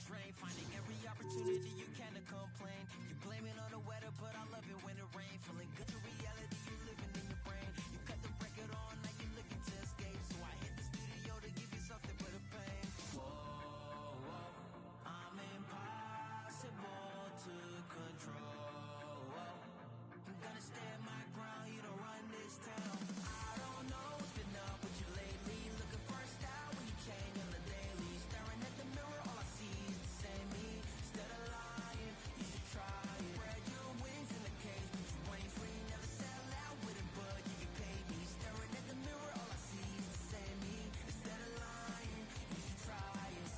train, finding every opportunity you can to complain. You blame it on the weather, but I love it when it rains. Feeling good to reality, you living in your brain. You cut the record on, now you're looking to escape. So I hit the studio to give you something for the pain. Whoa, I'm impossible to control. I'm gonna stand my ground, you don't run this town. I don't know what's been up with you lately. Looking for a style when you change on the daily. Staring at the mirror, all I see is the same me. Instead of lying, you should try it. Spread your wings in the cage, but you ain't free. Never sell out with it, but you can pay me. Staring at the mirror, all I see is the same me. Instead of lying, you should try it.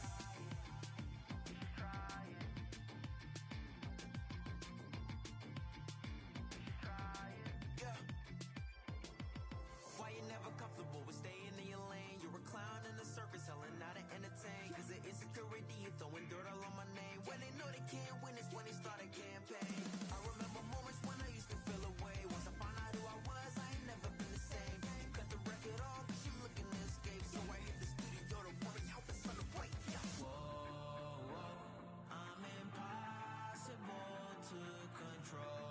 Why you never comfortable with staying in your lane? You're a clown in the circus, selling out to entertain. Cause the insecurity, you're throwing dirt all on my name. When they know they can't win, it's when they start a campaign. I remember moments when I used to feel away. Once I found out who I was, I ain't never been the same. You cut the record off, cause you're looking to escape. So I hit the studio to worry out the sun to break. Yeah. Whoa, I'm impossible to control.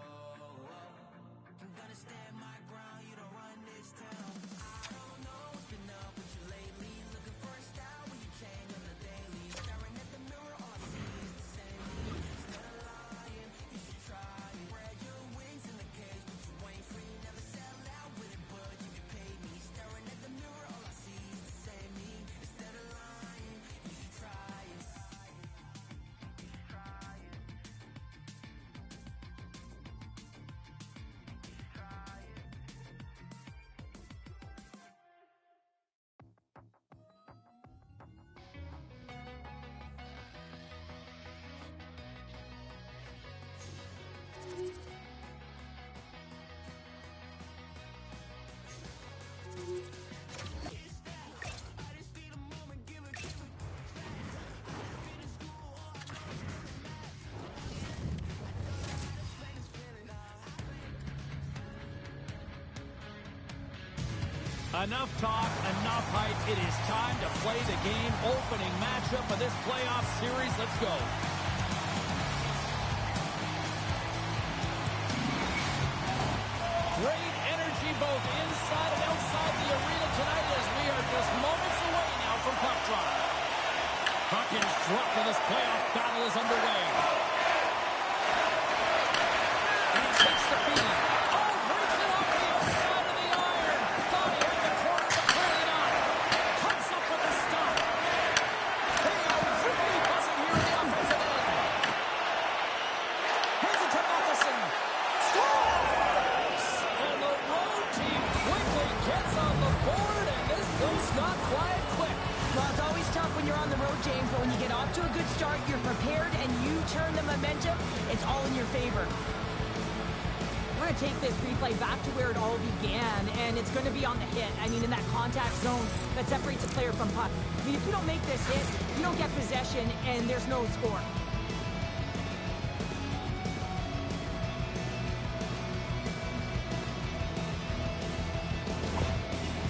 I'm gonna stand my ground, you don't run this town. I don't know what's been up with you lately. Looking for a style when you change on the daily. Staring at the mirror, all I see is the same me. Instead of lying, you should try it. Spread your wings in the cage, but you ain't free. Never sell out with it, but you can pay me. Staring at the mirror, all I see is the same me. Instead of lying, you should try it. Enough talk, enough hype. It is time to play the game. Opening matchup of this playoff series. Let's go. Great energy both inside and outside the arena tonight as we are just moments away now from puck drop. Puck is dropped and this playoff battle is underway. And he takes the feed. James, but when you get off to a good start, you're prepared and you turn the momentum, it's all in your favor. We're going to take this replay back to where it all began, and it's going to be on the hit. I mean, in that contact zone that separates a player from puck. I mean, if you don't make this hit, you don't get possession, and there's no score.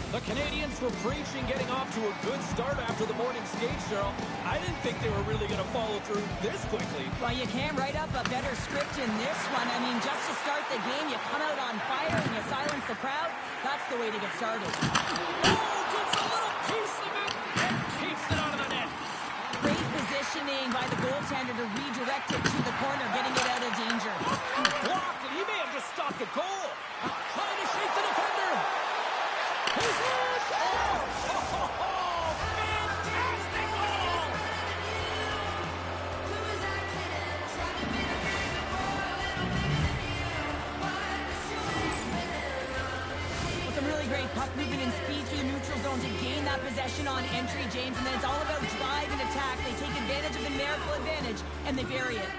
The Canadians were preaching getting off to a good start after the morning skate, Cheryl. I didn't think they were really going to follow through this quickly. Well, you can't write up a better script in this one. I mean, just to start the game, you come out on fire and you silence the crowd. That's the way to get started. Oh, gets a little piece of it and keeps it out of the net. Great positioning by the goaltender to redirect it to the corner, getting it out of danger. Blocked, and he may have just stopped the goal. Trying to shake the defender. He's in! Oh, fantastic goal! With some really great puck movement and speed through the neutral zone to gain that possession on entry, James, and then it's all about drive and attack. They take advantage of the numerical advantage, and they bury it.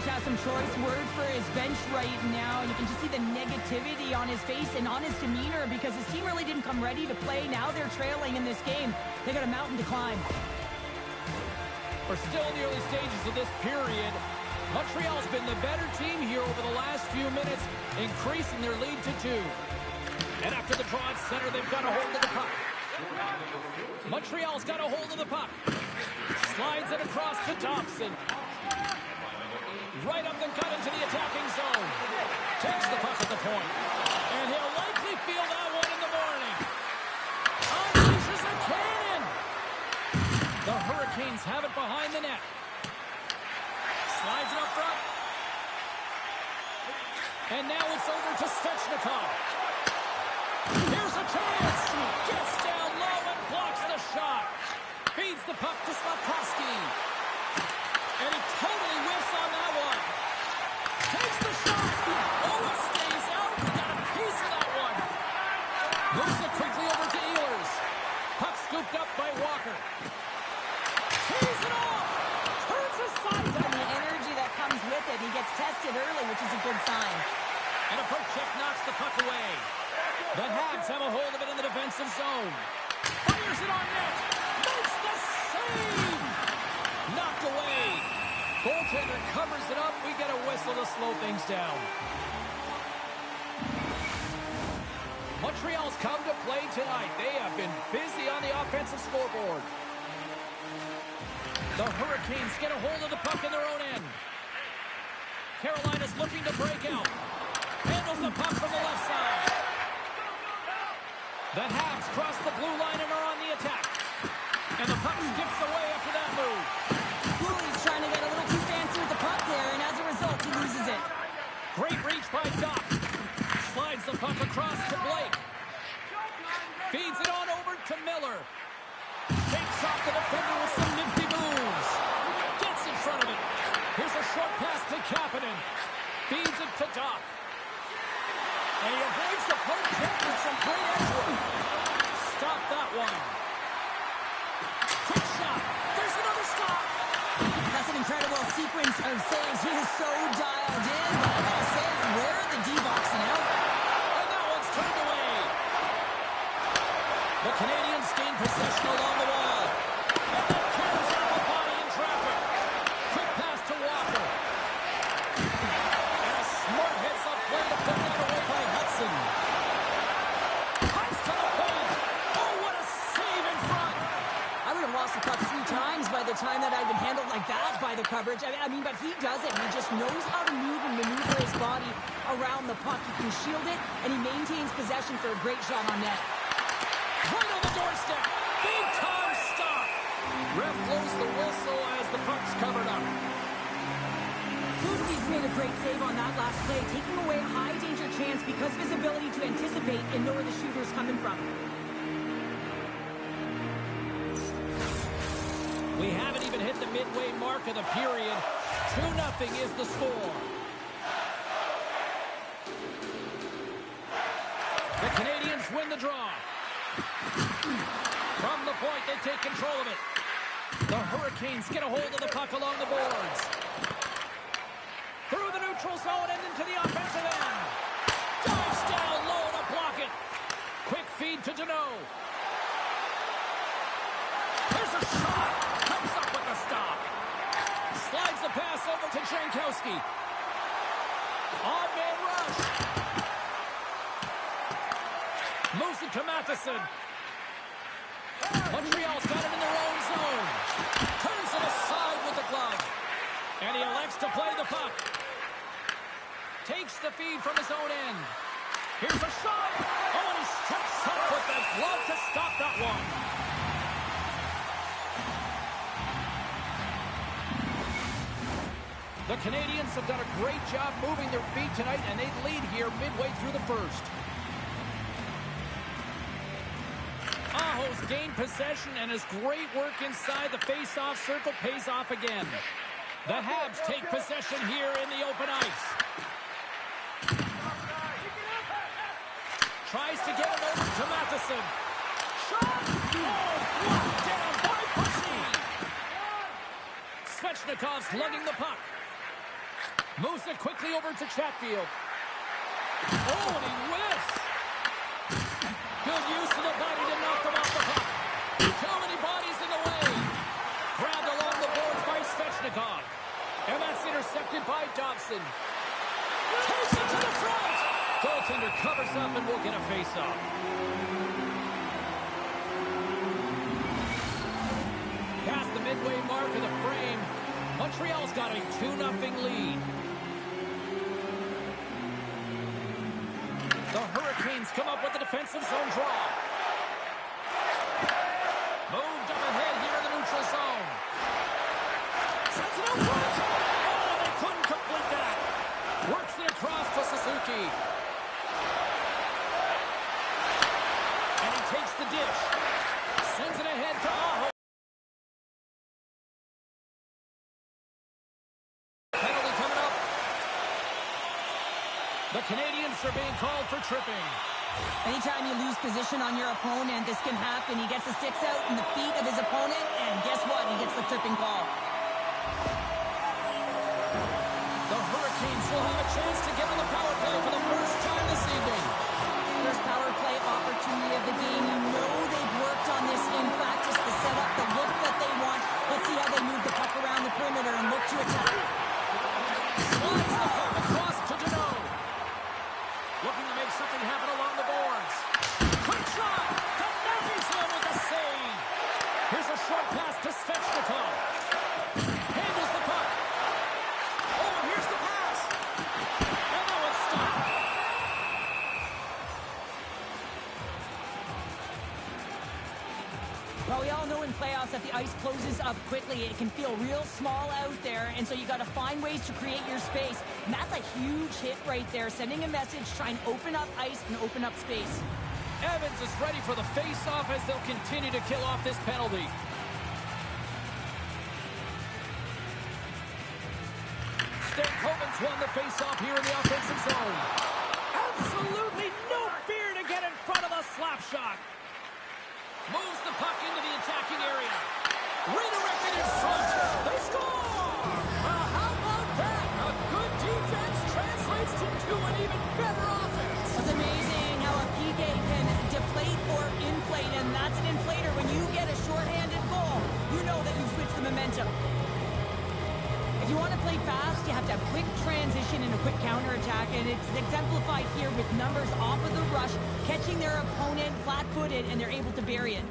coach has some choice words for his bench right now. You can just see the negativity on his face and on his demeanor because his team really didn't come ready to play. Now they're trailing in this game. They got a mountain to climb. We're still in the early stages of this period. Montreal's been the better team here over the last few minutes, increasing their lead to 2. And after the draw at center, they've got a hold of the puck. Montreal's got a hold of the puck. Slides it across to Thompson. Right up the gut into the attacking zone. Takes the puck at the point. And he'll likely feel that one in the morning. Unleashes a cannon. The Hurricanes have it behind the net. Slides it up front. And now it's over to Svechnikov. Here's a chance. Gets down low and blocks the shot. Feeds the puck to Slafkovsky. And he totally whiffs on that one. Takes the shot. Oh, it stays out. He got a piece of that one. Moves it quickly over to Ehlers. Puck scooped up by Walker. Tees it off. Turns aside. And the energy that comes with it. He gets tested early, which is a good sign. And a poke check knocks the puck away. The Habs have a hold of it in the defensive zone. Fires it on net. Makes the save. Knocked away. Goaltender covers it up. We get a whistle to slow things down. Montreal's come to play tonight. They have been busy on the offensive scoreboard. The Hurricanes get a hold of the puck in their own end. Carolina's looking to break out. Handles the puck from the left side. The Habs cross the blue line and are on the attack. And the puck skips away after that move. Cooley's trying to get a little too fancy with the puck there, and as a result, he loses it. Great reach by Doc. Slides the puck across to Blake. Feeds it on over to Miller. Takes off the defender with some nifty moves. Gets in front of it. Here's a short pass to Kapanen. Feeds it to Doc. And he avoids the poke check with some great effort. Stop that one. Quick shot. There's another stop. That's an incredible sequence of saves. He is so dialed in, but I gotta say, where are the D-box now? And that one's turned away. The Canadians gain possession along the wall. And then carries out the body in traffic. Quick pass to Walker. And a smart heads-up play to put that away by Hudson. Heist to the point. Oh, what a save in front. I would have lost the puck 3 times by the time that I'd been handled like that by the coverage. I mean, but he does it. He just knows how to move and maneuver his body around the puck. He can shield it, and he maintains possession for a great shot on net. Right on the doorstep. Big time stop. Ref blows the whistle as the puck's covered up. Kuzi's made a great save on that last play, taking away a high-danger chance because of his ability to anticipate and know where the shooter's coming from. We haven't even hit the midway mark of the period. 2-0 is the score. The Canadians win the draw. From the point, they take control of it. The Hurricanes get a hold of the puck along the boards. Through the neutral zone and into the offensive end. Dives down low to block it. Quick feed to Deneau. There's a shot. Comes up with the stop. Slides the pass over to Jankowski. On-man rush. Moves it to Matheson. Montreal's got it in their own zone. Turns it aside with the glove. And he elects to play the puck. Takes the feed from his own end. Here's a shot. Oh, and he steps up with the glove to stop that one. The Canadians have done a great job moving their feet tonight, and they lead here midway through the first. Aho's gained possession, and his great work inside the face-off circle pays off again. The Habs take possession here in the open ice. Tries to get it over to Matheson. Shot! Oh, blocked down by Pussy! Svechnikov's lugging the puck. Moves it quickly over to Chatfield. Oh, and he whiffs. Good use of the body to knock them off the puck. Too many bodies in the way. Grabbed along the boards by Svechnikov. And that's intercepted by Dobson. Takes it to the front. Goaltender covers up and will get a face-off. Past the midway mark of the frame, Montreal's got a 2-0 lead. The Hurricanes come up with a defensive zone draw. Moved up ahead here in the neutral zone. Sends it out front. Oh, they couldn't complete that. Works it across to Suzuki. And he takes the dish. Sends it ahead to Aho. Penalty coming up. The Canadians are being called for tripping. Anytime you lose position on your opponent, this can happen. He gets the sticks out in the feet of his opponent, and guess what? He gets the tripping call. The Hurricanes will have a chance to get on the power play for the first time this evening. First power play opportunity of the game. You know they've worked on this in practice to set up the look that they want. Let's see how they move the puck around the perimeter and look to attack. Slides the puck across to Deneau. Looking to make something happen along the boards. Quick shot! Denies him with the save! Here's a short pass to Svechnikov. Handles the puck. Oh, and here's the pass. And that one's stopped. Well, we all know in playoffs that the ice closes up quickly. It can feel real small out there, and so you got to find ways to create your space. And that's a huge hit right there, sending a message, trying to open up ice and open up space. Evans is ready for the face-off as they'll continue to kill off this penalty. Stankoven's won the face-off here in the offensive zone. Absolutely no fear to get in front of the slap shot. Moves the puck into the attacking area. Redirected in front. They score! Well, how about that? A good defense translates into an even better offense. It's amazing how a PK can deflate or inflate, and that's an inflator. When you get a shorthanded goal, you know that you switch the momentum. If you want to play fast, you have to have quick transition and a quick counterattack, and it's exemplified here with numbers off of the rush, catching their opponent flat-footed, and they're able to bury it.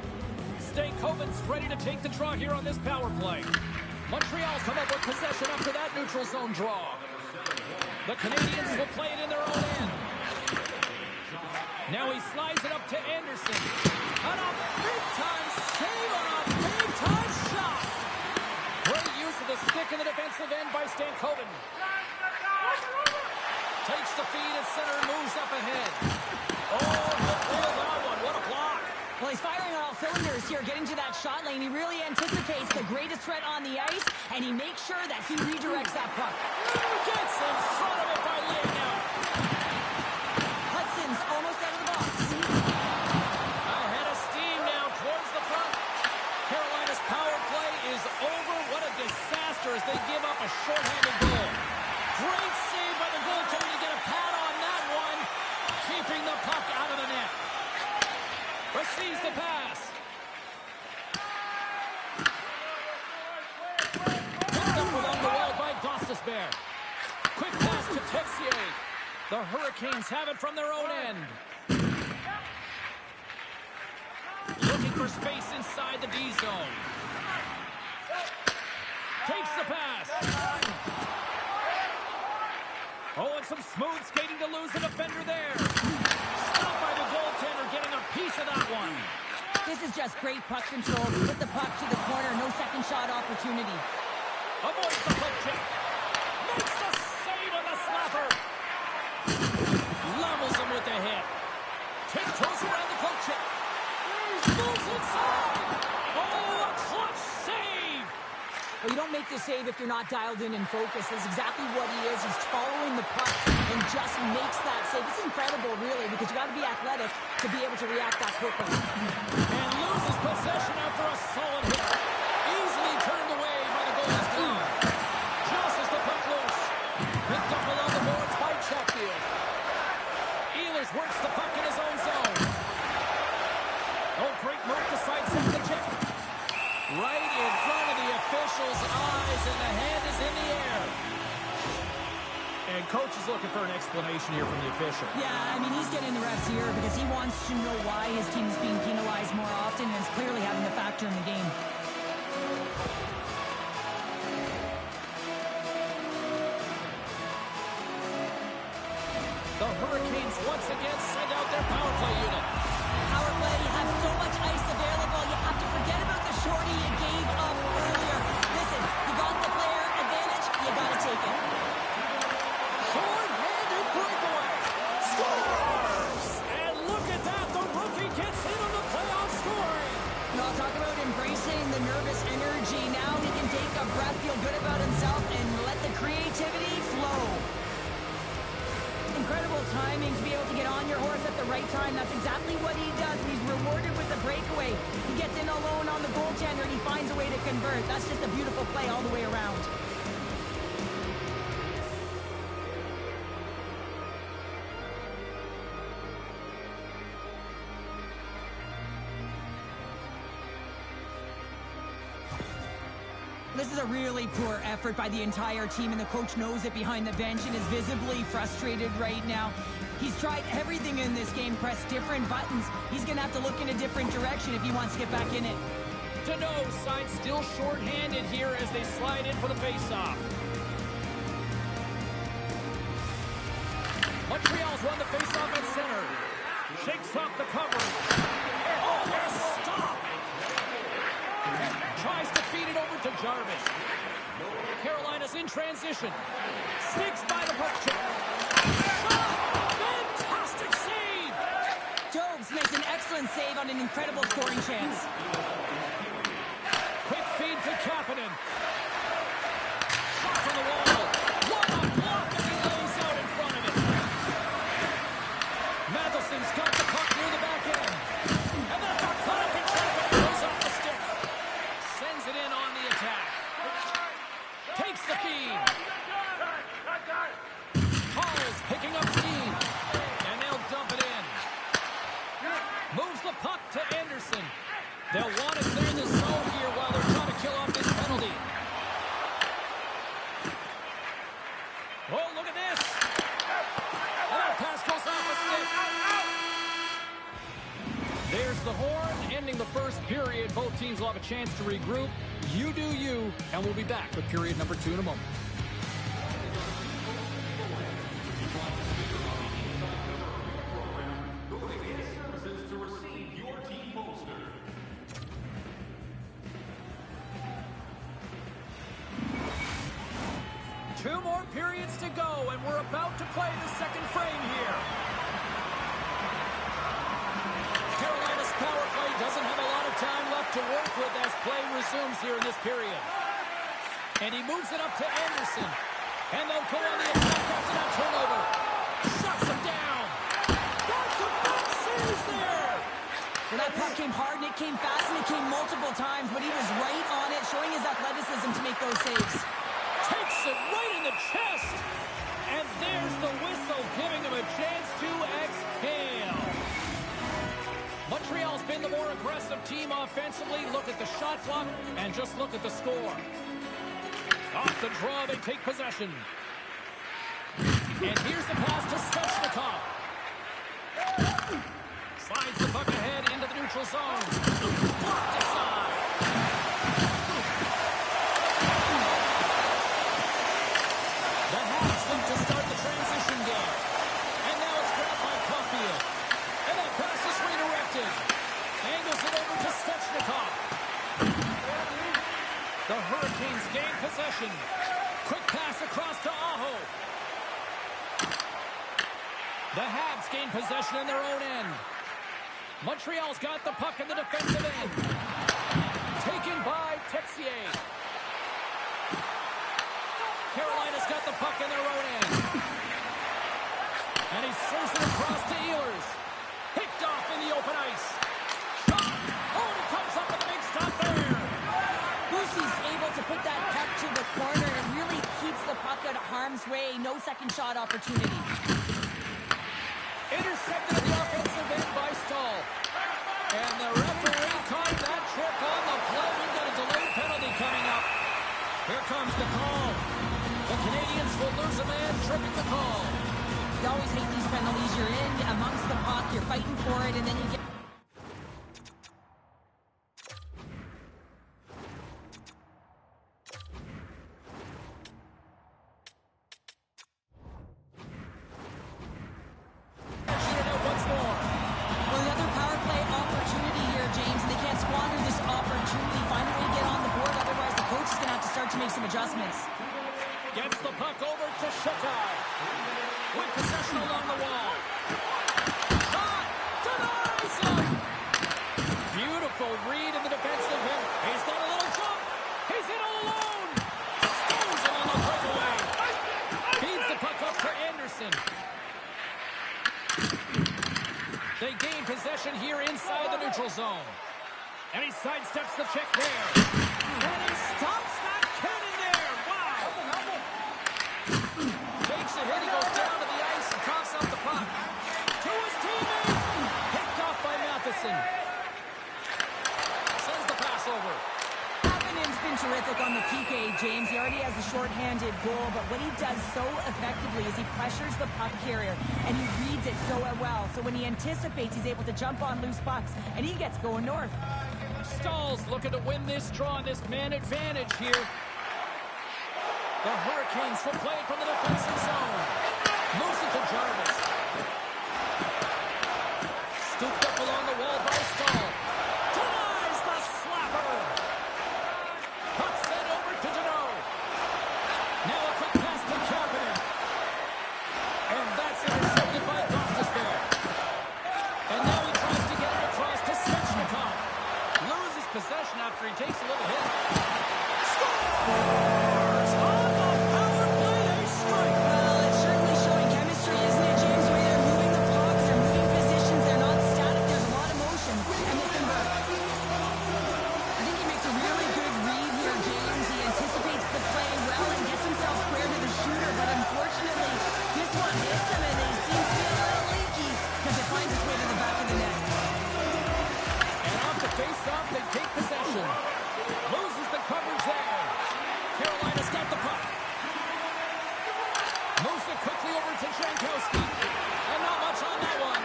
Stankoven's ready to take the draw here on this power play. Montreal come up with possession after that neutral zone draw. The Canadians will play it in their own end. Now he slides it up to Anderson. And a big-time save on a big-time shot. Great use of the stick in the defensive end by Stankoven. Takes the feed at center and moves up ahead. Oh, good play of that one. What a block. Well, he's firing on all cylinders here, getting to that shot lane. He really anticipates the greatest threat on the ice, and he makes sure that he redirects that puck. Gets in front of it by laying out. Hudson's almost out of the box. Ahead of steam now towards the front. Carolina's power play is over. What a disaster as they give up a shorthanded goal. Great save by the goaltender to get a pad on that one. Keeping the puck out of the net. Receives the pass. Picked up along the wall by Gostisbehere. Quick pass to Texier. The Hurricanes have it from their own end. Looking for space inside the D zone. Takes the pass. Oh, and some smooth skating to lose a defender there. Stopped by the goaltender, getting a piece of that one. This is just great puck control. Put the puck to the corner. No second shot opportunity. Avoids the hook check. Makes the save on the slapper. Levels him with the hit. Tiptoes around the poke check. Moves inside. Oh, a clutch save. Well, you don't make the save if you're not dialed in and focused. That's exactly what he is. He's following the puck and just makes that save. It's incredible, really, because you got to be athletic to be able to react that quickly. And loses possession after a solid hit. Easily turned away by the goalie's glove. Tosses the puck loose. The and the hand is in the air. And coach is looking for an explanation here from the official. Yeah, I mean, he's getting the refs here because he wants to know why his team is being penalized more often and is clearly having a factor in the game. The Hurricanes once again send out their power play unit. Power play, you have so much ice available, you have to forget about the shorty you gave up earlier. Listen, you got the player advantage, you got to take it. Short-handed breakaway. Scores! And look at that, the rookie gets in on the playoff scoring. No, talk about embracing the nervous energy. Now he can take a breath, feel good about himself, and let the creativity flow. Incredible timing to be able to get on your horse at the right time. That's exactly what he does. He's rewarded with the breakaway. He gets in alone on the goaltender, and he finds a way to convert. That's just a beautiful play all the way around. This is a really poor effort by the entire team, and the coach knows it behind the bench and is visibly frustrated right now. He's tried everything in this game, pressed different buttons. He's going to have to look in a different direction if he wants to get back in it. Deneau's side still short-handed here as they slide in for the face-off. Montreal's won the face-off at center. Shakes off the coverage. Oh, yes, stop! Tries to feed it over to Jarvis. Carolina's in transition. Sneaks by the puck check. Fantastic save! Jobs makes an excellent save on an incredible scoring chance. Quick feed to Kapanen. Shot from the wall. What a block as he lays out in front of it. Matheson's got the puck near the back end. And then the clock and traffic goes off the stick. Sends it in on the attack. Takes the feed. Hall's picking up steam. And they'll dump it in. Moves the puck to Anderson. They'll want to clear the zone here while they're trying to kill off this penalty. Oh, look at this. And that pass goes off the stick. There's the horn, ending the first period. Both teams will have a chance to regroup. You do you, and we'll be back with period number 2 in a moment. Two more periods to go, and we're about to play the second frame here. Carolina's power play doesn't have a lot of time left to work with as play resumes here in this period. And he moves it up to Anderson. And they'll go on the attack after that turnover. Shuts him down. That's a big series there. Well, that puck came hard, and it came fast, and it came multiple times, but he was right on it, showing his athleticism to make those saves. Takes it right in the chest. And there's the whistle, giving him a chance to exhale. Montreal's been the more aggressive team offensively. Look at the shot clock and just look at the score. Off the draw, they take possession. And here's the pass to Svechnikov. Slides the puck ahead into the neutral zone. Blocked aside. The Habs look to start the transition game. And now it's grabbed by Caulfield. And that pass is redirected. Angles it over to Svechnikov. The Hurricanes gain possession. Quick pass across to Aho. The Habs gain possession in their own end. Montreal's got the puck in the defensive end. Taken by Texier. Carolina's got the puck in their own end. And he serves it across to Ehlers. Picked off in the open ice. Shot! Oh, and he comes up with a big stop there. Busey's able to put that puck to the corner and really keeps the puck out of harm's way. No second shot opportunity. Intercepted at the offensive end by Stahl. And the referee caught that trip on the play. We've got a delayed penalty coming up. Here comes the will lose a man, tripping the call. You always hate these penalties. You're in amongst the puck, you're fighting for it, and then you get... Once more. Well, another power play opportunity here, James, and they can't squander this opportunity. Find a way to get on the board, otherwise the coach is going to have to start to make some adjustments. Gets the puck over to Shikai. With possession along the wall. Shot! Denies him! Beautiful read in the defensive end. He's got a little jump. He's in all alone. Stones him on the breakaway. Feeds the puck up to Anderson. They gain possession here inside the neutral zone. And he sidesteps the check there. And he stops that cannon there. Wow! Takes a hit. He goes down to the ice and coughs up the puck. To his teammate. Picked off by Matheson. Sends the pass over. Havenen's been terrific on the PK, James. He already has a short-handed goal, but what he does so effectively is he pressures the puck carrier, and he reads it so well. So when he anticipates, he's able to jump on loose pucks, and he gets going north. Staal's looking to win this draw on this man advantage here. The Hurricanes will play it from the defensive zone. Moves it to Jarvis. Scooped up along the wall by Staal. Denies the slapper. Puck sent over to Jeannot. Now a quick pass to Kapanen. And that's intercepted by Gostisbehere. And now he tries to get it across to Svechnikov. Loses possession after he takes a little hit. Scores! On the power play, they strike. Well, it's certainly showing chemistry, isn't it, James? Where they're moving the puck, they're moving positions, they're not static, there's a lot of motion, and they convert. I think he makes a really good read here, James. He anticipates the play well and gets himself square to the shooter, but unfortunately, this one hits him, and he seems to be a little leaky because it finds its way to the back of the net. And off the face-off, they take possession. Loses the coverage there. Carolina's got the puck. Moves it quickly over to Jankowski. And not much on that one.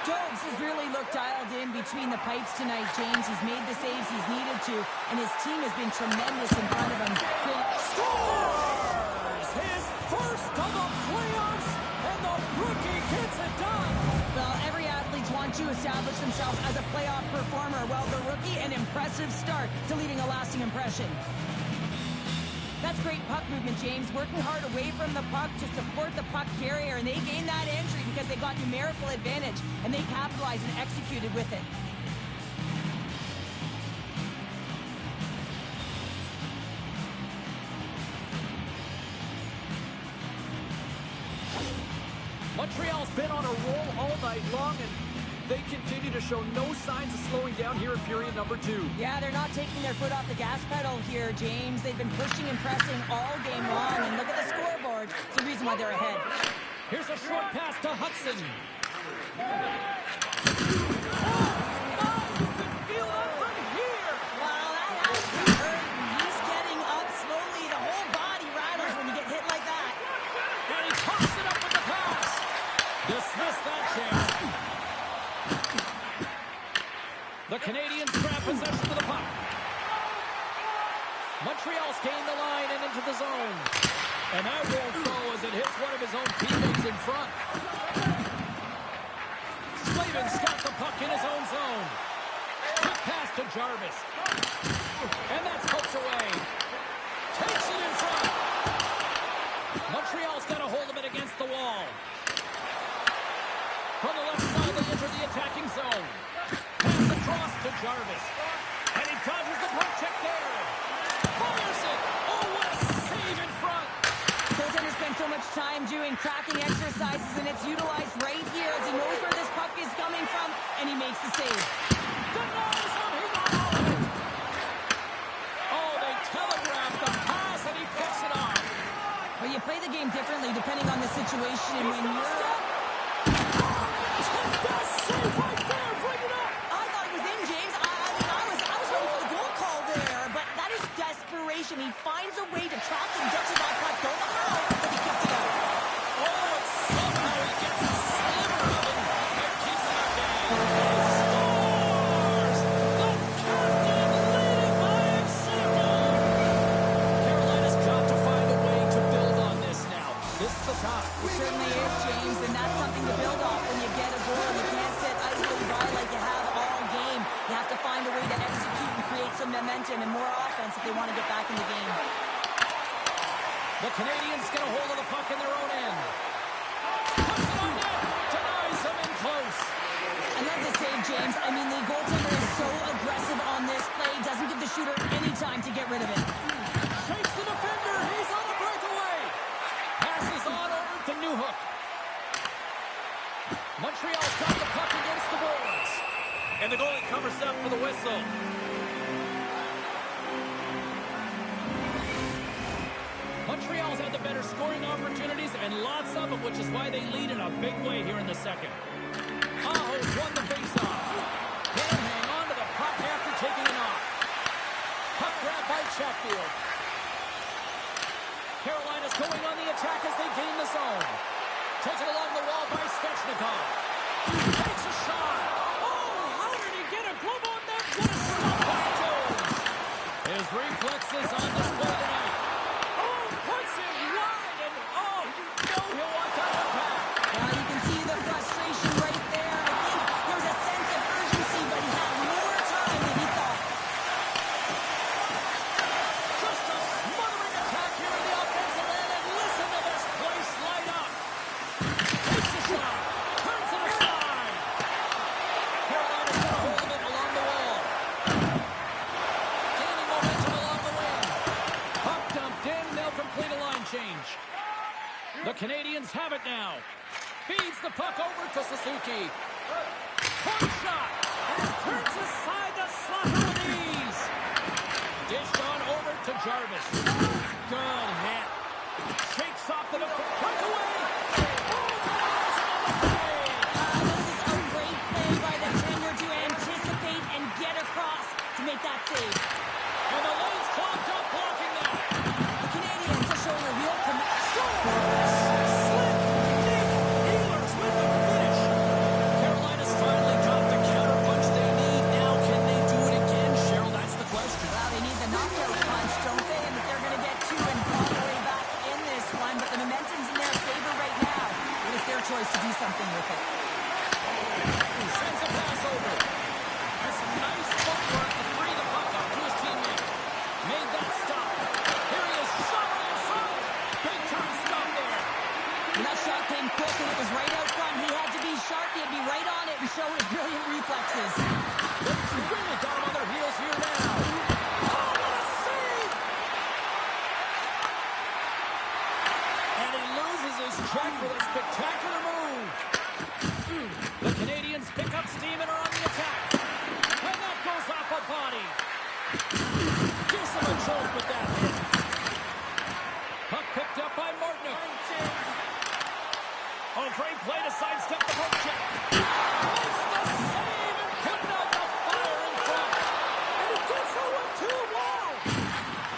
Jones has really looked dialed in between the pipes tonight, James. He's made the saves he's needed to, and his team has been tremendous in front of him. Scores! His first of the playoffs, and the rookie gets it done. Well, every athlete wants to establish themselves as a playoff performer. Well, the rookie, an impressive start to leaving a lasting impression. That's great puck movement, James. Working hard away from the puck to support the puck carrier, and they gained that entry because they got numerical advantage, and they capitalized and executed with it. Montreal's been on a roll all night long, and they continue to show no signs of slowing down here in period number 2. Yeah, they're not taking their foot off the gas pedal here, James. They've been pushing and pressing all game long, and look at the scoreboard. It's the reason why they're ahead. Here's a short pass to Hudson. Well, that has to hurt. He's getting up slowly. The whole body rattles when you get hit like that. And he pops it up with the pass. Dismiss that chance. The Canadians grab possession of the puck. Montreal's gained the line and into the zone. And that won't go as it hits one of his own teammates in front. Slavin's got the puck in his own zone. Quick pass to Jarvis. And that's poked away. Takes it in front. Montreal's got a hold of it against the wall. From the left side, they enter the attacking zone. Pass across to Jarvis. And he dodges the puck check there. Fires it. Oh, what a save in front. Goaltender spends so much time doing tracking exercises, and it's utilized right here as he knows where this puck is coming from, and he makes the save. Denies him. He got all of it. Oh, they telegraphed the pass, and he picks it off. Well, you play the game differently depending on the situation, and when you're... Best save right there. Bring it up. I thought it was in, James. I was ready for the goal call there, but that is desperation. He finds a way to track and get to that puck. Don't know how, but he Canadians get a hold of the puck in their own end. Puts it on net. Denies him in close. I love the save, James. I mean, the goaltender is so aggressive on this play. Doesn't give the shooter any time to get rid of it. Shakes the defender. He's on a breakaway. Passes on over to Newhook. Montreal's got the puck against the boards. And the goalie covers up for the whistle. Montreal's had the better scoring opportunities and lots of them, which is why they lead in a big way here in the second. Aho's won the faceoff. Can't hang on to the puck after taking it off. Puck grab by Chatfield. Carolina's going on the attack as they gain the zone. Taken along the wall by Svechnikov. Takes a shot. Oh, how did he get a glove on that? What a stop by Jones. His reflexes on display tonight. Oh, puts it wide, and oh, you know he'll want that one back. You can see the frustration right there. I think there's a sense of urgency, but he had more time than he thought. Just a smothering attack here in the offensive end, and listen to this place light up. Takes a shot. Turns it aside. Carolina's got a hold of it along the wall. Gaining momentum along the wing. Puck dumped in. They'll complete a line change. The Canadians have it now. Feeds the puck over to Suzuki. Point shot. And turns aside the slapper with ease. Dished on over to Jarvis. Good hit. Shakes off the breakaway. This is a great play by the tender to anticipate and get across to make that save. And the lane's clogged up blocking that. The Canadians are showing a real commitment. Slick Nick Ehlers with the finish. Carolina's finally got the counterpunch they need. Now can they do it again, Cheryl? That's the question. Well, they need the knockout punch, don't they? And if they're going to get two and claw their way back in this one, but the momentum's in their favor right now. But it's their choice to do something with it. Sends a pass over. Has some nice footwork to free the puck up to his teammate. Made that stop. Here he is, shot in front. Big time stop there. When that shot came quick and it was right out front, he had to be sharp. He had to be right on it and show his brilliant reflexes. It's really got him on their heels here now. Oh, what a save! And he loses his check with a spectacular move. The Canadians pick up steam and are on the attack. And that goes off a body. Gives them a jolt with that hit. Puck picked up by Martinick. Oh, great play to sidestep the poke check. Makes the save and putting out the fire in front. And he gets her with two more.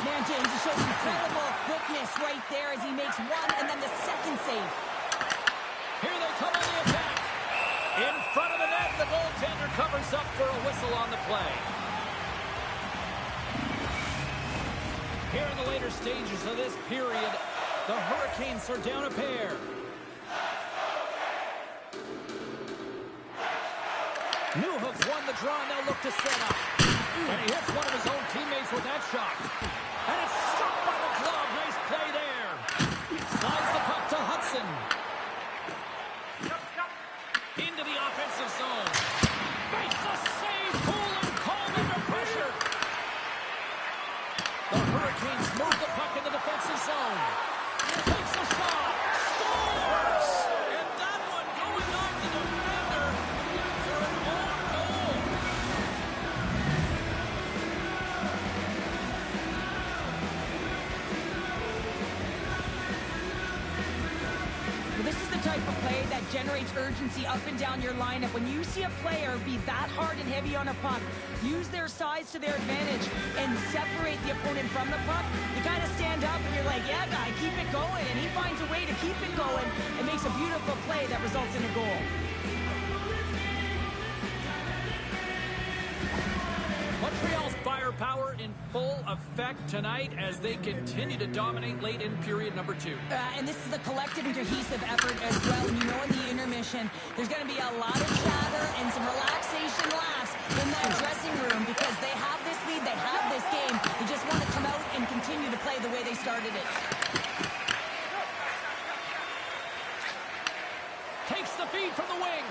Man, James, he shows incredible quickness right there as he makes one and then the second save. Here they come on the attack. In front of the net, the goaltender covers up for a whistle on the play. Here in the later stages of this period, the Hurricanes are down a pair. Newhook's won the draw, and they'll look to set up. And he hits one of his own teammates with that shot. And it's stopped by the glove. Nice play there. Slides the puck to Hudson. Into the offensive zone. Makes the save. Cool and calm under pressure. The Hurricanes move the puck in the defensive zone. Takes a shot. Scores! And that one going on the defender for an own goal. Well, this is the type of play that generates urgency up and down your lineup. When you see a player be that hard and heavy on a puck, use their size to their advantage, and separate the opponent from the puck, you kind of stand up and you're like, yeah, guy, keep it going. And he finds a way to keep it going and makes a beautiful play that results in a goal. Montreal's firepower in full effect tonight as they continue to dominate late in period number 2. And this is a collective and cohesive effort as well. And you know in the intermission, there's going to be a lot of chatter and some relaxation laughs in that dressing room because they have this lead, they have this game. They just want to come out and continue to play the way they started it. from the wing.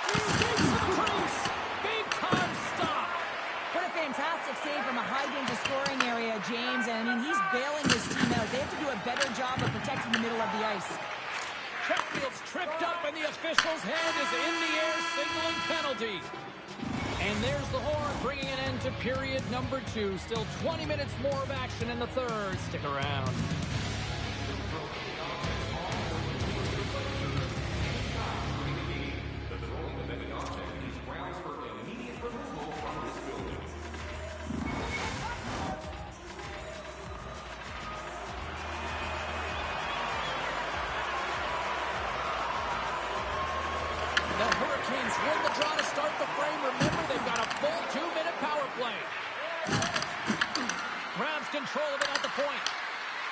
Skates to the crease. Big time stop. What a fantastic save from a high-danger scoring area, James. And, I mean, he's bailing his team out. They have to do a better job of protecting the middle of the ice. Chatfield's tripped up, and the official's hand is in the air, signaling penalty. And there's the horn, bringing an end to period number 2. Still 20 minutes more of action in the third. Stick around. Win the draw to start the frame. Remember, they've got a full 2-minute power play. Grabs control of it at the point.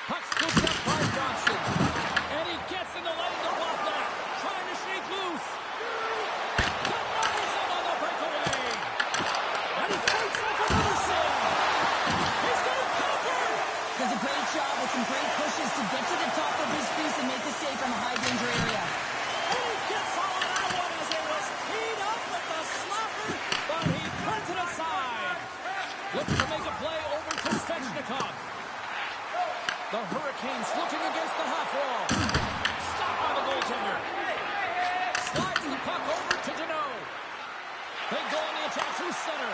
Puck's pushed up by Johnson. And he gets in the lane to block that. Trying to shake loose. Denies him on the breakaway. And he fights like another save. He's getting conquered. Does a great job with some great pushes to get to the top of his crease and make the save from a high-danger area. And he gets all of that one as it was teed up with the slapper, but he puts it aside. Looks to make a play over to Svechnikov. The Hurricanes looking against the half wall. Stopped by the goaltender. Slides the puck over to Deneau. They go on the attack through center.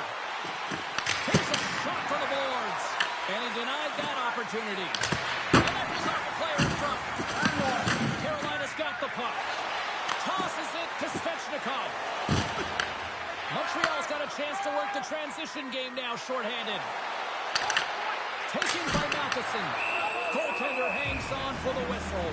Here's a shot for the boards. And he denied that opportunity. And that was off the player in front. Carolina's got the puck. Tosses it to Svechnikov. Montreal's got a chance to work the transition game now, shorthanded. Taken by Matheson. Goaltender hangs on for the whistle.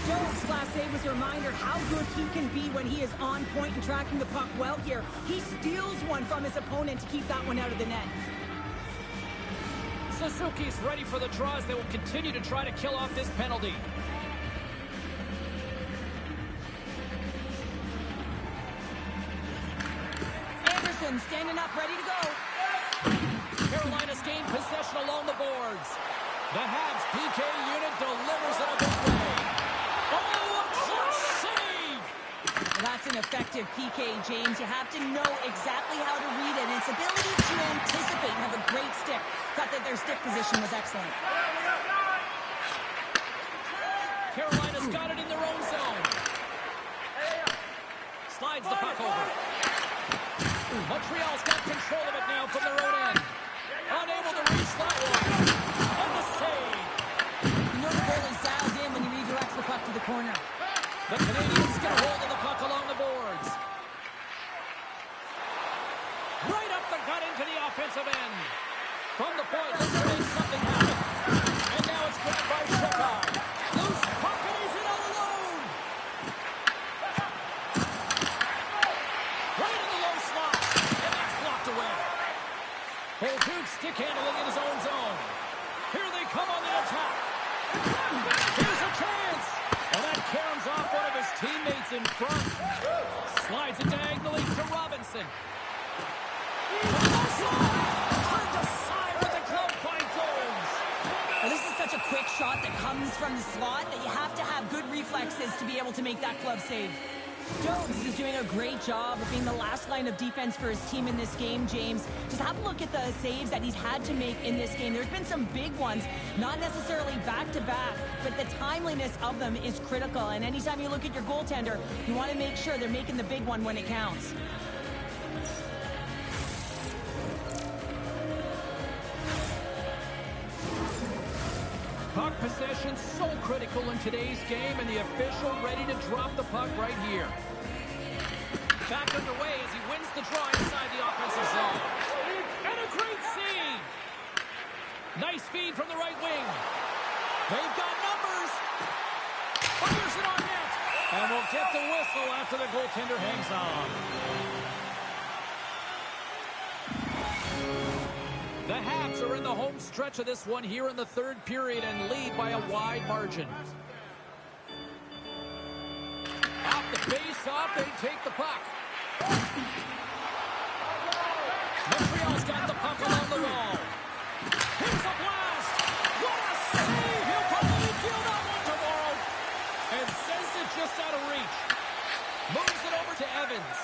Jones' last save was a reminder how good he can be when he is on point and tracking the puck well here. He steals one from his opponent to keep that one out of the net. Suzuki's ready for the draw as they will continue to try to kill off this penalty. Anderson standing up, ready to go. Carolina's gained possession along the boards. The Habs PK unit delivers it a big way. Oh, a clutch save! That's an effective PK, James. You have to know exactly how to read it, and its ability to anticipate and have a great stick. Thought that their stick position was excellent. Carolina's got it in their own zone. Slides the puck over. Montreal's got control of it now from their own end. Unable to reach that one. And the save. You know the goalie's dialed in when he redirects the puck to the corner. The Canadians get a hold of the puck along the boards. Right up the gut into the offensive end. From the point, looks to make something happen. And now it's grabbed by Shekar. Loose puck and he's in all alone. Right in the low slot. And that's blocked away. Holtube stick handling in his own zone. Here they come on the attack. Here's a chance. And that caroms off one of his teammates in front. Slides it diagonally to Robinson. Turned aside with the glove by Jones. Well, this is such a quick shot that comes from the slot that you have to have good reflexes to be able to make that glove save. Jones is doing a great job of being the last line of defense for his team in this game, James. Just have a look at the saves that he's had to make in this game. There's been some big ones, not necessarily back-to-back, but the timeliness of them is critical. And anytime you look at your goaltender, you want to make sure they're making the big one when it counts. Puck possession so critical in today's game, and the official ready to drop the puck right here. Back underway as he wins the draw inside the offensive zone. And a great save! Nice feed from the right wing. They've got numbers. Fires it on net. And will get the whistle after the goaltender hangs on. The Habs are in the home stretch of this one here in the third period and lead by a wide margin. Off the face-off, they take the puck. Montreal's got the puck along the wall. Here's a blast. What a save! He'll probably feel that one just out of reach. Moves it over to Evans.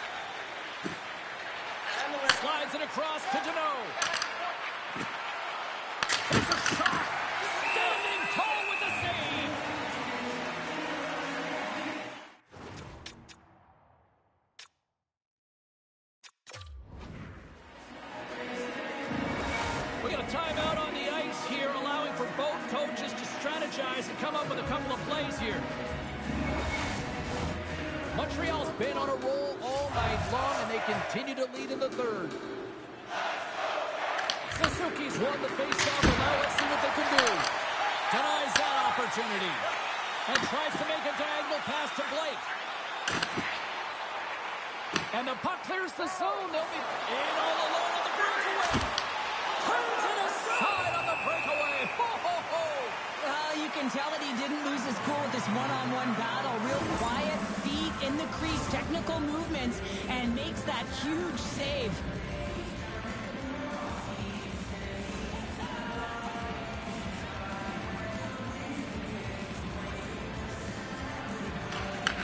Slides it across to Deneau. There's a shot. Standing tall with the save. We got a timeout on the ice here, allowing for both coaches to strategize and come up with a couple of plays here. Montreal's been on a roll all night long, and they continue to lead in the third. Suzuki's won the faceoff, and now let's see what they can do. Denies that opportunity. And tries to make a diagonal pass to Blake. And the puck clears the zone. They'll be in all alone on the breakaway. Turns it aside on the breakaway. Ho, ho, ho. Well, you can tell that he didn't lose his cool with this one-on-one battle. Real quiet, feet in the crease, technical movements, and makes that huge save.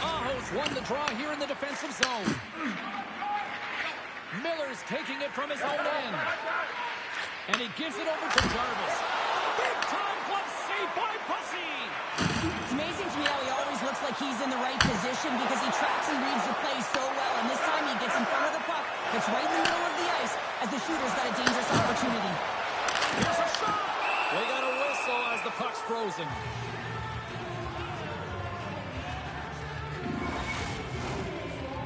Ahos won the draw here in the defensive zone. Miller's taking it from his own end. And he gives it over to Jarvis. Big time glove save by Bussy. It's amazing to me how he always looks like he's in the right position because he tracks and reads the play so well. And this time he gets in front of the puck. It's right in the middle of the ice as the shooter's got a dangerous opportunity. Here's a shot. They got a whistle as the puck's frozen.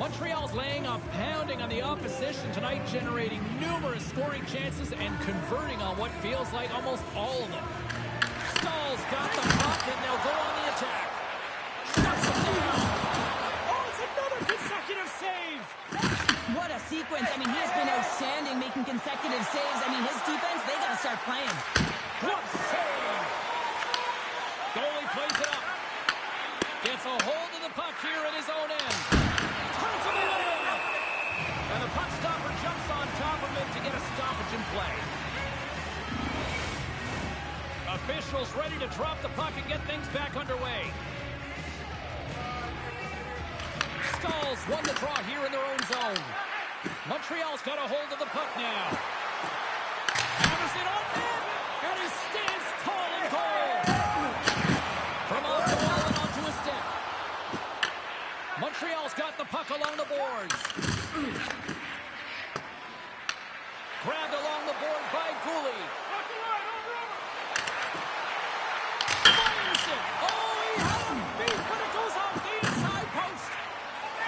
Montreal's laying a pounding on the opposition tonight, generating numerous scoring chances and converting on what feels like almost all of them. Stahl's got the puck, and they'll go on the attack. Shuts him down. Oh, it's another consecutive save. What a sequence. I mean, he has been outstanding making consecutive saves. I mean, his defense, they got to start playing. What save. Goalie plays it up. Gets a hold of the puck here at his own end. Turns him away. And the puck stopper jumps on top of him to get a stoppage in play. Officials ready to drop the puck and get things back underway. Stahl's won the draw here in their own zone. Montreal's got a hold of the puck now. Hammers it on net, and he stands tall in goal. From off the wall and onto his stick. Montreal's got the puck along the boards. Grabbed along the board by Gouli. Fires it. Oh, he had him beat, but it goes off the inside post.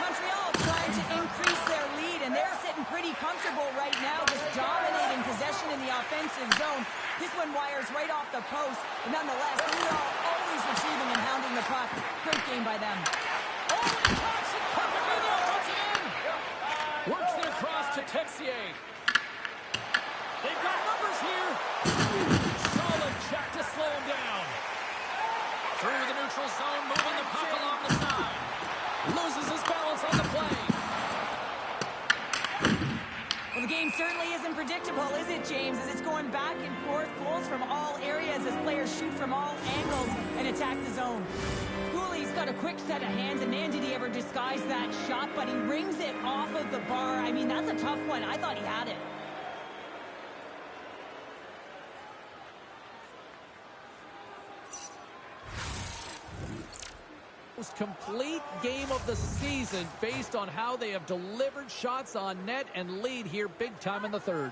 Montreal trying to increase their lead, and they're sitting pretty comfortable right now, just dominating possession in the offensive zone. This one wires right off the post, but nonetheless, Montreal always retrieving and hounding the puck. Great game by them. Oh, he talks it perfectly in the offensive end. Works it across to Texier. They've got numbers here. Solid check to slow him down. Through the neutral zone, moving the puck along the side. Loses his balance on the play. Well, the game certainly isn't predictable, is it, James? As it's going back and forth, goals from all areas as players shoot from all angles and attack the zone. Gouli's got a quick set of hands, and man, did he ever disguise that shot, but he rings it off of the bar. I mean, that's a tough one. I thought he had it. Most complete game of the season based on how they have delivered shots on net and lead here big time in the third.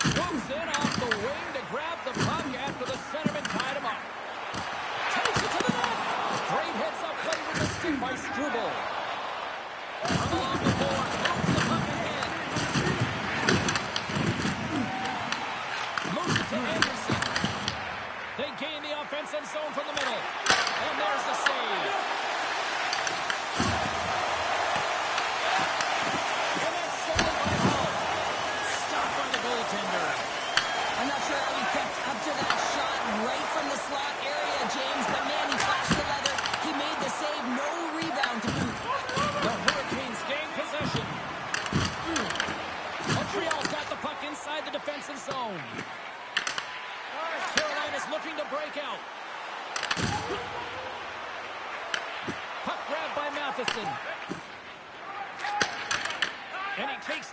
Moves in off the wing to grab the puck after the centerman tied him up. Takes it to the net. Great heads-up play with the stick by Struble. From along the boards, moves the puck ahead. Moves it to Anderson. They gain the offensive zone from the middle. And there's the save. And that's stolen by Hull. Stopped by the goaltender. I'm not sure how he kept up to that shot right from the slot area, James, but man, he flashed the leather. He made the save, no rebound to boot.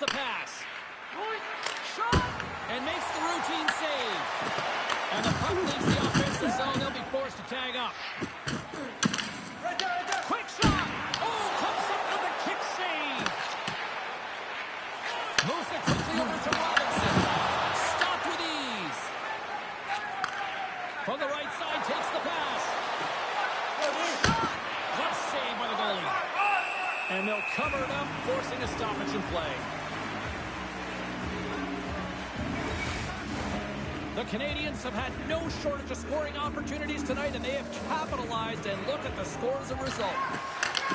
the pass. Shot! And makes the routine save. And the puck leaves the offensive zone. They'll be forced to tag up. Quick shot! Oh, comes up with a kick save. Moves it quickly over to Robinson. Stopped with ease. From the right side, takes the pass. Good save by the goalie. And they'll cover it up, forcing a stoppage in play. The Canadians have had no shortage of scoring opportunities tonight, and they have capitalized, and look at the score as a result.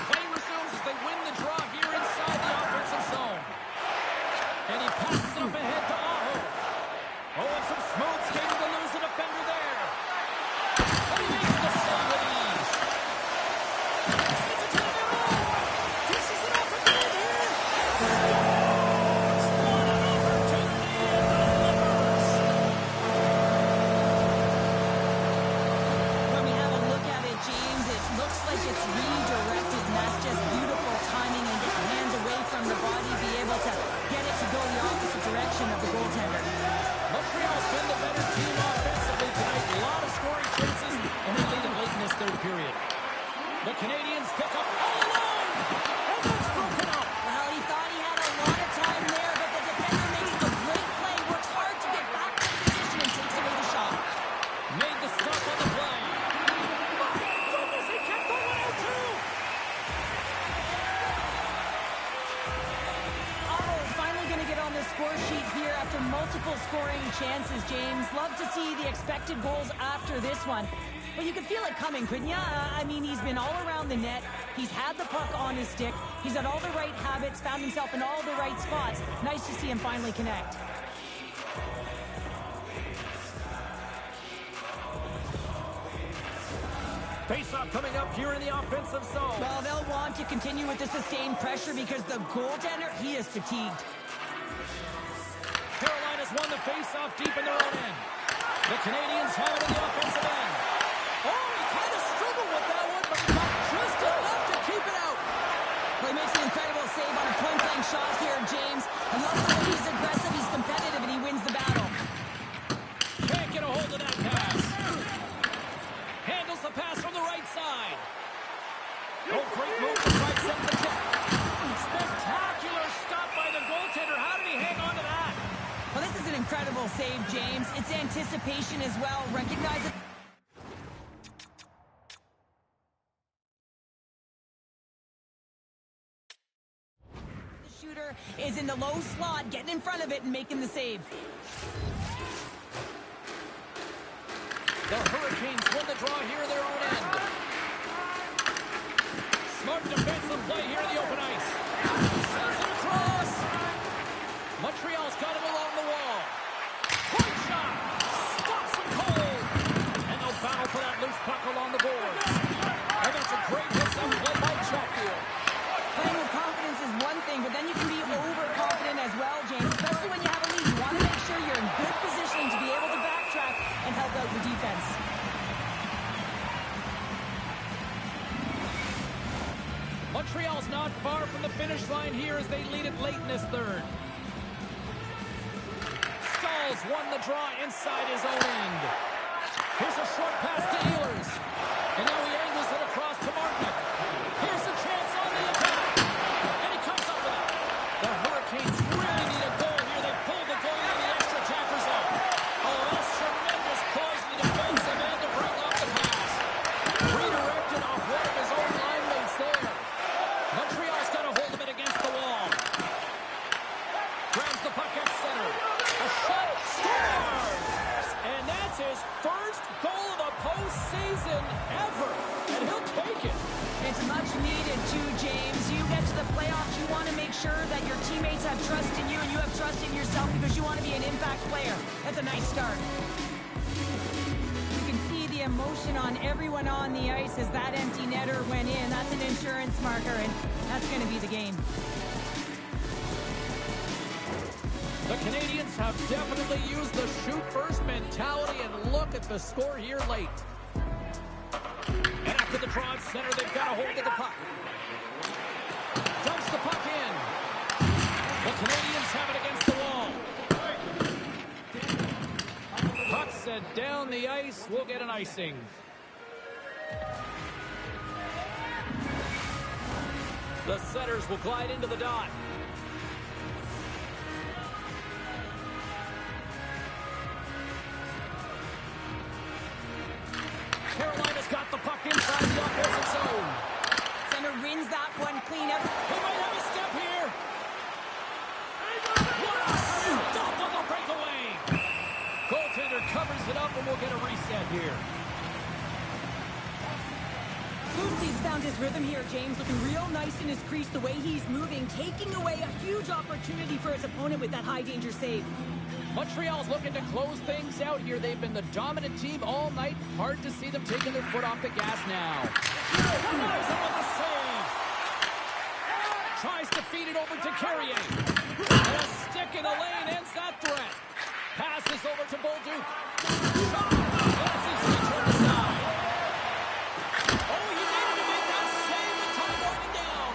Play resumes as they win the draw here inside the offensive zone. And he passes it up ahead to Aho. Oh, and some smooth skating to lose a defender there. And he makes the save with ease. Sends it to the middle. Dishes it off again here. Scores! What an opportunity in the Lippers. When we have a look at it, James, it looks like it's redirected, and that's just beautiful timing and get your hands away from the body, be able to get it to go the opposite direction of the goaltender. Montreal's been the better team offensively tonight. A lot of scoring chances, and they lead it late in this third period. The Canadians pick up all alone, and that's broken up. Well, he thought he had a lot of time there, but the defender makes a great play, works hard to get back to position, and takes away the shot. Made the stop on the play. My goodness, he kept the one out too. Otto's finally going to get on the score sheet here after multiple scoring chances, James. Love to see the expected goals after this one. But you could feel it coming, couldn't you? I mean, he's been all around the net. He's had the puck on his stick. He's had all the right habits, found himself in all the right spots. Nice to see him finally connect. Face-off coming up here in the offensive zone. Well, they'll want to continue with the sustained pressure because the goaltender, he is fatigued. Carolina's won the face-off deep in their own end. The Canadians have it in the offensive end. Oh, he kind of struggled with that one, but not just enough to keep it out. Well, he makes an incredible save on a point-blank shot here, James. I love the way he's aggressive, he's competitive, and he wins the battle. Can't get a hold of that pass. Handles the pass from the right side. Oh, great move to sidestep the check. Spectacular stop by the goaltender. How did he hang on to that? Well, this is an incredible save, James. It's anticipation as well. Recognize it. The shooter is in the low slot, getting in front of it and making the save. The Hurricanes win the draw here in their own end. Smart defensive play here in the open ice. Sends it across. Montreal's got him along the wall. Point shot. Stops him cold. And they'll battle for that loose puck along the boards. And that's a great hits-up play by Chatfield. Playing with confidence is one thing, but then you can be overconfident as well, James. Especially when you have a lead. You want to make sure you're in good position to be able to backtrack and help out your defense. Montreal's not far from the finish line here as they lead it late in this third. Stahls won the draw inside his own end. Here's a short pass to Ehlers. And now he angles it across to Martinook. Here's a chance on the attack. And he comes up with it. The Hurricanes really need a goal here. They pulled the goalie and the extra attackers out. Oh, that's tremendous poise in the defensive end to bring off the pass. Redirected off one of his own line mates there. Montreal's got a hold of it against the wall. Grabs the puck at center. A shot, scores! And that's his first goal of the postseason ever. And he'll take it. It's much needed too, James. You get to the playoffs, you want to make sure that your teammates have trust in you and you have trust in yourself because you want to be an impact player. That's a nice start. You can see the emotion on everyone on the ice as that empty netter went in. That's an insurance marker, and that's going to be the game. The Canadians have definitely used the shoot-first mentality, and look at the score here late. And after the draw at center, they've got a hold of the puck. Dumps the puck in. The Canadians And down the ice, we'll get an icing. The Setters will glide into the dot. Carolina's got the puck inside the offensive zone. Center wins that one clean up. He might have a step here. What a stop on the breakaway. Goaltender covers it up, and we'll get a reset here. Lucy's found his rhythm here, James, looking real nice in his crease, the way he's moving, taking away a huge opportunity for his opponent with that high-danger save. Montreal's looking to close things out here. They've been the dominant team all night. Hard to see them taking their foot off the gas now. Nice on the save. Tries to feed it over to Carrier. And a stick in the lane ends that threat. Passes over to Bolduc. Shot. That's easily turned aside. Oh, he needed to make that save with time winding down.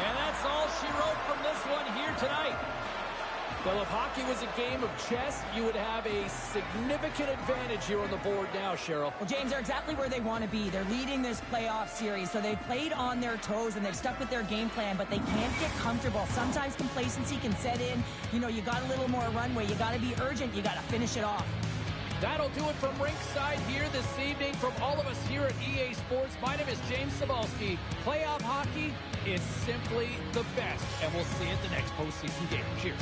And that's all she wrote from this one here tonight. Well, if hockey was a game of chess, you would have a significant advantage here on the board now, Cheryl. Well, James, they're exactly where they want to be. They're leading this playoff series, so they've played on their toes and they've stuck with their game plan, but they can't get comfortable. Sometimes complacency can set in. You know, you got a little more runway. You got to be urgent. You got to finish it off. That'll do it from Rinkside here this evening. From all of us here at EA Sports, my name is James Cybulski. Playoff hockey is simply the best, and we'll see you at the next postseason game. Cheers.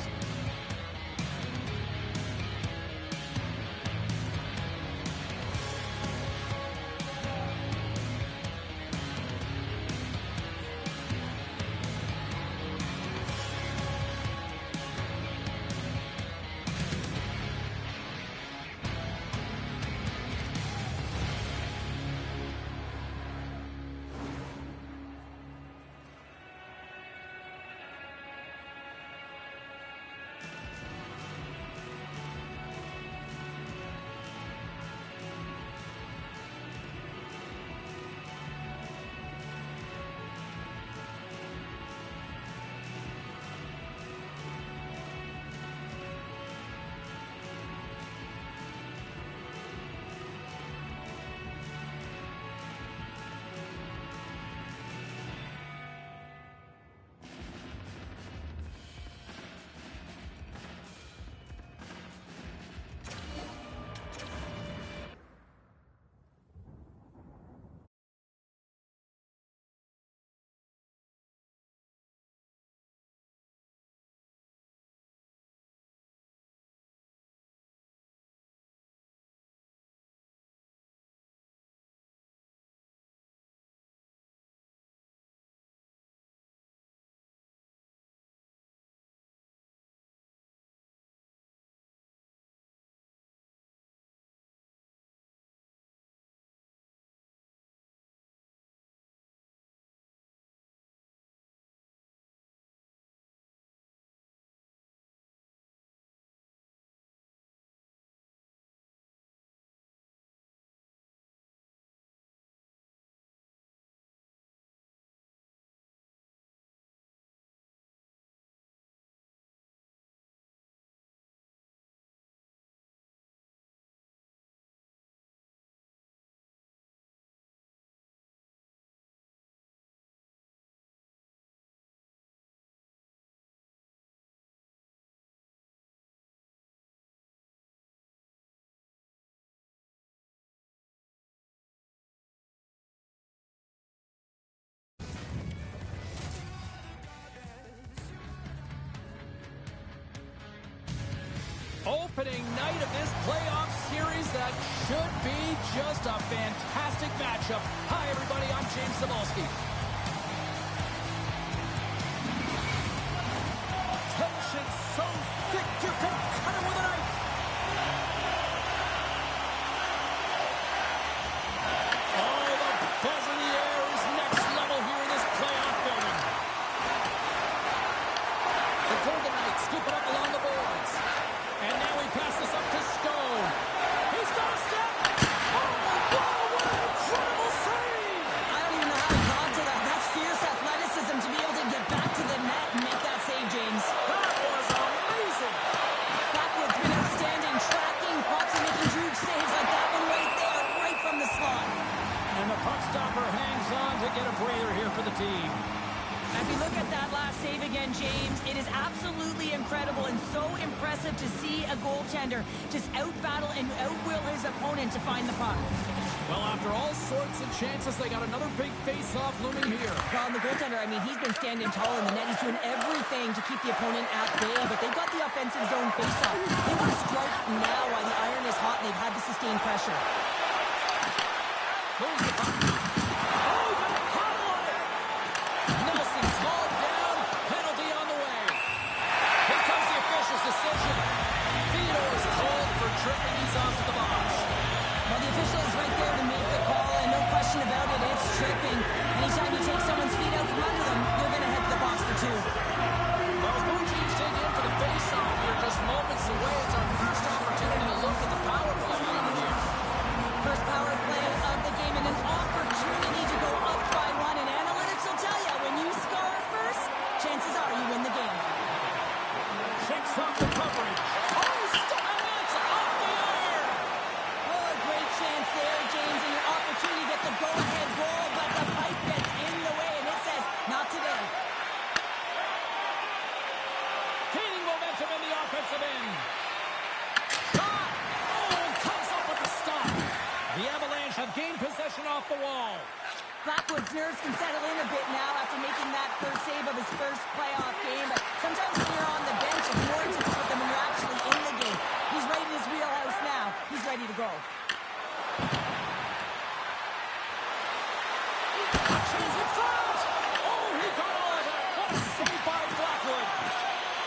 Opening night of this playoff series that should be just a fantastic matchup. Hi, everybody. I'm James Cybulski. Tension so thick you can cut it with a knife. Oh, the buzz in the air is next level here in this playoff building. The Golden Knights scoop it up along the boards. And now he passes up to Stone. He's got a step. Oh, wow, what an incredible save. I don't even know how to call to that. That's fierce athleticism to be able to get back to the net and make that save, James. That was amazing. to get a breather here for the team. As we look at that last save again, James, it is absolutely incredible and so impressive to see a goaltender just out-battle and out-will his opponent to find the puck. Well, after all sorts of chances, they got another big face-off looming here. Well, and the goaltender, I mean, he's been standing tall in the net. He's doing everything to keep the opponent at bay, but they've got the offensive zone face-off. They want to strike now while the iron is hot and they've had to sustain pressure. Moves the puck. Oh, got a paddle on it! Nelson small down, penalty on the way. Here comes the official's decision. Theodore is called for tripping. He's off to the box. Well, the official is right there to make the call, and no question about it, it's tripping. Anytime you take someone's feet out from under them, you're going to head to the box for two. Well, as both teams dig in for the face-off here, just moments away, it's our first opportunity to look at the power play unit here. First power play of the game, and an opportunity to go up by one, and analytics will tell you, when you score first, chances are you win the game. Checks off the coverage. Oh, stop! And it's off the iron! Oh, a great chance there, James, and your opportunity to get the go-ahead goal, but the pipe gets in the way, and it says, not today. Gaining momentum in the offensive end. Shot! Oh, and comes up with the stop. The Avalanche have gained possession off the wall. Blackwood's nerves can settle in a bit now after making that first save of his first playoff game, but sometimes when you're on the bench, it's more difficult than when you're actually in the game. He's right in his wheelhouse now. He's ready to go. Chance in front! Oh, he got all of it! What a save by Blackwood!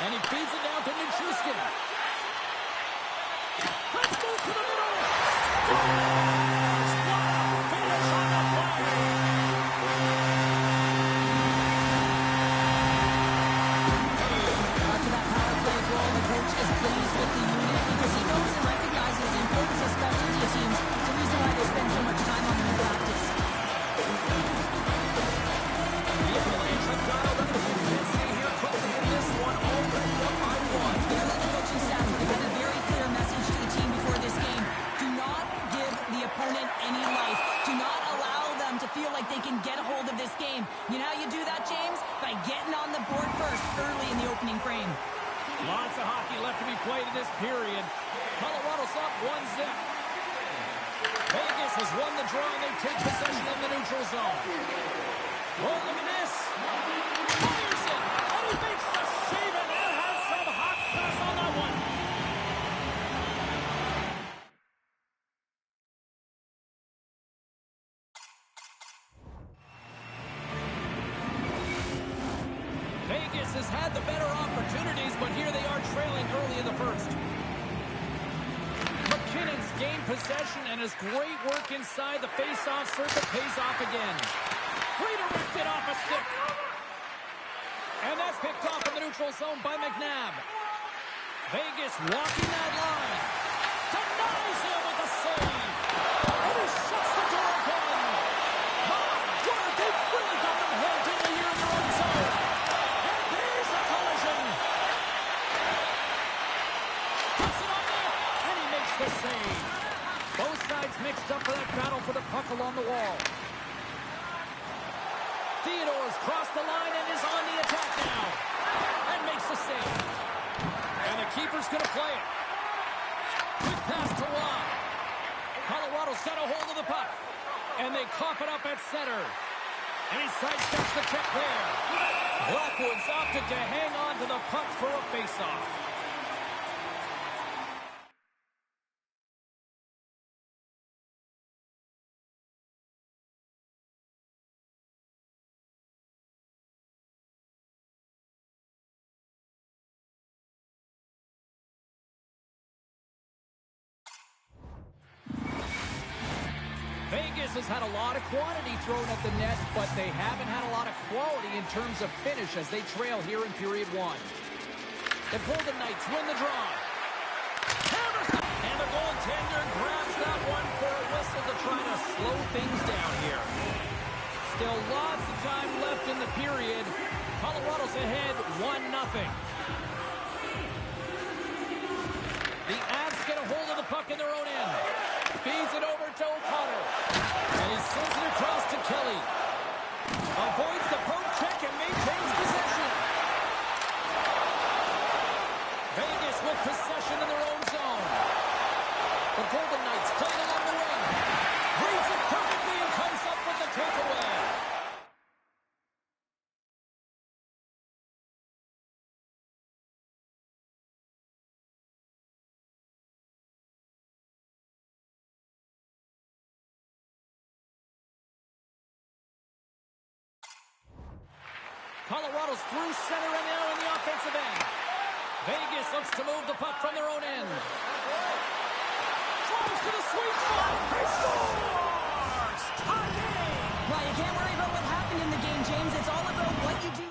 And he feeds it down to Nichushkin. Let's move to the middle! Scores! Wow! Finish on the play! After that power play goal, the coach is pleased with the unit because he knows and recognizes the importance of specialty teams. It's the reason why they spend so much time on them in practice. The Avalanche have dialed up the intensity here, closing in this one already up by one. Clearly, the coaching staff will give a very clear message to the team before this game. Do not give the opponent any life. Do not allow them to feel like they can get a hold of this game. You know how you do that, James? By getting on the board first, early in the opening frame. Lots of hockey left to be played in this period. Colorado's up 1-0. Vegas has won the draw, and they take possession of the neutral zone. Oh, look at this. Fires it, and he makes the save, and that has some hot sauce on that one. Vegas has had the better opportunities, but here they are trailing early in the first. McKinnon's gained possession, and his great work inside the face-off circle pays off again. Redirected off a stick. And that's picked off in the neutral zone by McNabb. Vegas walking that line. Denies him with a save. And he shuts the door again. My God, they've really got them hemmed in the year in their own zone. And there's a collision. Puts it on net, and he makes the save. Both sides mixed up for that battle for the puck along the wall. Theodore's crossed the line and is on the attack now. And makes the save. And the keeper's going to play it. Quick pass to Rob. Colorado's got a hold of the puck. And they cough it up at center. And he sidesteps the check there. Blackwood's opted to hang on to the puck for a faceoff. Vegas has had a lot of quantity thrown at the net, but they haven't had a lot of quality in terms of finish as they trail here in period one. The Golden Knights win the draw. Hammerson! And the goaltender grabs that one for a whistle to try to slow things down here. Still lots of time left in the period. Colorado's ahead 1-0. The Avs get a hold of the puck in their own end. Feeds it over to O'Connor. And he sends it across to Kelly. Colorado's through center and now in the offensive end. Vegas looks to move the puck from their own end. Drives to the sweet spot. He scores! Tie game! Well, you can't worry about what happened in the game, James. It's all about what you do.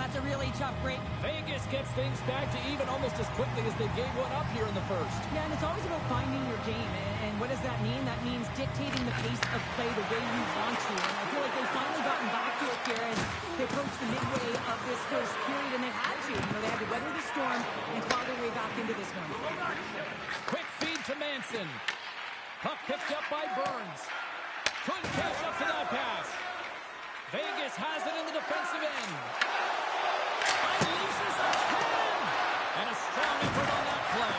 That's a really tough break. Vegas gets things back to even almost as quickly as they gave one up here in the first. Yeah, and it's always about finding your game. And what does that mean? That means dictating the pace of play the way you want to. And I feel like they've finally gotten back to it here as they approach the midway of this first period, and they've had to. They had to weather the storm and claw their way back into this one. Quick feed to Manson. Puck picked up by Burns. Couldn't catch up to that pass. Vegas has it in the defensive end. Unleashes a 10! And a strong effort on that play.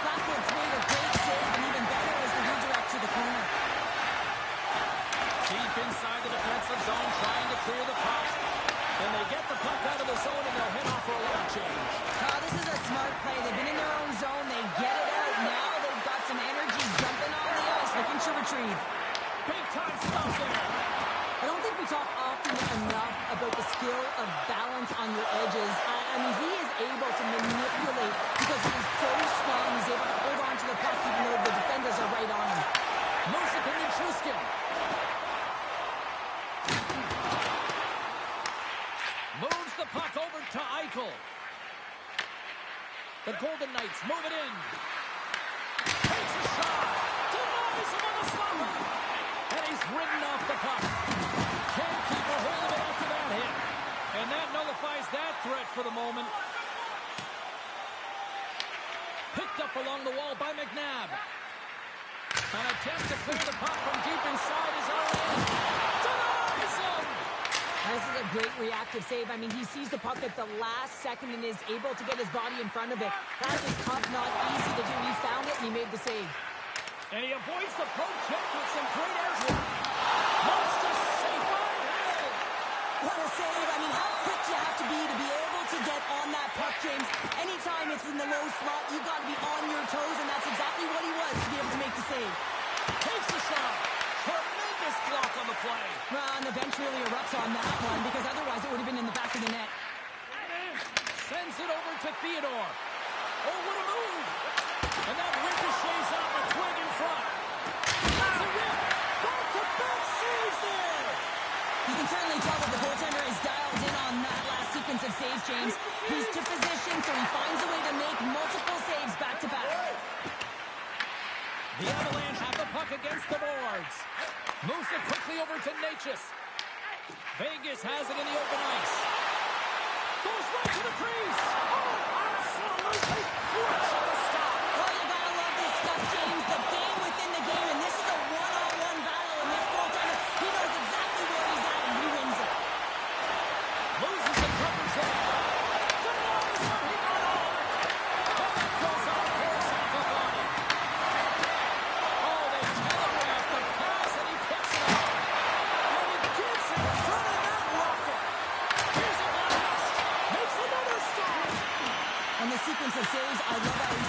Blackwood's made a great save, and even better as the redirect to the corner. Deep inside the defensive zone, trying to clear the puck. And they get the puck out of the zone, and they'll head off for a line change. This is a smart play. They've been in their own zone. They get it out. Now they've got some energy jumping on the ice, looking to retrieve. Big time stuff there. I don't think we talk often enough about the skill of balance on your edges. I mean, he is able to manipulate because he is so strong. He's able to hold on to the puck even though the defenders are right on him. Nosek and Nichushkin. Moves the puck over to Eichel. The Golden Knights move it in. Takes a shot. Denies him on the slumber. And he's ridden off the puck. Can't keep a hold of it after that hit. And that nullifies that threat for the moment. Picked up along the wall by McNabb. An attempt to clear the puck from deep inside his own end. Denies him! This is a great reactive save. I mean, he sees the puck at the last second and is able to get his body in front of it. That is tough, not easy to do. He found it and he made the save. And he avoids the poke check with some great airwork. Monster safe on Hill. What a save. I mean, how quick you have to be able to get on that puck, James. Anytime it's in the low slot, you've got to be on your toes, and that's exactly what he was to be able to make the save. Takes the shot. Tremendous block on the play. Well, and the bench really erupts on that one, because otherwise it would have been in the back of the net. Sends it over to Theodore. Oh, what a move. And that ricochets off a twig in front. That's a rip. Back-to-back saves there. You can certainly tell that the goaltender is dialed in on that last sequence of saves, James. He's to position, so he finds a way to make multiple saves back-to-back. The Avalanche have the puck against the boards. Moves it quickly over to Necas. Vegas has it in the open ice. Goes right to the crease. Oh, absolutely clutch at the stop. Well, you gotta love this stuff, James. The game within the game, and this is a one-on-one battle, and this goaltender, he knows exactly where he's at, and he wins it. Loses the coverage there. Denies him. He got all of it. And that goes off course off the body. Oh, they telegraphed the pass, and he picks it up. And he gets it in front of that rocket. Here's a blast. Makes another stop. And the sequence of saves, I love how he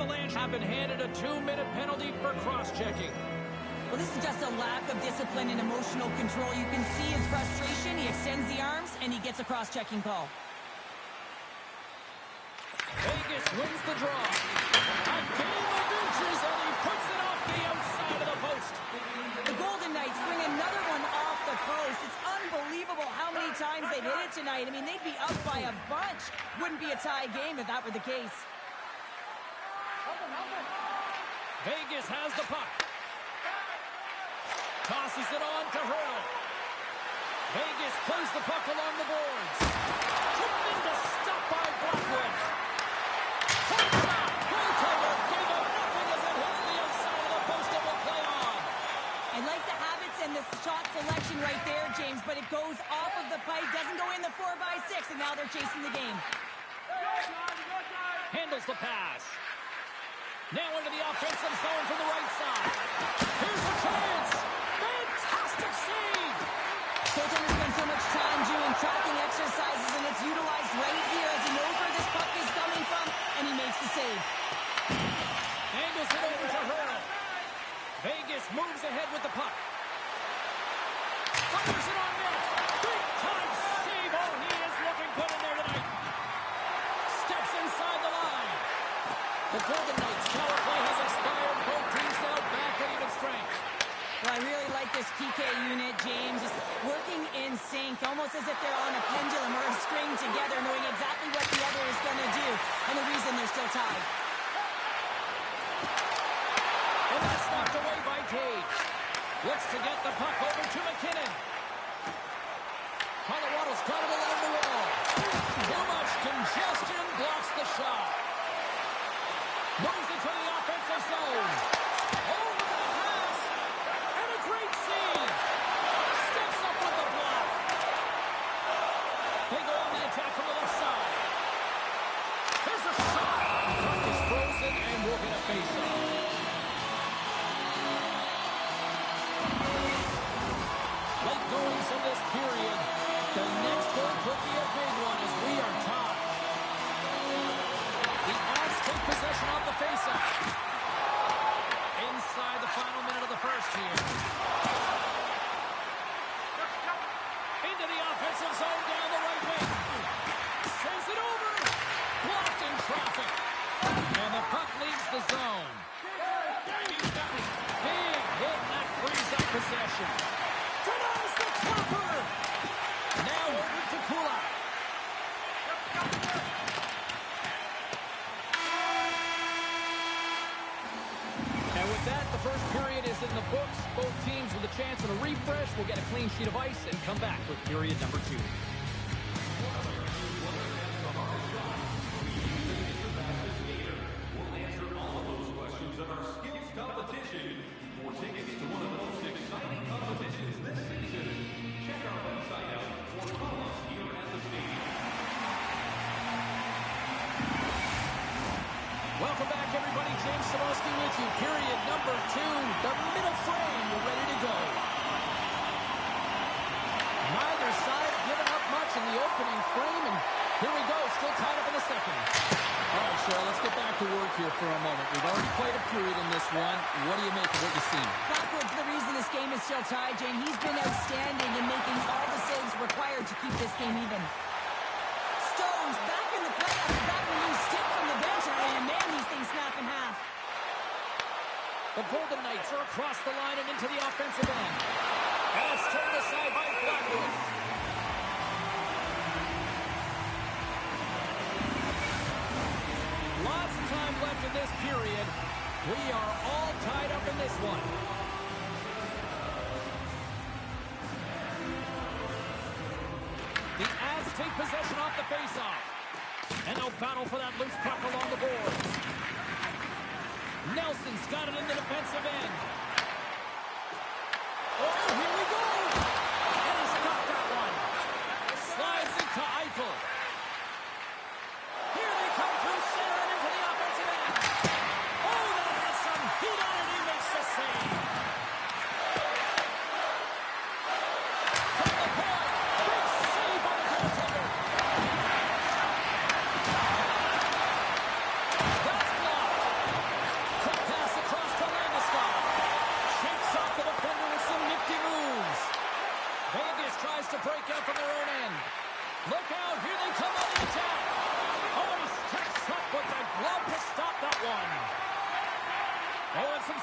Avalanche have been handed a 2-minute penalty for cross-checking. Well, this is just a lack of discipline and emotional control. You can see his frustration. He extends the arms, and he gets a cross-checking call. Vegas wins the draw. A game of inches, and he puts it off the outside of the post. The Golden Knights bring another one off the post. It's unbelievable how many times they've hit it tonight. I mean, they'd be up by a bunch. Wouldn't be a tie game if that were the case. Vegas has the puck. Tosses it on to Hurl. Vegas plays the puck along the boards. Tremendous stop by Blackwood. Shot! Goaltender gave him nothing as it hits the outside of the post and will play on. I like the habits and the shot selection right there, James, but it goes off of the pipe, doesn't go in the 4x6, and now they're chasing the game. Handles the pass. Now into the offensive zone from the right side. Here's a chance. Fantastic save. Goaltender spends so much time doing tracking exercises, and it's utilized right here as he knows where this puck is coming from, and he makes the save. Angles it over to Hurl. Vegas moves ahead with the puck. Fires it on net. Big time save. Oh, he is looking good in there tonight. Steps inside the line. The Golden Knights power play has expired. Both teams now back at even strength. Well, I really like this PK unit, James. Just working in sync, almost as if they're on a pendulum or a string together, knowing exactly what the other is going to do, and the reason they're still tied. And that's knocked away by Tage. Looks to get the puck over to McKinnon. Colorado's got it along the wall. Too much congestion blocks the shot. Moves it to the offensive zone. Over the pass. And a great save. Steps up with the block. They go on the attack from the left side. Here's a shot. The puck is frozen and we'll get a face-off. Late goings in this period. The next goal could be a big one as we are tied. The Avs take possession of the faceoff. Inside the final minute of the first here. Into the offensive zone down the right wing. Sends it over. Blocked in traffic. And the puck leaves the zone. Big hit that frees up possession. Denies the trapper. Now over to Kulak. And with that, the first period is in the books. Both teams with a chance at a refresh will get a clean sheet of ice and come back with period number 2. We'll answer all of those questions of our skills competition. For tickets to one of the most exciting competitions this season, check our website out or call us here at the stadium. Welcome back, everybody. James Cybulski with you. Period number 2. The middle frame. We're ready to go. Neither side giving up much in the opening frame, and here we go. Still tied up in the second. All right, Cheryl, let's get back to work here for a moment. We've already played a period in this one. What do you make of what you've seen? Blackwood's the reason this game is still tied, Jane. He's been outstanding in making all the saves required to keep this game even. Stones back in the play after that new stick from the bench, and man, these things snap in half. The Golden Knights are across the line and into the offensive end. And it's turned aside by Blackwood. Lots of time left in this period. We are all tied up in this one. The Avs take possession off the faceoff. And they'll battle for that loose puck along the boards. Nelson's got it in the defensive end. Oh, here we go! And he's got that one. Slides it to Eichel. Here they come through center and into the offensive end. Oh, that has some heat on it. He makes the save. From the point. Big save by the goaltender. That's blocked.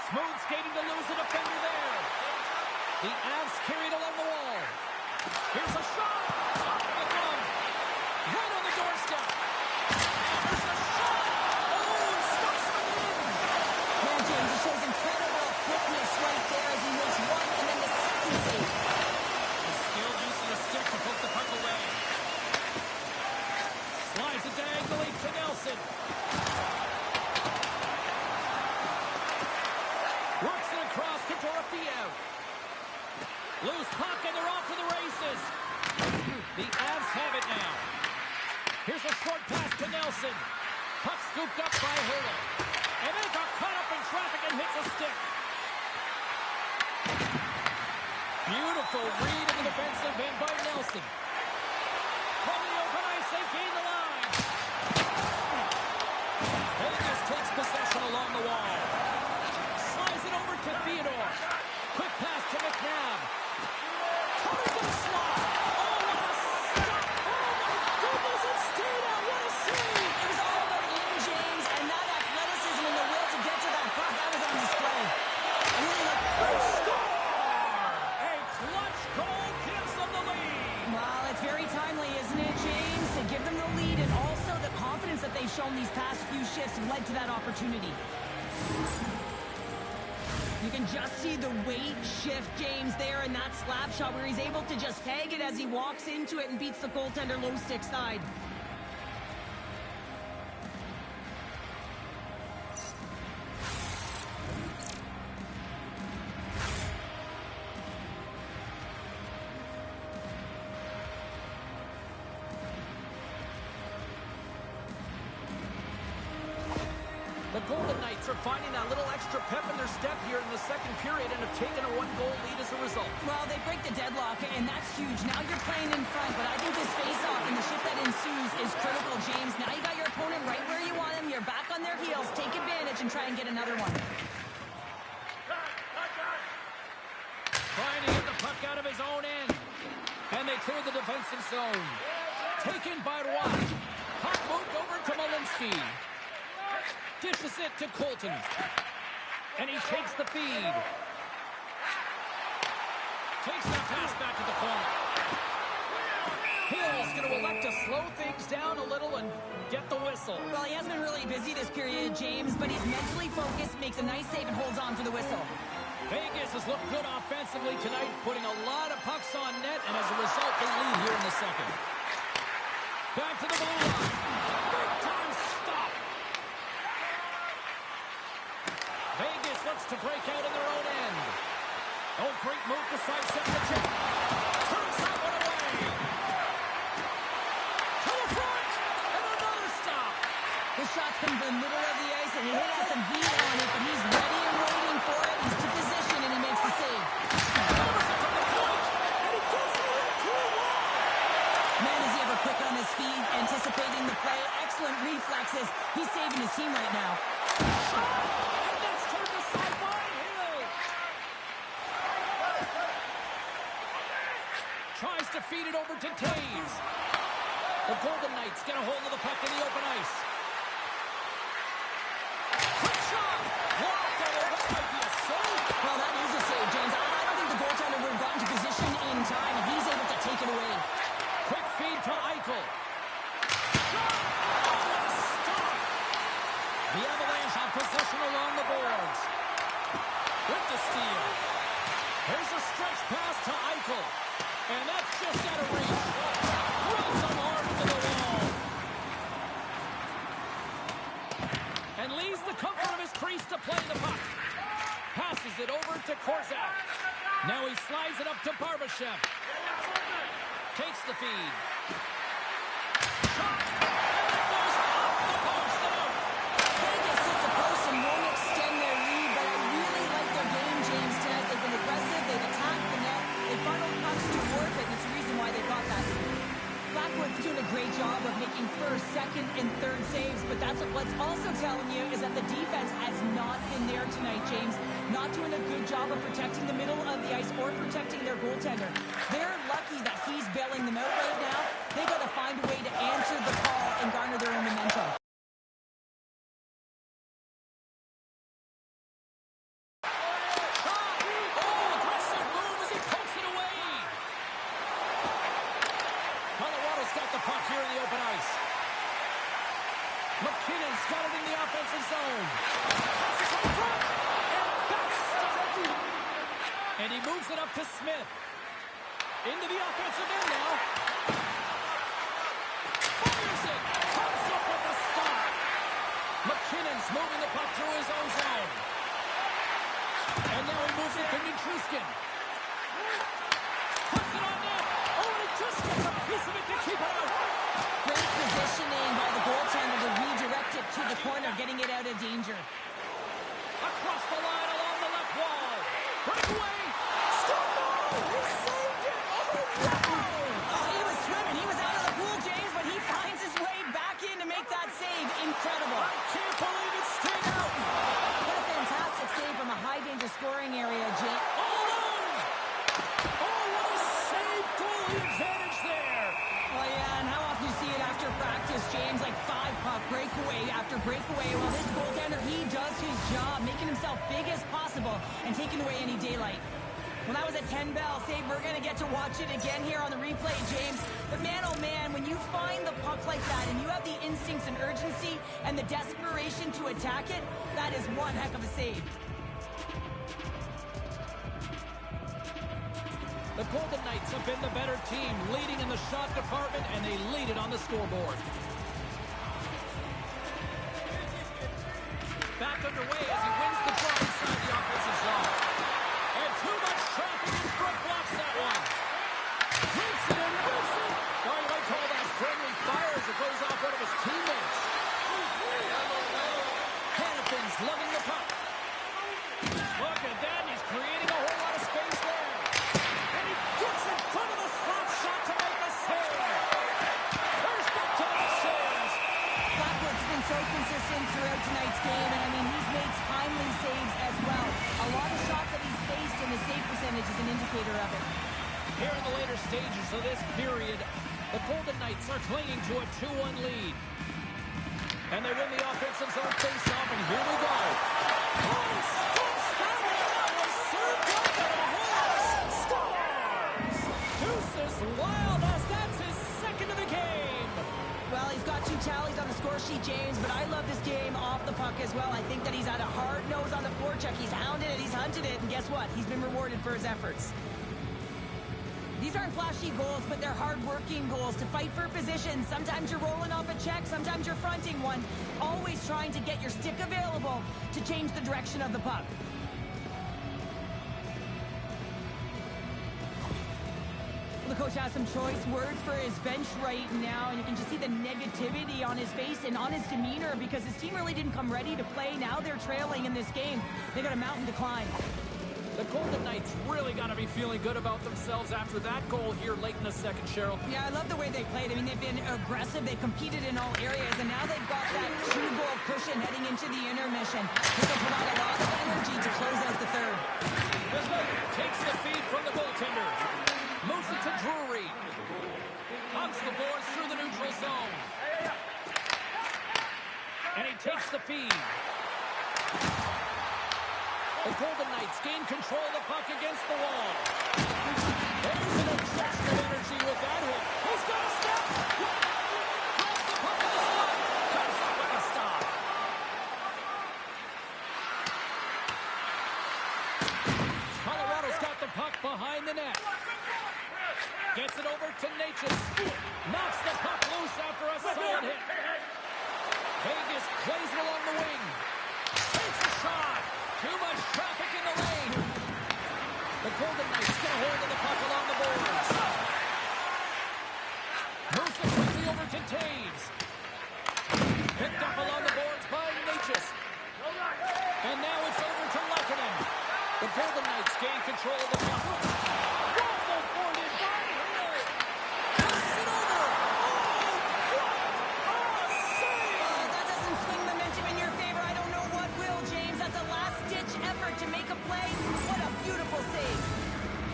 Smooth skating to lose a defender there. The Avs carried along the wall. Here's a shot. Off the glove. Right on the doorstep. And there's a shot. Oh, and stuffs it in. Man, James, it shows incredible quickness right there as he makes one and then the second save. He's skilled use of the stick to poke the puck away. Slides it diagonally to Nelson. Works it across to Dorofeev. Loose puck and they're off to the races. The Avs have it now. Here's a short pass to Nelson. Puck scooped up by Hurdle. And then it got caught up in traffic and hits a stick. Beautiful read in the defensive end by Nelson. From the open ice, they gain the line. Vegas takes possession along the wall. Slides it over to Theodore. Quick pass to McNabb. Coming to the slot. Oh, what a stop. Oh, my goodness, it stayed out. What a save. It was all about him, James, and that athleticism and the will to get to that puck, that was on display. Really looked close. A clutch goal gives them the lead. Well, it's very timely, isn't it, James? To give them the lead and also the confidence that they've shown these past few shifts led to that opportunity. You can just see the weight shift, James, there in that slap shot where he's able to just tag it as he walks into it and beats the goaltender low stick side. The Golden Knights are finding that little extra pep in their step here in the second period and have taken a one-goal lead as a result. Well, they break the deadlock, and that's huge. Now you're playing in front, but I think this face-off and the shift that ensues is critical, James. Now you got your opponent right where you want him. You're back on their heels. Take advantage and try and get another one. Trying to get the puck out of his own end. And they clear the defensive zone. Taken by Roy. Puck moved over to Malinsky. Dishes it to Colton. And he takes the feed. Takes that pass back to the corner. Hill's going to elect to slow things down a little and get the whistle. Well, he hasn't been really busy this period, James, but he's mentally focused, makes a nice save, and holds on for the whistle. Vegas has looked good offensively tonight, putting a lot of pucks on net, and as a result, they lead here in the second. Back to the blue line. Big time stop. Vegas looks to break out in their own end. Oh, great move to sidestep the check. Turns that one away. To the front, and another stop. The shots come from the middle of the ice, and he has some heat on it, but he's ready and waiting for it. He's to position, and he makes the save. Delivers it from the point, and he gets it in too well. Man, is he ever quick on his feet, anticipating the play. Excellent reflexes. He's saving his team right now. And that's turned aside by Hill. Tries to feed it over to Taves. The Golden Knights get a hold of the puck in the open ice. Quick shot! Blocked out. That might be a save. Well, that is a save, James. I don't think the goaltender would have gotten to position in time, and he's able to take it away. Quick feed to Eichel. Shot! Oh, what a stop! The Avalanche have possession along the boards. With the steal. Here's a stretch pass to Eichel. And that's just out of reach. Runs him hard into the wall. And leaves the comfort of his crease to play the puck. Passes it over to Korczak. Now he slides it up to Barbashev. Takes the feed. Shot! And it goes off the post out. Vegas hits the post and won't extend their lead, but I really like their game, James, tonight. They've been aggressive, they've attacked the net, they funneled pucks towards it, and it's the reason why they got that lead. Blackwood's doing a great job of making first, second, and third saves, but that's what's also telling you is that the defense has not been there tonight, James. Not doing a good job of protecting the middle of the ice or protecting their goaltender. They're lucky that he's bailing them out right now. They got to find a way to answer the call and garner their own momentum. He's got it in the offensive zone. Passes in front, and that's stopped. And he moves it up to Smith. Into the offensive end now. Fires it. Comes up with the stop. McKinnon's moving the puck through his own zone. And now he moves it to Nichushkin. Puts it on net. Oh, and he just gets a piece of it to keep it out. Great positioning by the goaltender to redirect it to the corner, getting it out of danger. Across the line along the left wall. Breakaway. Score! He saved it. Oh, he was swimming. He was out of the pool, James, but he finds his way back in to make that save. Incredible. I can't believe it stayed out. What a fantastic save from a high-danger scoring area, James. All alone. Oh, what a save. Goalie advantage there. Oh, yeah, and how often do you see it after practice, James? Like 5-puck breakaway after breakaway. Well, this goaltender, he does his job, making himself big as possible and taking away any daylight. Well, that was a 10-bell save. We're going to get to watch it again here on the replay, James. But man, oh man, when you find the puck like that and you have the instincts and urgency and the desperation to attack it, that is one heck of a save. The Golden Knights have been the better team, leading in the shot department, and they lead it on the scoreboard. Back underway as he wins the draw inside the offensive zone. And too much traffic, and Brook blocks that one. Gibson and Wilson. Oh, you might call that friendly fire as it goes off one of his teammates. Hannafin's lugging the puck. Look at that, he's creating a whole lot of space there. And he gets in front of the slot shot to make the save. There's back to the saves. Blackwood's been so consistent throughout tonight's game, and I mean, he's made timely saves as well. A lot of shots that he's faced, and the save percentage is an indicator of it. Here in the later stages of this period, the Golden Knights are clinging to a 2-1 lead. And they win the offensive zone face-off, and here we go. Oh, scores! That was served up, and a horse scores! Deuces Wildness, that's his second of the game. Well, he's got 2 tallies on the score sheet, James, but I love this game off the puck as well. I think that he's had a hard nose on the forecheck. He's hounded it, he's hunted it, and guess what? He's been rewarded for his efforts. These aren't flashy goals, but they're hard-working goals to fight for position. Sometimes you're rolling off a check, sometimes you're fronting one. Always trying to get your stick available to change the direction of the puck. The coach has some choice words for his bench right now, and you can just see the negativity on his face and on his demeanor because his team really didn't come ready to play. Now they're trailing in this game. They got a mountain to climb. The Golden Knights really got to be feeling good about themselves after that goal here late in the second, Cheryl. Yeah, I love the way they played. I mean, they've been aggressive. They competed in all areas, and now they've got that 2-goal cushion heading into the intermission. This will provide a lot of energy to close out the third. Takes the feed from the goaltender. Moves it to Drury. Hugs the boards through the neutral zone. And he takes the feed. The Golden Knights gain control of the puck against the wall. There's an injection of energy with that hit. He's got a step. Grabs the puck in the slot. Comes up with a stop. Colorado's got the puck behind the net. Gets it over to Necas. Knocks the puck loose after a solid hit. Vegas plays it along the wing. Takes a shot. Too much traffic in the lane. The Golden Knights get a hold of the puck along the boards. Moves it quickly over to Taves. Picked up along the boards by Necas. And now it's over to Lehkonen. The Golden Knights gain control of the puck. Waffle boarded by Hill. Passes it over. Oh, what a save! That doesn't swing momentum in your favor. I don't know what will, James. That's a last-ditch effort to make a play. What a beautiful save.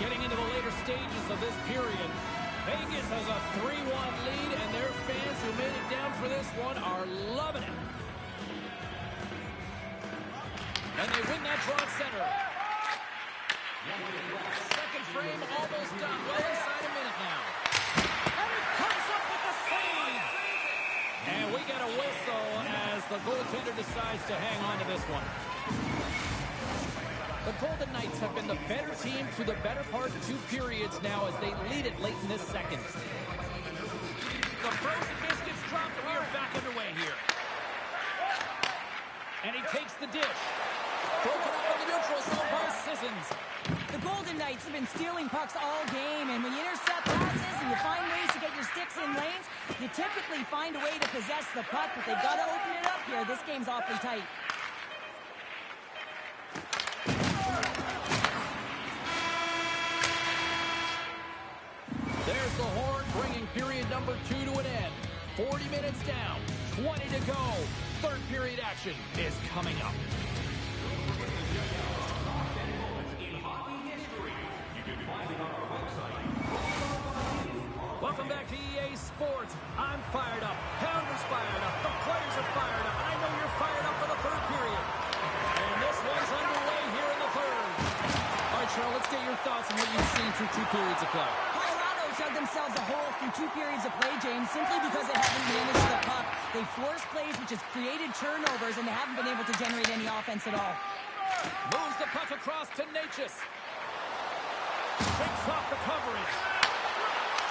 Getting into the later stages of this period, Vegas has a 3-1 lead, and their fans who made it down for this one are loving it. And they win that draw at center. Second frame almost done. Well inside a minute now. And it comes up with the save. And we get a whistle as the goaltender decides to hang on to this one. The Golden Knights have been the better team through the better part of 2 periods now as they lead it late in this second. The frozen biscuits dropped and we are back underway here. And he takes the dish. Broken up in the neutral zone by Sissons. The Golden Knights have been stealing pucks all game, and when you intercept passes and you find ways to get your sticks in lanes, you typically find a way to possess the puck, but they've got to open it up here. This game's awfully tight. There's the horn, bringing period number 2 to an end. 40 minutes down, 20 to go. Third period action is coming up. Welcome back to EA Sports. I'm fired up. Pounder's fired up. The players are fired up. And I know you're fired up for the third period. And this one's underway here in the third. All right, Cheryl, let's get your thoughts on what you've seen through 2 periods of play. Dug themselves a hole through 2 periods of play, James, simply because they haven't managed the puck. They forced plays, which has created turnovers, and they haven't been able to generate any offense at all. Moves the puck across to Necas. Takes off the coverage.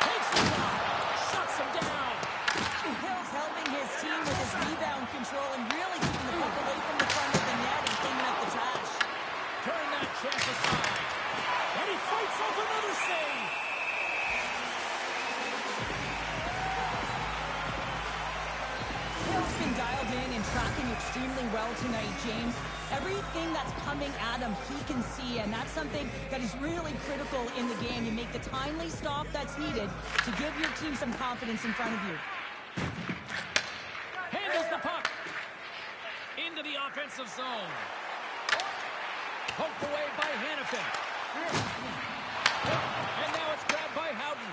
Takes the shot. Shuts him down. Hill's helping his team with his rebound control and really keeping the puck away from the front of the net and cleaning up the trash. Turn that chance aside. And he fights off another save. Hill's been dialed in and tracking extremely well tonight, James. Everything that's coming at him, he can see, and that's something that is really critical in the game. You make the timely stop that's needed to give your team some confidence in front of you. Handles the puck. Into the offensive zone. Poked away by Hanifin. And now it's grabbed by Howden.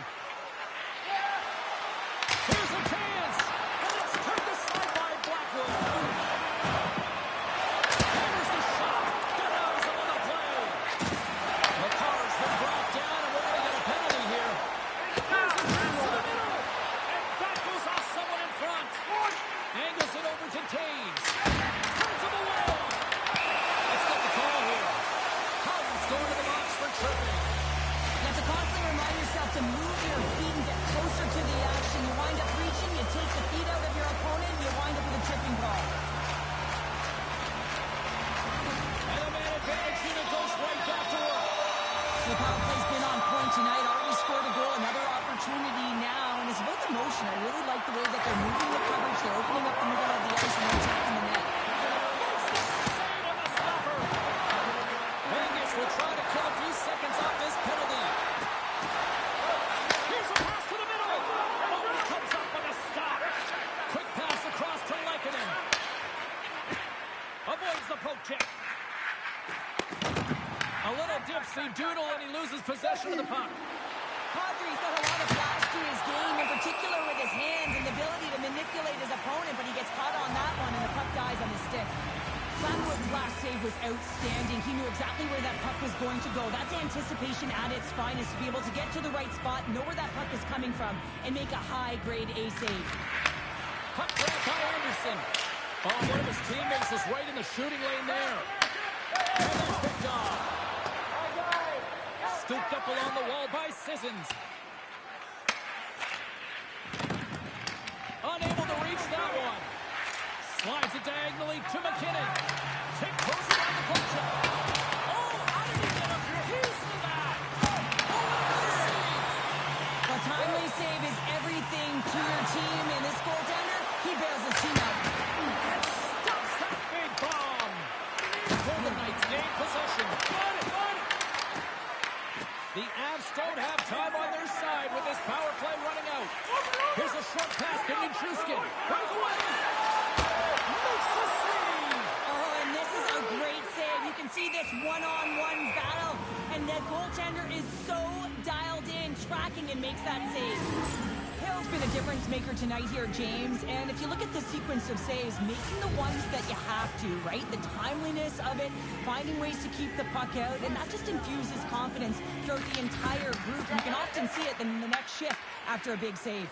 Here's a chance. And it's turned aside by Blackwood. Hammers the shot. Denies him on the play. The car's been brought down, and we're going to get a penalty here. Here's a pass to the middle. And that goes off someone in front. Angles it over to Taves. Turns him away. Let's get the call here. Howden's going to the box for tripping. You have to constantly remind yourself to move your feet and get closer to the action. You wind up reaching, you take the feet out of your opponent, and you wind up with a tripping call. And the man advantage unit goes right back to work. The power play's been on point tonight, already scored a goal, another opportunity now, and it's about the motion. I really like the way that they're moving the coverage, they're opening up the middle of the ice and they're attacking the net. Save on the stopper. Vegas will try to kill a few seconds off this penalty. Here's a pass to the middle. Oh, he comes up with a stop. Quick pass across to Lehkonen. Avoids the poke check. A little dipsy doodle and he loses possession of the puck. Padre's got a lot of flash to his game, in particular with his hands and the ability to manipulate his opponent, but he gets caught on that one and the puck dies on his stick. Blackwood's last save was outstanding. He knew exactly where that puck was going to go. That's anticipation at its finest, to be able to get to the right spot, know where that puck is coming from, and make a high-grade A save. Puck grab by Anderson. Oh, one of his teammates is right in the shooting lane there. And that's picked off. Scooped up along the wall by Sissons. Unable to reach that one. Slides it diagonally to McKinnon. Tick goes around the punch. Oh, how did he get a piece of that? Oh, another save. A timely save is everything to your team, and this goaltender, he bails his team out. And stops that big bomb. Golden Knights gain possession. The Avs don't have time on their side with this power play running out. Here's a short pass to Nichushkin. Right away. Makes the save. Oh, and this is a great save. You can see this one-on-one battle, and the goaltender is so dialed in, tracking, and makes that save. Hill's been a difference maker tonight here, James, and if you look at the sequence of saves, making the ones that you have to, right? The timeliness of it, finding ways to keep the puck out, and that just infuses confidence throughout the entire group. You can often see it in the next shift after a big save.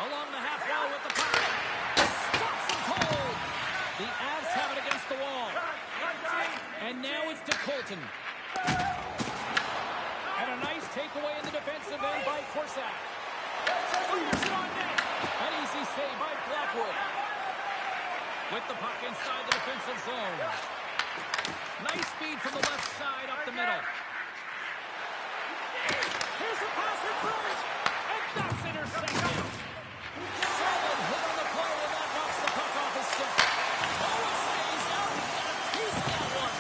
Along the half wall with the puck. Thornton. And a nice takeaway in the defensive end by Corsac. Fires it on net. An easy save by Blackwood. With the puck inside the defensive zone. Nice feed from the left side up the middle. Here's a pass in front. And that's intercepted. Solid hit on the play, and that knocks the puck off his stick. Oh, it stays out. He's got a piece of that one.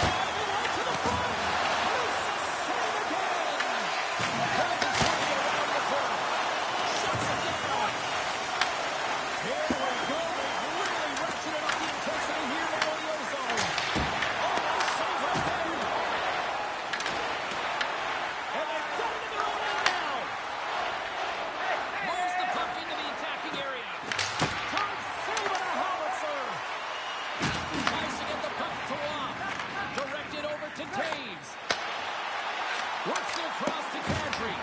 Driving right to the front. Makes the save again. Holds his body around the corner. Shuts it down. Here we go. They've really ratcheted up the intensity here in the ozone. Oh, nice save right there. And they've got it in their own end now. Moves the puck into the attacking area. Todd save on a howitzer. Tries to get the puck to Roth. Directed over to Taves. Works it across to Kadri.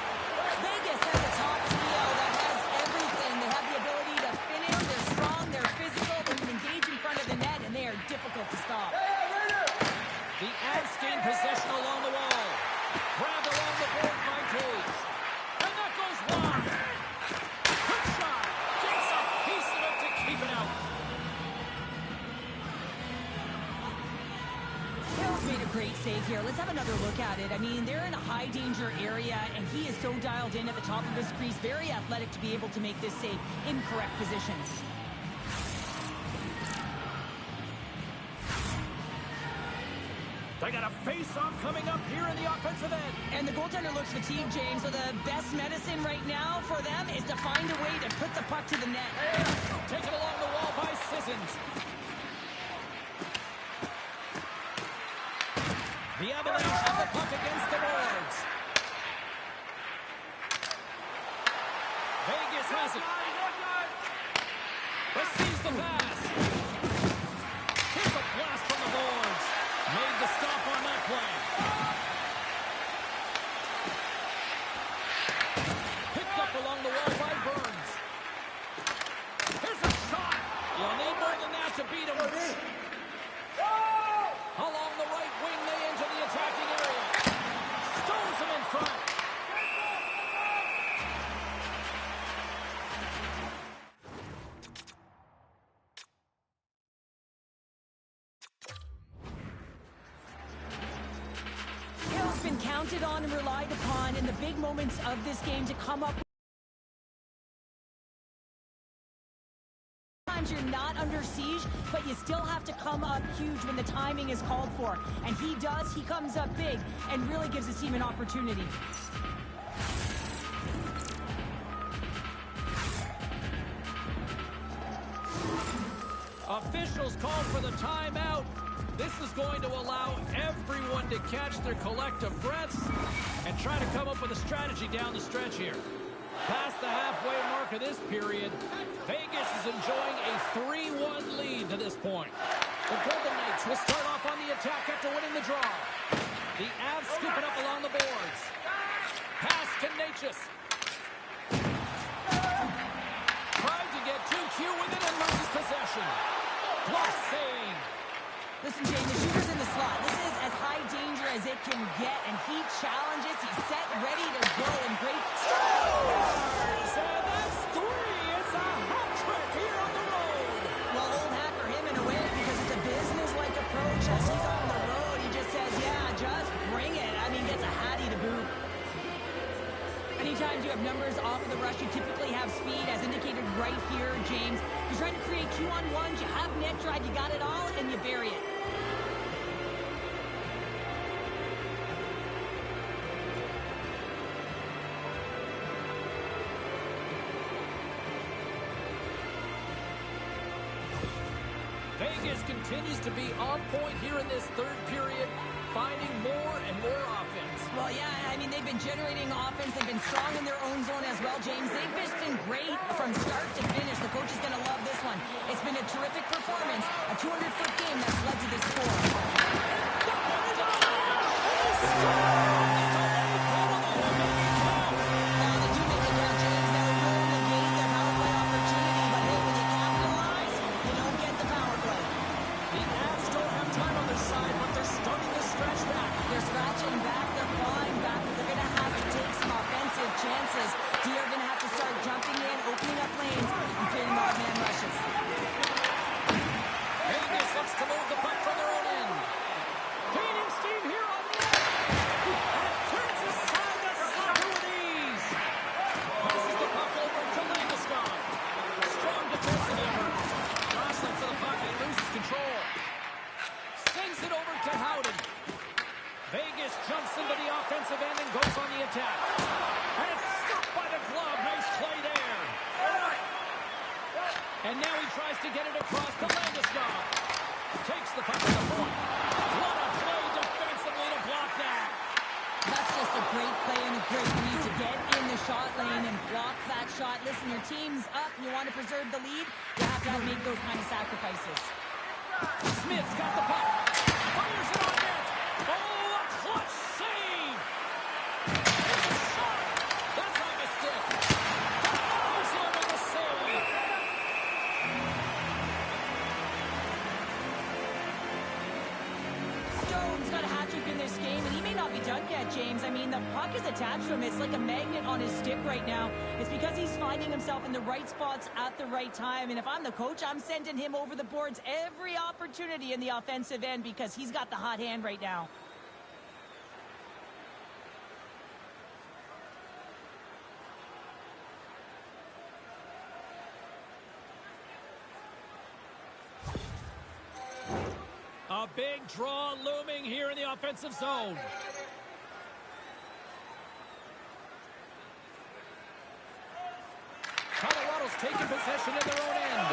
Vegas has a top trio that has everything. They have the ability to finish. They're strong. They're physical. They can engage in front of the net, and they are difficult to stop. The Avs gain possession along the wall. Grabbed along the board by Taves. And that goes wide. Quick shot. Gets a piece of it to keep it out. Hill's made a great save here. Let's have another look at it. I mean, they're in a high-danger area, and he is so dialed in at the top of his crease. Very athletic to be able to make this save in correct positions. They got a face-off coming up here in the offensive end. And the goaltender looks fatigued, James, so the best medicine right now for them is to find a way to put the puck to the net. Taken along the wall by Sissons. The Avalanche have the puck against the boards. Vegas has it. Receives the pass. Here's a blast from the boards. Made the stop on that play. Picked up along the wall by Burns. Here's a shot. You'll need more than that to beat him. Along the right wing, they enter the attacking area. Stones him in front. Hill's been counted on and relied upon in the big moments of this game to come up. Sometimes you're not under siege, but you still have to come up huge when the timing is called for. And he does. He comes up big and really gives his team an opportunity. Officials called for the timeout. This is going to allow everyone to catch their collective breaths and try to come up with a strategy down the stretch here. Past the halfway mark of this period, Vegas is enjoying a 3-1 lead to this point. The Golden Knights will start off on the attack after winning the draw. The Avs scooping up along the boards. Pass to Natchez. Tried to get 2Q with it and loses possession. Plus save. Listen, Jay, the shooter's in the slot. This is as high danger as it can get, and he challenges. He's set, ready to go, and great. And that's 3. It's a hat trick here on the road. Well, old hacker him in a way because it's a business-like approach. As he's on the road, he just says, yeah, just bring it. I mean, gets a hattie to boot. Anytime you have numbers off of the rush, you typically have speed, as indicated right here, James. You're trying to create 2-on-1s, you have net drive, you got it all, and you bury it. Vegas continues to be on point here in this third period, finding more and more offense. Well, yeah, I mean, they've been generating offense. They've been strong in their own zone as well, James. They've just been great from start to finish. The coach is going to love this one. It's been a terrific performance, a 200-foot game that's led to this score. Now, they do make it count, James. That will negate their power play opportunity. But hey, when you capitalize, you don't get the power play. The Avs don't have time on their Bunts into the offensive end and goes on the attack. And it's stopped by the glove. Nice play there. And now he tries to get it across to Landeskog. Takes the puck to the point. What a play defensively to block that. That's just a great play and a great lead to get in the shot lane and block that shot. Listen, your team's up and you want to preserve the lead, you have to make those kind of sacrifices. Smith's got the puck. Fires it on net. Oh, a clutch save. There's a shot. That's on the stick. Denies him with a save. Stone's got a hat trick in this game, and he may not be done yet, James. I mean, the puck is attached to him. It's like a magnet on his stick right now. It's because he's finding himself in the right spots at the right time. And if I'm the coach, I'm sending him over the boards every opportunity in the offensive end because he's got the hot hand right now. A big draw looming here in the offensive zone. Colorado's taking possession in their own end.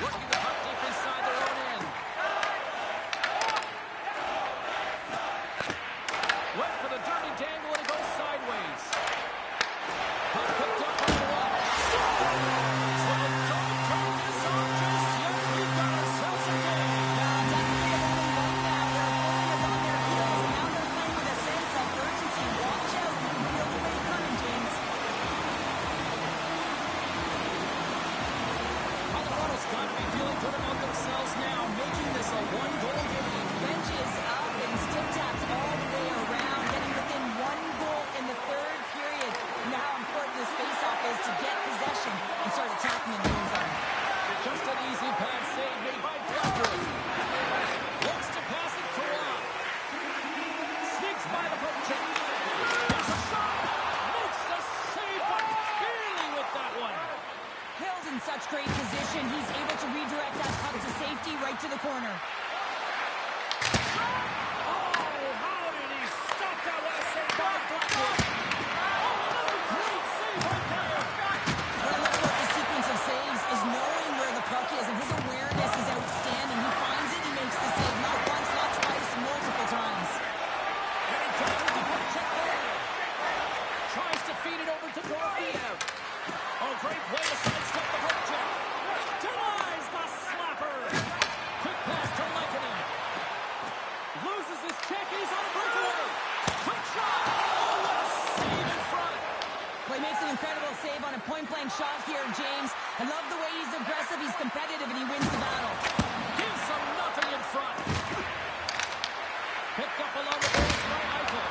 Working the puck deep inside their own end. Went for the dirty dangle and it goes sideways. Puck picked up on the run. So don't turn this off just yet. We've got ourselves a game. Good about themselves now, making this a one-goal game. Benches up and stick taps all the way around, getting within one goal in the third period. Now how important this face-off is to get possession and start attacking in the own zone. Just an easy pass save made by Blunder. Looks to pass it to Rob. Sneaks by the poke check. There's a shot. Makes a save, but clearly with that one. Hill's in such great position. He's able to redirect that puck to safety right to the corner. Oh, how did he stop that? What a save by Blackwood. Oh, another great save right there. What I love about the sequence of saves is knowing where the puck is, and his awareness is outstanding. He finds it, he makes the save not once, not twice, multiple times. And he touches the puck check there. Tries to feed it over to Dorofiev. Oh, great play to sidestep the poke check. Denies the slapper. Quick pass to Lehkonen. Loses his check. He's on a breakaway. Quick shot. Oh, what a save in front. Well, he makes an incredible save on a point-blank shot here, James. I love the way he's aggressive, he's competitive, and he wins the battle. Gives them nothing in front. Picked up along the boards by Eichel.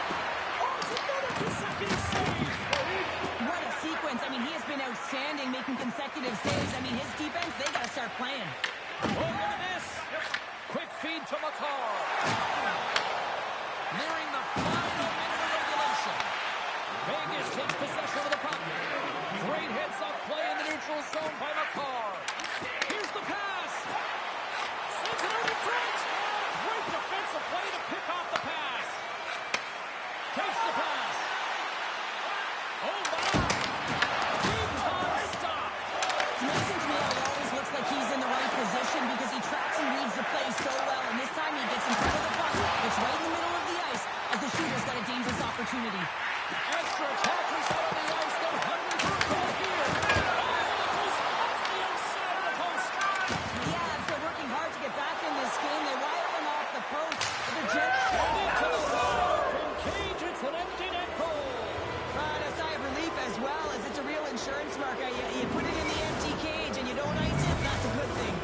Oh, it's another consecutive save. What a sequence. I mean, he has been outstanding, making consecutive saves. I mean, his defense, they got to start playing. Oh, look at this. Quick feed to McCarr. Nearing the final minute of regulation. Vegas takes possession of the puck. Great heads-up play in the neutral zone by McCarr. Here's the pass. Sends it over front. Great defensive play to pick off the pass. Takes the pass. Oh, my. Big-time stop. It's amazing to me how he always looks like he's in the right position because he tracks and reads the play so well. And this time he gets in front of the puck. It's right in the middle of the ice as the shooter's got a dangerous opportunity. Extra attackers out on the ice. They're hungry for a goal here. Oh, it goes off the outside of the post. Yeah, if they're working hard to get back in this game, they wire one off the post. But they're And into the open cage. It's an empty net goal. a sigh of relief as well, as it's a real insurance marker. You put it in the empty cage and you don't ice it, that's a good thing.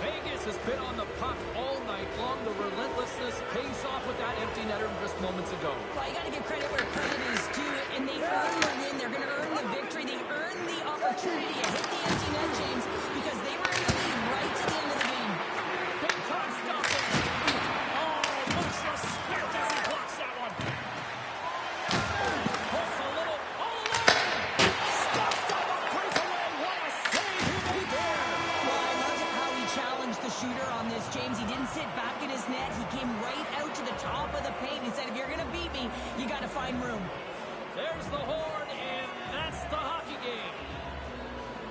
Vegas has been on the puck all night long. The relentlessness pays off with that empty netter just moments ago. Well, you got to give credit where credit is due, and they earned the win. They're going to earn the victory. They earned the opportunity to hit the empty net, James, because they were in the lead right to the end of the game. Big time stop there. Oh, much respect as he blocks that one. Pulls a little all alone. Stopped on the breakaway. What a save he made there. Well, I loved how he challenged the shooter on this, James. He didn't sit back in his net. He came right out to the top of the paint. He said, if you're going to beat me, you got to find room. There's the horn, and that's the hockey game.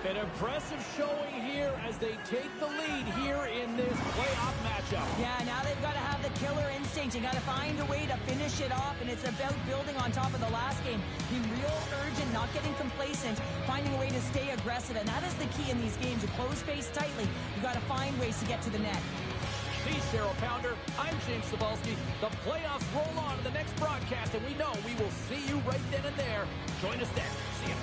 An impressive showing here as they take the lead here in this playoff matchup. Yeah, now they've got to have the killer instinct. You got to find a way to finish it off, and it's about building on top of the last game. Being real urgent, not getting complacent, finding a way to stay aggressive, and that is the key in these games. You close space tightly. You got to find ways to get to the net. He's Cheryl Pounder. I'm James Cybulski. The playoffs roll on to the next broadcast, and we know we will see you right then and there. Join us then. See ya.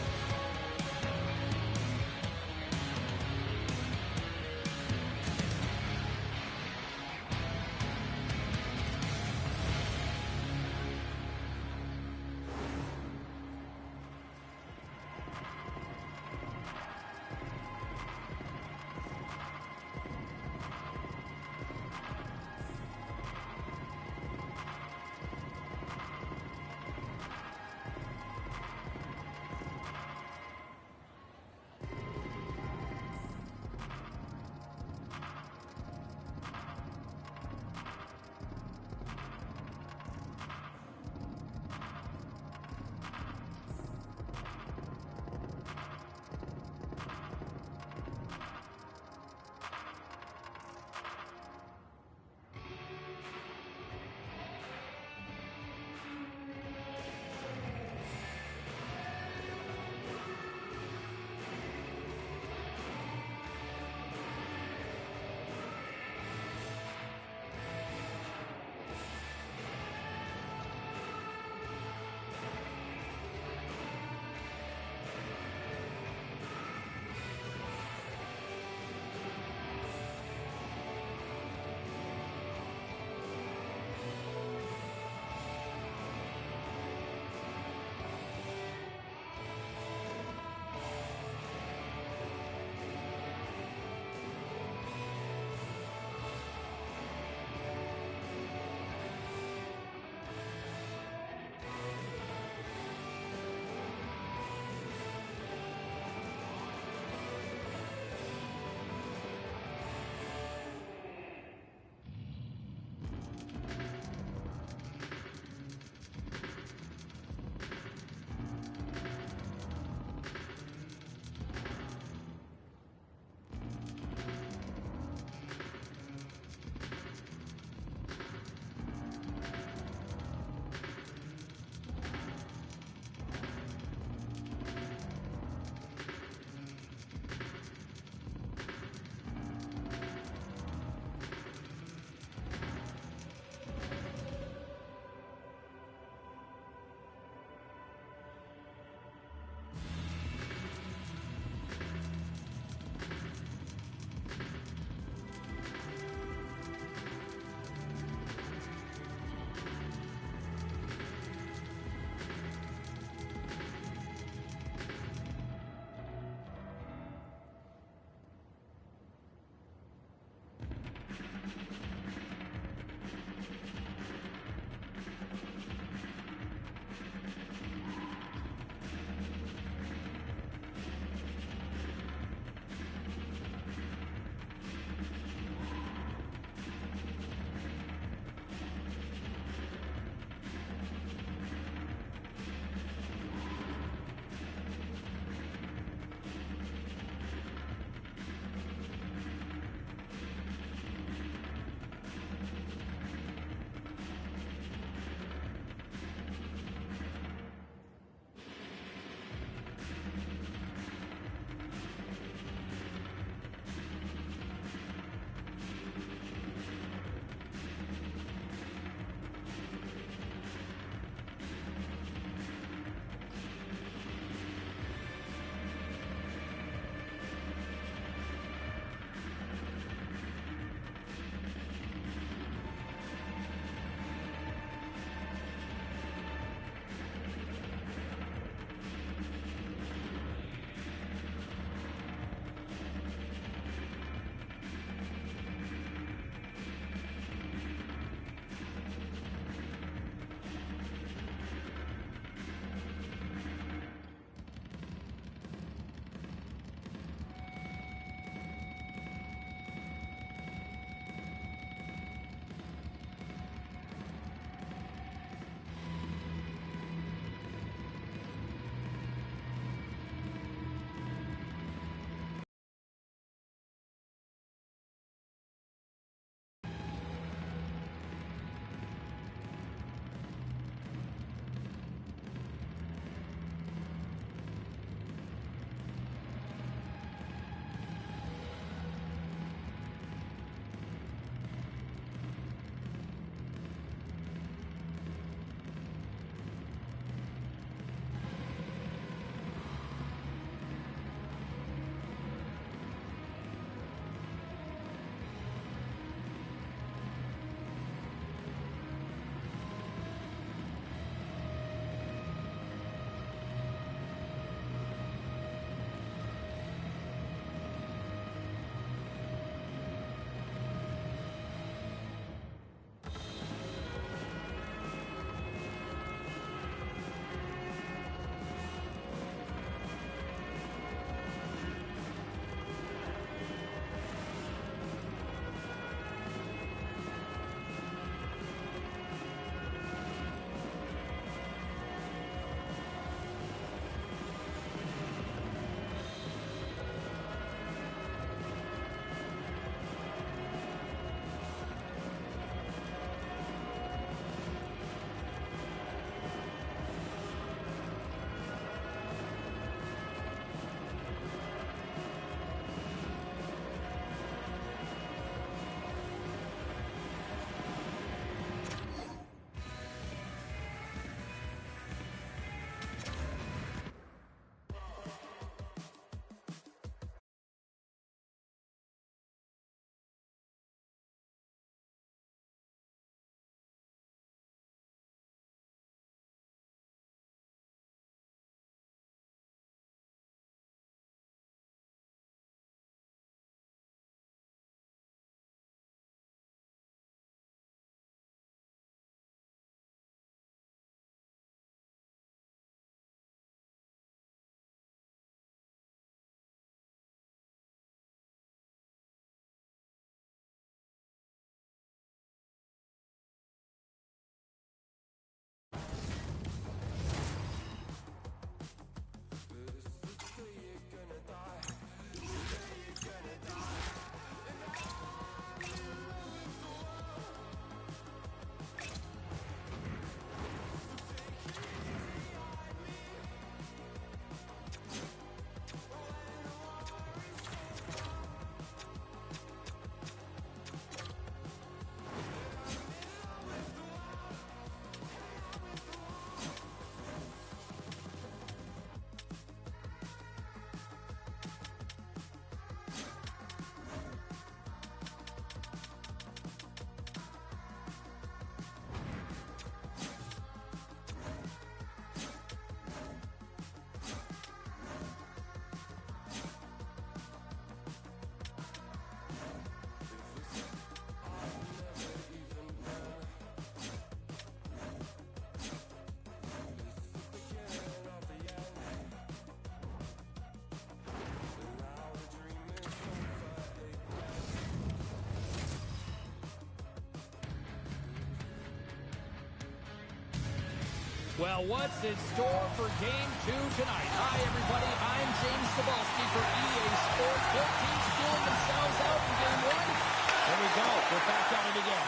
Well, what's in store for Game 2 tonight? Hi, everybody. I'm James Cebulski for EA Sports. Both teams feeling themselves out in Game 1. Here we go. We're back at it again.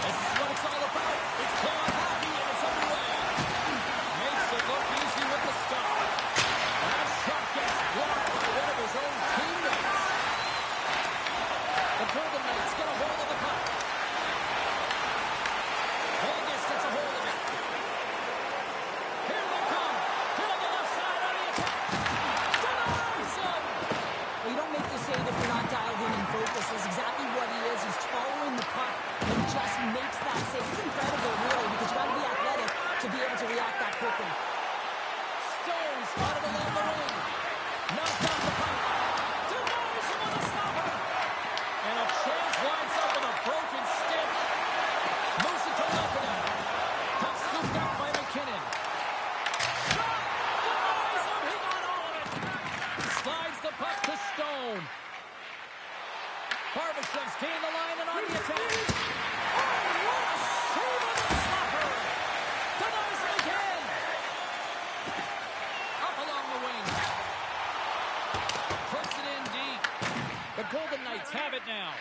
This is what it's all about. It's playoff hockey, and it's underway. Makes it look easy with the stop. That shot gets blocked by one of his own teammates. The Golden Knights get a hold of the puck. Vegas gets a hold of it. Here they come. To the left side on the attack. Denies him. Well, you don't make the save if you're not dialed in and focused. That's exactly what he is. He's following the puck and just makes that save. It's incredible, really, because you got to be athletic to be able to react that quickly. Stones got it along the wing. Knocked off the puck. Denies him on a stopper. And a chance winds up with a broken stick. Moves it to Lefkonen. Puck scooped out by McKinnon. Shot! Denies him. He got all of it. Slides the puck to Stone. Barbashev's gained the line and on the attack. Oh, what a save on the slapper! Denies him again. Up along the wing. Puts it in deep. The Golden Knights have it now.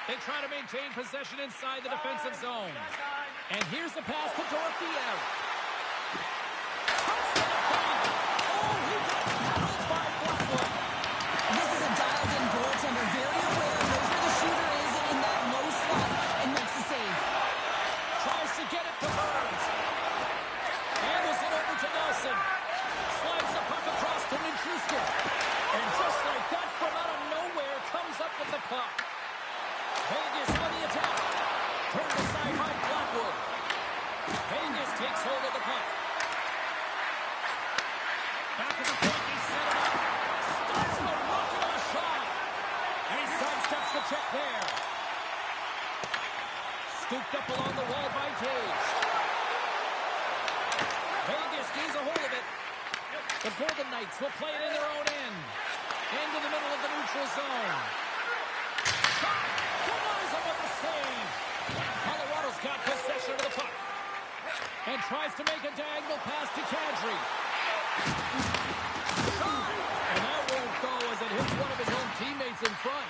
They try to maintain possession inside the defensive zone. And here's the pass to Dorofeev. Cuts to the point. Oh, he got paddled by Blackwood. This is a dialed-in goaltender, very aware, knows where the shooter is in that low slot, and makes the save. Tries to get it to Burns. Handles it over to Nelson. Slides the puck across to Nichushkin. And just like that, from out of nowhere, comes up with the puck. Vegas on the attack. Turned aside by Blackwood. Vegas takes hold of the puck. Back at the point, he set it up. Stops the rocket of a shot. And he sidesteps the check there. Scooped up along the wall by Taves. Vegas gains a hold of it. The Golden Knights will play it in their own end. Into the middle of the neutral zone. Shot! Denies him with the save. Colorado's got possession of the puck. And tries to make a diagonal pass to Kadri. Shot! And that won't go as it hits one of his own teammates in front.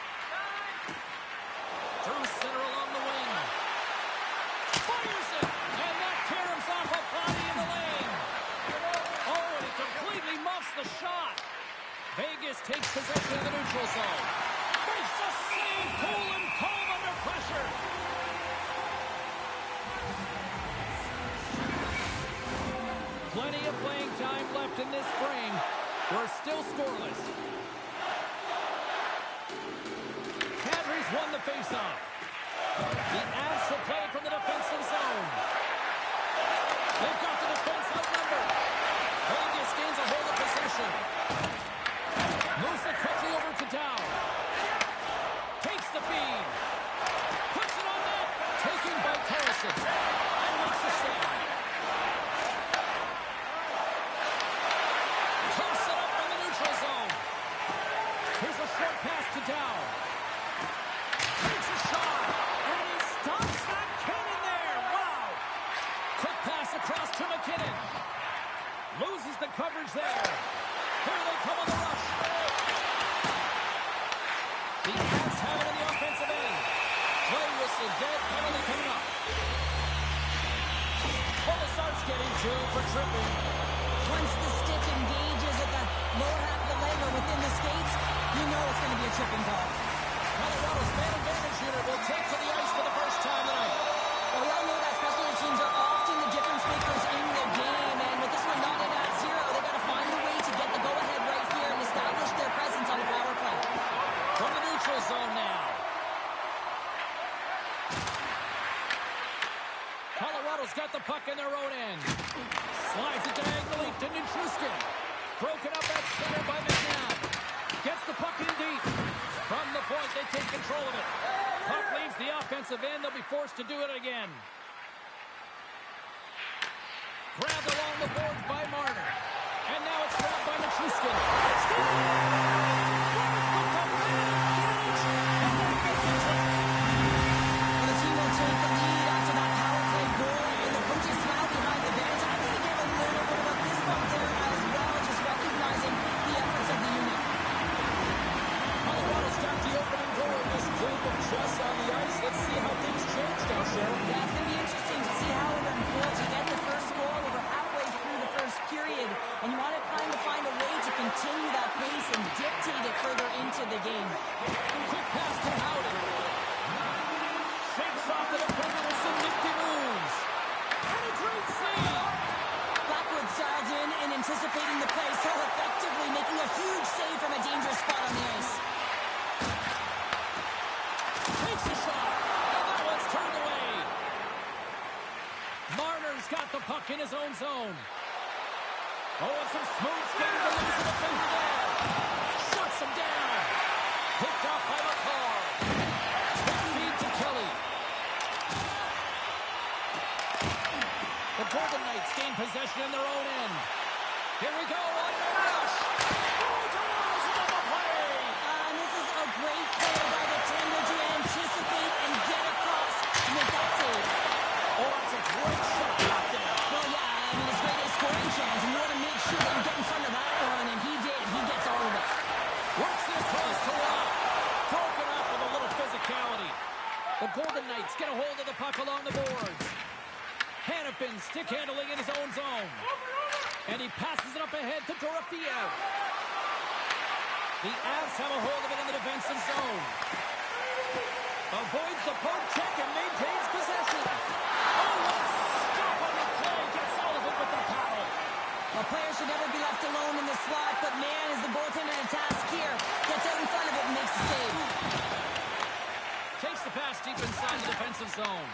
Through center along the wing. Fires it! And that caroms off a body in the lane. Oh, and he completely muffs the shot. Vegas takes possession of the neutral zone. Makes the save, cool and calm under pressure. Plenty of playing time left in this frame. We're still scoreless. Kadri's won the faceoff. The Avs will play it from the defensive zone. They've got the defense outnumbered. Vegas gains a hold of possession. Moves it quickly over to Dow. Takes the feed. Puts it on net. Taken by Carlson. And makes the save. Toss it up in the neutral zone. Here's a short pass to Dow. Takes a shot. And he stops that cannon there. Wow. Quick pass across to McKinnon. Loses the coverage there. Here they come on the rush. The Avs have it in the offensive end. Play whistle dead. Penalty coming up. Kolasar's getting two for tripping. Once the stick engages at the lower half of the leg or within the skates, you know it's going to be a tripping call. Colorado's man advantage unit will take to the ice for the first time tonight. Well, we all know that special teams are often the difference makers in the game, and with this one not in at zero, they got to find a way to get the go-ahead right here and establish their presence on the power play. From the neutral zone now. Colorado's got the puck in their own end. Slides it diagonally to Nichushkin. Broken up at center by McNabb. Gets the puck in deep. From the point, they take control of it. Puck leaves the offensive end. They'll be forced to do it again. Grabbed along the boards by Marner. And now it's grabbed by Nichushkin. It's The team will take the lead after that power play goal. of the game. Quick pass to Howden. Shakes off the defender with some nifty moves. And a great save. Blackwood dialed in and anticipating the play so effectively, making a huge save from a dangerous spot on the ice. Takes a shot, and that one's turned away. Marner's got the puck in his own zone. Oh, and some smooth skating to lose the defender there. Shuts him down. Picked up by McCall. Quick feed to Kelly. The Golden Knights gain possession in their own end. Here we go on the rush. Oh, denies another play. And this is a great play by the tender to anticipate and get across to make that save. Oh, that's a great shot out there. Well, yeah, I mean, it's great a scoring chance, and you want to make sure that you get in front of that one, and he did. He gets all of it. Works it across to Rock. Broken up with a little physicality. The Golden Knights get a hold of the puck along the boards. Hanifin stick handling in his own zone. And he passes it up ahead to Dorofeo. The Avs have a hold of it in the defensive zone. Avoids the poke check and maintains possession. Oh, what a stop on the play. Gets all of it with the paddle. A player should never be left alone in the slot, but man, is the goaltender in a task here. Gets out in front of it and makes the save. Takes the pass deep inside the defensive zone.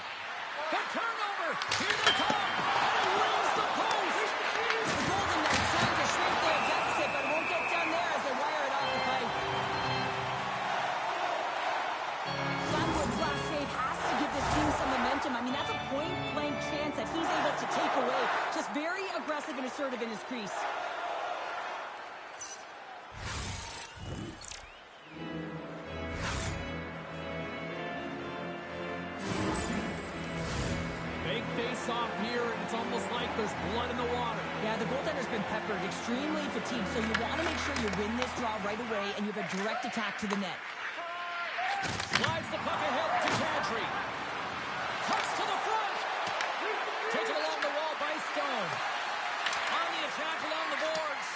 The turnover. Here they come. And he wins the post. The Golden Knights trying to shrink their deficit, but it won't get done there as they wire it off the plate. Blackwood's last save has to give this team some momentum. I mean, that's a point-blank chance that he's able to take away. Just very aggressive and assertive in his crease. Big face-off here, and it's almost like there's blood in the water. Yeah, the goaltender's been peppered, extremely fatigued, so you want to make sure you win this draw right away and you have a direct attack to the net. Slides the puck ahead to Kadri. Cuts to the front. Taken along the wall by Stone. On the attack along the boards.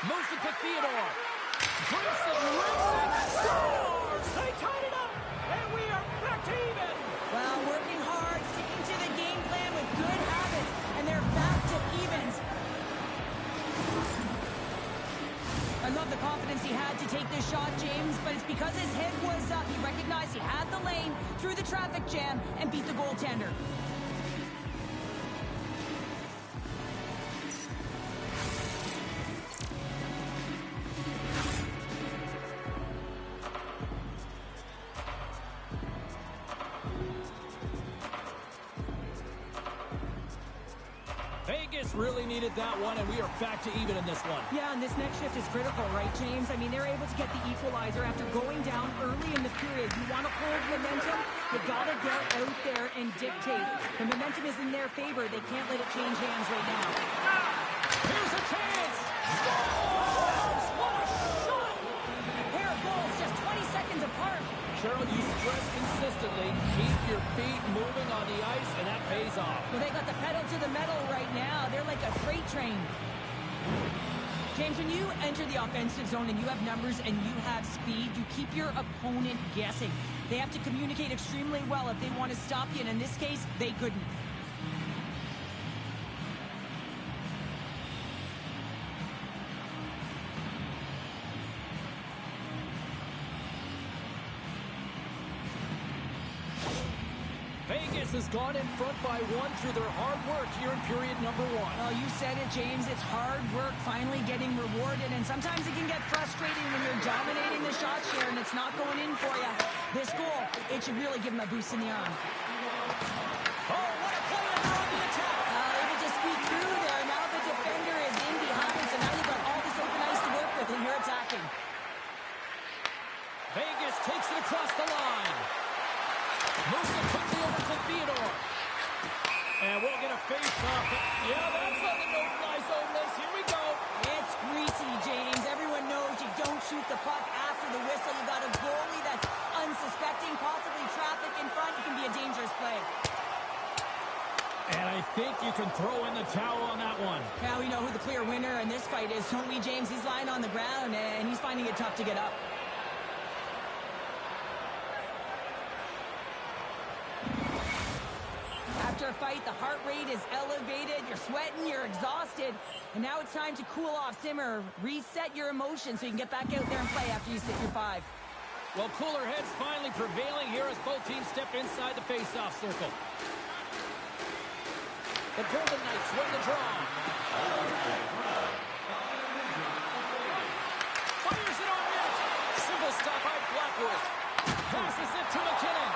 Moves it to Theodore. Grips it, rips it, scores! They tied it up, and we are back to even. Well, working hard, sticking to the game plan with good habits, and they're back to evens. I love the confidence he had to take this shot, James, but it's because his head was up. He recognized he had the lane, through the traffic jam, and beat the goaltender. Vegas really needed that one, and we are back to even in this one. Yeah, and this next shift is critical, right, James? I mean, they're able to get the equalizer after going down early in the period. You want to hold momentum, you got to get out there and dictate. The momentum is in their favor. They can't let it change hands right now. Here's a chance! Scores! What a shot! A pair of goals just 20 seconds apart. Cheryl, you stress consistently, keep your feet moving on the ice, and that pays off. Well, they got the pedal to the metal right now. They're like a freight train. James, when you enter the offensive zone and you have numbers and you have speed, you keep your opponent guessing. They have to communicate extremely well if they want to stop you, and in this case, they couldn't. Vegas has gone in front by one through their hard work here in period number one. Oh, you said it, James. It's hard work finally getting rewarded, and sometimes it can get frustrating when you're dominating the shot share and it's not going in for you. This goal, it should really give them a boost in the arm. Oh, what a play on the attack! Able to squeak through there. Now the defender is in behind, so now you've got all this open ice to work with, and you're attacking. Vegas takes it across the line. Moves it quickly over to Theodore. And we'll get a face-off. Yeah, that's on the no-fly zone list. Here we go. It's greasy, James. Everyone knows you don't shoot the puck after the whistle. You got a goalie that's unsuspecting, possibly traffic in front. It can be a dangerous play. And I think you can throw in the towel on that one. Now we know who the clear winner in this fight is, don't we, James? He's lying on the ground, and he's finding it tough to get up. After a fight, the heart rate is elevated, you're sweating, you're exhausted, and now it's time to cool off, simmer, reset your emotions so you can get back out there and play after you sit your 5. Well, cooler heads finally prevailing here as both teams step inside the face-off circle. The Golden Knights win the draw. Fires it on net. Single stop by Blackwood. Passes it to McKinnon.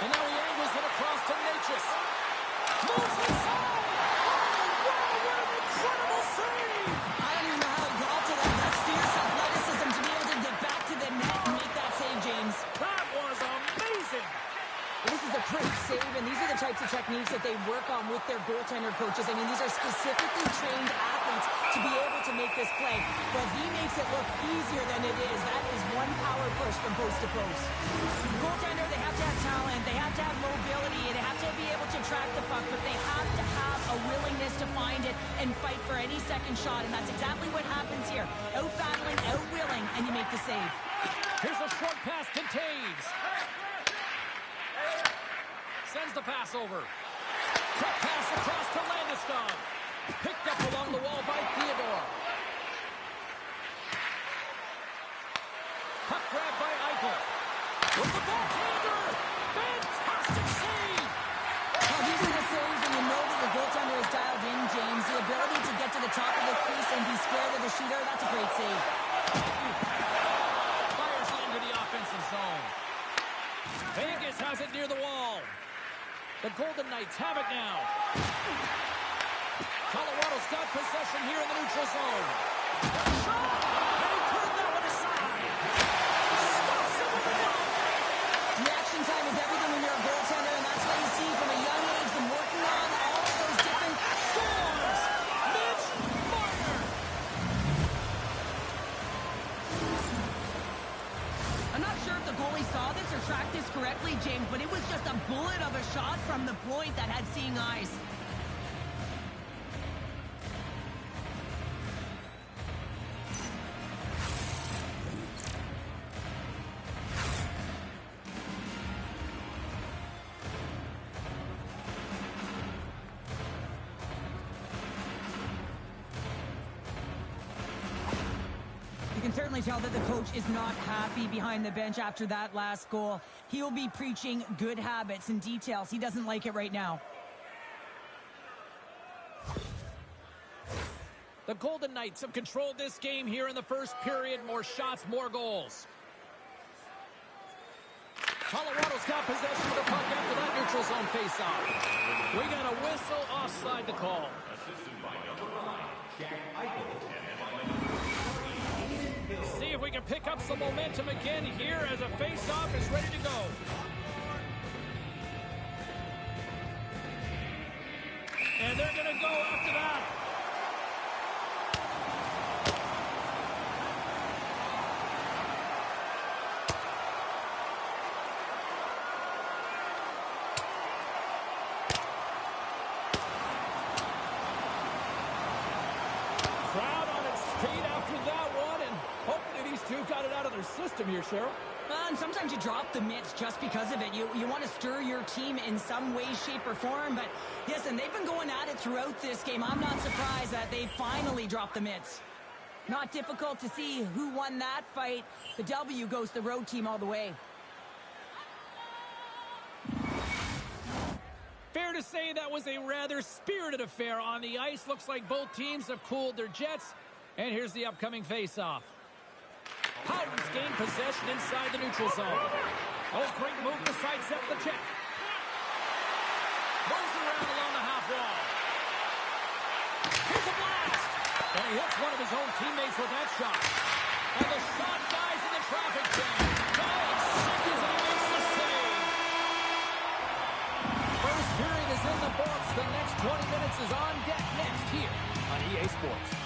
And now he angles it across to Natchez. Moves inside. Oh, wow, what an incredible save. I don't even know how it got to that. That's fierce athleticism to be able to get back to the net and make that save, James. That was amazing. This is a great save, and these are the types of techniques that they work on with their goaltender coaches. I mean, these are specifically trained athletes to be able to make this play. But he makes it look easier than it is. That is one power push from post to post. Goaltender, they have to have talent, they have to have mobility, they have to be able to track the puck, but they have to have a willingness to find it and fight for any second shot, and that's exactly what happens here. Out-battling, out-willing, and you make the save. Here's a short pass to Taves. Sends the pass over. Quick pass across to Landeskog. Picked up along the wall by Theodore. Puck grab by Eichel. With the backhander. Fantastic save. Well, these are the saves when you know that your goaltender is dialed in, James. The ability to get to the top of the crease and be square to the shooter, that's a great save. Fires it into the offensive zone. Vegas has it near the wall. The Golden Knights have it now. Colorado's got possession here in the neutral zone. Shot! And he turned that one aside. Stops it with a block. Reaction time is everything when you're a goaltender, and that's what you see from a young age, them working on all of those different Scores! Mitch Marner! I'm not sure if the goalie saw this or tracked this correctly, James, but it was just a bullet of a shot from the point that had seeing eyes. You can certainly tell that the coach is not happy behind the bench after that last goal. He'll be preaching good habits and details. He doesn't like it right now. The Golden Knights have controlled this game here in the first period. More shots, more goals. Colorado's got possession of the puck after that neutral zone faceoff. We got a whistle offside to call. Assisted by number 9, Jack Eichel. See if we can pick up some momentum again here as a faceoff is ready to go. And they're going to go after that. Crowd on its feet after that one, and hopefully these two got it out of their system here, Cheryl. And sometimes you drop the mitts just because of it. You want to stir your team in some way, shape, or form. But listen, they've been going at it throughout this game. I'm not surprised that they finally dropped the mitts. Not difficult to see who won that fight. The W goes to the road team all the way. Fair to say that was a rather spirited affair on the ice. Looks like both teams have cooled their jets. And here's the upcoming face-off. Houghton's gained possession inside the neutral zone. Oh, great move to sidestep the check. Moves around along the half wall. Here's a blast. And he hits one of his own teammates with that shot. And the shot dies in the traffic jam. Dives, seconds, and he makes the save. First period is in the books. The next 20 minutes is on deck next here on EA Sports.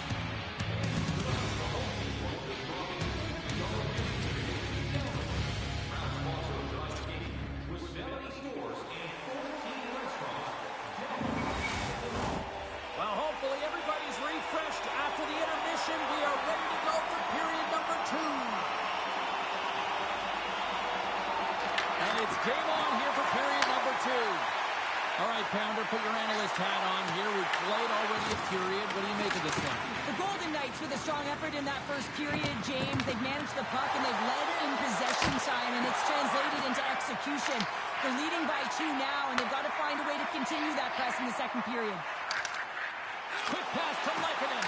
Well, hopefully everybody's refreshed after the intermission. We are ready to go for period number 2. It's game on here for period number 2. All right, Pounder, put your analyst hat on here. We've played already a period. What do you make of this one? The Golden Knights with a strong effort in that first period, James. They've managed the puck and they've led in possession time, and it's translated into execution. They're leading by 2 now, and they've got to find a way to continue that press in the second period. Quick pass to Lehkonen.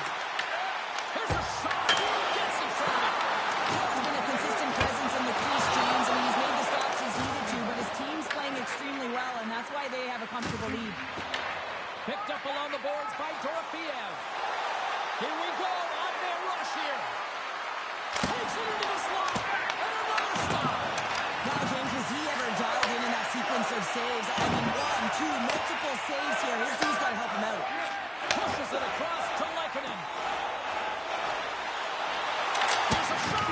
Here's a shot. Gets in front of it. He's been a consistent presence in the crease, James. I mean, he's made the stops he's needed to, but his team's playing extremely well, and that's why they have a comfortable lead. Picked up along the boards by Dorofeev. Here we go. On-man rush here. Takes it into the slot. And another stop. Wow, James, was he ever dialed in that sequence of saves? I mean, 1, 2, multiple saves here. His team's got to help him out. Pushes it across to Lehkonen. Here's a shot.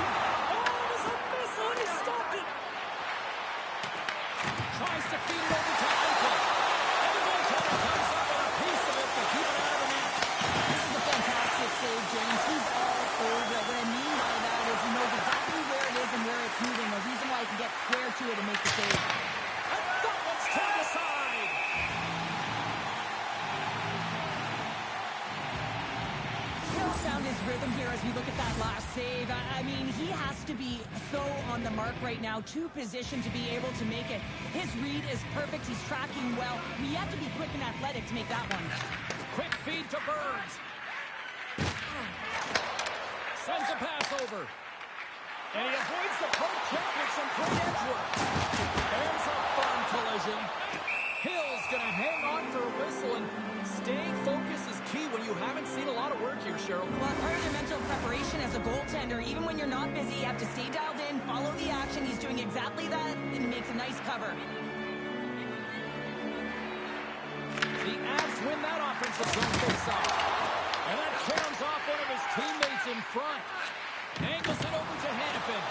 Oh, it was a miss on his stocking. Tries to feed it over to Eichel. And the goaltender comes up with a piece of it to keep it out of the net. This is a fantastic save, James. He's all over it. What I mean by that is he knows exactly where it is and where it's moving. A reason why he can get square to it and make the save. And that one's turned aside. Hill's found his rhythm here as we look at that last save. I mean, he has to be so on the mark right now, to position to be able to make it. His read is perfect. He's tracking well. We have to be quick and athletic to make that one. Quick feed to Burns. Sends a pass over. And he avoids the poke check with some great edge work. There's a fun collision. Hill's going to hang on for a whistle, and staying focused is key when you haven't seen a lot of work here, Cheryl. Well, part of your mental preparation as a goaltender, even when you're not busy, you have to stay dialed in, follow the action. He's doing exactly that, and he makes a nice cover. The Avs win that offensive zone face-off. And that caroms off one of his teammates in front. Angles it over to Hanifin.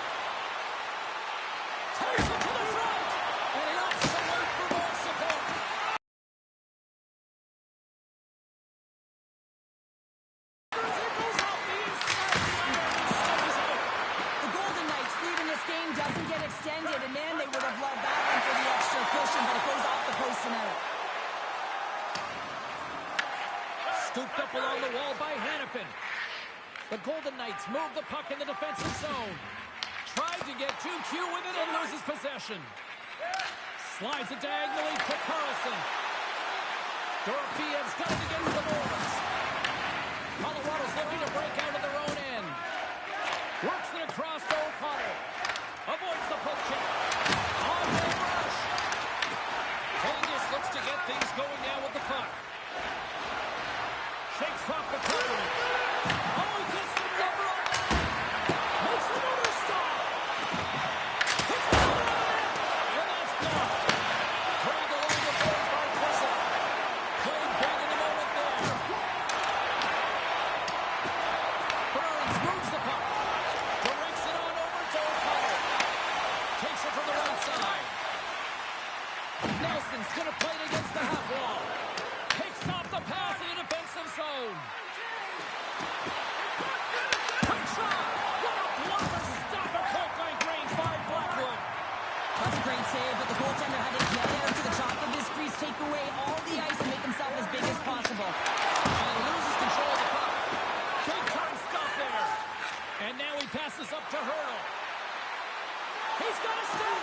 Takes it to the front. And he opts to wait for more support. It goes off the inside. The Golden Knights lead in this game doesn't get extended, and man, they would have loved that one for the extra cushion, but it goes off the post and out. Scooped up along the wall by Hanifin. The Golden Knights move the puck in the defensive zone. Tried to get 2Q with it and loses possession. Slides it diagonally to Carlson. Dorofeev's got it against the boards. Colorado's looking to break out of their own end. Works it across to O'Connor. Avoids the poke check. On the rush. Vegas looks to get things going now with the puck. Shakes off the cover. Oh, he gets the number on that. Makes another stop. Hits the other net. And that's blocked. Dragged along the boards by Kessel. Played big in the moment there. Burns moves the puck. Directs it on over to O'Connor. Takes it from the right side. Nelson's going to play it against the half wall. Takes off the pass in the defensive zone. Quick shot. What a blocker. Stop at point-blank range by Blackwood. That's a great save, but the goaltender had to get out to the top of his crease, take away all the ice, and make himself as big as possible. And he loses control of the puck. Big time stop there. And now he passes up to Hurdle. He's got a step.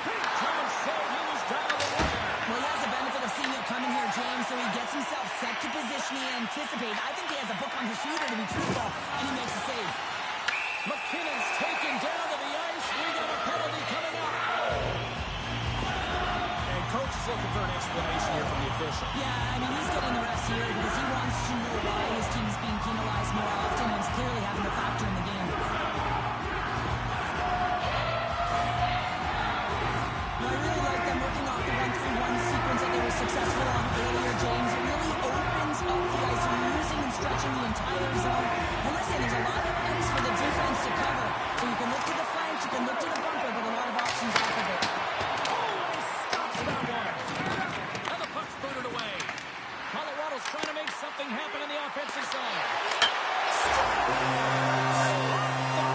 Big time save. He was dialed in there. Well, he has the benefit of seeing it coming here, James, so he gets himself set to position he anticipates. I think he has a book on the shooter, to be truthful, and he makes a save. McKinnon's taken down to the ice. We got a penalty coming up. And coach is looking for an explanation here from the official. Yeah, I mean, he's getting the refs here because he wants to know why his team is being penalized more often, and it's clearly having a factor in the game. Well, I really like them working off the 1-3-1 sequence that they were successful on earlier, James. It really opens up the ice. You're using and stretching the entire zone. And listen, there's a lot of ice for the defense to cover. So you can look to the flanks, you can look to the bumper, but a lot of options off of it. Oh, and he stops that one. And the puck's booted away. Colorado's trying to make something happen in the offensive zone. Stop the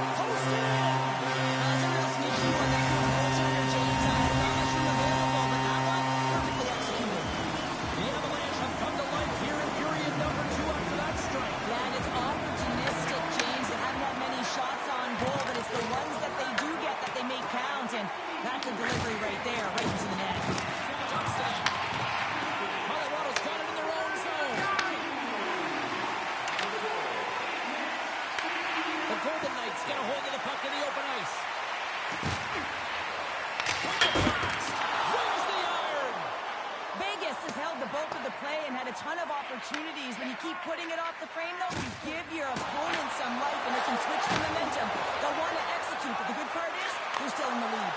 That's a delivery right there, right into the net. Johnston. Colorado's got it in their own zone. The Golden Knights get a hold of the puck in the open ice. Rings the iron. Vegas has held the bulk of the play and had a ton of opportunities. When you keep putting it off the frame, though, you give your opponent some life, and it can switch the momentum. They'll want to execute, but the good part is they're still in the lead.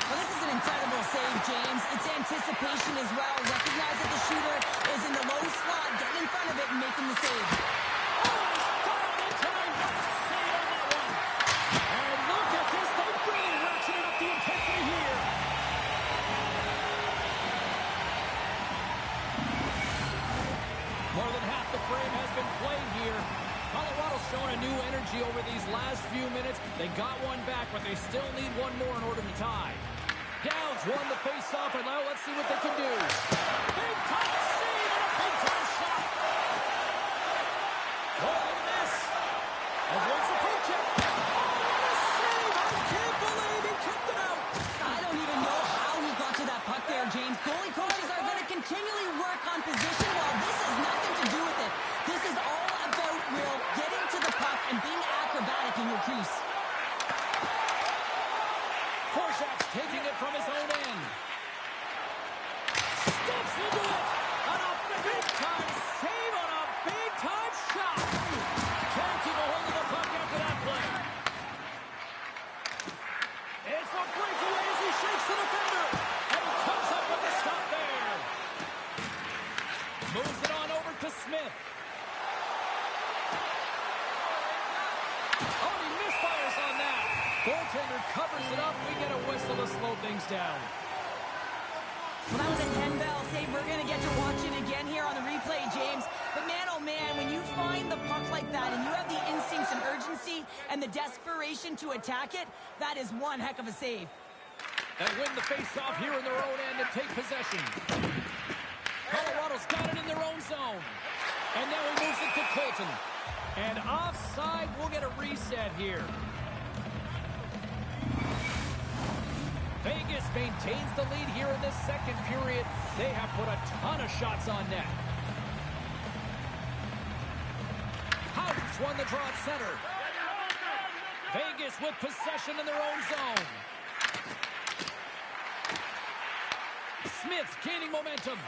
Well, this is an incredible save, James. It's anticipation as well. Recognize that the shooter is in the low slot, getting in front of it and making the save. More than half the frame has been played here. Colorado's shown a new energy over these last few minutes. They got one back, but they still need one more in order to tie. Downs won the face-off, and now let's see what they can do. Big-time save and a big-time shot. Oh, look at this. Avoids the poke check. Oh, what a save. I can't believe he kept it out. I don't even know how he got to that puck there, James. Goalie coaches are going to continually work on position. Well, this has nothing to do with it. This is all about Will getting to the puck and being acrobatic in your crease. Korczak's taking it from his own end. Steps into it on a big-time save on a big-time shot. Can't keep a hold of the puck after that play. It's a breakaway as he shakes the defender. And he comes up with the stop there. Moves it on over to Smith. Oh, he misfires on that. Goaltender covers it up. We get a whistle to slow things down. Well, that was a 10-bell save. We're going to get to watch it again here on the replay, James. But man, oh man, when you find the puck like that and you have the instincts and urgency and the desperation to attack it, that is one heck of a save. And win the face-off here in their own end and take possession. Colorado's got it in their own zone. And now he moves it to Colton. And offside, we'll get a reset here. Vegas maintains the lead here in this second period. They have put a ton of shots on net. Howden's won the draw at center. Vegas with possession in their own zone. Smith's gaining momentum.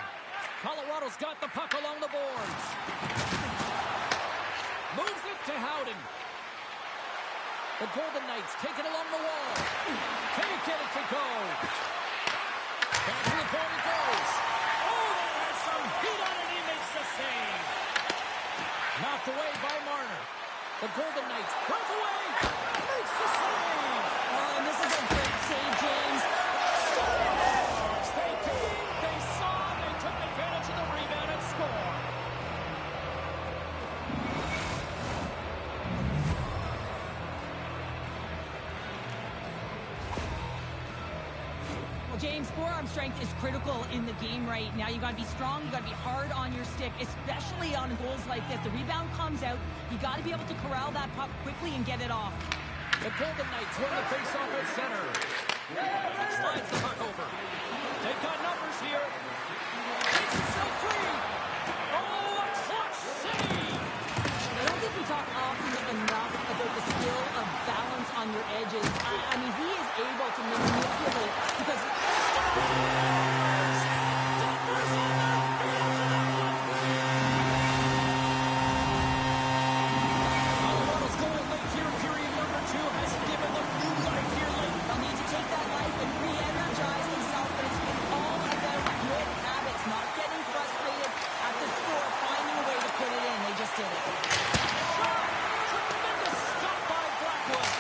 Colorado's got the puck along the boards. Moves it to Howden. The Golden Knights take it along the wall. Can't get it to go. Back to the point it goes. Oh, that has some heat on it. He makes the save. Knocked away by Marner. The Golden Knights break away. Makes the save. Oh, and this is a great save, James. They did. They saw. They took advantage of the rebound and score. James, forearm strength is critical in the game right now. You got to be strong, you got to be hard on your stick, especially on goals like this. The rebound comes out, you got to be able to corral that puck quickly and get it off. The Golden Knights win the face-off at center. Slides the puck over. They've got numbers here. Takes himself free. Oh, a clutch save! I don't think we talk often enough about the skill of balance on your edges. I mean, he is able to manipulate because... Colorado's goal late here in period number 2 has given them new life here late. They'll need to take that life and re-energize themselves, but it's all about good habits, not getting frustrated at the score, finding a way to put it in. They just did it. Tremendous stop by Blackwood.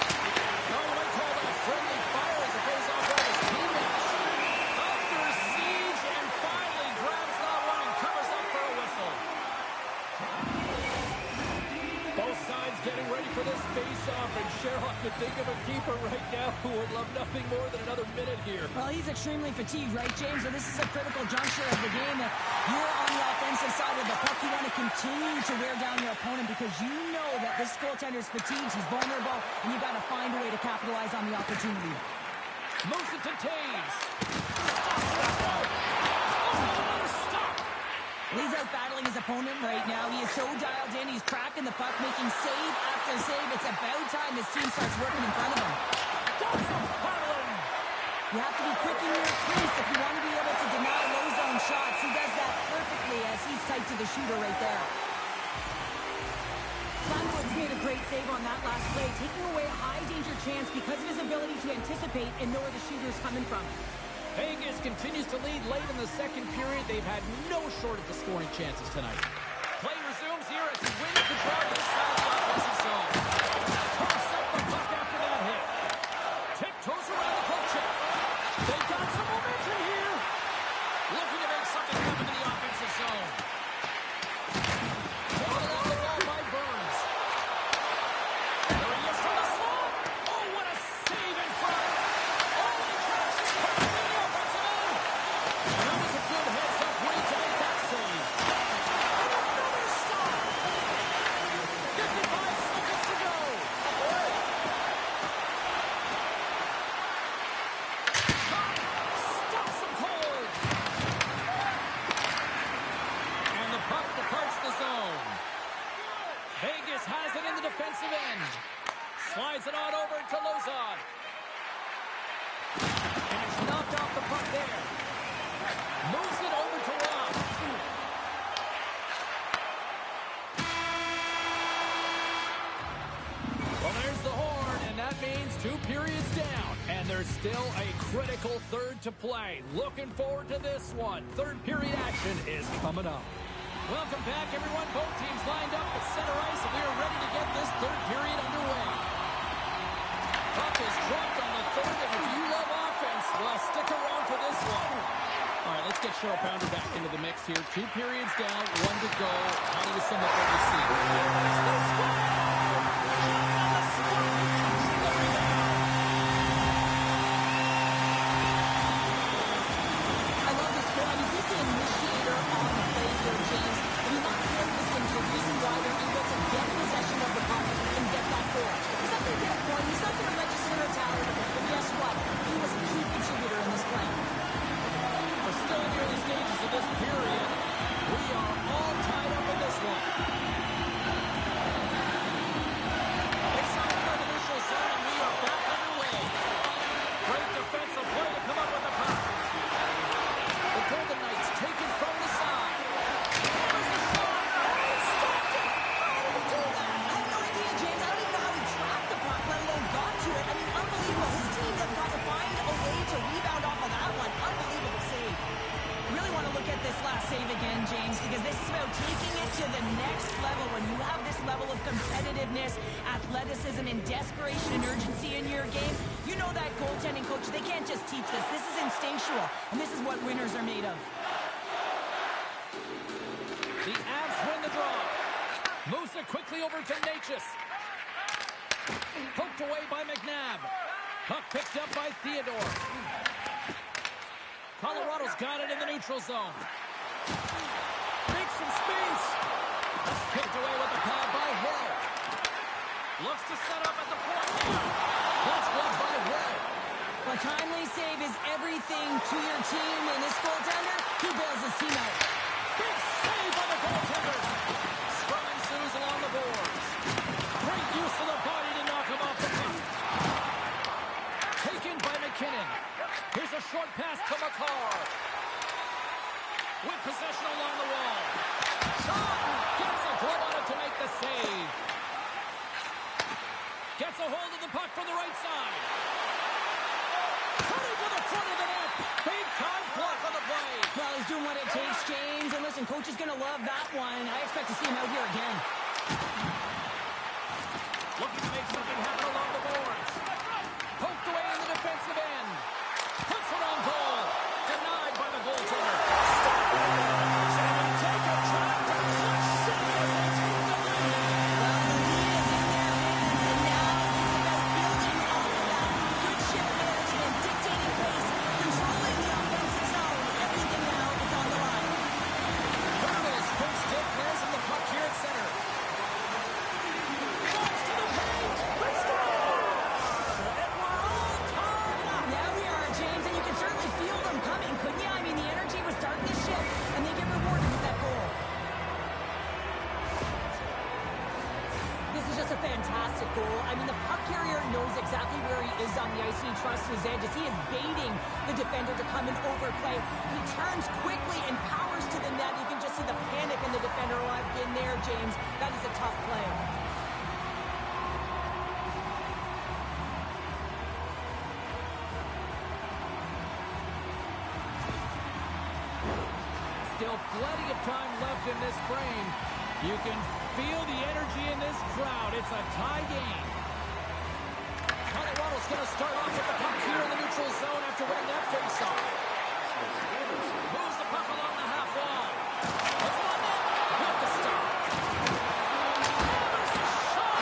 No, you might call that a friendly fire as it goes off all his teammates. Under siege and finally grabs that one and covers up for a whistle. Both sides getting ready for this face-off, and Sherlock could think of a keeper right now who would love nothing more than another minute here. Well, he's extremely fatigued, right, James? And this is a critical juncture of the game. If you're on the offensive side of the puck, you want to continue to wear down your opponent because you know that this goaltender's fatigued, he's vulnerable, and you got to find a way to capitalize on the opportunity. Moves it to Taves. Stops that one. Oh, another stop. He's out battling his opponent right now. He is so dialed in. He's tracking the puck, making save after save. It's about time his team starts working in front of him. Got some paddling. You have to be quick in your crease if you want to be able to deny low zone shots. He does that perfectly as he's tight to the shooter right there. Flatwood's made a great save on that last play, taking away a high-danger chance because of his ability to anticipate and know where the shooter's coming from. Vegas continues to lead late in the second period. They've had no shortage of scoring chances tonight. Play resumes here as he wins the draw to the side of the offensive zone. Toss up the puck after that hit. Tiptoes around the poke check. They got some momentum here. Looking to make something happen in the offensive zone. Taken along the ball by Burns. There he is from the slot. Oh, what a save in front. Oh, he crashes perfectly in the offensive end. And that was a good heads-up read to make that save. And another stop. 55 seconds to go. Stops him cold. And the puck departs the zone. Vegas has it in the defensive end. Slides it on over to Lozon. And it's knocked off the puck there. Moves it over to Ross. Well, there's the horn, and that means 2 periods down. And there's still a critical third to play. Looking forward to this one. Third period action is coming up. Welcome back, everyone. Both teams lined up at center ice, and we are ready to get this third period underway. Puck is dropped on the third, and if you love offense, well, stick around for this one. All right, let's get Cheryl Pounder back into the mix here. 2 periods down, 1 to go. How do you sum up what you see? Still scoring! On the spot, catching the rebound. I love this goal. I mean, he's the initiator on the play here, James. I mean, that purpose is the reason why they're able to get possession of the puck and get that goal. He's not going to get a point. He's not going to register a tally. But guess what? He was a key contributor in this play. We're still in the early stages of this period. We are all tied up in this one. Excited by the neutral zone, and we are back underway. Great defensive play to come up with the puck. The Golden Knights take it from the side. There's the shot. Oh, he stopped it. How did he do that? I have no idea, James. I don't even know how he tracked the puck, let alone got to it. I mean, unbelievable. His team has got to find a way to rebound off of that one. Unbelievable save. Really want to look at this last save again, James, because this is about taking it to the next level. When you have this level of competitiveness, athleticism, and desperation and urgency in your game, you know that goaltending coach, they can't just teach this. This is instinctual, and this is what winners are made of. The Avs win the draw. Moves it quickly over to Natchez. Poked away by McNabb. Puck picked up by Theodore. Colorado's got it in the neutral zone. Makes some space. That's kicked away with the pad by Hill. Looks to set up at the point here. That's blocked by Hill. A timely save is everything to your team, and this goaltender, he bails his team out. Big save by the goaltender. Scrum ensues along the boards. Great use of the body to knock him off the puck. Taken by McKinnon. Here's a short pass to McCarr. With possession along the wall. Shot! Gets a glove on it to make the save. Gets a hold of the puck from the right side. Cutting to the front of the net. Big time block on the play. Well, he's doing what it takes, James. And listen, coach is going to love that one. I expect to see him out here again. Looking to make something happen along the boards. Poked away in the defensive end. Puts it on goal. Denied by the goaltender. Take a try to clutch save as they take the lead. Well, the lead is in their hands, and now it's about building off of that. Good shift management, dictating pace, controlling the offensive zone. Everything now is on the line. Hurdles puts opposite goal. I mean, the puck carrier knows exactly where he is on the ice, and he trusts his edge as he is baiting the defender to come and overplay. He turns quickly and powers to the net. You can just see the panic in the defender. Oh, I've been there, James. That is a tough play. Still plenty of time left in this frame. You can feel the energy in this crowd. It's a tie game. Colorado's going to start off with the puck here in the neutral zone after winning that faceoff. Moves the puck along the half wall. It's on net with the stop. Hammers the shot.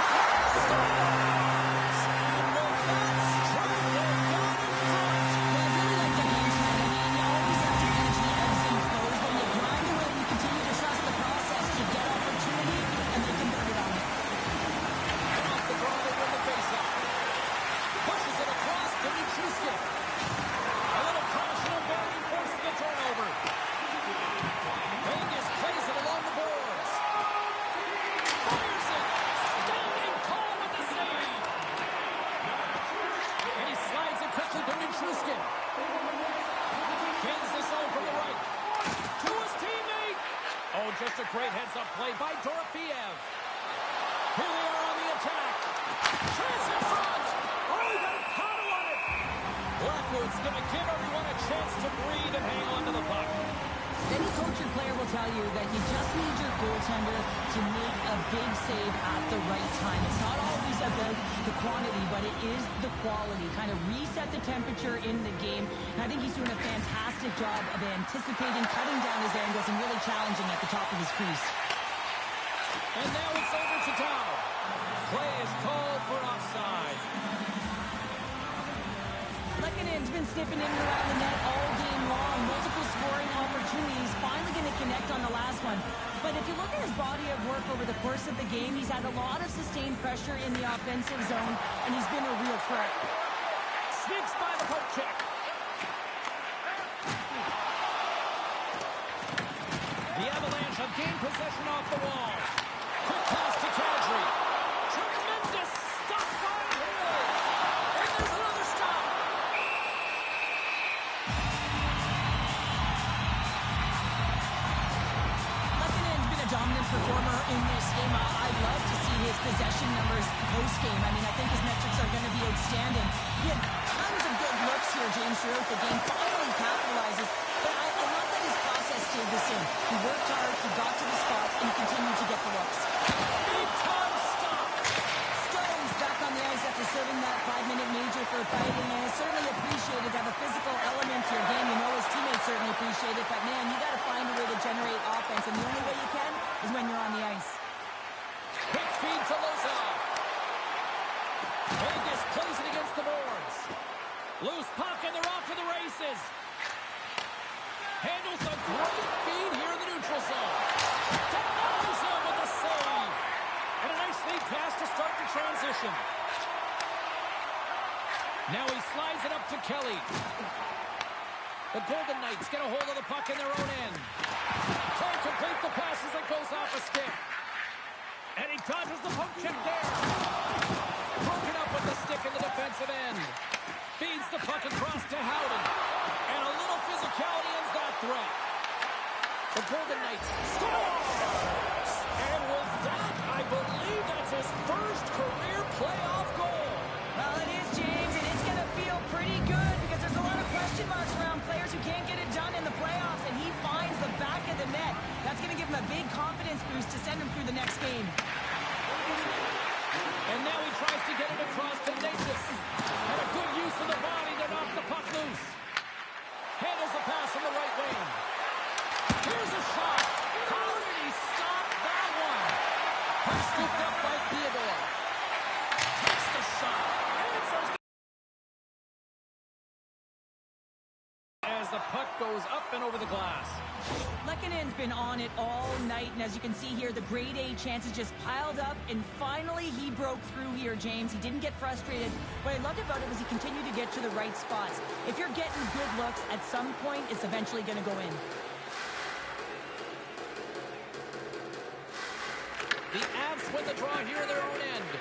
Scores! And with that strike, they've got it front. Yeah, I really like the game plan. I mean, you always have to manage the ebbs and flows. When you grind away and you continue to trust the process, you get opportunity, and they convert it on it. And off the draw, they win the faceoff. Pushes it across to Nichushkin. A little caution of Barry forces the turnover. Vegas plays it along the boards. Fires it. Standing tall with the save. And he slides it quickly to Nichushkin. Gains the zone from the right. To his teammate. Oh, just a great heads-up play by Dorofeev. Here they are on the attack. Chance in front. Oh, he got a paddle on it. Blackwood's going to give everyone a chance to breathe and hang on to the puck. Any coach or player will tell you that you just need your goaltender to make a big save at the right time. It's not always about the quantity, but it is the quality. Kind of reset the temperature in the game. And I think he's doing a fantastic job of anticipating, cutting down his angles, and really challenging at the top of his crease. And now it's over to Dow. Play is called for offside. Lekkonen's been sniffing in and around the net all game long. Multiple scoring opportunities. Finally going to connect on the last one. But if you look at his body of work over the course of the game, he's had a lot of sustained pressure in the offensive zone, and he's been a real threat. Sneaks by the poke check. The Avalanche have gained possession off the wall. Quick pass to Kadri. Tremendous stop by Hill. And there's another stop. Lekkonen's been a dominant performer in this game. I'd love to see his possession numbers post-game. I mean, I think his metrics are going to be outstanding. He had tons of good looks here, James, throughout the game. Finally capitalizes. But I love that his process stayed the same. He worked hard, he got to the spots, and he continued to get the looks. Big time stop. Stone's back on the ice after serving that 5-minute major for fighting, and it's certainly appreciated to have a physical element to your game. You know his teammates certainly appreciate it, but man, you got to find a way to generate offense, and the only way you can is when you're on the ice. Quick feed to Loza. Vegas plays it against the boards. Loose puck, and they're off to the races. Handles a great feed here in the neutral zone. Denies him with a save. And a nice lead pass to start the transition. Now he slides it up to Kelly. The Golden Knights get a hold of the puck in their own end. Can't complete the pass as it goes off a stick. And he dodges the poke check there. Broken up with the stick in the defensive end. Feeds the puck across to Howden. And a little physicality ends that threat. The Golden Knights scores! And with that, I believe that's his first career playoff goal. Well, it is, James, and it's going to feel pretty good because there's a lot of question marks around players who can't get it done in the playoffs, and he finds the back of the net. That's going to give him a big confidence boost to send him through the next game. And now he tries to get it across to Natchez. And a good use of the body to knock the puck loose. Handles the pass from the right wing. Here's a shot. How did he stop that one? Puck scooped up by Theodore. Takes the shot. Answers the... As the puck goes up and over the glass. Lekkonen's been on it all night, and as you can see here, the grade A chances just piled up, and finally he broke through here, James. He didn't get frustrated. What I loved about it was he continued to get to the right spots. If you're getting good looks, at some point, it's eventually going to go in. The Avs win the draw here in their own end.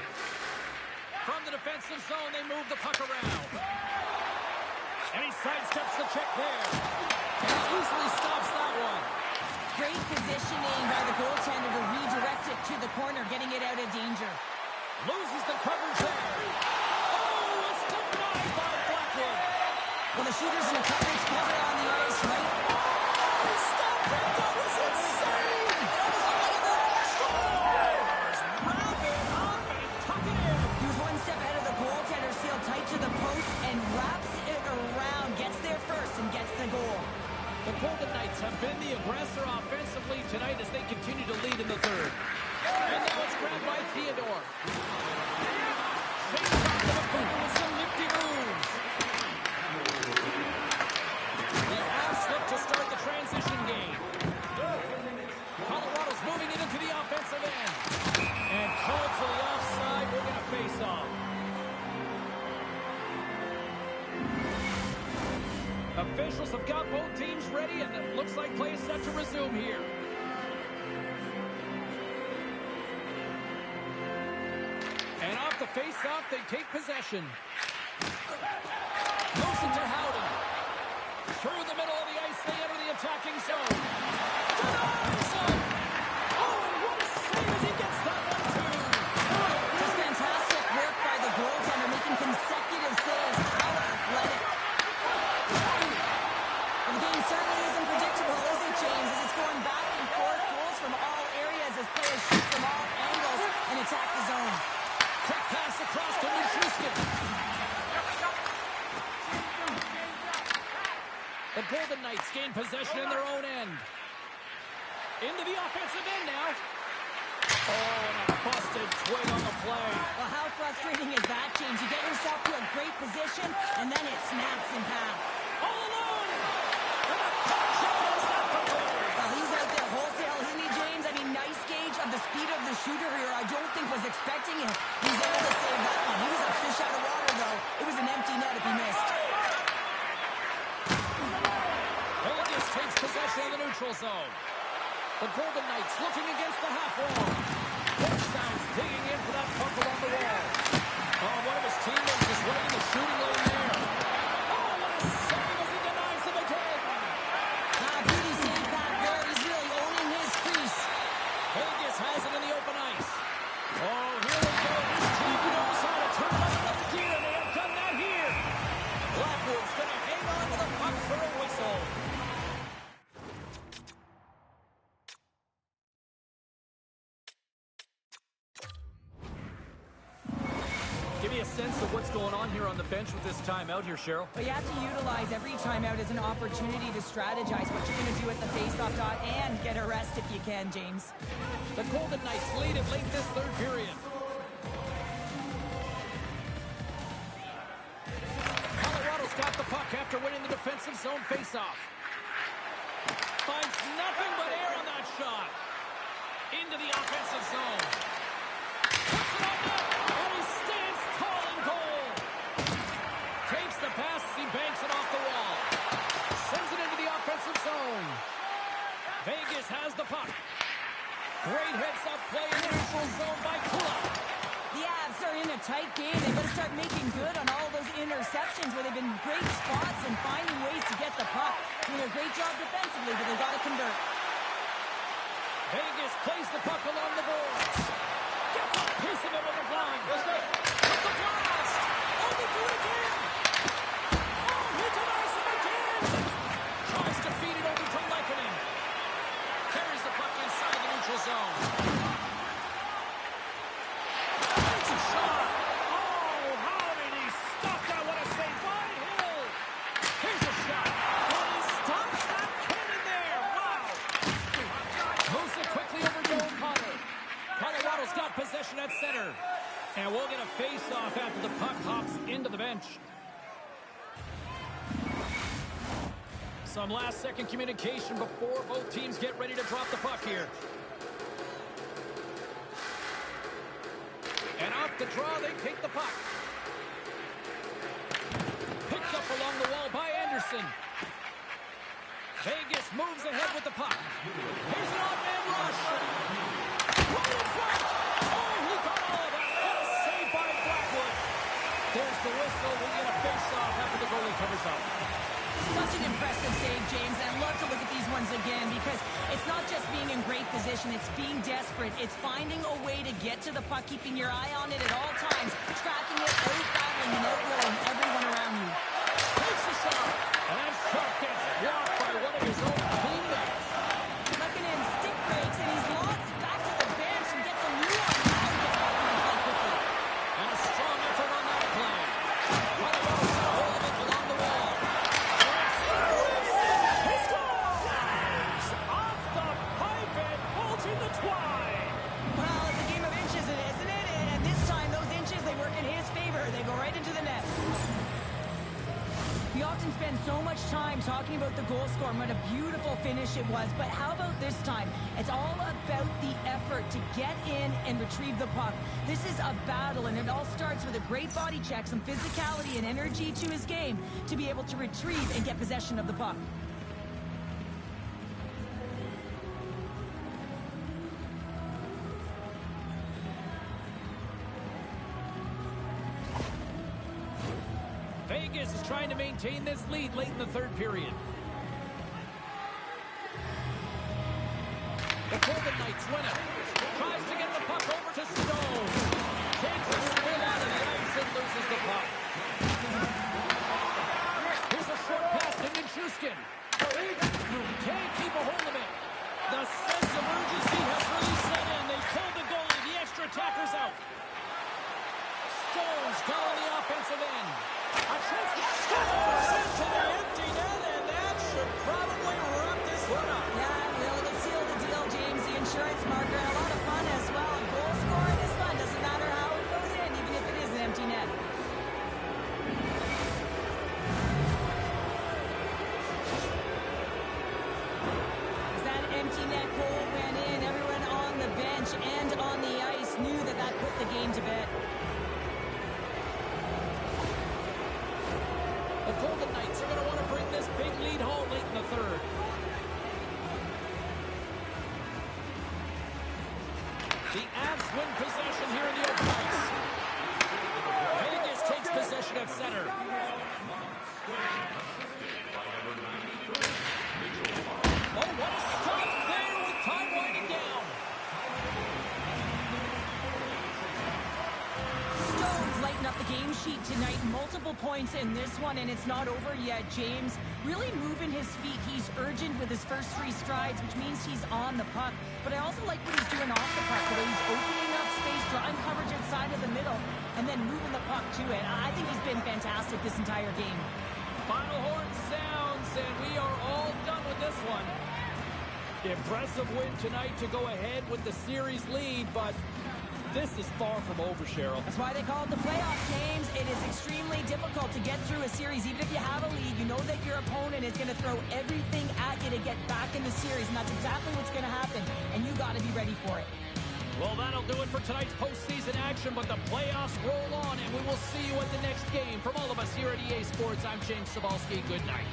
From the defensive zone, they move the puck around. And he sidesteps the check there. And he easily stops that one. Great positioning by the goaltender to redirect it to the corner, getting it out of danger. Loses the coverage there. Oh, it's denied by Blackwood. Well, the shooter's in a coverage cover on the ice, right? Oh, stop it! That was insane! Scores! Wrap it up and tuck it in. He was one step ahead of the goaltender, sealed tight to the post, and wraps it around. Gets there first and gets the goal. The Golden Knights have been the aggressor offensively tonight as they continue to lead in the third. And now it's grabbed by Theodore. Shakes off the defender with some nifty moves. The arm slip to start the transition game. Colorado's moving it into the offensive end. And called for the offside. We're going to face off. Officials have got both teams ready, and it looks like play is set to resume here. And off the face-off, they take possession. Moves to Howden. Through the middle of the ice, they enter the attacking zone. Denies him! Oh, and what a save as he gets that one, too! Just fantastic work by the goaltender, making consecutive saves. How athletic. And the game certainly isn't predictable, is it, James? As it's going back and forth, goals from all areas as players shoot from all angles and attack the zone. Quick pass across to Nichushkin. The Golden Knights gain possession in their own end. Into the offensive end now. Oh, and a busted twig on the play. Well, how frustrating is that, James? You get yourself to a great position, and then it snaps in half. All alone! And a puck check against that goal. Well, he's out there wholesale, isn't he, James? I mean, nice gauge of the speed of the shooter here. I don't think was expecting it. He's able to save that one. He was a fish out of water, though. It was an empty net if he missed. Vegas takes possession of the neutral zone. The Golden Knights looking against the half wall. Horsesounds digging in for that puck along the wall. Oh, one of his teammates is right in the shooting lane there. Oh, what a save as he denies him again. Beauty save back there. He's really owning his crease. Vegas has it in the open ice. Oh, here we go. This team knows how to turn up another gear, and they have done that here. Blackwood's going to hang on to the puck for a whistle. Give me a sense of what's going on here on the bench with this timeout here, Cheryl. But you have to utilize every timeout as an opportunity to strategize what you're going to do at the faceoff dot and get a rest if you can, James. The Golden Knights lead it late this third period. Colorado's got the puck after winning the defensive zone faceoff. Finds nothing but air on that shot. Into the offensive zone. Puts it on net, and he stands tall in goal. Takes the pass, he banks it off the wall. Sends it into the offensive zone. Vegas has the puck. Great heads-up play in the neutral zone by Kula. The Avs are in a tight game. They've got to start making good on all those interceptions where they've been great spots and finding ways to get the puck. Doing a great job defensively, but they've got to convert. Vegas plays the puck along the boards. Gets a piece of it with the blind. With the blast. Oh, they do it again. Oh, he denies him again. Tries to feed it over to Lehkonen. Carries the puck inside the neutral zone. It's a shot. Oh, how did he stop that? What a save by Hill. Here's a shot. Oh, he stops that cannon there. Wow. Moves it quickly over to O'Connor. Colorado's got possession at center. And we'll get a face-off after the puck hops into the bench. Some last-second communication before both teams get ready to drop the puck here. And off the draw, they take the puck. Picked up along the wall by Anderson. Vegas moves ahead with the puck. Here's an odd-man rush. Right in front. Oh, he got all of that. What a save by Blackwood. transition. It's being desperate. It's finding a way to get to the puck, keeping your eye on it at all times, tracking it, out-battling and outwilling everyone around you. Takes a shot, and that shot gets blocked by one of his own teammates. Look at him, stick breaks, and he's launched back to the bench and gets a new one. Now he gets back in the play quickly. And a strong effort on that play. Right about a hold of it along the wall. He scores! Off the pipe and bulging the twine. Well, it's a game of inches, isn't it? And this time, those inches, they work in his favor. They go right into the net. We often spend so much time talking about the goal score and what a beautiful finish it was, but how about this time? It's all about the effort to get in and retrieve the puck. This is a battle, and it all starts with a great body check, some physicality and energy to his game to be able to retrieve and get possession of the puck. Vegas is trying to maintain this lead late in the third period. The Golden Knights win it. Tries to get the puck over to Stone. Takes a swim out of the ice and loses the puck. Here's a short pass to Nichushkin. Can't keep a hold of it. The sense of urgency has really set in. They pulled the goalie. The extra attacker's out. Stone's got on the offensive end. A chance to scores into the empty net, and that should probably wrap this one up. Yeah, well, it'll seal the deal, James. The insurance marker, and a lot of fun as well. And goal scoring is fun. Doesn't matter how it goes in, even if it is an empty net. As that empty net goal went in, everyone on the bench and on the ice knew that that put the game to bed. The Golden Knights are going to want to bring this big lead home late in the third. The Avs win possession here in the open ice. Vegas takes possession of center. Oh, what a stop there with time winding down. Stones lighten up the game sheet tonight. Multiple points in this one, and it's not over yet. James really moving his feet. He's urgent with his first three strides, which means he's on the puck. But I also like what he's doing off the puck, the way he's opening up space, drawing coverage outside of the middle, and then moving the puck to it. I think he's been fantastic this entire game. Final horn sounds, and we are all done with this one. Impressive win tonight to go ahead with the series lead, but this is far from over, Cheryl. That's why they call it the playoff games. It is extremely difficult to get through a series. Even if you have a lead, you know that your opponent is going to throw everything at you to get back in the series, and that's exactly what's going to happen, and you got to be ready for it. Well, that'll do it for tonight's postseason action, but the playoffs roll on, and we will see you at the next game. From all of us here at EA Sports, I'm James Cybulski. Good night.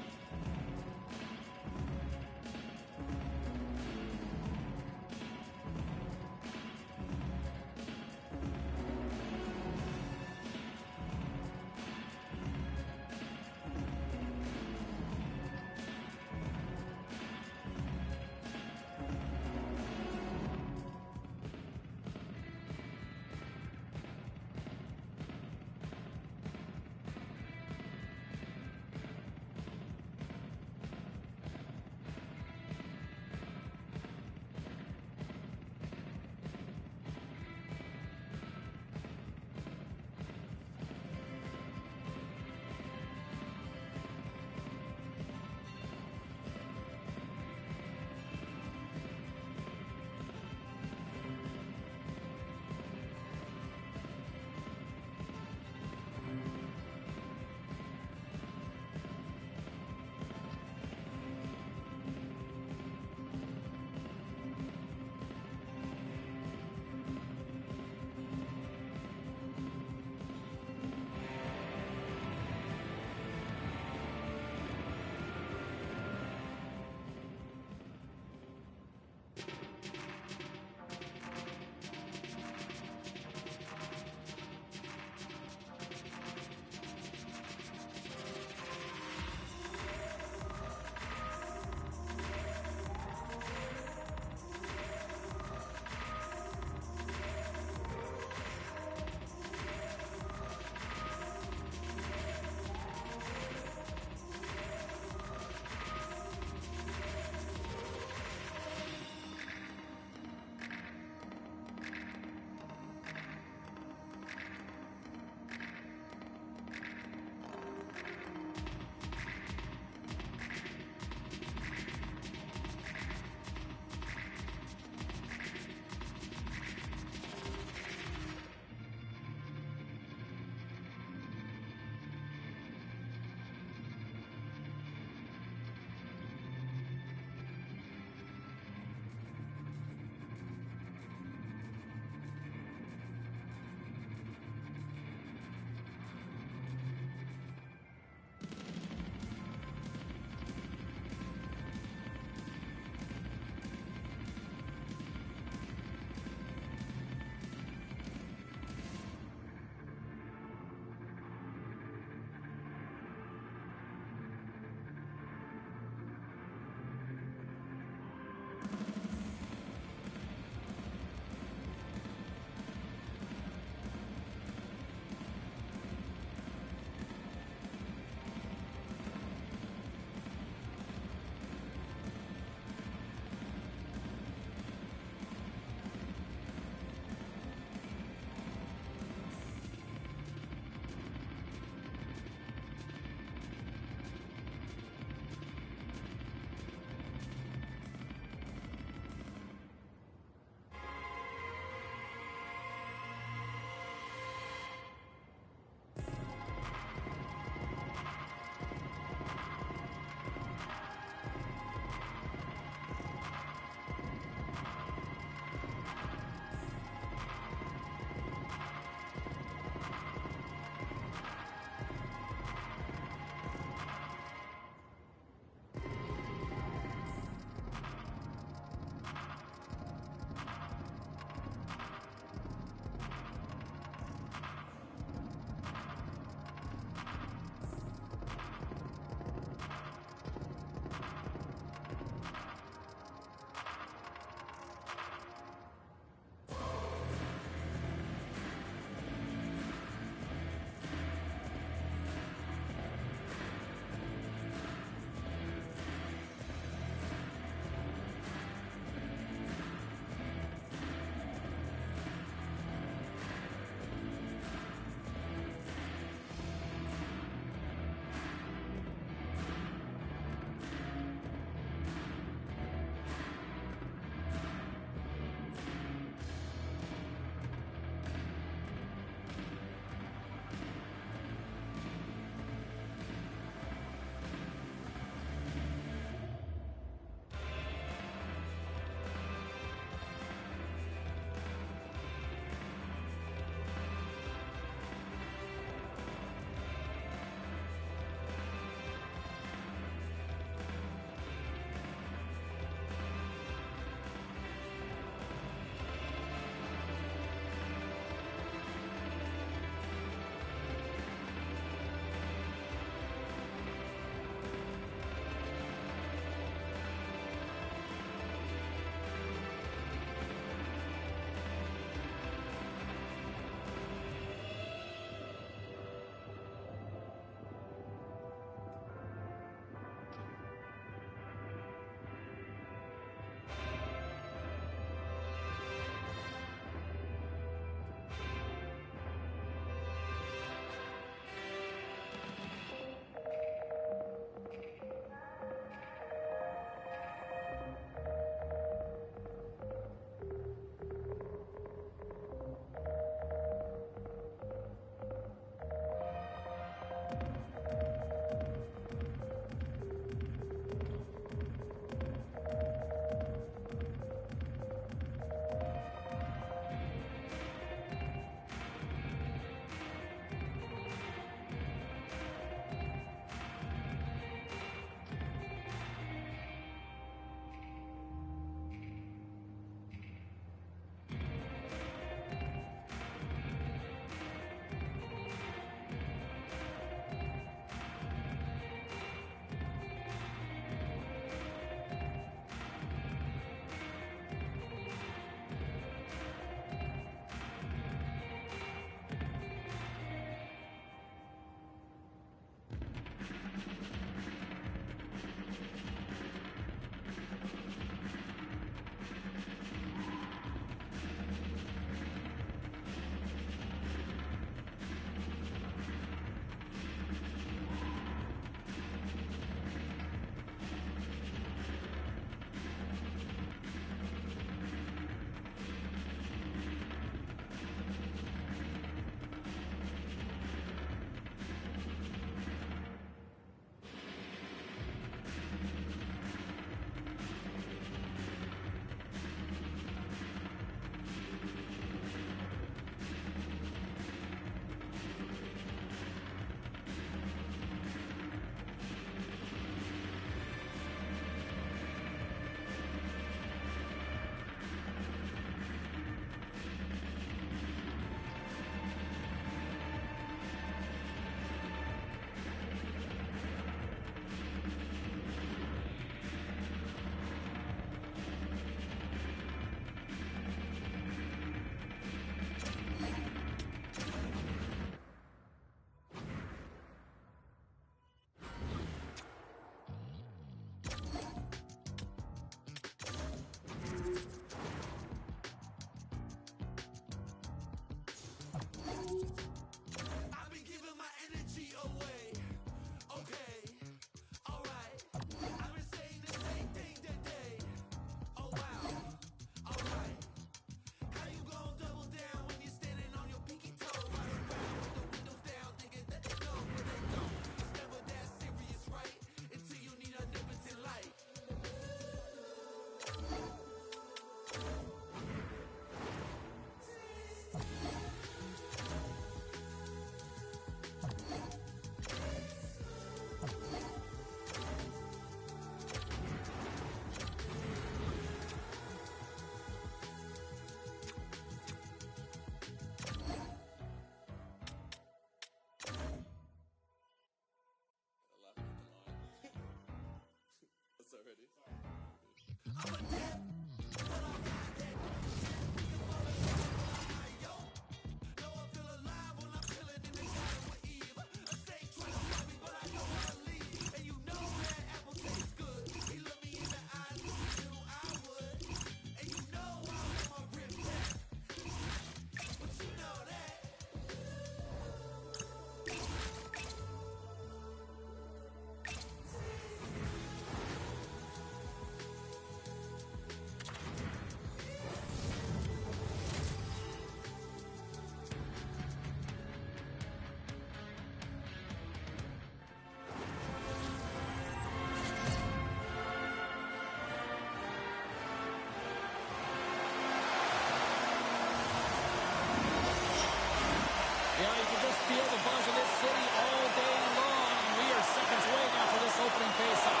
Yeah, you can just feel the buzz of this city all day long. And we are seconds away now for this opening face-off.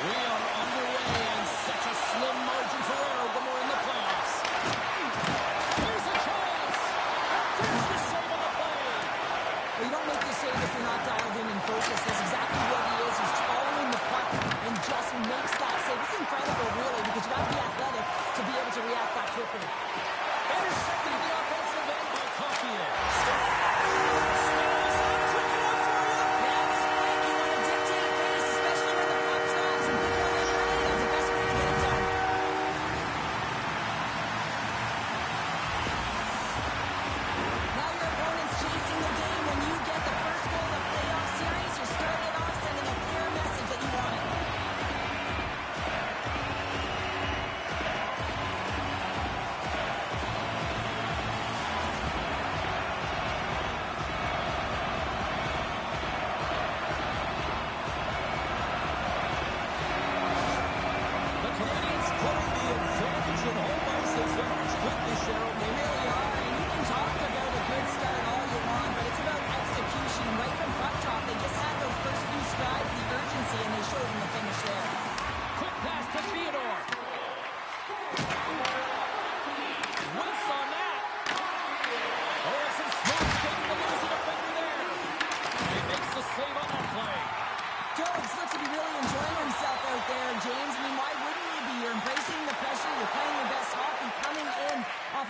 We are underway and such a slim margin for error when we're in the playoffs. Here's a chance! And there's the save on the play! Well, you don't make the save if you're not dialed in and focused. That's exactly what he is. He's following the puck and just makes that save. It's incredible, really, because you have to be athletic to be able to react that quickly. Intercepting the offensive end by Caulfield.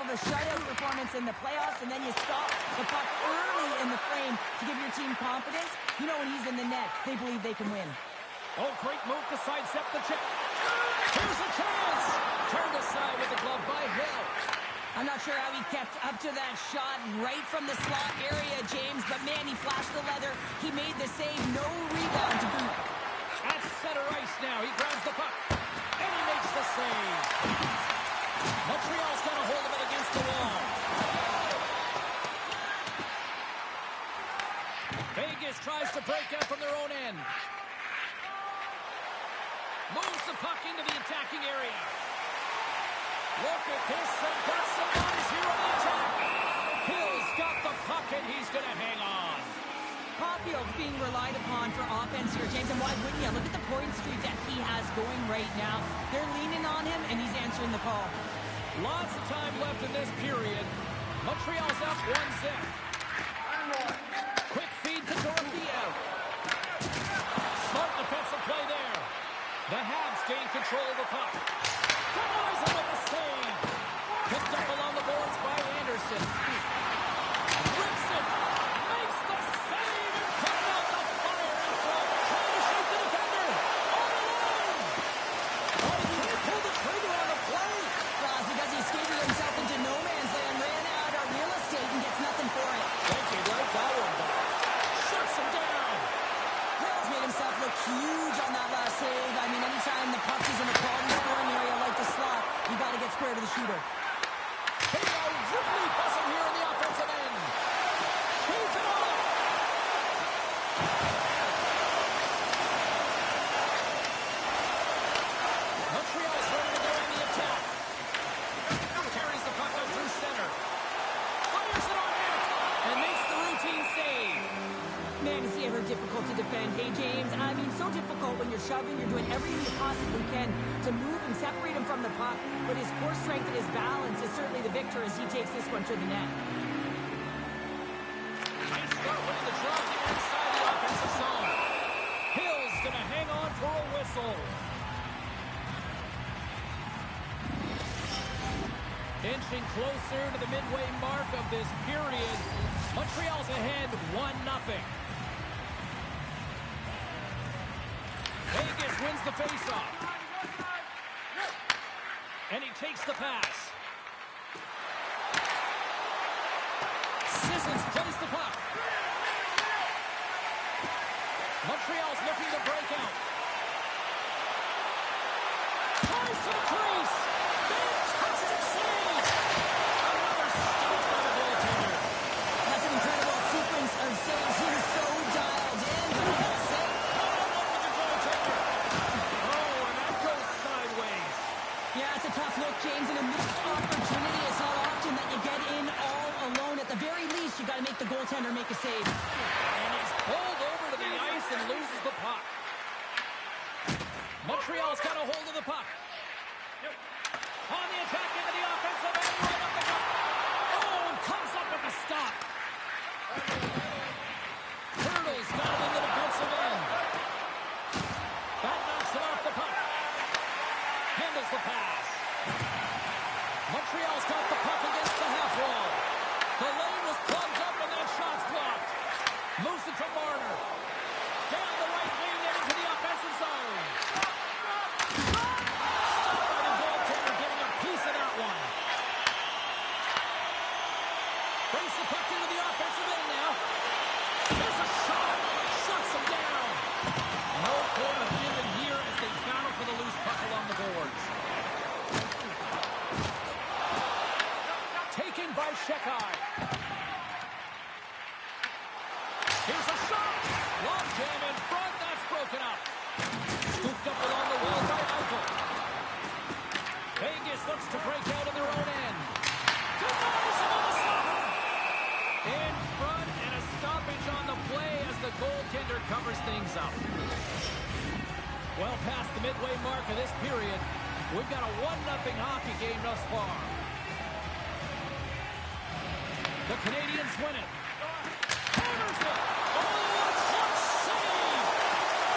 A shutout performance in the playoffs, and then you stop the puck early in the frame to give your team confidence. You know when he's in the net, they believe they can win. Oh, great move to sidestep the check. Here's a chance! Turned aside with the glove by Hill. I'm not sure how he kept up to that shot right from the slot area, James, but man, he flashed the leather. He made the save, no rebound to boot. At center ice now, he grabs the puck, and he makes the save. Montreal's got a hold of it against the wall. Vegas tries to break out from their own end. Moves the puck into the attacking area. Look at this. They've got some guys here on the attack. Hill's got the puck, and he's going to hang on. Caulfield's being relied upon for offense here, James, and why wouldn't you? Look at the point streak that he has going right now. They're leaning on him, and he's answering the call. Lots of time left in this period. Montreal's up 1-0. Quick feed to Dorothea. Smart defensive play there. The Habs gain control of the puck. Denies him with the save. Picked up along the boards by Anderson. Rips it. Makes the save and putting out the fire in front. Trying to shoot the defender. All alone. Oh, he can't pull the trigger on the play. Well, because he skated himself into no man's land, ran out of real estate, and gets nothing for it. Thank you, like that one, but shuts him down. Hill's made himself look huge on that last save. I mean, anytime the puck is in a quality scoring area like the slot, you got to get square to the shooter. Hey, Ripley busting here in the offensive end. Feeds it off. Montreal's ready to go in the attack. Carries the puck out through center. Fires it on net. And makes the routine save. Man, is he ever difficult to defend. Hey, James, I mean, so difficult when you're shoving, you're doing everything you possibly can to move and separate him from the puck, but his core strength and his balance is certainly the victor as he takes this one to the net. Nice start winning the draw here inside the offensive zone. Hill's going to hang on for a whistle. Inching closer to the midway mark of this period. Montreal's ahead 1-0. Vegas wins the faceoff. And he takes the pass. Sissons plays the puck. Montreal's looking to break out. Tries to the crease. Fantastic save. Another stop by the goaltender. That's an incredible sequence of saves. He was so dialed in, but he got a save. With the goaltender. Oh, and that goes sideways. Yeah, it's a tough look, James, and a missed opportunity. It's not often that you get in all alone. At the very least, you got to make the goaltender make a save. And he's pulled over to the ice and loses the puck. Montreal's got a hold of the puck. On the attack into the offensive end, right up the gut. Oh, and comes up with a stop. Turtles got it in the defensive end. That knocks it off the puck. Handles the pass. Montreal's got the puck against the half wall. The lane was plugged up and that shot's blocked. Moves it from Marner. Down the right wing and into the offensive zone. Stopped by the goaltender, getting a piece of that one. Brings the puck into the offensive end now. There's a shot. Shuts him down. No corner given here as they battle for the loose puck along the boards. Taken by Shekai. Here's a shot. Long jam in front. That's broken up. Scooped up along the wall by Eichel. Vegas looks to break out in their own end. Denies him on the stopper. In front and a stoppage on the play as the goaltender covers things up. Well past the midway mark of this period, we've got a 1-0 hockey game thus far. The Canadians win it. Hammers it. Oh, clutch save.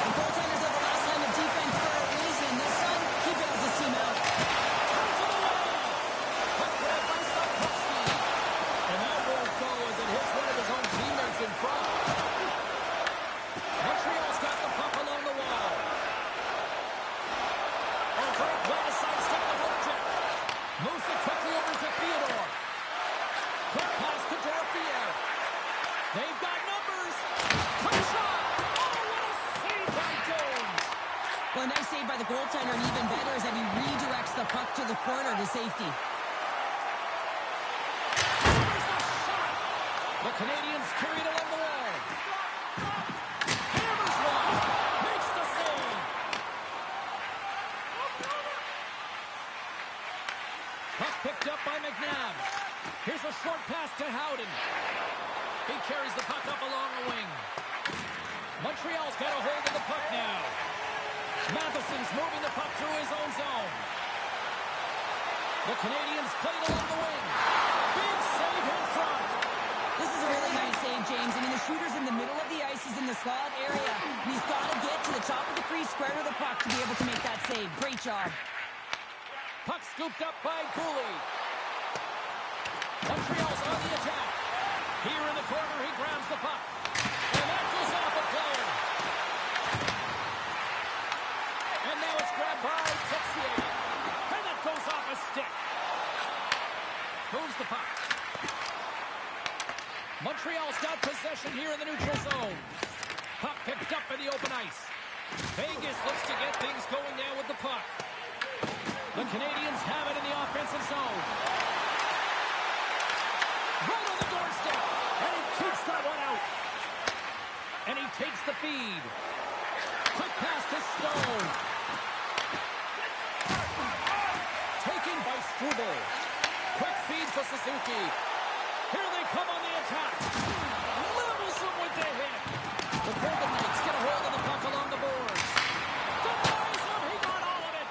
The goaltenders are the last line of defense for a reason. This son, he bails his team out. Turn to the lane. Puck grabbed by Sapkowski. And that won't go as it hits one of his own teammates in front. Montreal's got the puck along the wall. Oh, great way to sidestep the hook check. Moves it quickly over to Theodore. Quick pass to Dorfier. They've got numbers. Quick shot. Oh, what a save by Jones. Well, a nice save by the goaltender, and even better is that he redirects the puck to the corner to safety. There's a shot. The Canadians carry it along the wall. Hammers one. Makes the save. Puck picked up by McNabb. Here's a short pass to Howden. He carries the puck up along the wing. Montreal's got a hold of the puck now. Matheson's moving the puck through his own zone. The Canadians played along the wing. Big save in front. This is a really nice save, James. I mean, the shooter's in the middle of the ice. He's in the slot area. And he's got to get to the top of the crease, square to the puck to be able to make that save. Great job. Puck scooped up by Cooley. Montreal's on the attack. Here in the corner, he grabs the puck. And that goes off a player. And now it's grabbed by Texier. And that goes off a stick. Moves the puck. Montreal's got possession here in the neutral zone. Puck picked up in the open ice. Vegas looks to get things going now with the puck. The Canadians have it in the offensive zone. Right on the doorstep. And he keeps that one out. And he takes the feed. Quick pass to Stone. Taken by Struble. Quick feed for Suzuki. Here they come on the attack. Levels them with the hit. The Golden Knights get a hold of the puck along the boards. Denies him. He got all of it.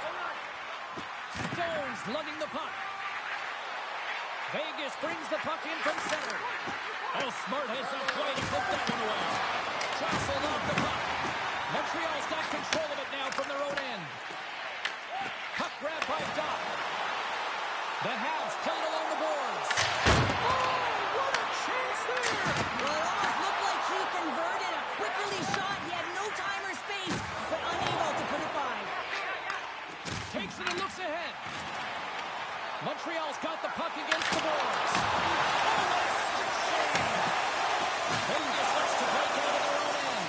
Stone's lugging the puck. Vegas brings the puck in from center. Oh, Smart heads up play to put that one away. Jostled off the puck. Montreal's got control of it now from their own end. Puck grabbed by Doc. The Habs played along the boards. Oh, what a chance there! Well, it almost looked like he converted a quick release shot. He had no time or space, but unable to put it by. Takes it and looks ahead. Montreal's got the puck against the boards. Oh, what a stick save! Vegas looks to break out of their own end.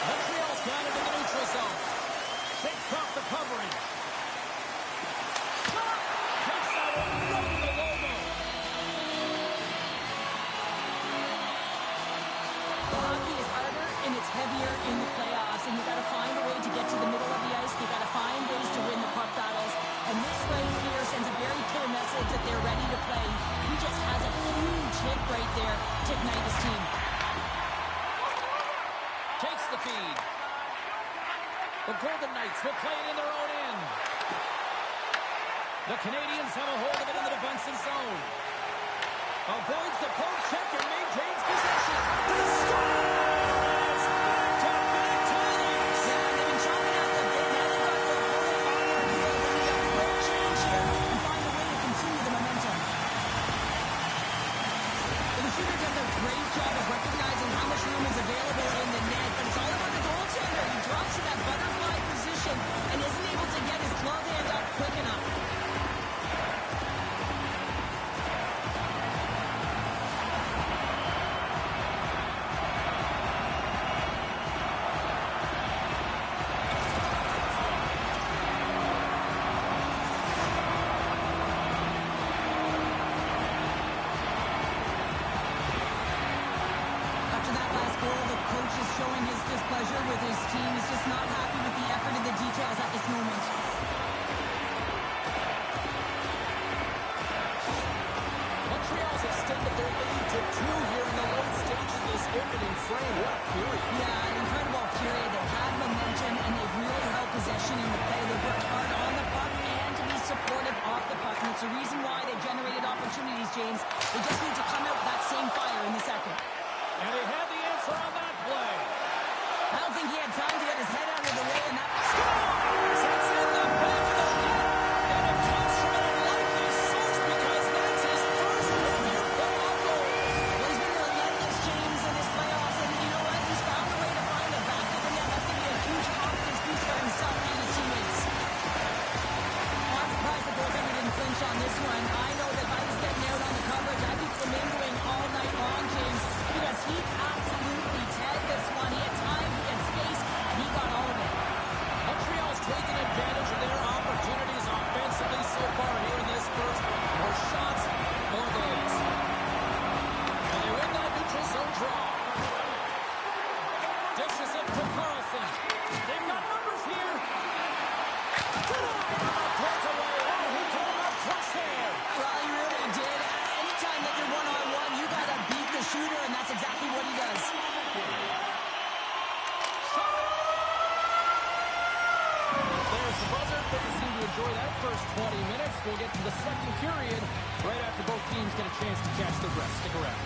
Montreal's got it in the neutral zone. Shakes off the coverage. Takes that one right in the logo. Hockey is harder and it's heavier in the playoffs, and you got to find a way to get to the middle of the ice. You got to find ways to win the puck battles, and this right here sends a very clear message that they're ready to play. He just has a huge hit right there to ignite his team. Takes the feed. The Golden Knights will play it in their own end. The Canadians have a hold of it in the defensive zone. Avoids the poke check and maintains possession. He scores! Back-to-back times! Yeah, they've been chopping out the bit. Now they've got their opponent on their heels. They need a quick change here and find a way to continue the momentum. The shooter does a great job of recognizing how much room is available in the net, but it's all about the goaltender. He drops to that butterfly position and isn't able to get his glove hand up quick enough. After that last goal, the coach is showing his displeasure with his team. He's just not happy with the effort and the details at this moment. Montreal's extended their lead to 2 here in the late stages of this opening frame. What a period. Yeah, an incredible period. They had momentum and they really held possession in the play. They worked hard on the puck and to be supportive off the puck. And it's the reason why they generated opportunities, James. They just need to come out with that same fire in the second. And he had the answer on that play. I don't think he had time to get his head out of the way, and that Scores! It's in the back of the net. And it comes from an unlikely source because that's his first career playoff goal. well, he's been relentless, James, in his playoffs, and you know what? He's found a way to find the back of the net. That's going to be a huge confidence boost for himself and his teammates. Well, I'm surprised the goaltender didn't flinch on this one. I know that if I was getting out on the coverage, I'd be flamingling all night long, James, because he absolutely tagged this one. He had time, he had space, and he got all of it. Montreal's taken advantage of their opportunities offensively so far here in this first. More shots, more goals. And they win that neutral zone draw. Dishes it to Carlson. They've got numbers here. Breakaway. Oh, he took him up close there. Well, he really did. Anytime that you're one-on-one, you got to beat the shooter, and that's exactly what he does. There's the buzzer. They seem to enjoy that first 20 minutes. We'll get to the second period right after both teams get a chance to catch their breath. Stick around.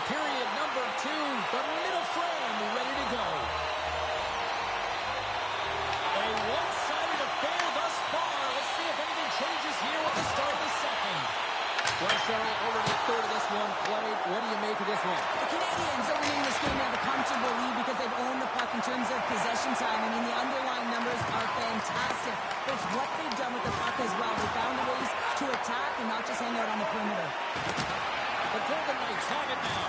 period number 2. The middle frame ready to go. A one-sided affair thus far. Let's see if anything changes here with the start of the second. Well, Cheryl, already a third of this one played. What do you make of this one? The Canadians are winning this game have a comfortable lead because they've owned the puck in terms of possession time. I mean, the underlying numbers are fantastic. It's what they've done with the puck as well. They found ways to attack and not just hang out on the perimeter. The Golden Knights have it now.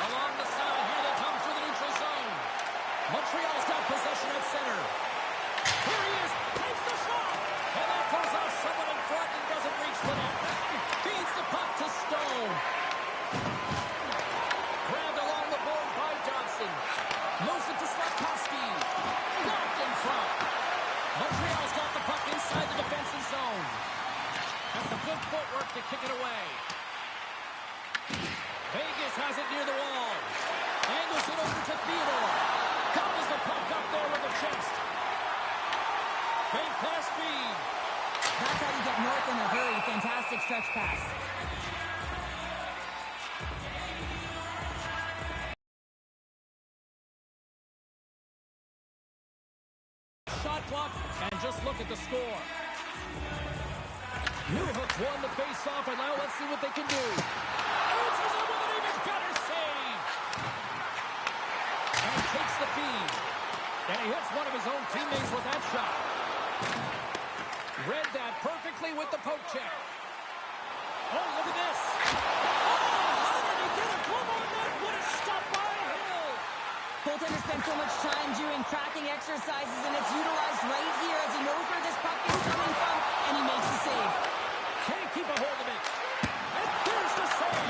Along the side, here they come through the neutral zone. Montreal's got possession at center. Here he is, takes the shot. And that goes off someone in front and doesn't reach the net. Feeds the puck to Stone. Grabbed along the board by Johnson. Moves it to Slafkovsky. Blocked in front. Montreal's got the puck inside the defensive zone. Has some good footwork to kick it away. Vegas has it near the wall. Angles it over to Theodore. Gobbles the puck up there with the chest. Fake pass feed. That's how you get north in a hurry. Fantastic stretch pass. Shot clock, and just look at the score. Newhook's won the face-off, and now let's see what they can do. Answers it with an even better save. And takes the feed. And he hits one of his own teammates with that shot. Read that perfectly with the poke check. Oh, look at this. Oh, how did he get a glove on that? What a stop by Hill. Goaltender spent so much time doing cracking exercises, and it's utilized right here as he knows where this puck is coming from, and he makes the save. Can't keep a hold of it. And there's the save.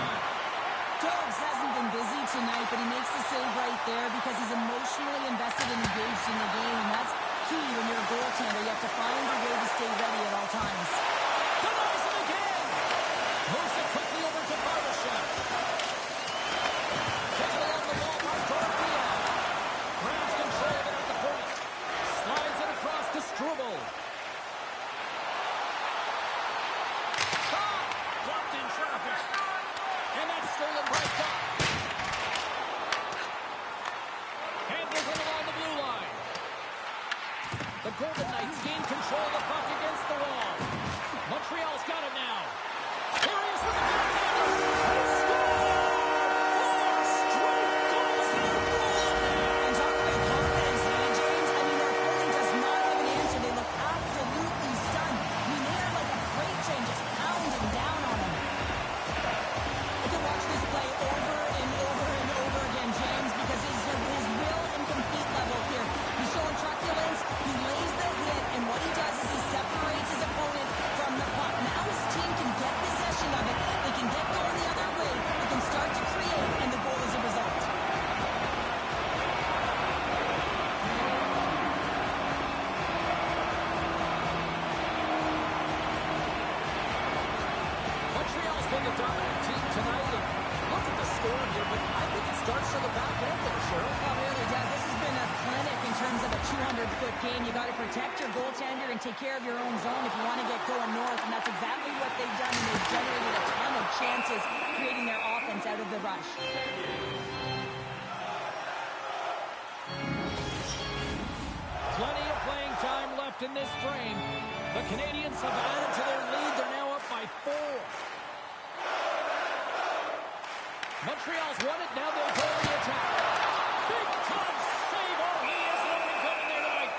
Dogs hasn't been busy tonight, but he makes the save right there because he's emotionally invested and engaged in the game, and that's key when you're a goaltender. You have to find a way to stay ready at all times. Denies it again. Moves it quickly over to Barbashev. Taken along the wall by Dorothea. Grabs control of it at the point. Slides it across to Struble. Blocked in traffic. And that's stolen right up. Handles it along the blue line. The Golden Knights gain control of the puck against the wall. Montreal's got it now. Here he is with the backhander. He scored! 4 straight goals in a row. And talk about confidence, hey, James. I mean, their opponent does not have an answer. They look absolutely stunned. I mean, they are like a freight train just pounding down on them. You can watch this play over and over and over again, James, because his will and compete level here. He's showing truculence. He lays the hit, and what he does is he separates his opponent from the puck. Now his team can get possession of it. They can get going the other way. They can start to create, and the goal is a result. Montreal's been the dominant team tonight. And look at the score here, but I think it starts from the back end there, Cheryl. Oh, really does. This has been a clinic in terms of a 200-foot game. You got to protect your goaltender and take care of your own zone if you want to get going north, and that's exactly what they've done, and they've generated a ton of chances creating their offense out of the rush. Plenty of playing time left in this frame. The Canadians have added to their lead. They're now up by 4. Montreal's won it. Now they'll go on the attack. Big time save. Oh, he is looking good in there tonight.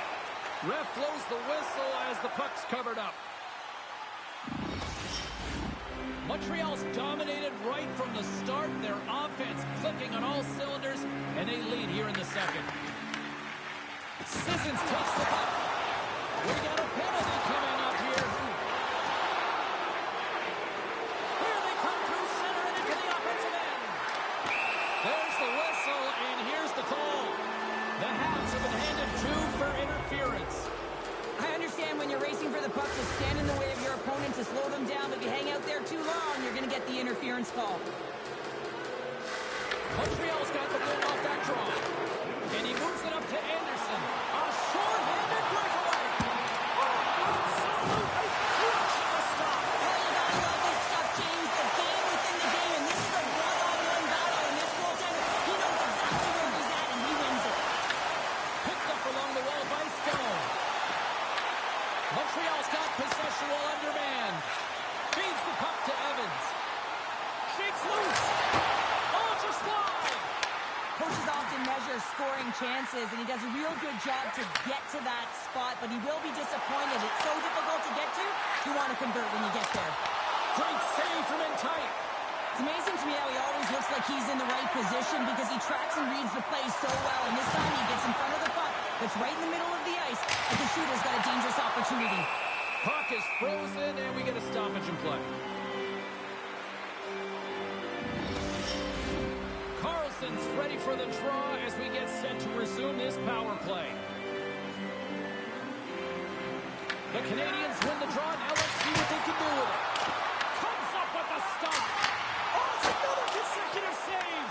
Ref blows the whistle as the puck's covered up. Montreal's dominated right from the start. Their offense clicking on all cylinders, and they lead here in the second. Sissons takes the puck. We got a penalty coming up here. Here they come through center and into the offensive end. There's the whistle, and here's the call. The Habs have been handed 2 for interference. I understand when you're racing for the puck to stand in the way of your opponent to slow them down, but if you hang out there too long, you're going to get the interference call. Montreal's got the win off that draw. And he moves it up to Anderson. A short-handed breakaway. Absolutely crushing the stop. Oh, you gotta love this stuff, James. The game within the game, and this is a job to get to that spot, but he will be disappointed. It's so difficult to get to. You want to convert when you get there. Great save from in tight. It's amazing to me how he always looks like he's in the right position because he tracks and reads the play so well. And this time he gets in front of the puck that's right in the middle of the ice, and the shooter's got a dangerous opportunity. Puck is frozen, and we get a stoppage in play. Carlson's ready for the draw as we get set to resume this power play. The Canadians win the draw. Now let's see what they can do with it. Comes up with a stop. Oh, it's another consecutive save.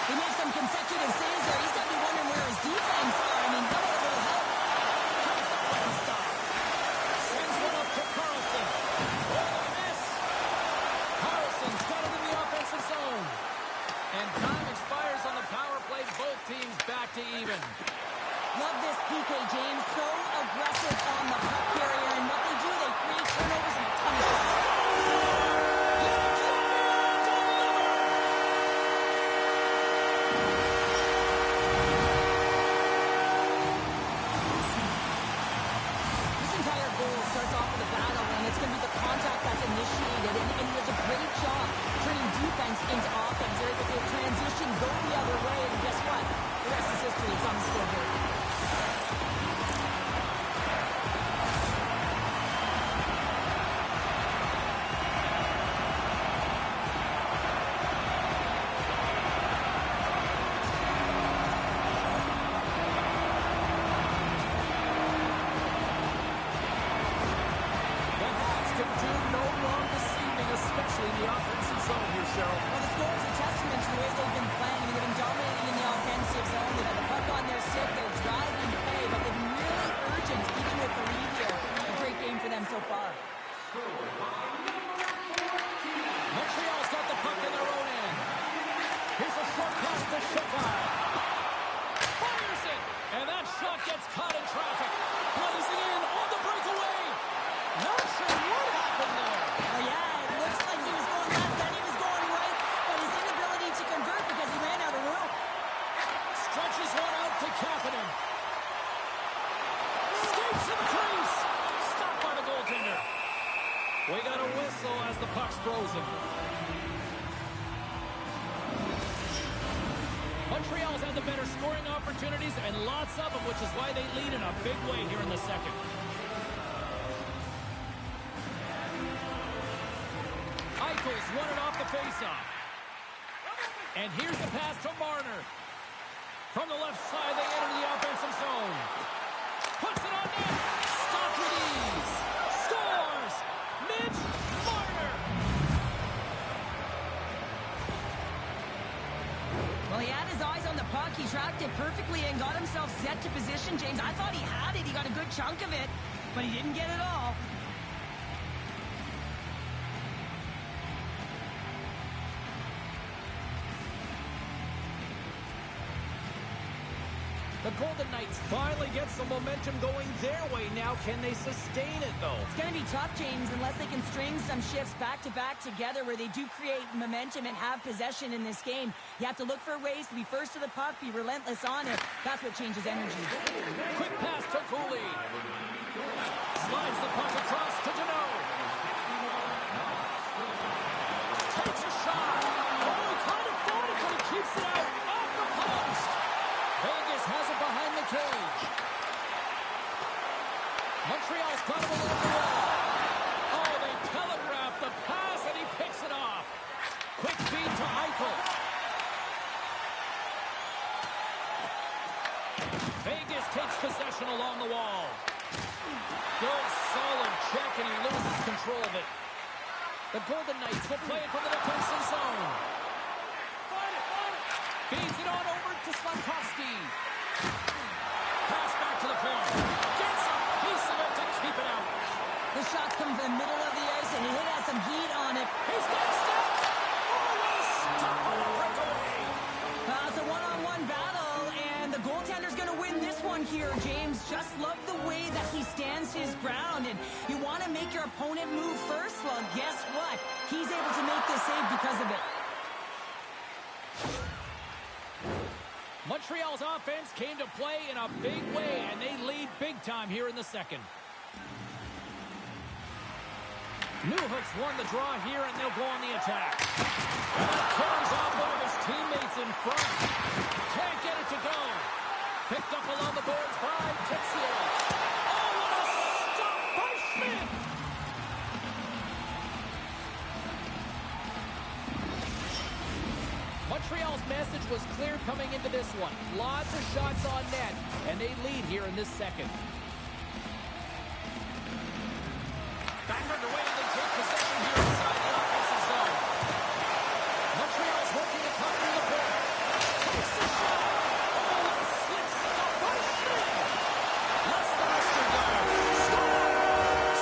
He makes some consecutive saves there. He's got to be wondering where his defense are. I mean, how a little help. Comes up with a stop. Sends one up to Carlson. Oh, the miss. Carlson's got it in the offensive zone. And time expires on the power play. Both teams back to even. Love this PK, James. So aggressive on the puck carrier. And what they do, they create turnovers and a ton of assists. This entire goal starts off with a battle, and it's going to be the contact that's initiated. And he does a great job turning defense into offense. They're able to transition, go the other way, and guess what? The rest is history. It's on the scoreboard. Well, the score is a testament to the way they've been playing. They've been dominating in the offensive zone. They've had the puck on their stick. They're driving play, but they've been really urgent, even with the lead here. A great game for them so far. Montreal's got the puck in their own end. Here's a short pass to Shokai. Fires it, and that shot gets caught in traffic. Blazing in on the breakaway. Not sure what happened there. Oh, yeah, it looks like he was going left, then he was going right, but his inability to convert because he ran out of room. Stretches one out to Kapanen. Skates to the crease. Stopped by the goaltender. We got a whistle as the puck's frozen. Montreal's had the better scoring opportunities and lots of them, which is why they lead in a big way here in the second. Eichel's won it off the faceoff. And here's a pass to Marner. From the left side, they enter the offensive zone. Puts it on net. Stopped with ease. Scores! Mitch Marner! Well, he had his eyes on the puck. He tracked it perfectly and got himself set to position, James. I thought he had it. He got a good chunk of it, but he didn't get it all. The Golden Knights finally get some momentum going their way now. Can they sustain it, though? It's going to be tough, James, unless they can string some shifts back-to-back together where they do create momentum and have possession in this game. You have to look for ways to be first to the puck, be relentless on it. That's what changes energy. Quick pass to Cooley. Slides the puck across to Deneau. Takes a shot. Oh, he kind of fought it, but he keeps it out. Off the post. Vegas has it behind the cage. Montreal's got him along the wall. Oh, they telegraph the pass, and he picks it off. Quick feed to Eichel. Vegas takes possession along the wall. Good, solid check, and he loses control of it. The Golden Knights will play it from the defensive zone. Feeds it on over to Slavkovsky. Pass back to the corner. Gets a piece of it to keep it out. The shots come from the middle of the ice, and he has some heat on it. He's got a step. Oh, stop on the breakaway. It's a one-on-one battle, and the goaltender's going to win this one here, James. Just love the way that he stands his ground, and you want to make your opponent move first? Well, guess what? He's able to make this save because of it. Montreal's offense came to play in a big way, and they lead big time here in the second. Newhook's won the draw here, and they'll go on the attack. Turns off one of his teammates in front. Can't get it to go. Picked up along the boards by Teixeira. Oh, what a stop by Schmidt! Montreal's message was clear coming into this one. Lots of shots on net, and they lead here in this second. Back underway, and they take possession here inside the offensive zone. Montreal's working the puck through the board. Takes the shot. Oh, what a slick stop by Schmidt. Lets the wrister go. Scores!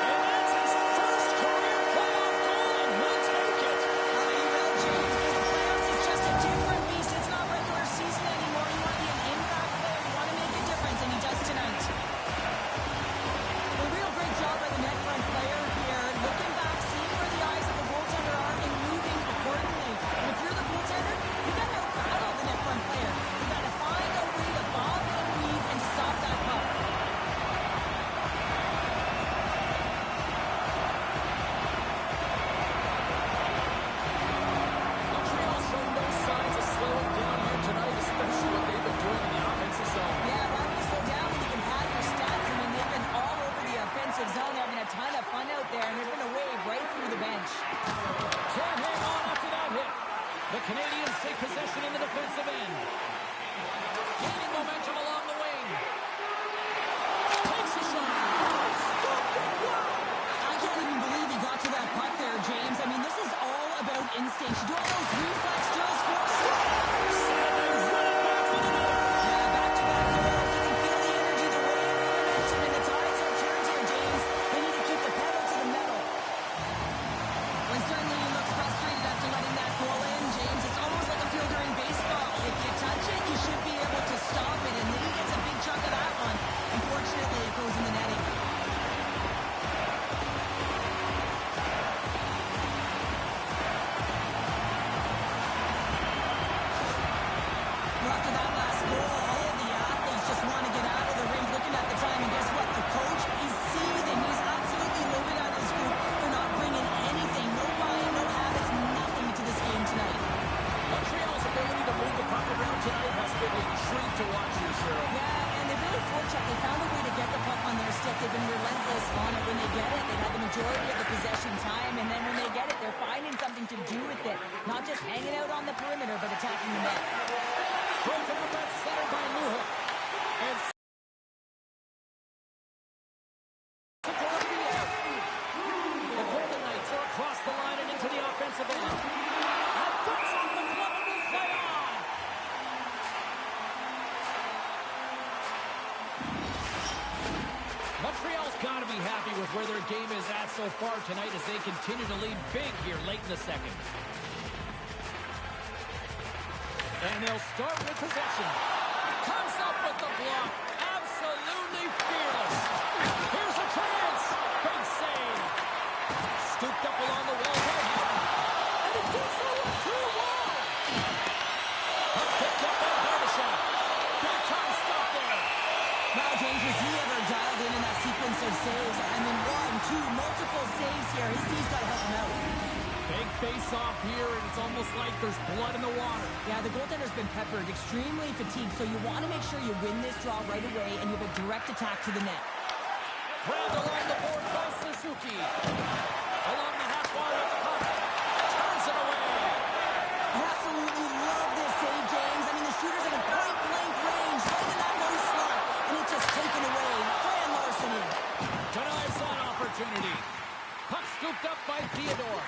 And that's his first career playoff goal, and he'll take it. You will, James, because the playoffs is just a different beast. It's not regular season anymore. You want to be an impact player. You want to make a difference, and he does tonight. A real great job by the net front player here. Looking back, seeing where the eyes of the goaltender are, and moving accordingly. And if you're the goaltender, you got to battle the net front player. You got to find a way to bob and weave and to stop that puck. Montreal showed no signs of slowing down here tonight, especially what they've been doing in the offensive zone. Yeah, why would you slow down when you can pad your stats? I mean, they've been all over the offensive zone, having a ton of fun out there, and there's been a wave right through the bench. Can't hang on after that hit. The Canadians take possession in the defensive end. Gaining momentum along the wing. Takes a shot. I can't even believe he got to that puck there, James. I mean, this is all about instinct. You do all those reflex drills for scores. Yeah, back-to-back goals. You can feel the energy, the wave, the momentum, and the tides have turned here, James. They need to keep the pedal to the metal. When certainly he looks frustrated after letting that goal in, James, it's almost like a fielder in baseball. If you touch it, you should be able to stop it, and Lee gets a big chunk of that one. Unfortunately, it goes in the netting. Well, after that last goal, all of the athletes just want to get out of the rink looking at the time, and guess what? The coach is seething. He's absolutely livid at his group for not bringing anything. No buy-in, no habits, nothing to this game tonight. Montreal's ability to move the puck around tonight has been a treat to watch here, Cheryl. Yeah, and they're really fortunate. They found a way to get the puck on their stick. They've been relentless on it when they get it. They've had the majority of the possession time, and then when they get it, they're finding something to do with it. Not just hanging out on the perimeter, but attacking the net. Broken up at center by Newhook. And to Dorothea. The Golden Knights are across the line and into the offensive end. And puts off the glove and will play on. Montreal's got to be happy with where their game is at so far tonight as they continue to lead big here late in the second. And they'll start with possession. Comes up with the block. Absolutely fearless. Here's a chance. Big save. Scooped up along the wall by Houghton. And it gets over to the wall. Puck picked up by Barbashev. Big time stop there. Wow, James, was he ever dialed in that sequence of saves? I mean, 1, 2, multiple saves here. His team's got to help him out. Big face-off here, and it's almost like there's blood in the water. Yeah, the goaltender's been peppered, extremely fatigued, so you want to make sure you win this draw right away and you have a direct attack to the net. Grabbed along the board by Suzuki. Along the half wall with the puck. Turns it away. I absolutely love this save, James. I mean, the shooter's in a point-blank range, right in that low slot, and it's just taken away. Grand larceny. Denies that opportunity. Puck scooped up by Theodore.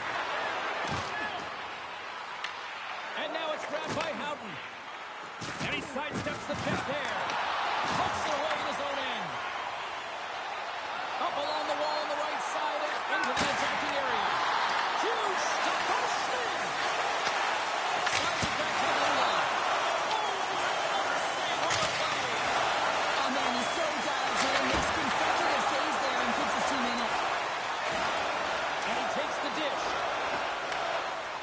And now it's grabbed by Houghton. And he sidesteps the pick there. Puts it away in his own end. Up along the wall on the right side and into the attacking area. Huge stop by Schmidt. Slides it back to the blue line. Oh, and it's another save on the play. Oh, man, he's so dialed in. Makes consecutive saves there and puts his team in it. And he takes the dish.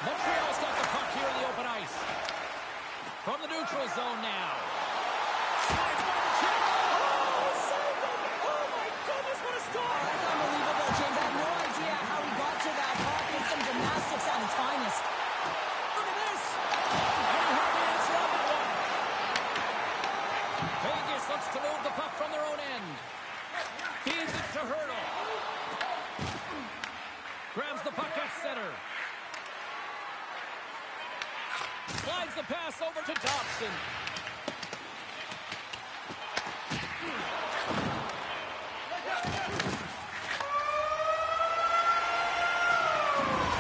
Montreal's got the puck here in the open ice. From the neutral zone now. Slides by the check. Oh, he saved it. Oh, my goodness, what a Oh, stop. that's unbelievable, James. I have no idea how he got to that puck. It's some gymnastics at its finest. Look at this. And he had the answer on that one. Vegas looks to move the puck from their own end. Feeds it to Hurdle. Grabs the puck at center. Slides the pass over to Dobson.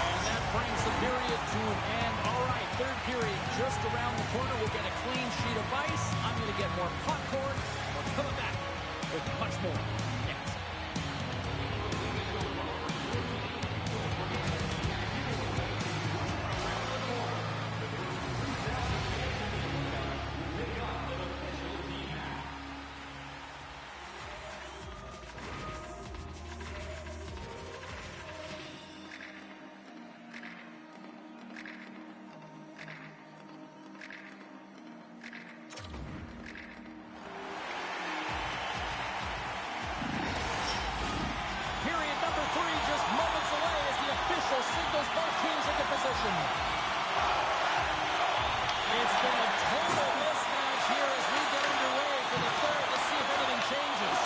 And that brings the period to an end. All right, third period just around the corner. We'll get a clean sheet of ice. I'm going to get more popcorn. We're coming back with much more next. Period number 3 just moments away as the official signals both teams into position. It's been a total mismatch here as we get underway for the third. Let's see if anything changes.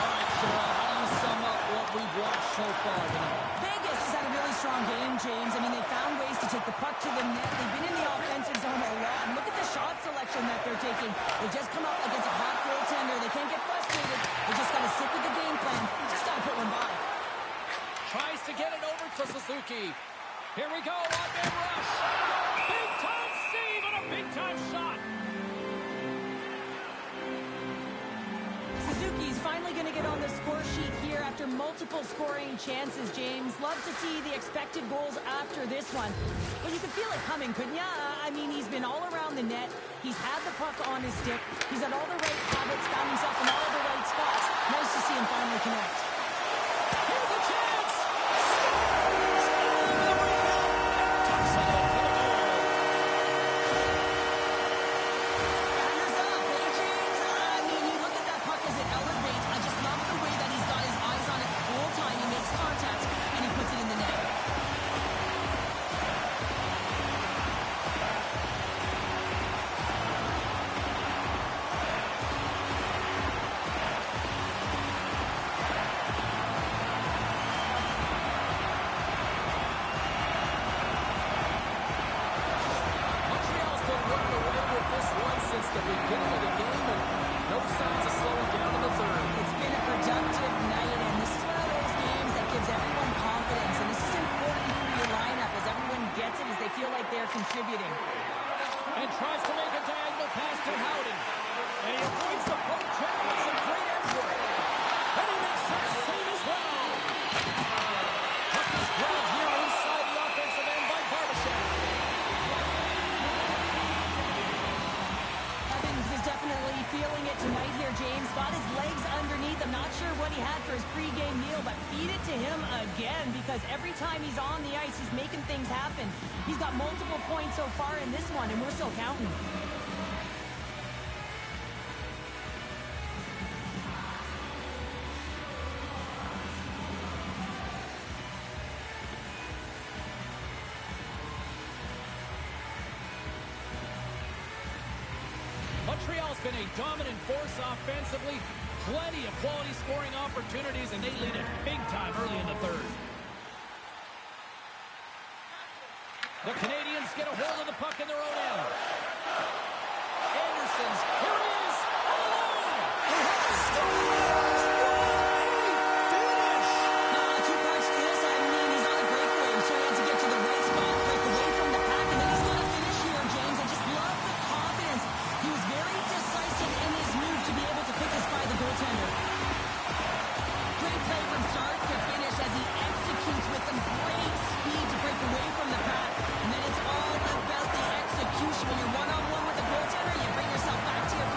All right, Cheryl, how do you sum up what we've watched so far tonight? Vegas has had a really strong game, James. I mean, they found ways to take the puck to the net. They've been in the offensive zone a lot. And look at the shot selection that they're taking. They just come up against a hot goaltender. They can't get frustrated. They just got to stick with the game plan. Just got to put one by. Tries to get it over to Suzuki. Here we go, one-man rush. Big-time save and a big-time shot. Suzuki's finally going to get on the score sheet here after multiple scoring chances, James. Love to see the expected goals after this one. But you could feel it coming, couldn't ya? I mean, he's been all around the net. He's had the puck on his stick. He's had all the right habits, found himself in all the right spots. Nice to see him finally connect. Here's a chance. Scores! The rebound. Tucks it into the goal. Fires up, eh, James? I mean, you look at that puck as it elevates. I just love the way that he's got his eyes on it the whole time. He makes contact, and he puts it in the net. Montreal's been running away with this one since the beginning of the game, and no signs of slowing down in the third. It's been a productive night, and this is one of those games that gives everyone confidence. And this is important for your lineup as everyone gets it, as they feel like they're contributing. And tries to make a diagonal pass to Howden. And he avoids the poke check with some great edge work. And he makes that save as well. Puck is grabbed here inside the offensive end by Barbashev. Evans is definitely feeling it tonight here, James. Got his legs underneath. I'm not sure what he had for his pregame meal, but feed it to him again, because every time he's on the ice, he's making things happen. He's got multiple points so far in this one, and we're still counting. Montreal's been a dominant force offensively. Plenty of quality scoring opportunities, and they lead it big time early in the third. The Canadians get a hold of the puck in their own end. Anderson's, here he is, all alone. Finish! Two parts to this. I mean, he's on a breakaway, so he had to get to the right spot, break away from the pack, and then he's got to finish here, James. I just love the confidence. He was very decisive in his move to be able to pick this by the goaltender. Great play from start to finish as he executes with some great speed to break away from the pack. And then it's all about the execution. When you're one-on-one with the goaltender, you bring yourself back to your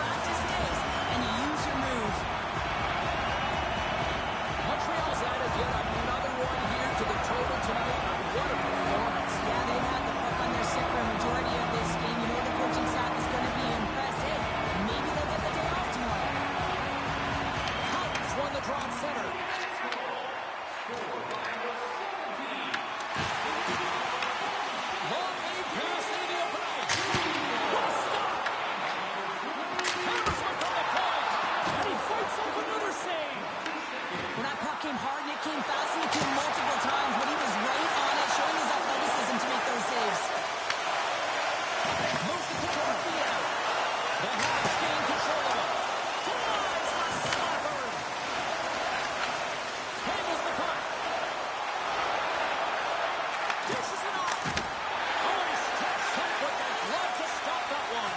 Dishes it off. Oh, he steps up with that glove to stop that one.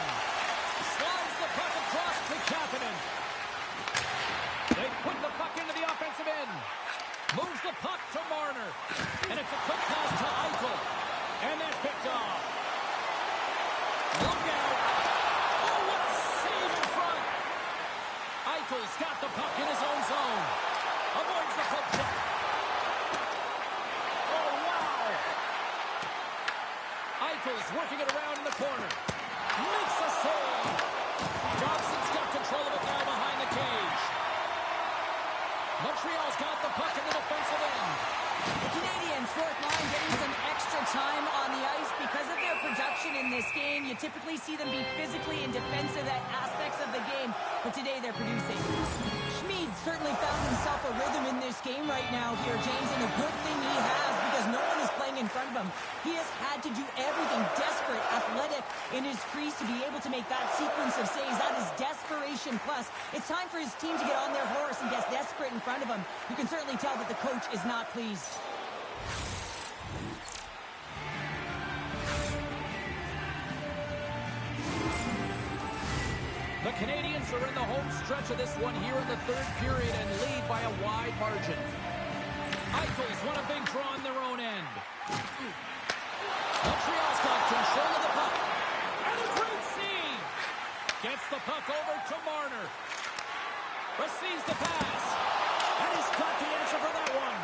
Slides the puck across to Kapanen. They put the puck into the offensive end. Moves the puck to Marner. And it's a quick pass to Eichel. And that's picked off. Look out. Oh, what a save in front. Eichel's got the puck in his own zone. Avoids the poke check. Oh, wow. Eichel's working it around in the corner. Makes a save. Johnson's got control of it now behind the cage. Montreal's got the puck in the defensive end. The Canadiens' fourth line getting some extra time on the ice because of their production in this game. You typically see them be physically and defensive aspects of the game, but today they're producing. Schmid certainly found himself a rhythm in this game right now here, James, and a good thing he has because no one is playing in front of him. He has had to do everything desperate, athletic in his crease to be able to make that sequence of saves. That is desperation plus. It's time for his team to get on their horse and get desperate in front of him. You can certainly tell that the coach is not pleased. The Canadiens are in the home stretch of this one here in the third period and lead by a wide margin. Eichel's won a big draw on their own end. Montreal's got control of the puck. And a great save. Gets the puck over to Marner. Receives the pass. And he's got the answer for that one.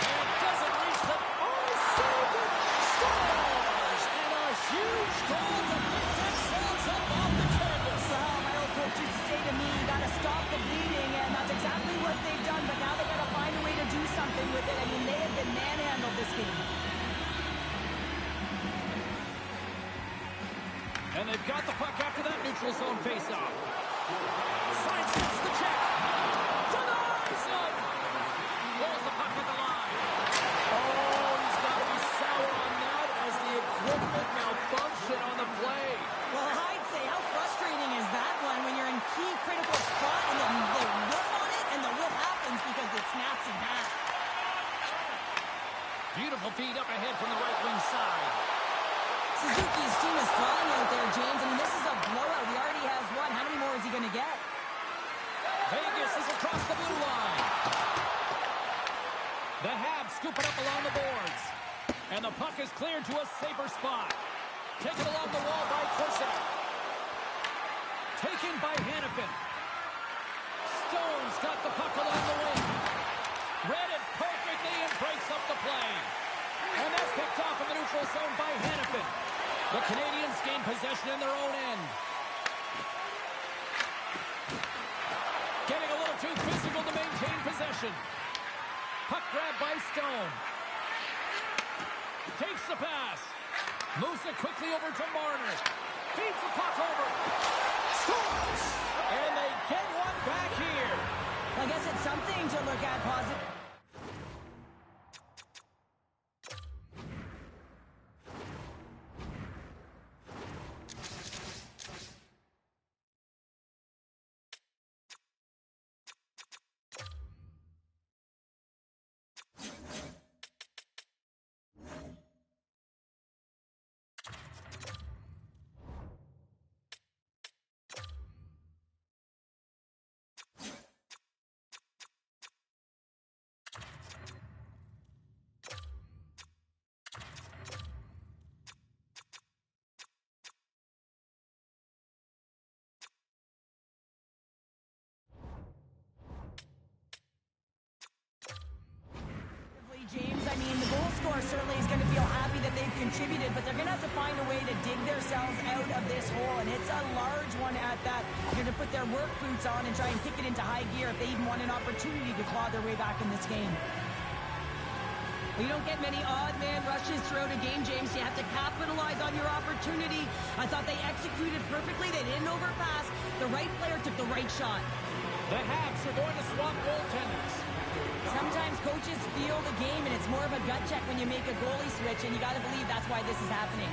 And doesn't reach the... Oh, saved it! Scores! And a huge goal to pick themselves up off the canvas. Well, my old coach used to say to me, you got to stop the bleeding, and that's exactly what they've done, but now they got to find a way to do something with it. I mean, they have been manhandled this game. And they've got the puck after that neutral zone faceoff. Science gets the check. To the ice zone. Rolls the puck at the line. Oh, he's got to be sour on that as the equipment malfunction on the play. Well, I'd say, how frustrating is that one when you're in key critical spot and then they whiff on it and the whiff happens because it snaps in half. Beautiful feed up ahead from the right wing side. Suzuki's team is flying out there, James. I mean, this is a blowout. He already has one. How many more is he going to get? Vegas is across the blue line. The Habs scoop it up along the boards. And the puck is cleared to a safer spot. Taken along the wall by Corset. Taken by Hanifin. Stone's got the puck along the wing. Read it perfectly and breaks up the play. And that's picked off in the neutral zone by Hanifin. The Canadiens gain possession in their own end. Getting a little too physical to maintain possession. Puck grab by Stone. Takes the pass. Moves it quickly over to Marner. Feeds the puck over. Scores! And they get one back here. I guess it's something to look at positive. James, I mean, the goal scorer certainly is going to feel happy that they've contributed, but they're going to have to find a way to dig themselves out of this hole, and it's a large one at that. They're going to put their work boots on and try and kick it into high gear if they even want an opportunity to claw their way back in this game. Well, you don't get many odd man rushes throughout a game, James. You have to capitalize on your opportunity. I thought they executed perfectly. They didn't overpass. The right player took the right shot. The Habs are going to swap goaltenders. Sometimes coaches feel the game, and it's more of a gut check when you make a goalie switch, and you got to believe that's why this is happening.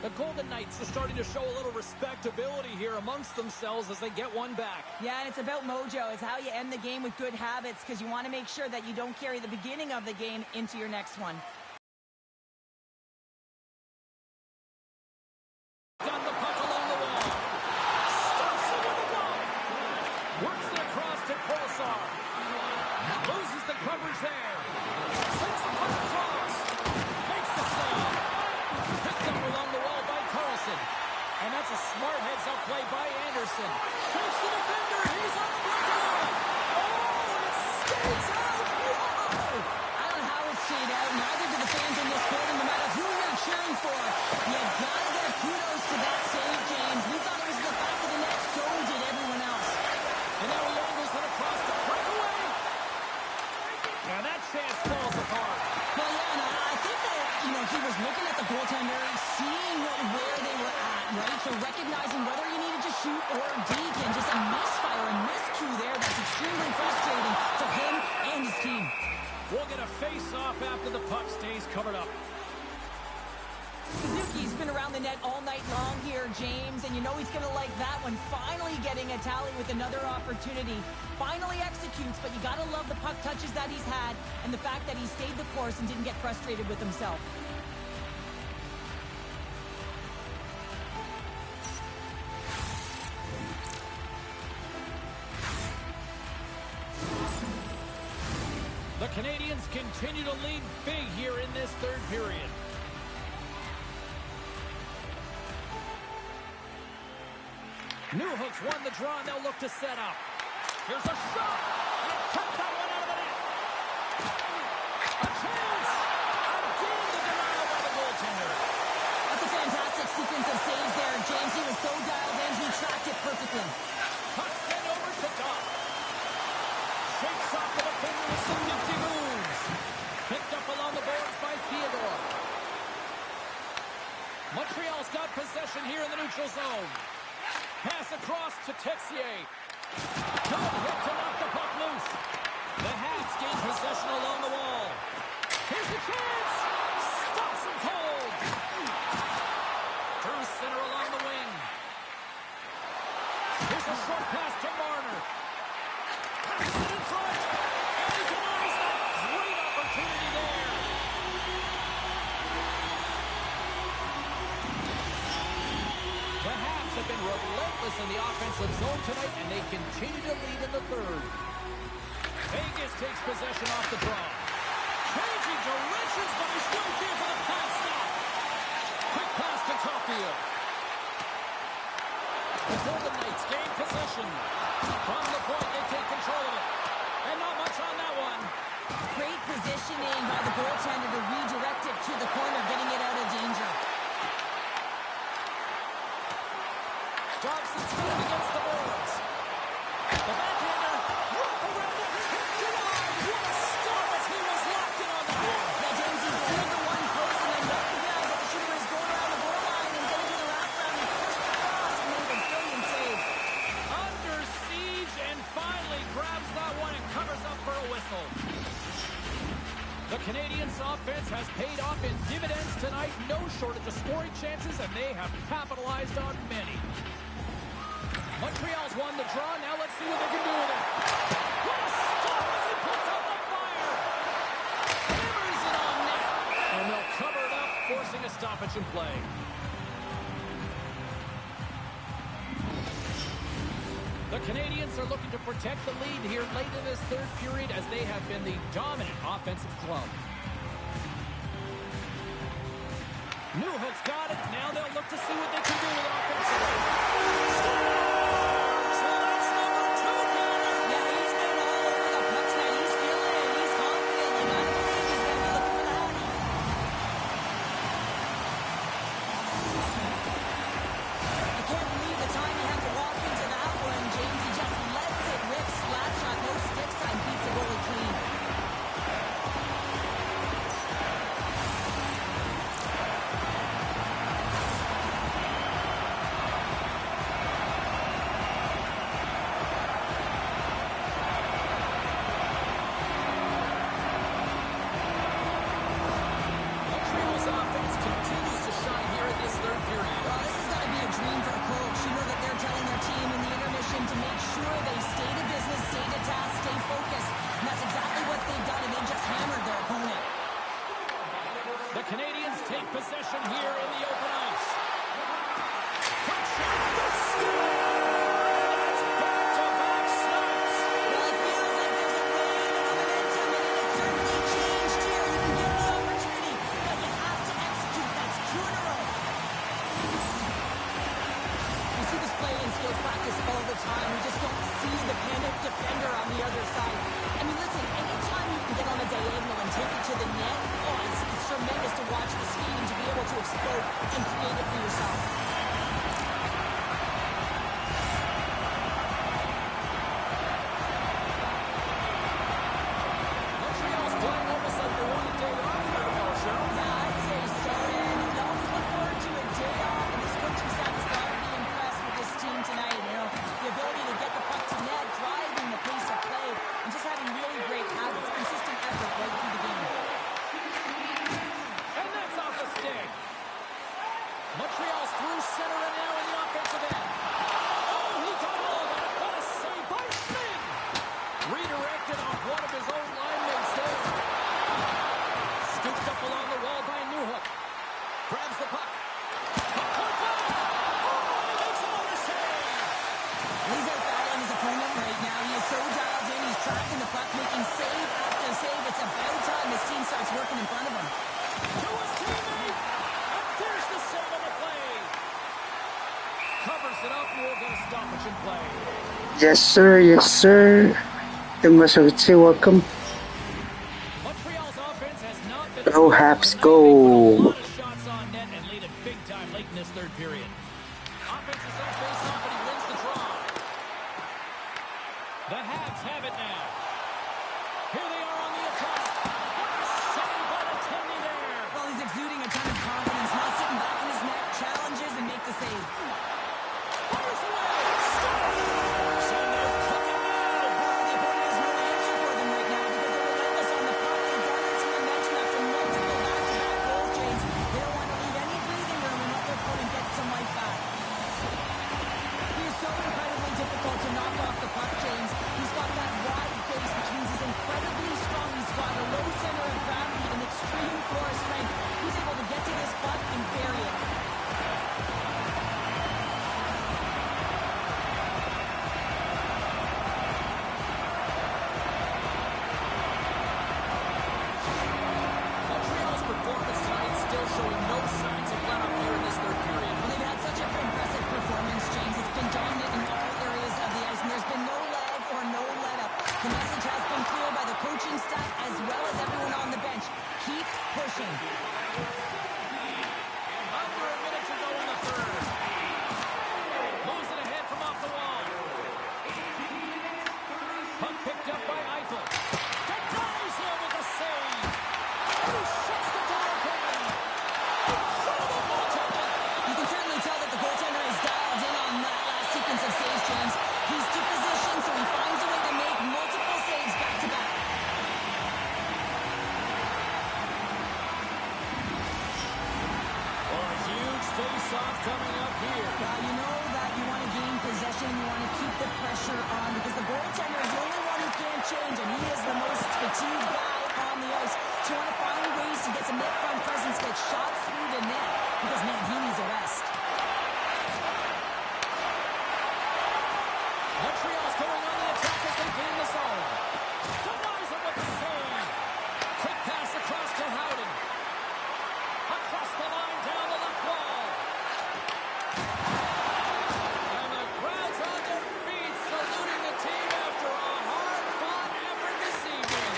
The Golden Knights are starting to show a little respectability here amongst themselves as they get one back. Yeah, and it's about mojo. It's how you end the game with good habits because you want to make sure that you don't carry the beginning of the game into your next one. Got the puck along the wall. Stops it with a glove. Works it across to Kolesar. Loses the coverage there. Sends the puck across. Makes the save. Picked up along the wall by Carlson. And that's a smart heads-up play by Anderson. Shoots the defender. He's on the breakout. Oh, it skates out. Whoa! I don't know how it stayed out. Neither do the fans in this building, no matter who you're cheering for. You gotta give kudos to that save, James. We thought it was in the back of the net. So did everyone else. And now he angles it across to breakaway. And that chance falls apart. Well, yeah, and I think that, he was looking at the goaltender, seeing where they were at, right? So recognizing whether he needed to shoot or deke, and just a misfire, a miscue there that's extremely frustrating for him and his team. We'll get a face-off after the puck stays covered up. Suzuki's been around the net all night long here, James, and you know he's going to like that one. Finally getting a tally with another opportunity. Finally executes, but you got to love the puck touches that he's had and the fact that he stayed the course and didn't get frustrated with himself. The Canadians continue to lead big here in this third period. Newhook's won the draw, and they'll look to set up. Here's a shot, and took that one out of the net. A chance! Again, the denial by the goaltender. That's a fantastic sequence of saves there, James. He was so dialed in, he tracked it perfectly. Puck sent over to Dodd. Shakes off the defender with some nifty moves. Picked up along the boards by Theodore. Montreal's got possession here in the neutral zone. Pass across to Texier. Good hit to knock the puck loose. The Habs gain possession along the wall. Here's the chance. Stops him cold. Through center along the wing. Here's a short pass to Marner. Passes it in front. And he denies that. Great opportunity there. The Habs have been relentless in the offensive zone tonight, and they continue to lead in the third. Vegas takes possession off the draw. Changing directions, but he's right there for the pass stop. Quick pass to Caulfield. The Golden Knights gain possession. From the point, they take control of it. And not much on that one. Great positioning by the goaltender to redirect it to the corner, getting it out of danger. Dobson's going against the boards. The backhander, wrap around it, tipped it wide. What a stop as he was locked in on the board. Yeah, James, he sealed the one post and then recognized that the shooter was going around the goal line and getting to the wraparound and pushed across and made a brilliant save. Under siege and finally grabs that one and covers up for a whistle. The Canadiens' offense has paid off in dividends tonight. No shortage of scoring chances, and they have capitalized on many. Montreal's won the draw. Now let's see what they can do with it. What a stop as he puts out the fire. Hammers it on net. And they'll cover it up, forcing a stoppage in play. The Canadiens are looking to protect the lead here late in this third period as they have been the dominant offensive club. Newhook's got it. Now they'll look to see what they can do with offensively. So that's number 2, Connor. Yeah, he's been all over the puck tonight. He's feeling it. He's confident. You gotta believe he's gonna be looking for the Hattie. I can't believe the time he had to walk into that one, James. He just lets it rip, slap shot, no stick side, beats the goalie clean. The Canadians take possession here in the open ice. Quick shot. The steal! That's back-to-back snaps. Well, it feels like there's a wave of momentum, and it has certainly changed here. You can get the opportunity, but you have to execute. That's 2 in a row. We see this play in skills practice all the time. We just don't see the panic defender on the other side. I mean, listen, anytime you can get on a diagonal and take it to the net, it's tremendous to watch the skating to be able to explode and create it for yourself. Montreal's playing almost like they want a day off here tomorrow, Cheryl. Yeah, I'd say so, and you always look forward to a day off, and this coaching staff has got to be impressed with this team tonight. You know, the ability to get the puck to net, driving the pace of play, and just having really great habits, consistent effort right through the game. And that's off the stick. Montreal's through center and now in the offensive end. Oh, he got all of it. What a save by Schmid. Redirected off one of his own line mates there. Scooped up along the wall by Newhook. Grabs the puck. Puck back. Oh, and he makes another save. He's out battling his opponent right now. He is so dialed in. He's tracking the puck, making save after save. It's about time his team starts working in front of him. To his teammate. And there's the save on the play. Covers it up and we'll get a stoppage in play. Yes, sir. Yes, sir. Masagutse, welcome. Montreal's offense has not been Go Habs, go. They put a lot of shots on net and lead it big time late in this third period. Offense is on face off and he wins the draw. The Habs have it now. Here they are on the attack. What a save by the Tendy there. Well, he's exuding a ton of confidence, not sitting back in his net, challenges and make the save. Fires away. Scores. And they're cooking now. The opponent has no answer for them right now because they're relentless on the puck. They've garnered some momentum after multiple back-to-back goals, James. They don't want to leave any breathing room and let their opponent get some life back. He is so incredibly difficult to knock off the puck, James. He's got that wide base, which means he's incredibly strong. He's got a low center of gravity and extreme core strength. He's able to get to this puck and bury it. Montreal's performance tonight still showing no signs of let up here in this third period. Well, they've had such an impressive performance, James. It's been dominant in all areas of the ice, and there's been no lag or no let-up. The message has been clear by the coaching staff as well as everyone on the bench. Keep pushing. Under a minute to go in the third. Moves it ahead from off the wall. Puck picked up by Eichel. Denies him with a save. He shuts the door again. Incredible goaltending. You can certainly tell that the goaltender is dialed in on that last sequence of saves, James. He's to position, so he finds a way to make multiple saves back-to-back. Well, a huge face-off coming up here. You know that you want to gain possession, you want to keep the pressure on because the goaltender is the only one who can't change, and he is the most fatigued guy on the ice. So you want to find ways to get some net front presence, get shots through the net, because, man, he needs a rest. Montreal's going on the attack as they gain the zone. Denies him with the save. Quick pass across to Howden. Across the line, down the left wall. And the crowd's on their feet, saluting the team after a hard-fought effort this evening.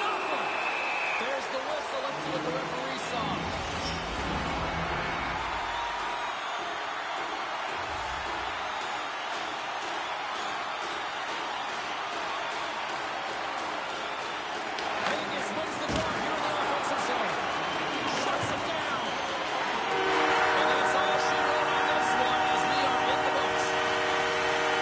Nothing. There's the whistle. Let's see what the referee saw. Vegas wins the draw here in the offensive zone. Shuts it down. And that's all she wrote on this one as we are in the books.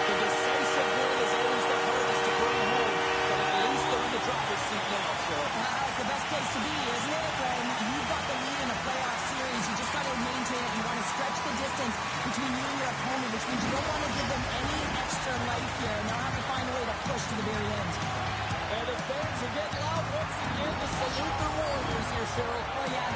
The decisive win is always the hardest to bring home, but at least they're in the driver's seat now, Cheryl. It's the best place to be, isn't it? When you've got the lead in a playoff series, you just got to maintain it. You want to stretch the distance between you and your opponent, which means you don't want to give them any extra life here, and they'll have to find a way to push to the very end. And the fans are getting loud once again to salute the Warriors here, Cheryl. Well, yeah,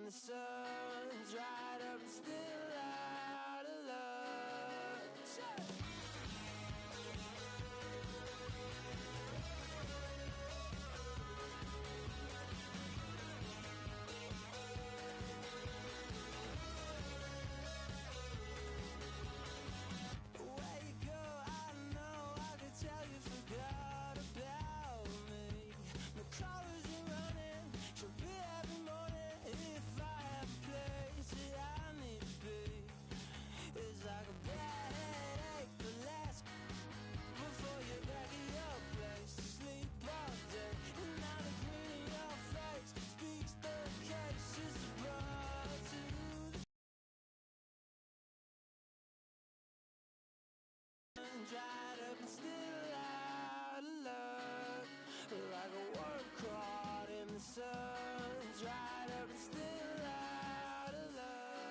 the sun's dried up and still out of luck. Where you go, I don't know. I could tell you forgot about me. My colors are running, should be every morning. If I have a place that I need to be, it's like a bad headache that lasts before you're back at your place to sleep all day. And now the grin in your face speaks the case. Just brought to dried up and still out of luck. Like a worm caught in the sun, dried up and still out of luck.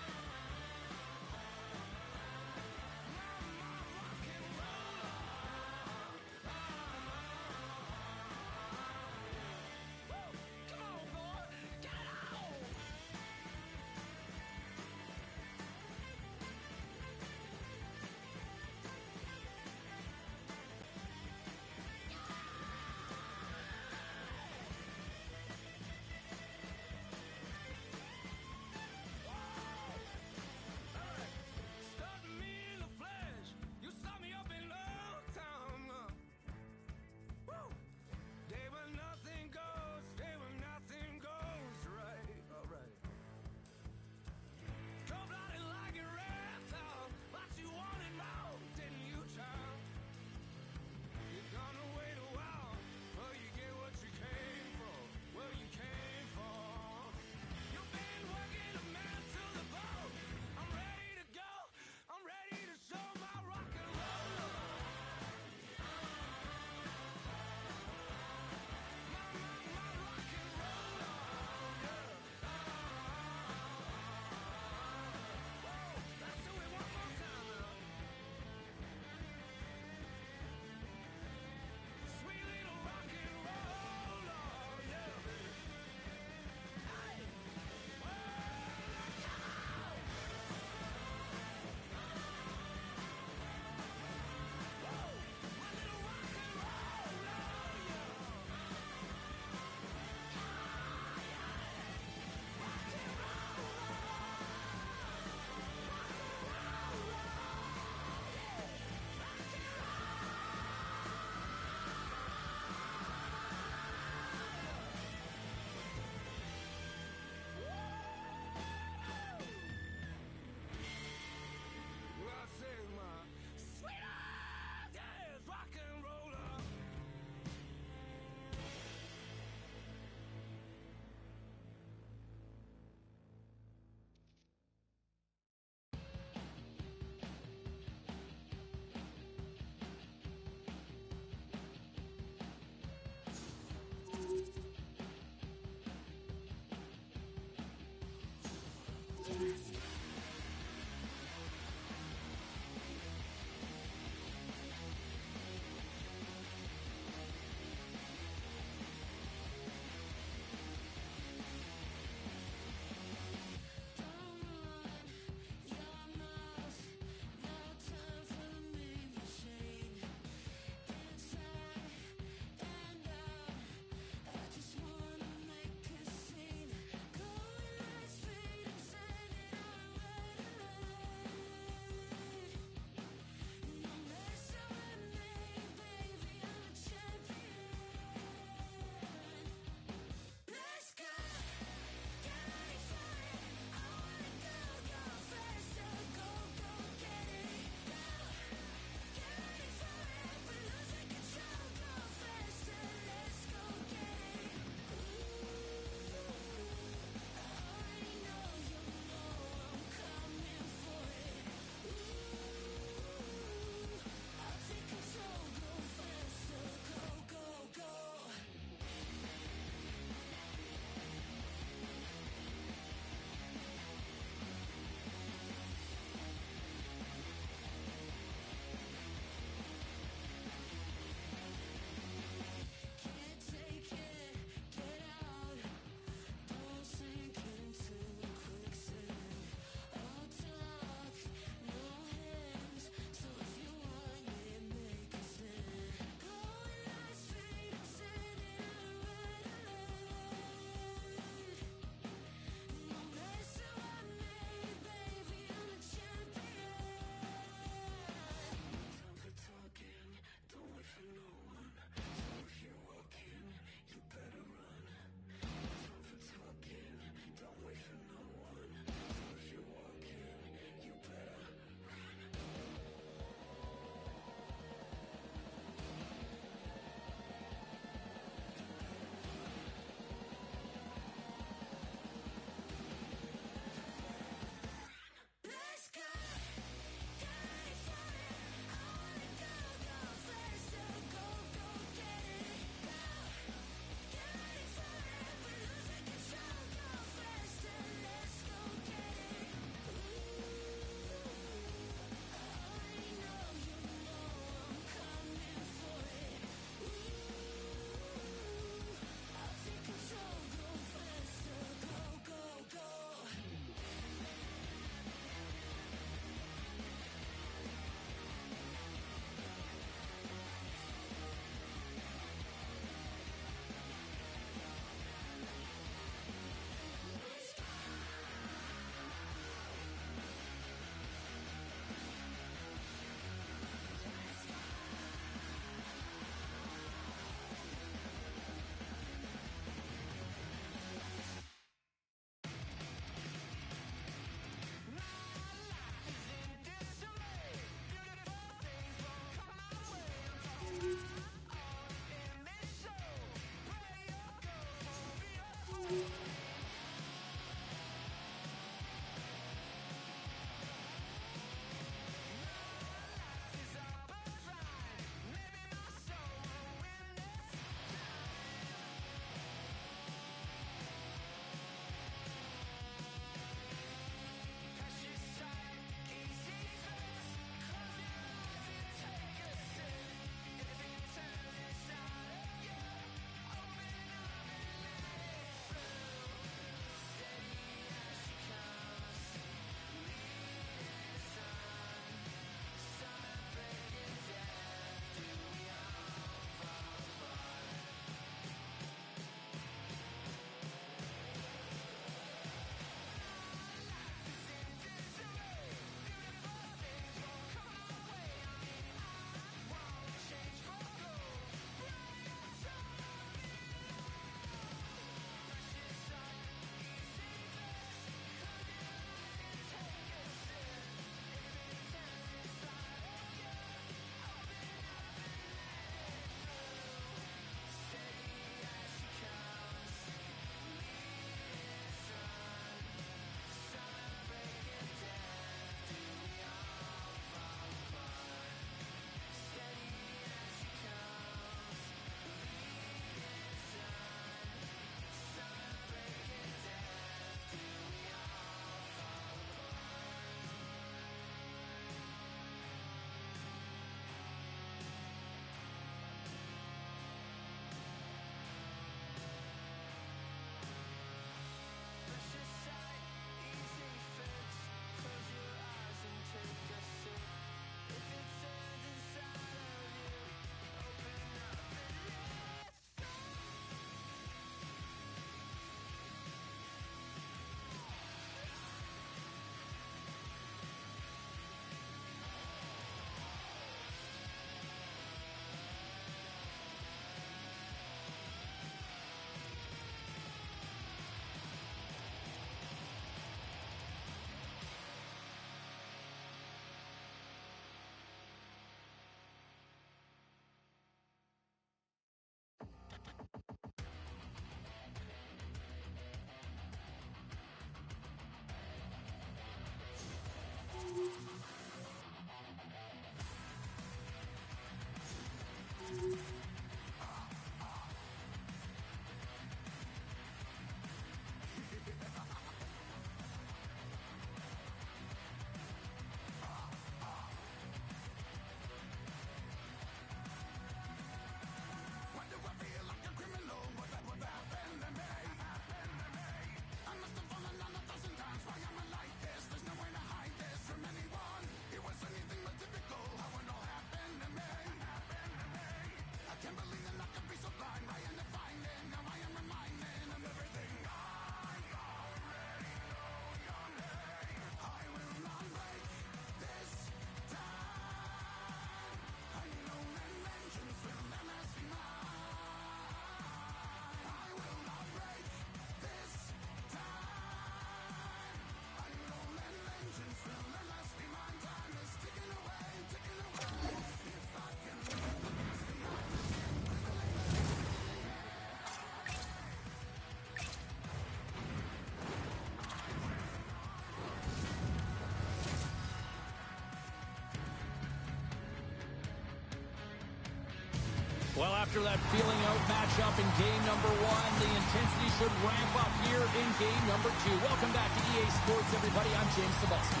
Well, after that feeling out matchup in game number 1, the intensity should ramp up here in game number 2. Welcome back to EA Sports, everybody. I'm James Cebulski.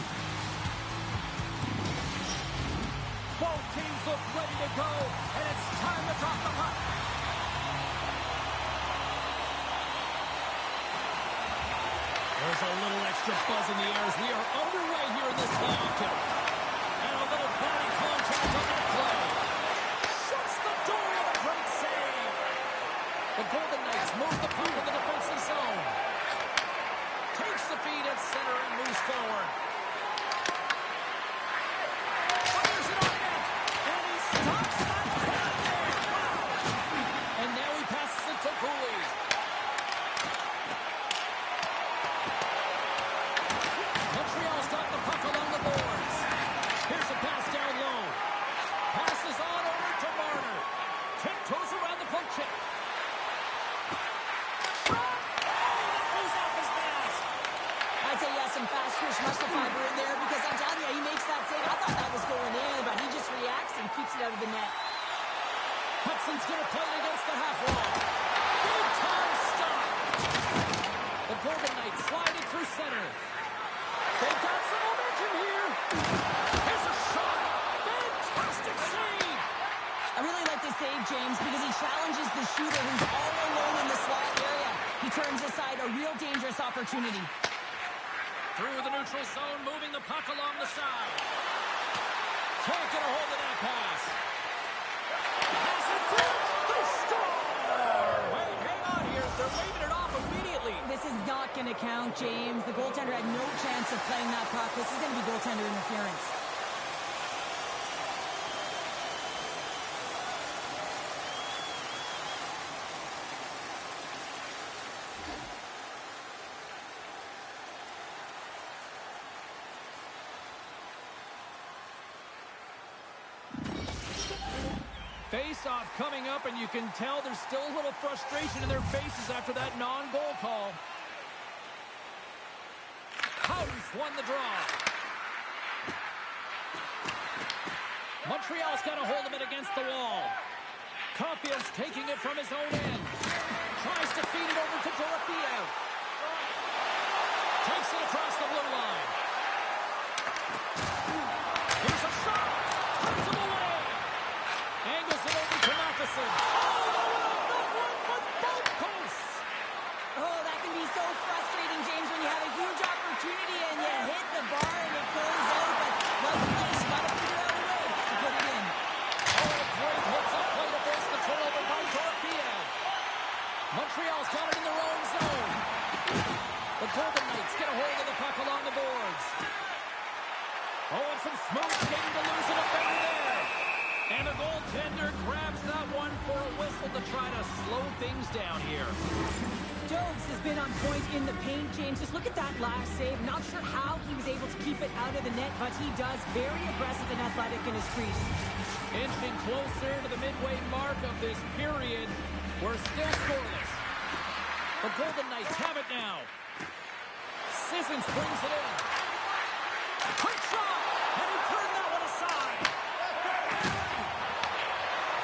Both teams look ready to go, and it's time to drop the puck. There's a little extra buzz in the air as we are underway here in this playoff game. And a little body contact on that play. Shuts the door with a great save. The Golden Knights move the puck in the defensive zone. Takes the feed at center and moves forward. Fires it on net. And he stops that cannon there. Wow. And now he passes it to Cooley. Montreal's got the puck along the boards. Here's a pass down low. Passes on over to Marner. Tiptoes around the poke check. Shot! Oh, that goes off his mask. I'd say he has some fast twitch muscle fiber in there because I'm telling you, he makes that save. I thought that was going in, but he just reacts and keeps it out of the net. Hudson's going to play it against the half wall. Big time stop. The Golden Knights slide it through center. They've got some momentum here. Here's a shot. Fantastic save. I really like this save, James, because he challenges the shooter who's all alone in the slot area. He turns aside a real dangerous opportunity. Through the neutral zone, moving the puck along the side. Can't get a hold of that pass. Pass it through. They score. Wait, hang on here. They're waving it off immediately. This is not going to count, James. The goaltender had no chance of playing that puck. This is going to be goaltender interference. Face-off coming up, and you can tell there's still a little frustration in their faces after that non-goal call. Houghton's won the draw. Montreal's got a hold of it against the wall. Caulfield's taking it from his own end. Tries to feed it over to Dorofeev. Takes it across the blue line. Here's a shot. Puts him away. Angles it over to Matheson. Oh, not one, but both posts. Oh, that can be so frustrating, James, when you have a huge opportunity and you hit the bar and it goes out, but well placed. You got to figure out a way to put it in. Oh, great hits up play to force the turnover by Dorofeev. Montreal's got it in their own zone. The Golden Knights get a hold of the puck along the boards. Oh, and some smooth skating to lose a defender there. And the goaltender grabs that one for a whistle to try to slow things down here. Stokes has been on point in the paint, James. Just look at that last save. Not sure how he was able to keep it out of the net, but he does. Very aggressive and athletic in his crease. Inching closer to the midway mark of this period. We're still scoreless. The Golden Knights have it now. Sissons brings it in. Quick shot! And he turned that one aside.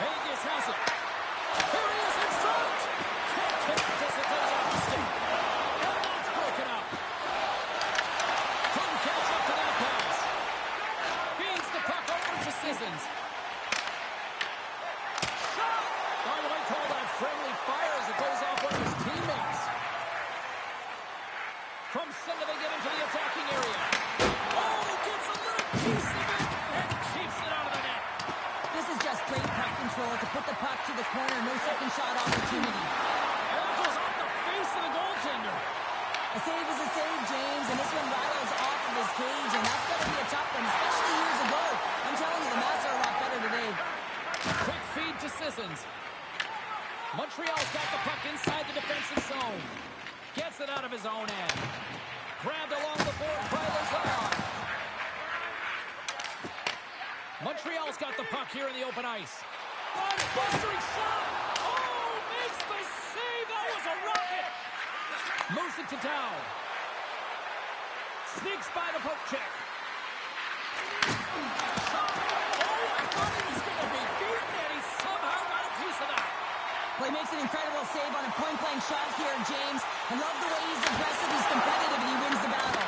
Vegas has it. Here he is in front. Can't connect as it goes off the stick. And that's broken up. Couldn't catch up to that pass. Feeds the puck over to Sissons. Shot! By the way, call that friendly fire as it goes off one of his teammates. From center, they get into the attacking area. Oh, gets a little piece of it and keeps it out of the net. This is just great puck control to put the puck to the corner. No second shot opportunity. And it goes off the face of the goaltender. A save is a save, James, and this one rattles off of his cage, and that's going to be a tough one, especially years ago. I'm telling you, the Mavs are a lot better today. Quick feed to Sissons. Montreal's got the puck inside the defensive zone. Gets it out of his own end. Grabbed along the board by Lazar. Montreal's got the puck here in the open ice. Bustering shot! Oh, makes the save! That was a rocket! Moves it to down. Sneaks by the poke check. Shot! Oh, I thought he was going to be beaten, and he somehow got a piece of that. Well, he makes an incredible save on a point-blank shot here, James. I love the way he's aggressive, he's competitive, and he wins the battle.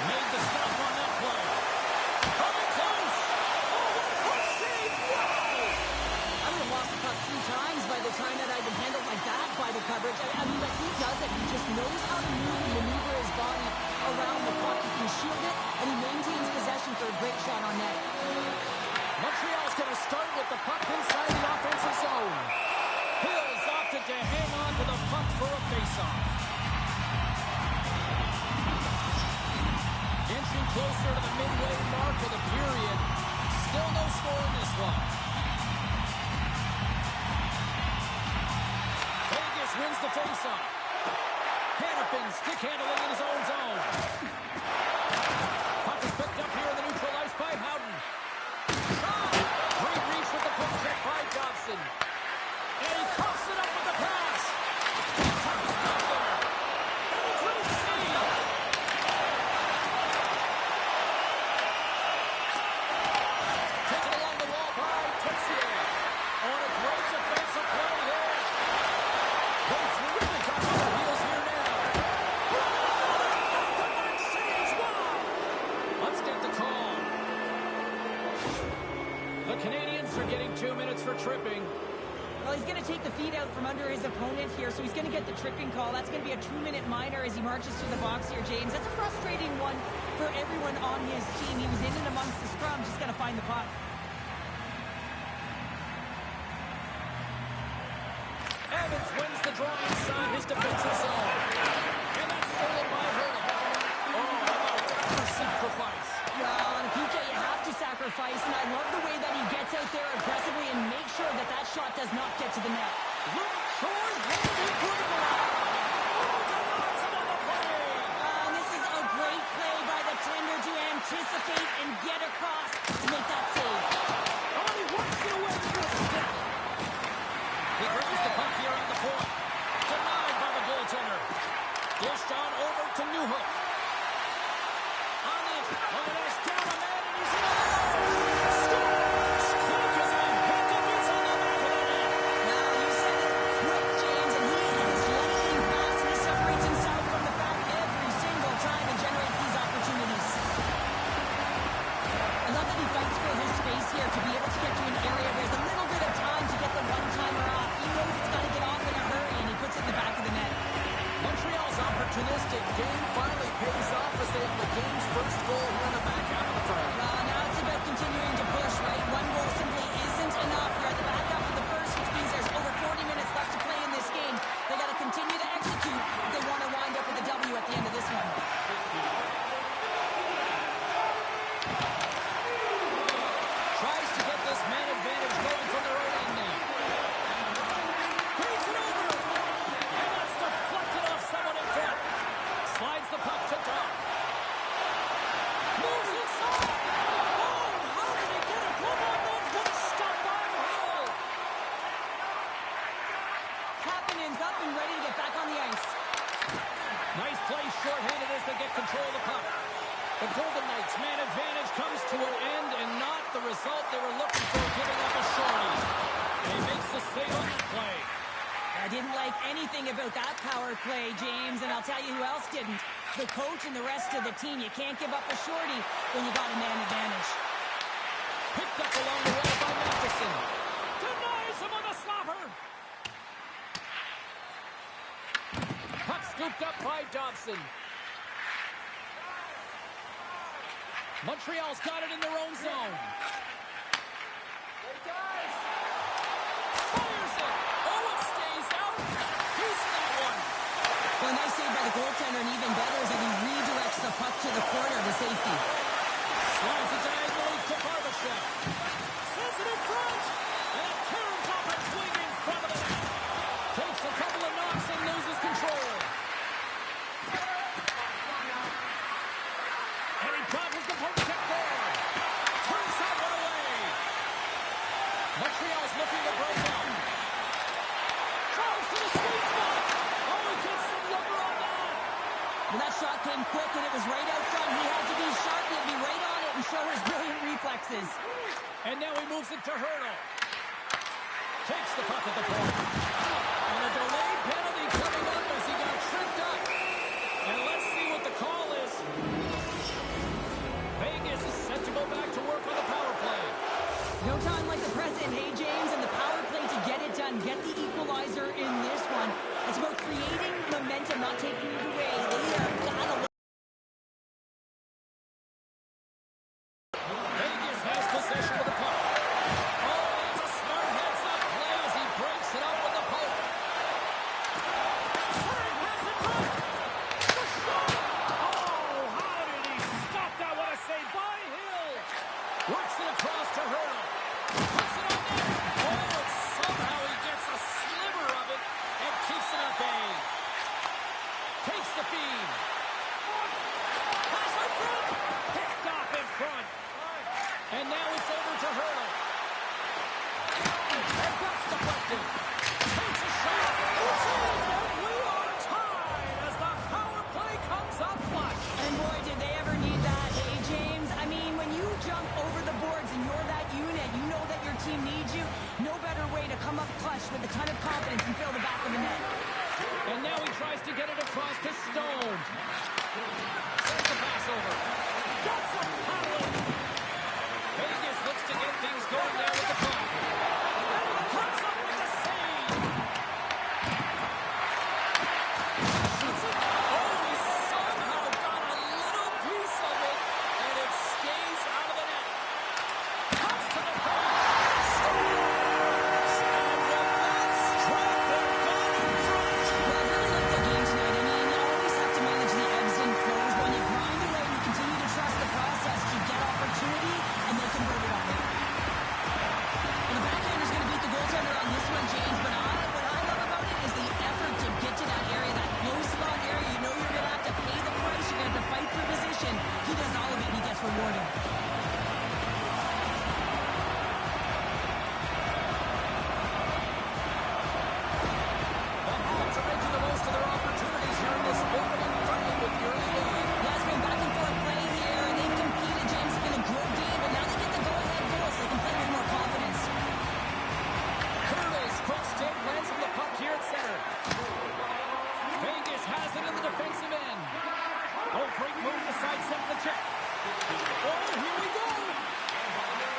Made the stop on that play. Coming close. Oh, what a quick save. Wow. I would have lost the puck 3 times by the time that I'd been handled like that by the coverage. I mean, like, he does it. He just knows how to move and maneuver his body around the puck. He can shield it, and he maintains possession for a great shot on net. Montreal's going to start with the puck inside the offensive zone. Hills opted to hang on to the puck for a faceoff. Inching closer to the midway mark of the period. Still no score in this one. Vegas wins the faceoff. Hanifin stick handling in his own zone. Puck is picked up here in the neutral ice by Howden. Shot! Great reach with the puck check by Dobson. And he coughs it up with the pass. Top stop there. And a great save. Taken along the wall by Texier. On a great defensive play there. Bates really got on the heels here now. Back-to-back saves. Wow. Let's get the call. The Canadians are getting 2 minutes for tripping. Well, he's going to take the feet out from under his opponent here, so he's going to get the tripping call. That's going to be a 2-minute minor as he marches to the box here, James. That's a frustrating one for everyone on his team. He was in and amongst the scrum, just got to find the puck. Evans wins the draw inside his defensive zone. And that's stolen by Hurley. Oh, what a sacrifice. Well, on a PK, you have to sacrifice, and I love the way that he gets out there aggressively and makes sure that that shot does not get to the net. Look, short hand and put it away. Oh, denies him on the play. And this is a great play by the tender to anticipate and get across to make that save. Oh, he works it away with a stick. He grabs the puck here at the point. Denied by the goaltender. Dished on over to Newhook. On it. On it is down a man, and he's in. Scores! Quick as a heck of it's on the back of the net. Now, you said it quick, James, and he is lightning fast. He separates himself from the back every single time and generates these opportunities. I love that he fights for his space here to be able to get to an area where there's a little bit of time to get the one-timer off. He knows it's got to get off in a hurry, and he puts it in the back of the net. Montreal's opportunistic game finally pays off as they have the game's first goal here in the back half of the frame. Now it's about continuing to push, right? One goal simply isn't enough. You're at the back half of the first, which means there's over 40 minutes left to play in this game. They got to continue to execute if they want to wind up with a W at the end of this one. Tries to get this man advantage going from their own end now. Takes it over. And that's deflected off someone in front. Slides the puck to Doc. Moves inside. Oh, how did he get a glove on that? What a stop by Hill. Kapanen's up and ready to get back on the ice. Nice play shorthanded as they get control of the puck. The Golden Knights' man advantage comes to an end and not the result they were looking for, giving up a shorty. And he makes the save on that play. I didn't like anything about that power play, James, and I'll tell you who else didn't. The coach and the rest of the team. You can't give up a shorty when you got a man advantage. Picked up along the wall by Matheson. Denies him on the slapper. Puck scooped up by Dobson. Montreal's got it in their own zone. Fires it. Oh, it stays out. He's got one. Well, nice save by the goaltender, and even better is that he redirects the puck to the corner to safety. Slides it diagonally to Barbashev. Sends it in front. And it caroms off a swing in front of the net. Takes a couple of knocks and loses control. And he dodges the poke check there. Turns that one away. Montreal's looking to break out. Tries to the sweet spot. Oh, he gets some rubber on that. Well, that shot came quick, and it was right out front. He had to be sharp. He had to be right on it and show his brilliant reflexes. And now he moves it to Hurdle. Takes the puck at the point. And a delayed penalty coming up as he got tripped up. And let's see what the call is. Vegas is set to go back to work on the power play. No time like the present, hey, James, and the power play to get it done. Get the equalizer in this one. It's about creating momentum, not taking it away. They are gotta. Vegas has possession of the puck. Oh, that's a smart heads-up play as he breaks it up with the poke. Frank has it back. The shot. Oh, how did he stop that? What a save by Hill. Works it across to Hurdle. Puts it on net. Oh, and somehow he gets a sliver of it and keeps it at bay. Takes the feed. Pass in front. Picked off in front. And now it's over to Hurdle. And that's deflected. Takes a shot. It's in. And we are tied as the power play comes up clutch. And boy, did they ever need that, hey, James. I mean, when you jump over the boards and you're that unit, you know that your team needs you. No better way to come up clutch with a ton of confidence and fill the back of the net. And now he tries to get it across to Stone. Sends the pass over. Got some power. Vegas looks to get things going there with the puck. And he comes up with a save. Shoots it. Oh, he somehow got a little piece of it, and it stays out of the net. Comes to the point. Scores! And with that strike, they're gone in front. Well, I really like their game tonight. I mean, you always have to manage the ebbs and flows. When you grind away, you continue to trust the process. You get opportunity, and they convert it on it. And the backhander's going to beat the goaltender on this one, James. But what I love about it is the effort to get to that area, that low slot area. You know you're going to have to pay the price. You're going to have to fight for position. He does all of it, and he gets rewarded. The Hawks are making the most of their opportunities here in this opening frame with the early lead. Yeah, it's been back and forth play here, and they've competed, James, in a good game, but now they get the go-ahead goal, so they can play with more confidence. Hurdles cross stick, lands from the puck here at center. Vegas has it in the defensive end. Oh, great move to sidestep the check. Oh, here we go.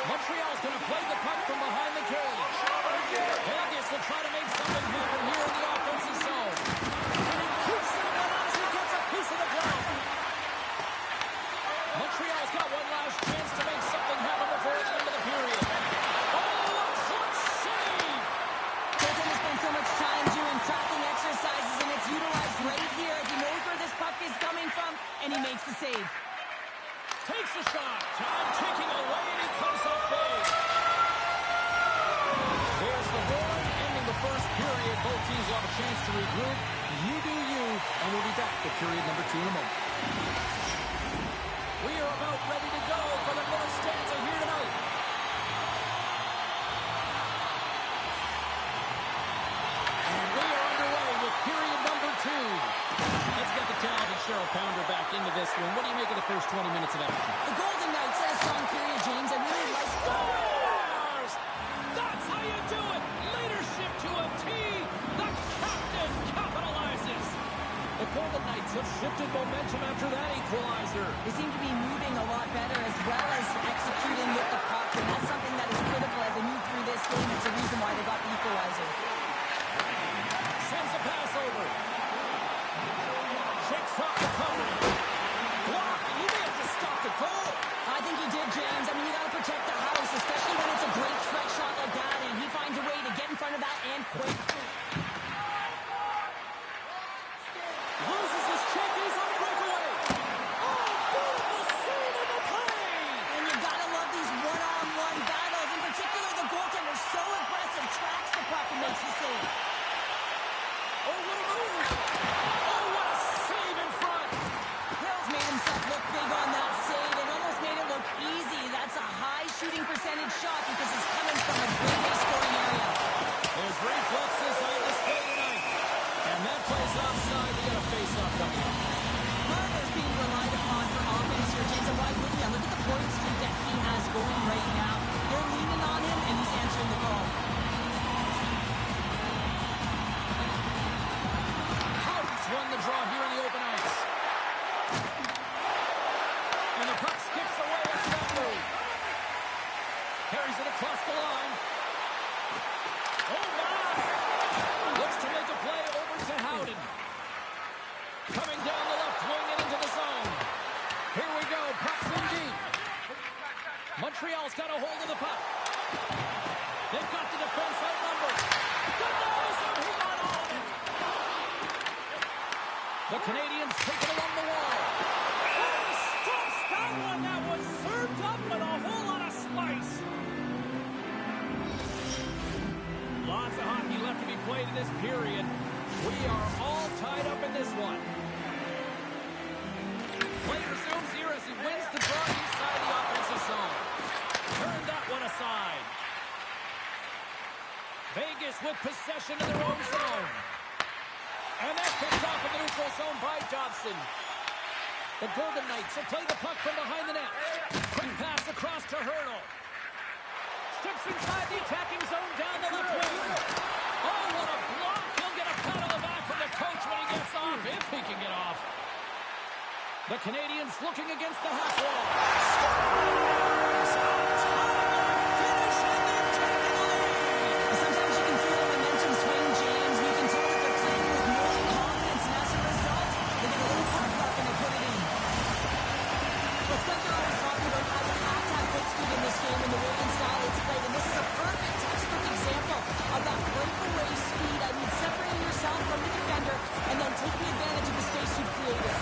Montreal's going to play the puck from behind the cage. Vegas will try to make something happen here in the offensive zone. And he keeps that one as he gets a piece of the glove. Montreal's got one last chance to make something happen before the end of the period. Oh, a clutch save! Goaltender spends so much time doing tracking exercises, and it's utilized right here as he knows where this puck is coming from, and he makes the save. Takes the shot. Time ticking away, and he comes up big. There's the horn, ending the first period. Both teams will have a chance to regroup. You do you, and we'll be back with period number 2 in a moment. We are about ready to go for the North Stanza here tonight. And we are underway with period number 2. Let's get the talented Cheryl Pounder back into this one. What do you make of the first 20 minutes of action? The Golden Knights had a strong period, James. I really like Scores! That's how you do it! Leadership to a T! The captain capitalizes! The Golden Knights have shifted momentum after that equalizer. They seem to be moving a lot better as well as executing with the puck, and that's something that is critical as they move through this game. It's a reason why they got the equalizer. Sends a pass over. Shakes off the cover. Block, and he may have just stopped the goal. I think he did, James. I mean, you got to protect the house, especially when it's a great stretch shot like that, and he finds a way to get in front of that and quick. Loses his check, he's on a breakaway. Oh, beautiful puck skips away after that move. Carries it across the line. Oh, my! Looks to make a play over to Howden. Coming down the left wing and into the zone. Here we go. Puck's in deep. Montreal's got a hold of the puck. They've got the defense outnumbered. Good noise, and he got all of it. The Canadians take it along the wall. Oh, he stuffs that one. That was served up with a whole lot of spice. Lots of hockey left to be played in this period. We are all tied up in this one. Play resumes here as he wins the draw inside the offensive zone. Turn that one aside. Vegas with possession in their own zone. And that's picked off in the neutral zone by Dobson. The Golden Knights will play the puck from behind the net. Quick pass across to Hurdle. Steps inside the attacking zone down the left wing. Oh, what a block. He'll get a pat on the back from the coach when he gets off, if he can get off. The Canadians looking against the half wall. Sometimes you can feel the momentum swing, James. You can tell that they're playing with more confidence, and as a result, they get a little puck luck and they put it in. Well, Spencer always talking about how you have to have good speed in this game and the way and style it's played, and this is a perfect textbook example of that breakaway speed. I mean, separating yourself from the defender and then taking advantage of the space you've created.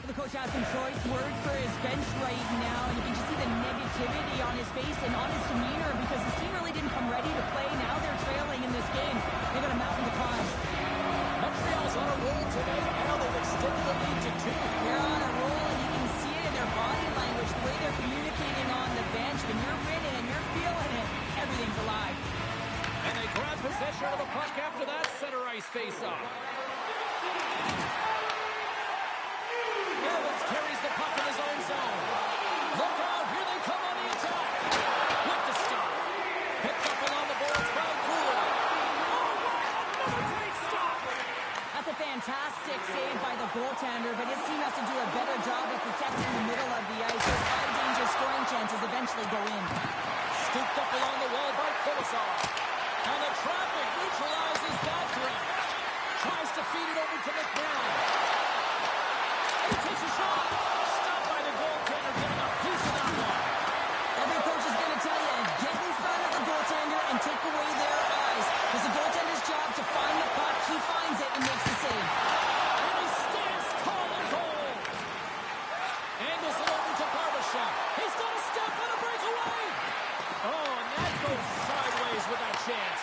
The coach has some choice words for his bench right now, and you can just see the negativity on his face and on his demeanor because his team really didn't come ready to play. Now they're trailing in this game. They've got a mountain to climb. Montreal's on a roll today. Now they've extended the lead to 2. They're on a roll, and you can see it in their body language, the way way they're communicating on the bench, when you're winning and you're feeling it, everything's alive. And they grab possession of the puck after that center ice face-off. Evans carries the puck in his own zone. Look out, here they come on the attack. With the stop. Picked up along the boards by Cooler. Oh, another great stop. That's a fantastic save by the goaltender, but his team has to do a better job of protecting the middle of the ice. Those high-danger scoring chances eventually go in. Scooped up along the wall by Kulisov. And the traffic neutralizes that threat. Tries to feed it over to McNally. And he takes a shot. Stopped by the goaltender, getting a piece of that one. Every coach is going to tell you, get in front of the goaltender and take away their eyes. It's the goaltender's job to find the puck. He finds it and makes the save. And he stands tall in goal. Angles it over to Barbashev. He's got a step and a breakaway. Oh, and that goes sideways with that chance.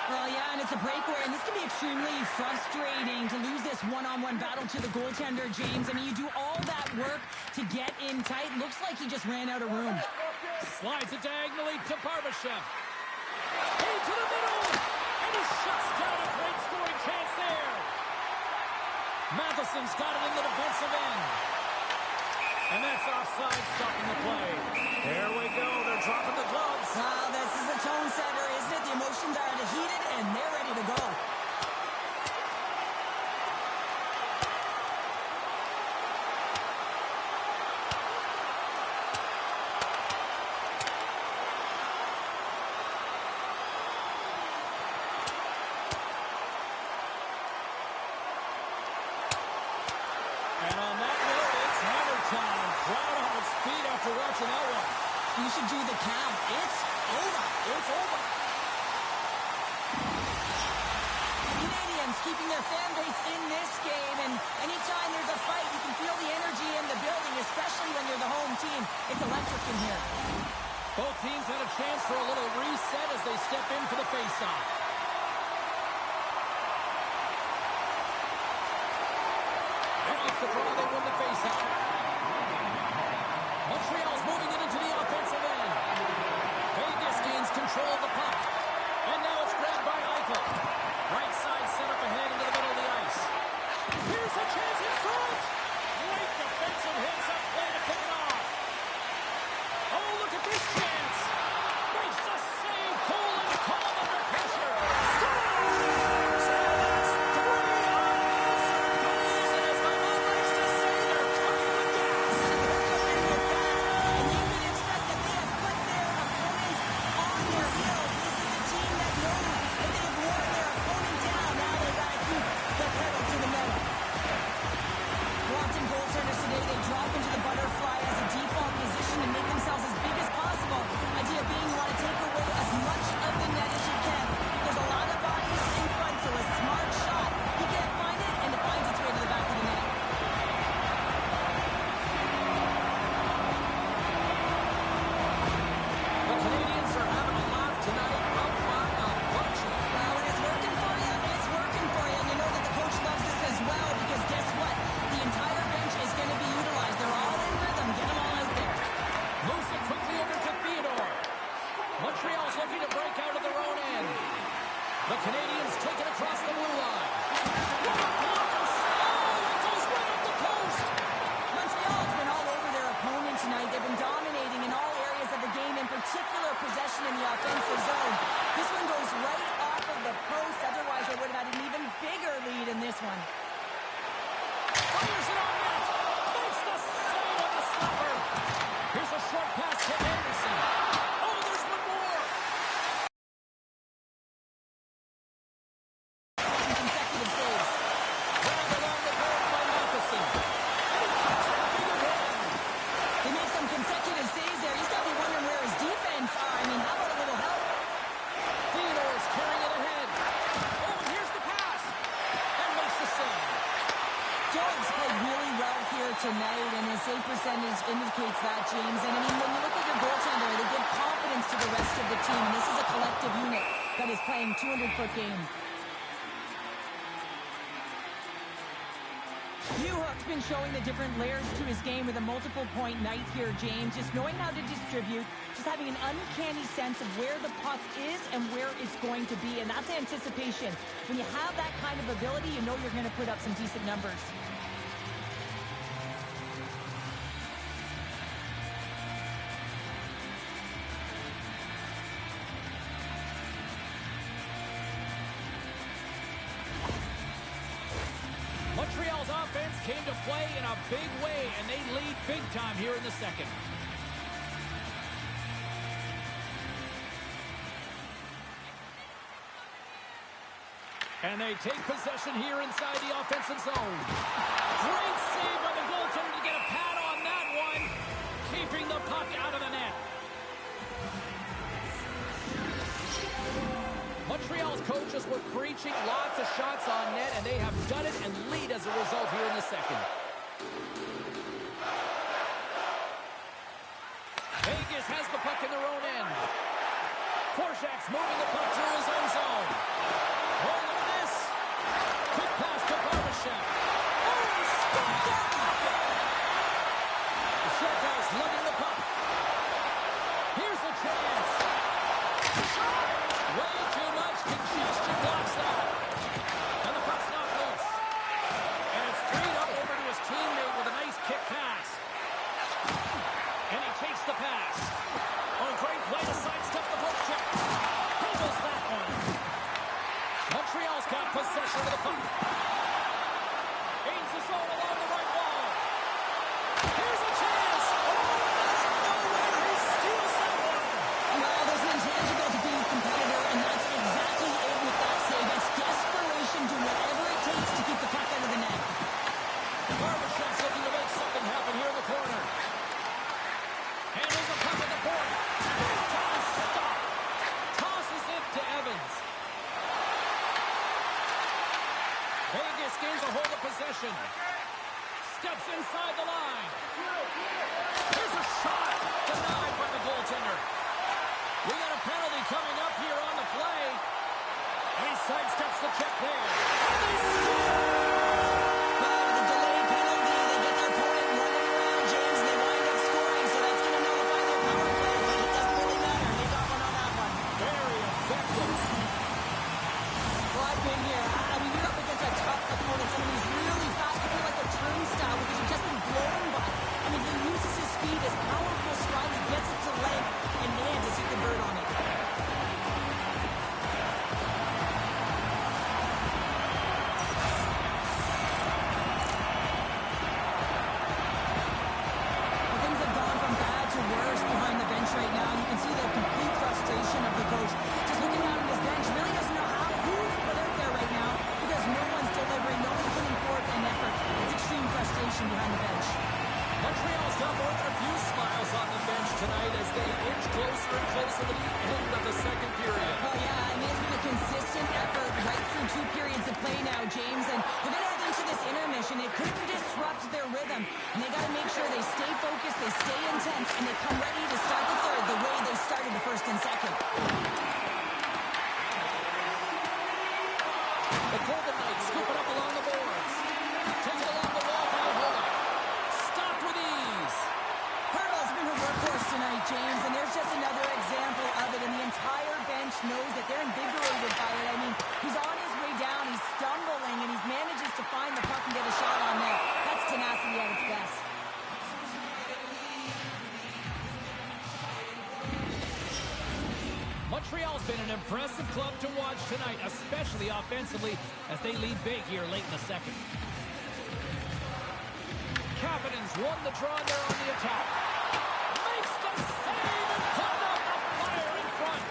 Well, yeah, and it's a breakaway, and this can be extremely frustrating to lose this one-on-one battle to the goaltender, James. I mean, you do all that work to get in tight. Looks like he just ran out of room. Slides it diagonally to Barbashev. Into the middle. And he shuts down a great scoring chance there. Matheson's got it in the defensive end. And that's offside, stopping the play. There we go. They're dropping the gloves. Wow, this is a tone setter, isn't it? The emotions are heated, and they're ready to go. And on that note, it's hammer time. Crowd on its feet after watching that one. You should do the count. It's over. It's over. Canadians keeping their fan base in this game, and anytime there's a fight, you can feel the energy in the building, especially when you're the home team. It's electric in here. Both teams had a chance for a little reset as they step in for the face-off. And off the draw, they win the face-off. Montreal's moving it into the offensive end. Vegas gains control of the puck. And now it's grabbed by Eichel. Right side set up ahead into the middle of the ice. Here's a chance in front. Great defensive hits up play to pick it off. Oh, look at this chance. Makes the save. Cool and calm under pressure. Scores! And that's 3 unanswered goals. And as the Mavericks to say they're cooking with gas. And you can expect that they have put their opponents on their heels. This is a team that knows that they have worn their opponent down. Now they got to keep the pedal to the metal. Watching goaltenders today, they drop into the butterfly as a default position and make themselves as big as possible. Idea being you want to take away as much of the net as you can. There's a lot of bodies in front, so a smart shot. You can't find it, and it finds its way to the back of the net. The Canadians are having a laugh tonight. Up by a bunch. Well, when it's working for you, it's working for you. And you know that the coach loves this as well, because guess what? The entire bench is going to be utilized. They're all in rhythm. Get them all out there. Moves it quickly over to Theodore. Montreal's looking to break out of their own end. The Canadians take it across the blue line. What a block of it goes right up the post. Montreal's been all over their opponent tonight. They've been dominating in all areas of the game, in particular possession in the offensive zone. This one goes right off of the post. Otherwise, they would have had an even bigger lead in this one. Fires it on net. Makes the save on the slapper. Here's a short pass to Anderson. Oh, there's one more. Consecutive saves. Grabbed along the board by Matheson. And he cuts it big again. They make some consecutive saves there. He's got to be wondering where his defense are. I mean, how about a little help? Theodore's carrying it ahead. Oh, and here's the pass. And makes the save. Dogs played really well here tonight, and his save percentage indicates that, James. And I mean, when you look at your goaltender, they give confidence to the rest of the team. And this is a collective unit that is playing 200-foot game. U-Hook been showing the different layers to his game with a multiple-point night here, James. Just knowing how to distribute, just having an uncanny sense of where the puck is and where it's going to be, and that's anticipation. When you have that kind of ability, you know you're going to put up some decent numbers. Montreal's offense came to play in a big way, and they lead big time here in the second. And they take possession here inside the offensive zone. Great save by the goaltender to get a pad on that one, keeping the puck out of the net. Montreal's coaches were preaching lots of shots on net, and they have done it and lead as a result here in the second. Vegas has the puck in their own end. Korczak's moving the puck through his own zone. Oh, look at this. Quick pass to Barbashev. Oh, he stopped that one. The Sharkeyes lugging the puck. Here's a chance. Way too much congestion blocks that. And the puck's not loose. And it's freed up over to his teammate with a nice kick pass. And he takes the pass. Oh, great play to sidestep the poke check. Handles that one. Montreal's got possession of the puck. Gains the zone along the right wall. Here's a chance. Oh, no way. He steals that one. Well, there's an intangible to being a competitor, and that's exactly it with that save. It's desperation, do whatever it takes to keep the puck out of the net. Barbashev's looking to make something happen here in the corner. Handles the puck at the point. Time stop. Tosses it to Evans. Vegas gains a hold of possession. Steps inside the line. Here's a shot. Denied by the goaltender. We got a penalty coming up here on the play. And he sidesteps the check there. And they score! Well, the delayed penalty, they get their opponent running around, James, and they wind up scoring, so that's going to nullify their power play, but it doesn't really matter. They got one on that one. Very effective. Well, I've been here. I mean, you're up against a tough opponent, someone who's really fast. You feel like a turnstile because you've just been blown by. I mean, he uses his speed, his powerful stride, he gets it to length, and man, does he convert on it. Well, things have gone from bad to worse behind the bench right now. You can see the complete frustration of the coach. Just looking down at his bench, really doesn't know who to put out there right now because no one's delivering, no one's putting forth an effort. It's extreme frustration behind the bench. Montreal's got more than a few smiles on the bench tonight as they inch closer and closer to the end of the second period. Well, yeah, I mean, it's been a consistent effort right through two periods of play now, James, and they're going to head into this intermission. It could disrupt their rhythm, and they got to make sure they stay focused, they stay intense, and they come ready to start the third the way they started the first and second. The Golden Knights scoop it up along the boards. Take it along the wall by Hurl. Stopped with ease. Hurdle's been a workhorse tonight, James, and there's just another example of it, and the entire bench knows that they're invigorated by it. I mean, he's on his way down, he's stumbling, and he manages to find the puck and get a shot on net. That's tenacity at its best. Montreal's been an impressive club to watch tonight, especially offensively, as they lead big here late in the second. Kapanen's won the draw there on the attack. Makes the save and putting out the fire in front.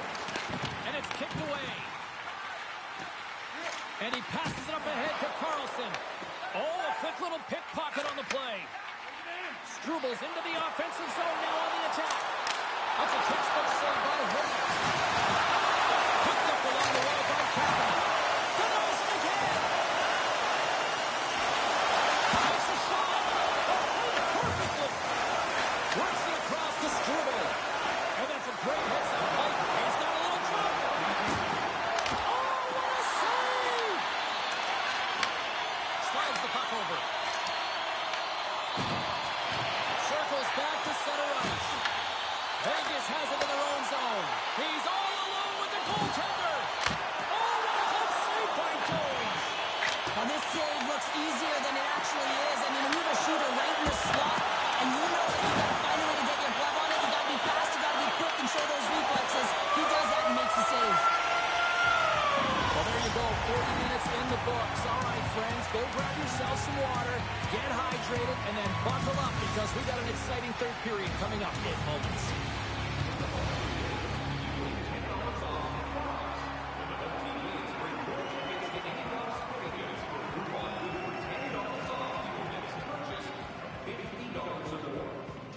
And it's kicked away. And he passes it up ahead to Carlson. Oh, a quick little pickpocket on the play. Strubles into the offensive zone now on the attack. That's a textbook save by Hurley. Picked up along the wall by Kapanen. Denies it again. Takes a shot. Oh, perfectly. and then buckle up because we got an exciting third period coming up in moments.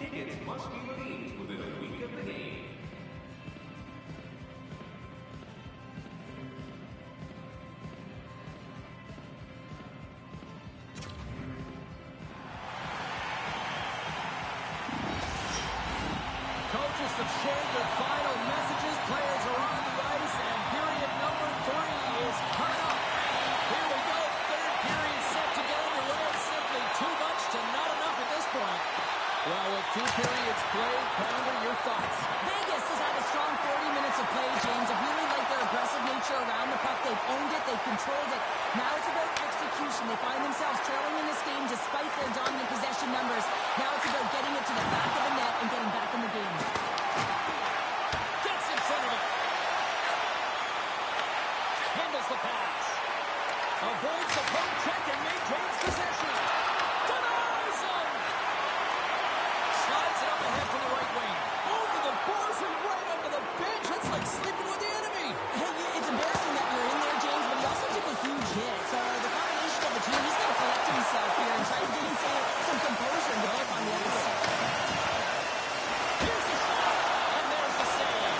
Tickets must be redeemed within a week of the game. Coaches have shared their final messages. Players are on the ice, and period number 3 is cut up. Here we go. Third period set to get underway. Simply too much to not enough at this point. Well, with 2 periods played, Pounder, your thoughts? Vegas has had a strong 40 minutes of play, James. I really like their aggressive nature around the puck. They've owned it. They've controlled it. Now it's about execution. They find themselves trailing in this game despite their dominant possession numbers. Now it's about getting it to the back of the net and getting back in the game. Gets in front of it. Handles the pass. Avoids the poke check and maintains possession. Denies him. Slides it up ahead from the right wing. Over the boards and right under the bench. That's like sleeping with the enemy. Hey, it's embarrassing that you're in there, James, but he also took a huge hit. So the combination of the two, he's going to collect himself here and try to gain some composure and get back on the other side. Here's the shot, and there's the save.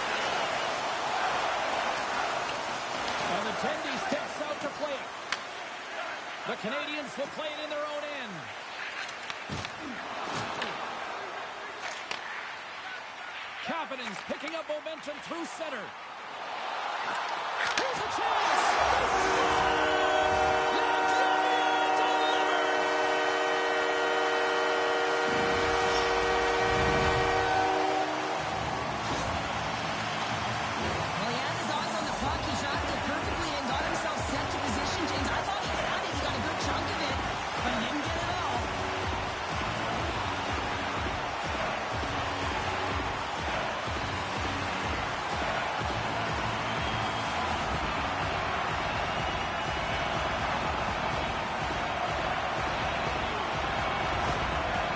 And the Tendies steps out to play it. The Canadians will play it in their own end. Kapanen's picking up momentum through center. Here's a chance! Ladjanian delivered! Well, he had his eyes on the puck. He shot it perfectly and got himself set to position, James. I thought he had it. He got a good chunk of it, but he didn't get it all.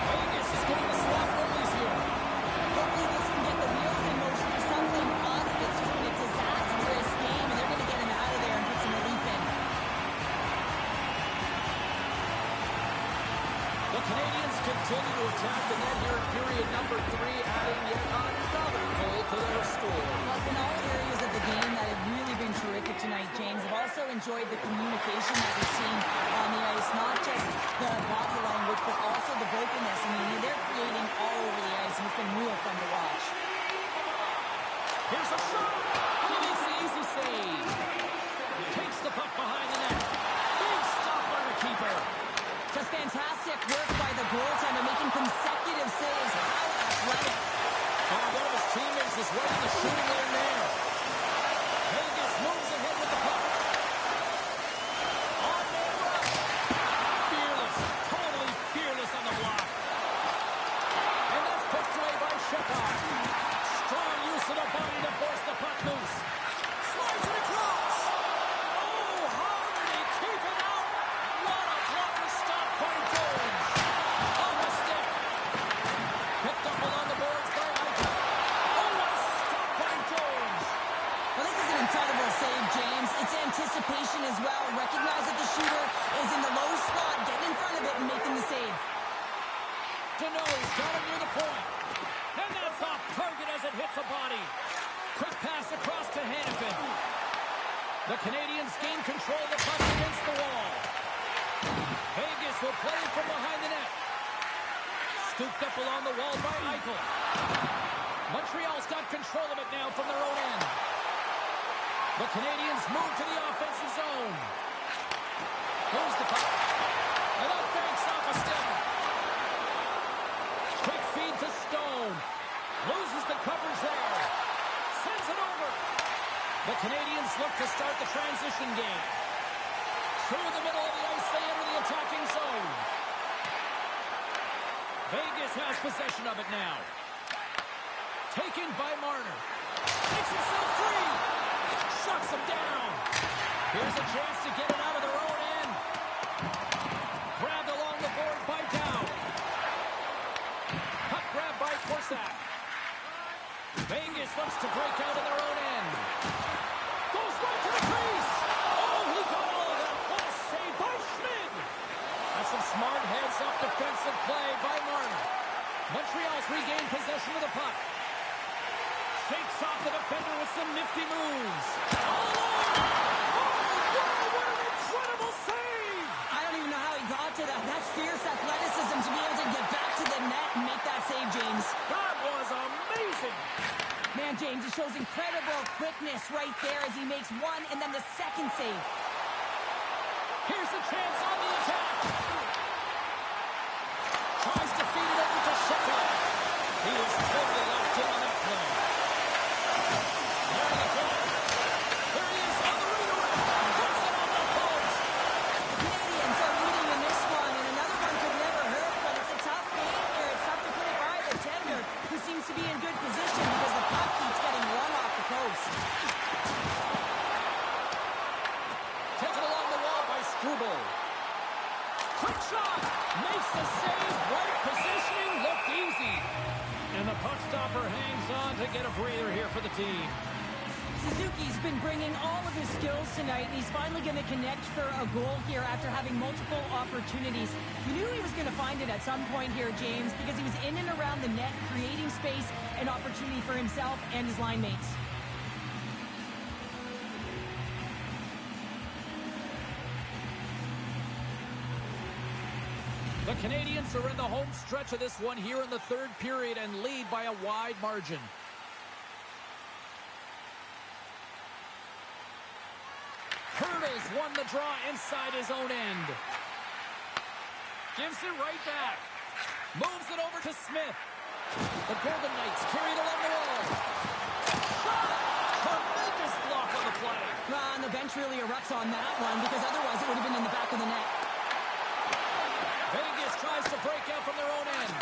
Vegas is going to swap goalies here. Hopefully this can get the wheels in motion for something positive. It's just been a disastrous game, and they're going to get him out of there and put some relief in. The Canadians continue to attack the net here in period number 3, adding yet another goal to their score. Well, in all areas of the game that have really been terrific tonight, James. I've also enjoyed the communication that we've seen on the ice, not just the body language, but also the vocalness. I mean, they're creating all over the ice, and it's been real fun to watch. Here's a shot. He makes the easy save. Takes the puck behind the net. Big stop by the keeper. Just fantastic work by the goaltender, making consecutive saves. How athletic. And one of his teammates is right in the shooting lane there. Vegas moves ahead with the puck. On their run. Fearless. Totally fearless on the block. And that's pushed away by Shepard. Strong use of the body to force the puck loose. Slides it across. Oh, how did he keep it out? What a blocker stop by Jones. On the stick. Picked up along the boards by Eichel. Oh, what a stop by Jones. Well, this is an incredible save, James. It's anticipation as well. Recognize that the shooter is in the low spot, getting in front of it and making the save. Deneau's got it near the point. And that's off target as it hits a body. Quick pass across to Hanifin. The Canadians gain control of the puck against the wall. Vegas will play it from behind the net. Scooped up along the wall by Eichel. Montreal's got control of it now from their own end. The Canadians move to the offensive zone. Here's the puck. And that banks off a stick. Quick feed to Stone. Loses the coverage there. Sends it over. The Canadians look to start the transition game. Through the middle of the ice, they enter the attacking zone. Vegas has possession of it now. Taken by Marner. Makes himself free. Shuts him down. Here's a chance to get it out of their own end. Grabbed along the board by Dow. Vegas looks to break out in their own end. Goes right to the crease. Oh, he got all of that. What a save by Schmid. That's some smart heads-up defensive play by Marner. Montreal's regained possession of the puck. Shakes off the defender with some nifty moves. All alone. Oh, wow, what an incredible save. I don't even know how he got to that. That's fierce athleticism to be able to get back to the net and make that save, James. That was amazing. Man, James, it shows incredible quickness right there as he makes one and then the second save. Here's a chance on the attack. Tries to feed it over to Shekar. He is totally locked in on that play. There in the corner. There he is on the redirect. Puts it on the post. The Canadians are leading in this one, and another one could never hurt, but it's a tough game here. It's tough to put it by the tender, who seems to be in good position because the puck keeps getting run off the post. Taken along the wall by Struble. Quick shot. Makes the save. Right positioning. Looked easy. And the puck stopper hangs on to get a breather here for the team. Suzuki's been bringing all of his skills tonight, and he's finally going to connect for a goal here after having multiple opportunities. You knew he was going to find it at some point here, James, because he was in and around the net, creating space and opportunity for himself and his line mates. The Canadians are in the home stretch of this one here in the third period and lead by a wide margin. Hurdles won the draw inside his own end. Gives it right back. Moves it over to Smith. The Golden Knights carry it along the wall. Shot! Tremendous block on the play. And the bench really erupts on that one because otherwise it would have been in the back of the net. Vegas tries to break out from their own end.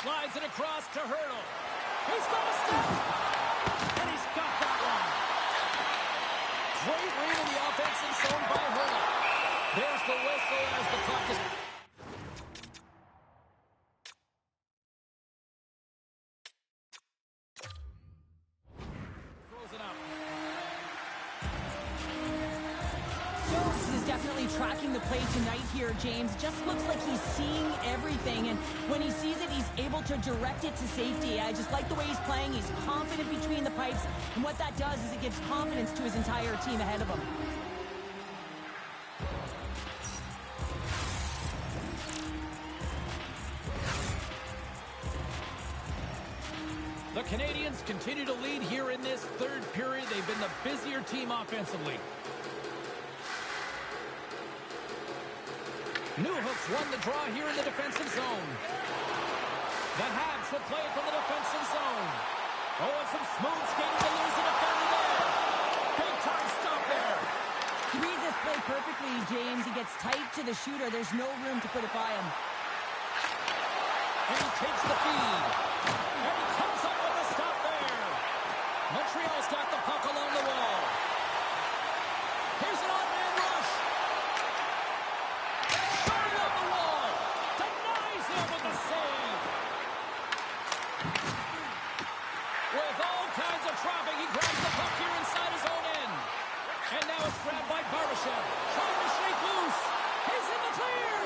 Slides it across to Hurdle. He's got a step. And he's got that one. Great read in the offensive zone by Hurdle. There's the whistle as the clock is... Throws it up. Jones is definitely tracking the play tonight here, James. Just looks like he's seeing everything, and when he sees it, he's able to direct it to safety. I just like the way he's playing. He's confident between the pipes, and what that does is it gives confidence to his entire team ahead of him. The Canadians continue to lead here in this third period. They've been the busier team offensively. Newhook's won the draw here in the defensive zone. The Habs will play it from the defensive zone. Oh, and some smooth skating to lose the defender there. Big time stop there. He reads this play perfectly, James. He gets tight to the shooter. There's no room to put it by him. And he takes the feed. And he comes up with a stop there. Montreal's got the puck along the wall. Here's an odd-man rush. Shot on the wall. Denies him with the save. With all kinds of traffic, he grabs the puck here inside his own end. And now it's grabbed by Barbashev. Trying to shake loose. He's in the clear.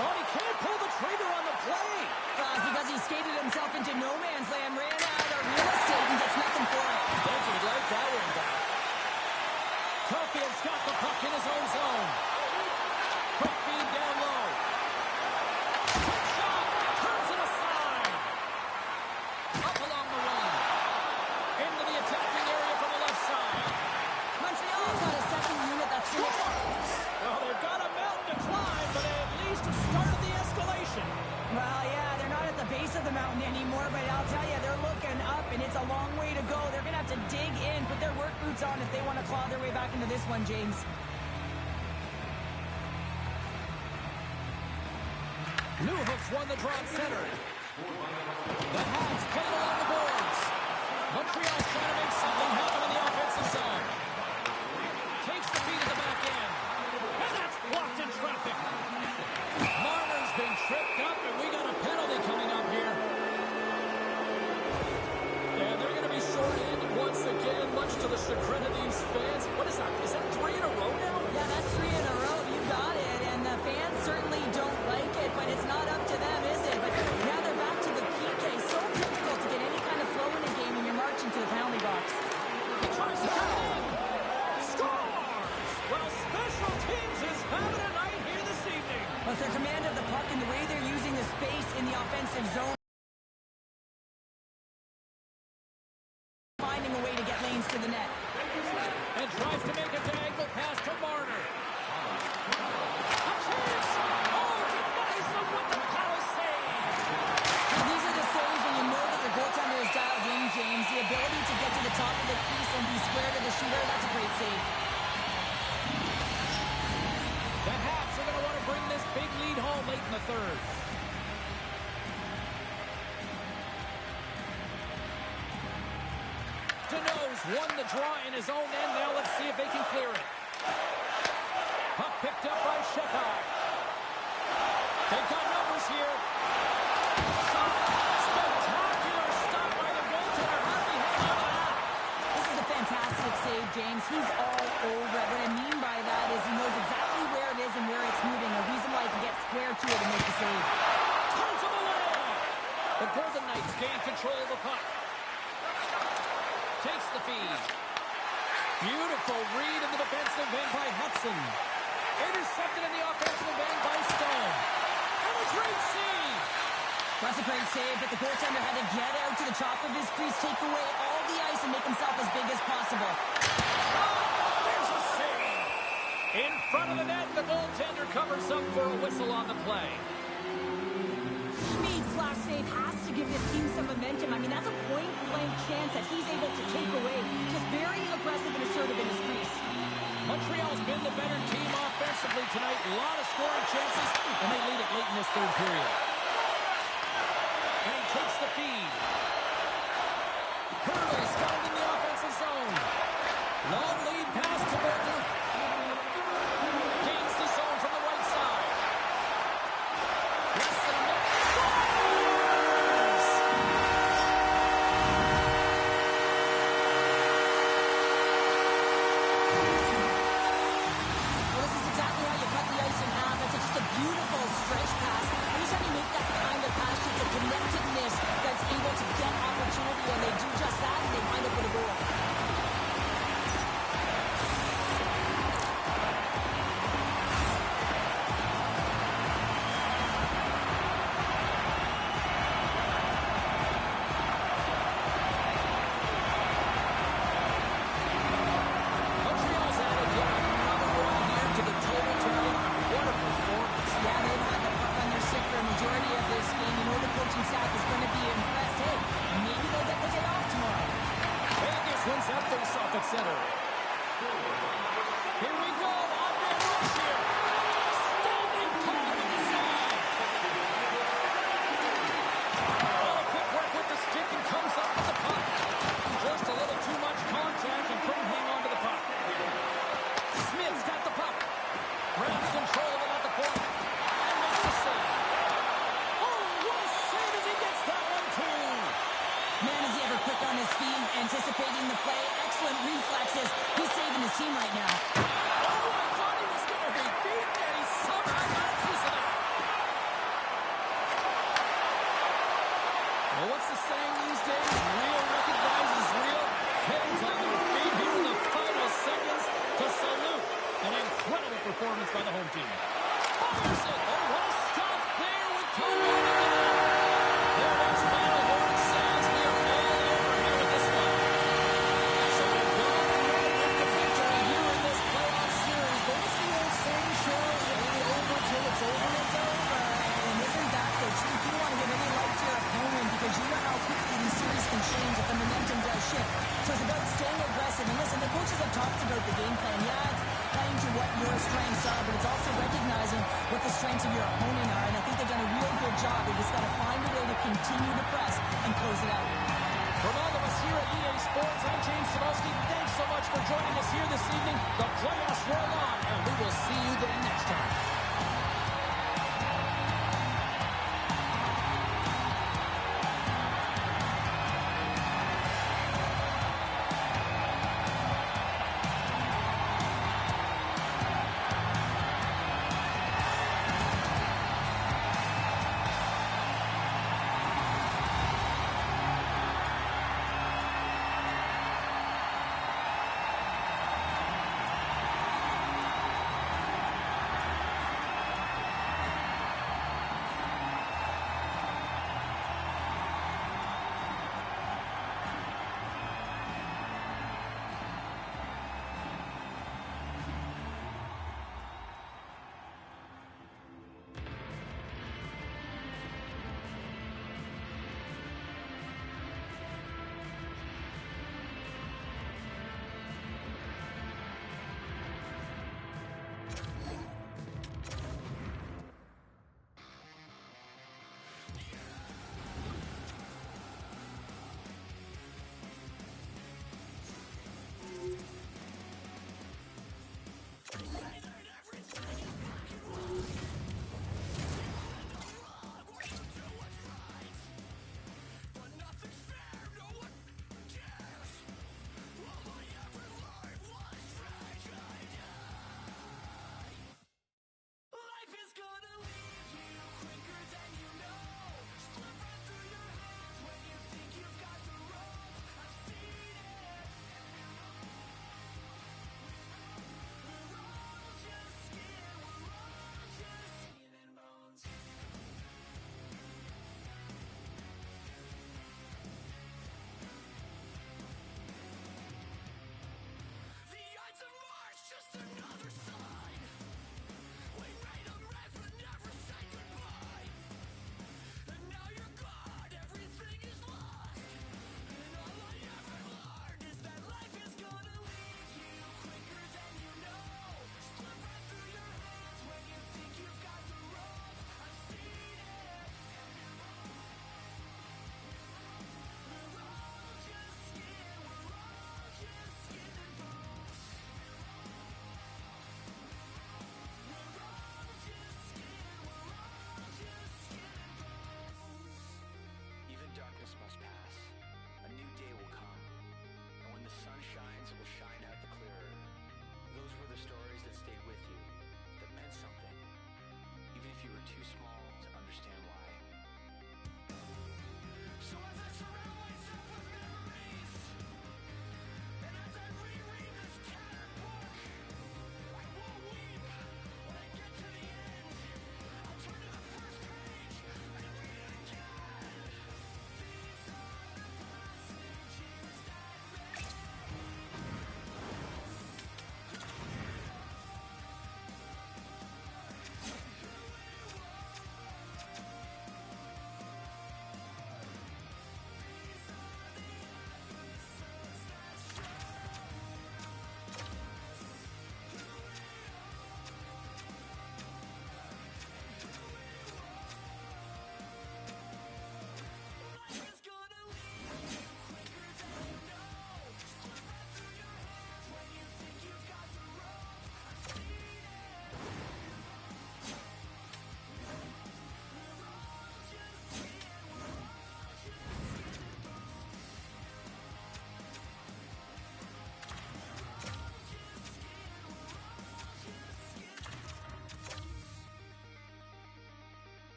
Oh, he can't pull the trigger on the play. Because he skated himself into no man's land, ran out of real estate, and gets nothing for it. I think he'd like that one back. Cofield's got the puck in his own zone. Quick feed down low. Quick shot. Turns it aside. Up along the wing. Into the attacking area from the left side. Montreal's got a second unit that's Well, they've got a mountain to climb, but they at least have started the escalation. Well, yeah, they're not at the base of the mountain anymore, but I'll tell you, they're looking up, and it's a long way to go. They're going to have to dig in, put their work boots on if they want to claw their way back into this one, James. Newhook's won the draw at center. The Habs play it along the boards. Montreal's trying to make something happen in the offensive zone. Takes the feed at the back end. And that's blocked in traffic. Marner's been tripped up, and we got a penalty coming up here. the chagrin of these fans. What is that? Is that 3 in a row now? Yeah, that's 3 in a row. You got it. And the fans certainly don't like it, but it's not up to them, is it? But now they're back to the PK. So difficult to get any kind of flow in a game when you're marching to the penalty box. He tries to cut it in. Scores! Well, special teams is having a night here this evening. With their command of the puck and the way they're using the space in the offensive zone, finding a way to get lanes to the net. And tries to make a diagonal pass to Marner. A chance! Oh, denies them with the power save! And these are the saves when you know that your goaltender is dialed in, James. The ability to get to the top of the crease and be square to the shooter, that's a great save. The Hats are going to want to bring this big lead home late in the third. Deneau's won the draw in his own end. Now let's see if they can clear it. Puck picked up by Shekai. They've got numbers here. Shot. Spectacular stop by the goaltender. How did he hang on to that? This is a fantastic save, James. He's all over it. What I mean by that is he knows exactly where it is and where it's moving. A reason why he can get square to it and make the save. Tons of away. The Golden Knights gain control of the puck. Takes the feed. Beautiful read in the defensive end by Hudson. Intercepted in the offensive end by Stone. And a great save. That's a great save, but the goaltender had to get out to the top of his crease, take away all the ice, and make himself as big as possible. There's a save. In front of the net, the goaltender covers up for a whistle on the play. Schmid's last save has to give his team some momentum. I mean, that's a point-blank chance that he's able to take away. Just very aggressive and assertive in his crease. Montreal's been the better team offensively tonight. A lot of scoring chances, and they lead it late in this third period. And he takes the feed. Hurdles got it in the offensive zone. Long lead pass to Berger. Gains the zone from the right side. Less than a minute. Scores! Well, this is exactly how you cut the ice in half. It's just a beautiful stretch pass. Anytime you make that kind of pass, it's a connectedness that's able to get opportunity, and they do just that, and they wind up with a goal. Montreal's added yet another one here to the total tonight. What a performance. Yeah, they've had the puck on their stick for a majority of this game. You know the coaching staff is going to be impressed. Hey, maybe they'll get the day off tomorrow. Vegas wins that face-off at center. Here we go. On the rush here. Standing tall with the save. Oh, quick work with the stick and comes up with the puck. Just a little too much contact and couldn't hang on to the puck. Smith's got the puck. Grabs control of it at the point. And makes the save. Oh, what a save as he gets that one too. Man, is he ever quick on his feet, anticipating the play. Excellent reflexes. He's saving his team right now. Oh, I thought he was going to be beaten, and he somehow got a piece of that. Well, what's the saying these days? Real recognizes real. Fans on their feet here in the final seconds to salute an incredible performance by the home team. Fires it. Oh, what a stop there with Tomo in the net. There goes final horn sounds. We are all over here with this one. So we've gone ahead with the victory here in this playoff series. But what's the old saying, Cheryl? It ain't over till it's over. It's over. And isn't that the truth? You don't want to give any light to your opponent because you know how quickly these series can change if the momentum does shift. So it's about staying aggressive. And listen, the coaches have talked about the game plan. Yeah, it's playing to what your strengths are, but it's also recognizing what the strengths of your opponent are. And I think they've done a real good job. They just got to find a way to continue to press and close it out. From all of us here at EA Sports, I'm James Cebulski. Thanks so much for joining us here this evening. The playoffs roll on, and we will see you then next time.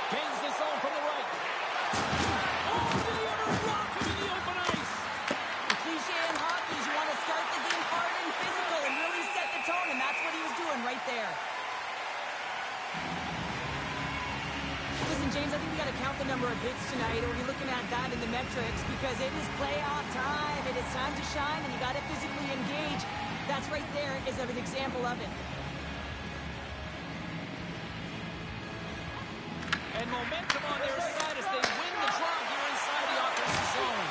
Gains the zone from the right. Oh, did he ever rock him in the open ice? The cliche in hockey is you want to start the game hard and physical and really set the tone, and that's what he was doing right there. Listen, James, I think we got to count the number of hits tonight. We'll be looking at that in the metrics because it is playoff time. It is time to shine, and you got to physically engage. That's right there is an example of it. And momentum on their side as they win the draw here inside the offensive zone.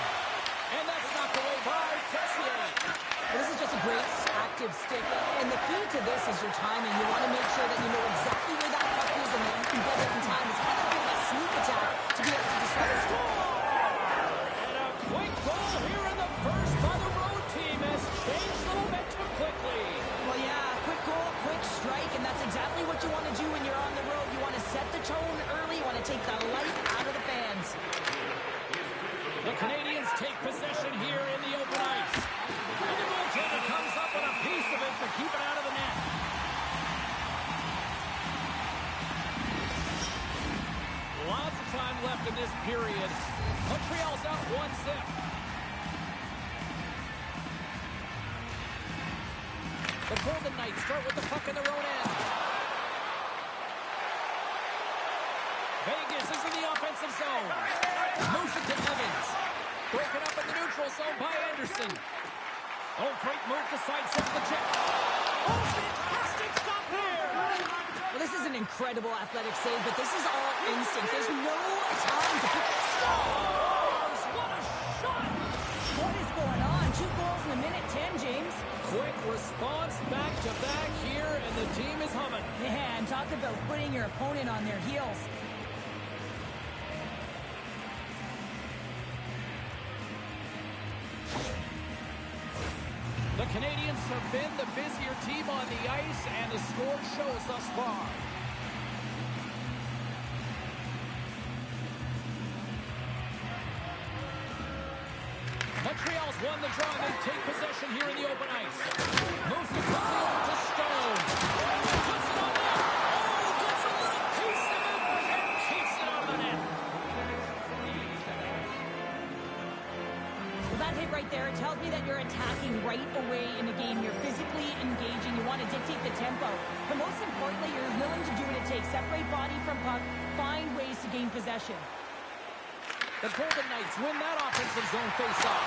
And that's knocked away by Tessier. Well, this is just a great active stick. And the key to this is your timing. You want to make sure that you know exactly where that puck is and that you can get it in time. It's kind of like a sneak attack to be able to disrupt. And a quick goal here in the first by the road team has changed the momentum quickly. Well, yeah, quick goal, quick strike, and that's exactly what you want to do when you're on the road. You want to set the tone early. You want to take the life out of the fans. The Canadians take possession here in the open ice. And the goaltender comes up with a piece of it to keep it out of the net. Lots of time left in this period. Montreal's out 1-0. The Golden Knights start with the puck in their own end. Vegas is in the offensive zone. Moves it to Evans. Broken up in the neutral zone by Anderson. Oh, great move to sidestep the check. Oh, fantastic stop there. Well, this is an incredible athletic save, but this is all instinct. There's no time to pick. Scores! What a shot! What is going on? 2 goals in a minute 10, James. Quick response back-to-back here, and the team is humming. Man, talk about putting your opponent on their heels. The Canadians have been the busier team on the ice, and the score shows thus far. Montreal's won the draw, and they take possession here in the open ice. Moves it quickly over to Stone. Puts it on net. Oh, gets a little piece of it and keeps it on the net. Well, that hit right there tells me that you're attacking right away in the game. You're physically engaging. You want to dictate the tempo. But most importantly, you're willing to do what it takes. Separate body from puck. Find ways to gain possession. The Golden Knights win that offensive zone face-off.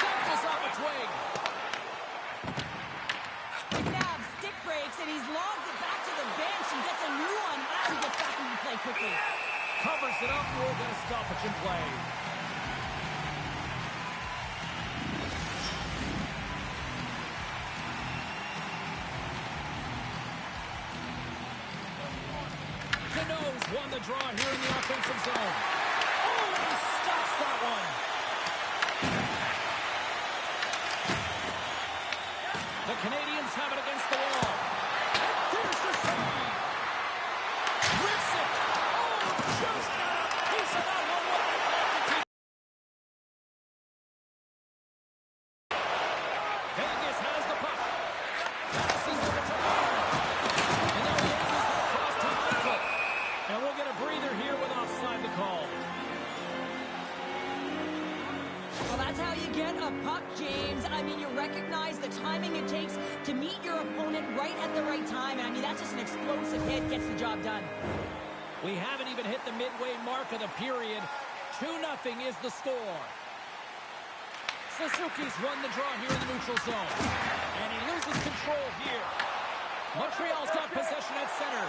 That goes off a twig. McNabb stick breaks, and he's lobbed it back to the bench and gets a new one. He gets back into play quickly. Covers it up. We'll get a stoppage in play. Canoes won the draw here in the offensive zone. Oh, and he stops that one. The Canadians have it against the wall. And there's the save. Rips it. Oh, just got a piece of that one. Vegas has the puck. Passes over to Arnold. And now he angles it across to Michael. And we'll get a breather here with offside the call. Well, that's how you get a puck, James. I mean, you recognize the timing it takes to meet your opponent right at the right time. And I mean, that's just an explosive hit, gets the job done. We haven't even hit the midway mark of the period. 2-0 is the score. Suzuki's won the draw here in the neutral zone. And he loses control here. Montreal's got possession at center.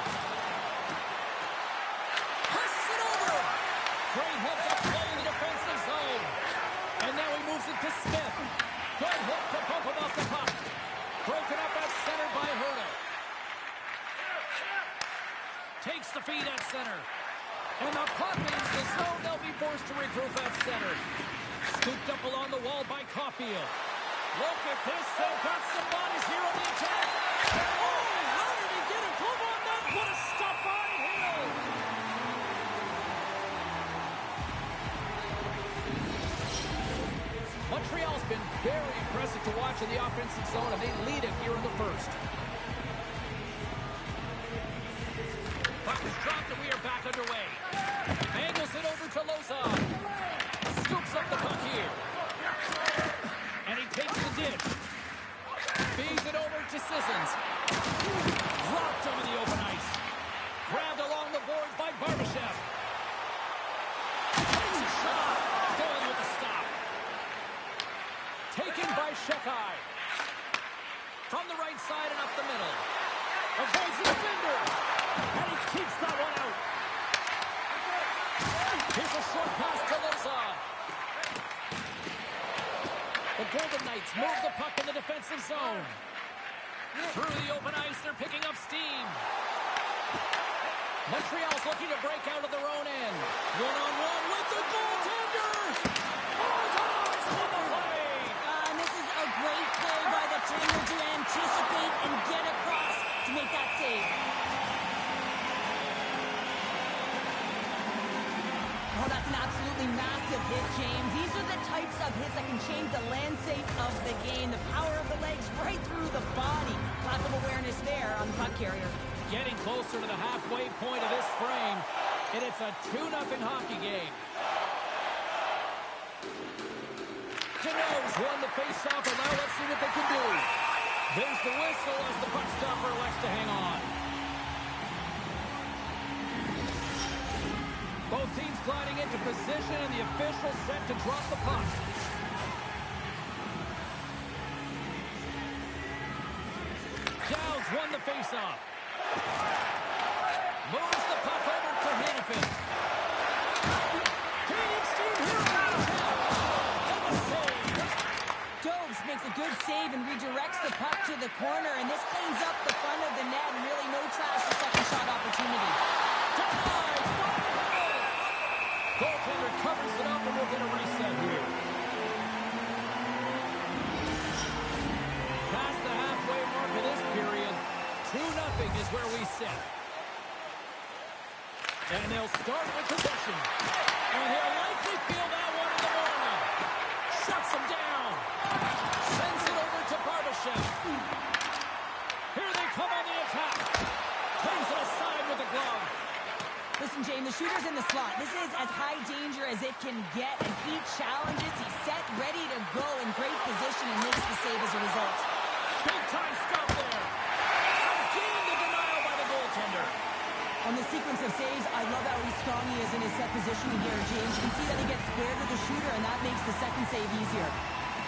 Passes it over. Great heads-up play in the defensive zone. And now he moves it to Smith. Good hit to bump him off the puck. Broken up at center by Hertl. Takes the feed at center. And the puck leaves the zone. They'll be forced to regroup at center. Scooped up along the wall by Caulfield. Look at this. They've got some bodies here on the attack. Oh, how did he get a glove on that? What a stop by Hill. Montreal's been very impressive to watch in the offensive zone, and they lead it here in the first. Puck is dropped, and we are back underway. Shekai. From the right side and up the middle. Avoids the defender. And he keeps that one out. Here's a short pass to Loza. The Golden Knights move the puck in the defensive zone. Through the open ice, they're picking up steam. Montreal's looking to break out of their own end. One-on-one with the goaltender. Organized on the play. And this is a great play by the tender to anticipate and get across to make that save. Oh, that's an absolutely massive hit, James. These are the types of hits that can change the landscape of the game. The power of the legs right through the body. Lack of awareness there on the puck carrier. Getting closer to the halfway point of this frame, and it's a 2-0 hockey game. Deneau's won the face-off, and now let's see what they can do. There's the whistle as the puck stopper elects to hang on. Both teams gliding into position, and the official set to drop the puck. Downs won the face-off. Moves the puck over to Hanifin. Canadian Steve here on the attack. And the save. Dobes makes a good save and redirects the puck to the corner, and this cleans up the front of the net and really no trash for second shot opportunity. Denied. Goaltender covers it up, and we'll get a reset here. Past the halfway mark of this period, 2-0 is where we sit. And they'll start with possession. And he'll likely feel that one in the morning. Shuts him down. Sends it over to Barbashev. Here they come on the attack. Plays it aside with the glove. Listen, James, the shooter's in the slot. This is as high danger as it can get, and he challenges. He's set, ready to go in great position, and makes the save as a result. Big time stop there. Again, the denial by the goaltender. On the sequence of saves, I love how strong he is in his set positioning here, James. You can see that he gets squared with the shooter, and that makes the second save easier.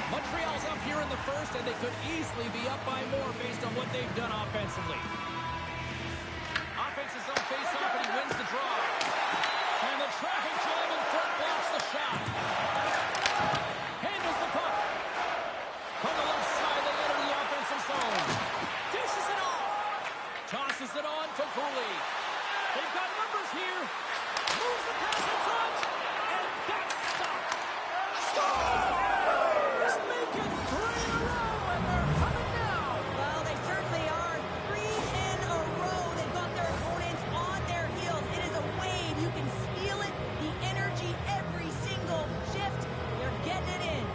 Montreal's up here in the first, and they could easily be up by more based on what they've done offensively. Offense is on face-off, and he wins the draw. And the traffic jam in front blocks the shot. Handles the puck. From the left side, they enter the offensive zone. Dishes it off. Tosses it on to Cooley. They've got numbers here. Moves the pass in front. And that's stopped. Stars make it 3 in a row, and they're coming now. Well, they certainly are. 3 in a row. They've got their opponents on their heels. It is a wave. You can feel it. The energy every single shift. They're getting it in.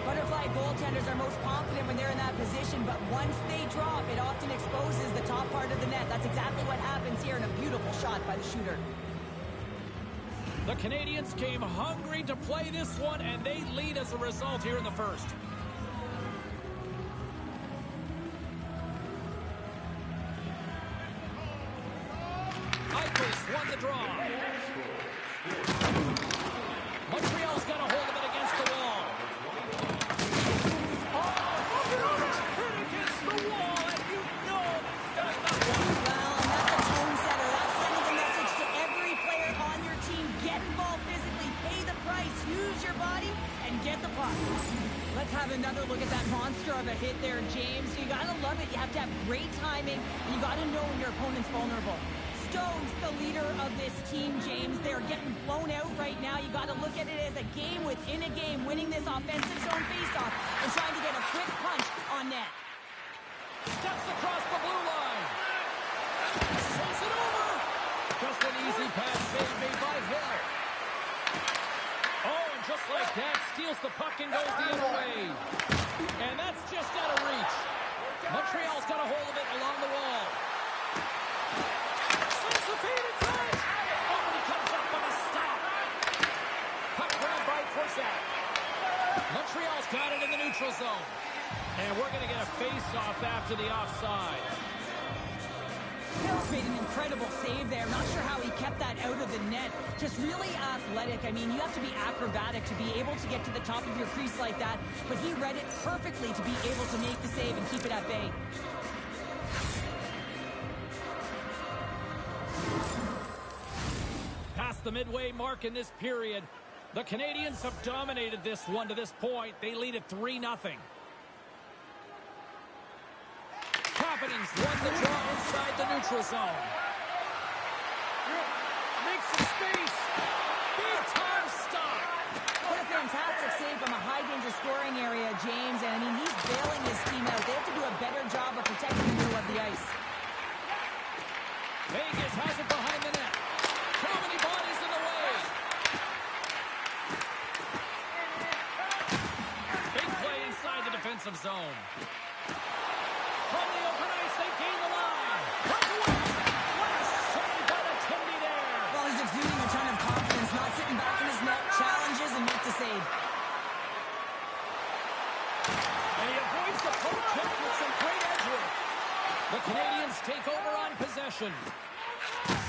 Butterfly goaltenders are most confident when they're in that position, but once they drop, it often exposes the top part of the net. That's exactly what happens here, and a beautiful shot by the shooter. The Canadians came hungry to play this one, and they lead as a result here in the first. Eichels won the draw. Montreal's got a hold of it against the wall. Hit against the wall, and you know that's not one. Well, and that's a tone setter. That's sending a message to every player on your team. Get involved physically, pay the price, use your body, and get the puck. Let's have another look at that monster of a hit there, James. You gotta love it. You have to have great timing, and you gotta know when your opponent's vulnerable. Stone's the leader of this team, James. They're getting blown out right now. You got to look at it as a game within a game, winning this offensive zone faceoff and trying to get a quick punch on net. Steps across the blue line. Sends it over. Just an easy pass save made by Hill. Oh, and just like that, steals the puck and goes the other way. And that's just out of reach. Montreal's got a hold of it along the wall. Sends the feed inside. Oh, and he comes up with a stop. Puck grabbed by Corsac. Montreal's got it in the neutral zone. And we're going to get a face-off after the offside. Hill's made an incredible save there. Not sure how he kept that out of the net. Just really athletic. I mean, you have to be acrobatic to be able to get to the top of your crease like that, but he read it perfectly to be able to make the save and keep it at bay. Past the midway mark in this period, the Canadians have dominated this one to this point. They lead at 3-0. Providence won the draw inside the neutral zone. Makes some space. Big time stop. What a fantastic save from a high-danger scoring area, James. And, I mean, he's bailing his team out. They have to do a better job of protecting the middle of the ice. Vegas has it behind the net. How many bodies in the way? Big play inside the defensive zone. From the open ice, they gain the line. What a save by the Tindy there. Well, he's exuding a ton of confidence, not sitting back in his net, challenges and makes the save. And he avoids the poke check with some great edge work. The Canadians take over on possession.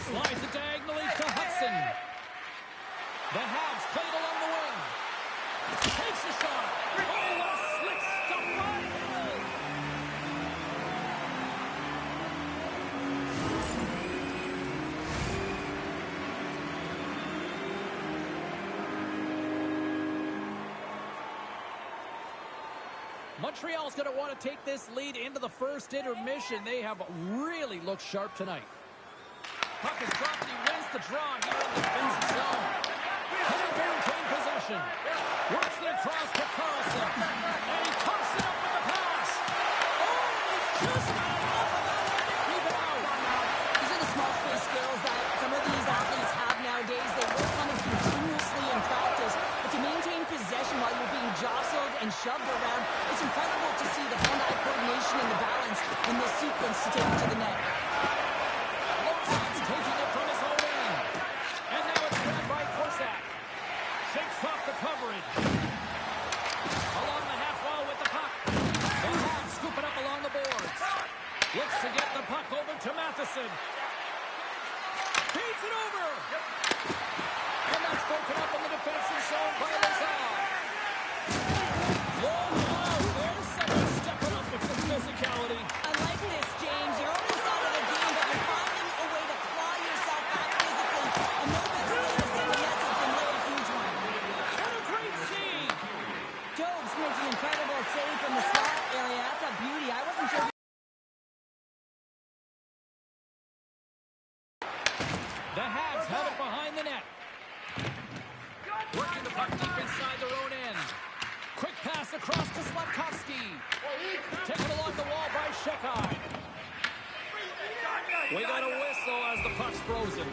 Slides it diagonally to Hudson. The Habs played along the wing. Takes a shot. Oh, what a slick stop by Hill. Montreal's going to want to take this lead into the first intermission. They have really looked sharp tonight. Puck is dropped and he wins the draw here in the defensive zone. Can he maintain possession? Works it across to Carlson. And he tops it up with the pass. Oh, he just got enough of that to keep it out. These are the small space skills that some of these athletes have nowadays. They work on them continuously in practice. But to maintain possession while you're being jostled and shoved around, it's incredible to see the hand-eye coordination and the balance in this sequence to take it to the net. Lozon's taking it from his own end. And now it's grabbed by Korsak. Shakes off the coverage. Along the half wall with the puck. The Habs scoop it up along the boards. Looks to get the puck over to Matheson. Feeds it over. And that's broken up in the defensive zone by Lazar. Whoa, there's someone stepping up with some physicality. I like this, James. You're almost out of the game, but you're finding a way to claw yourself back physically. And no better way to send a message than lay a huge one. What a great save. Jobs makes an incredible save from the slot area. That's a beauty. I wasn't sure. The Habs have it behind the net. Working the puck deep inside their own end. Quick pass across to Slavkovsky. Taken along the wall by Shekai. We got a whistle as the puck's frozen.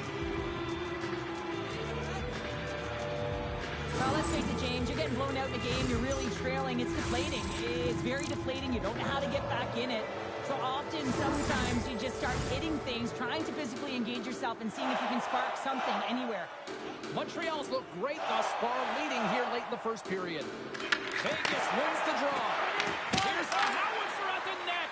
Well, let's face it, James. You're getting blown out in the game. You're really trailing. It's deflating. It's very deflating. You don't know how to get back in it. So often, sometimes, you just start hitting things, trying to physically engage yourself and seeing if you can spark something anywhere. Montreal's look great thus far, leading here late in the first period. Vegas wins the draw. Here's the howitzer at the net.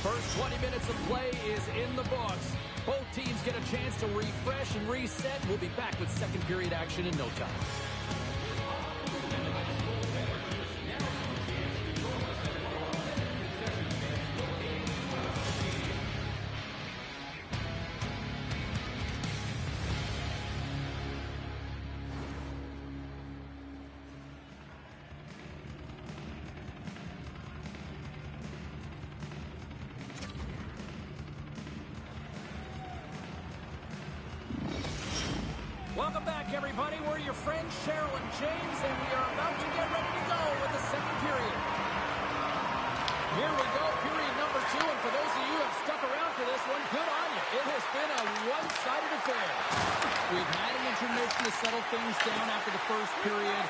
First 20 minutes of play is in the books. Both teams get a chance to refresh and reset. We'll be back with second period action in no time. Welcome back, everybody. We're your friends, Cheryl and James, and we are about to get ready to go with the second period. Here we go, period number 2, and for those of you who have stuck around for this one, good on you. It has been a one-sided affair. We've had an intermission to settle things down after the first period.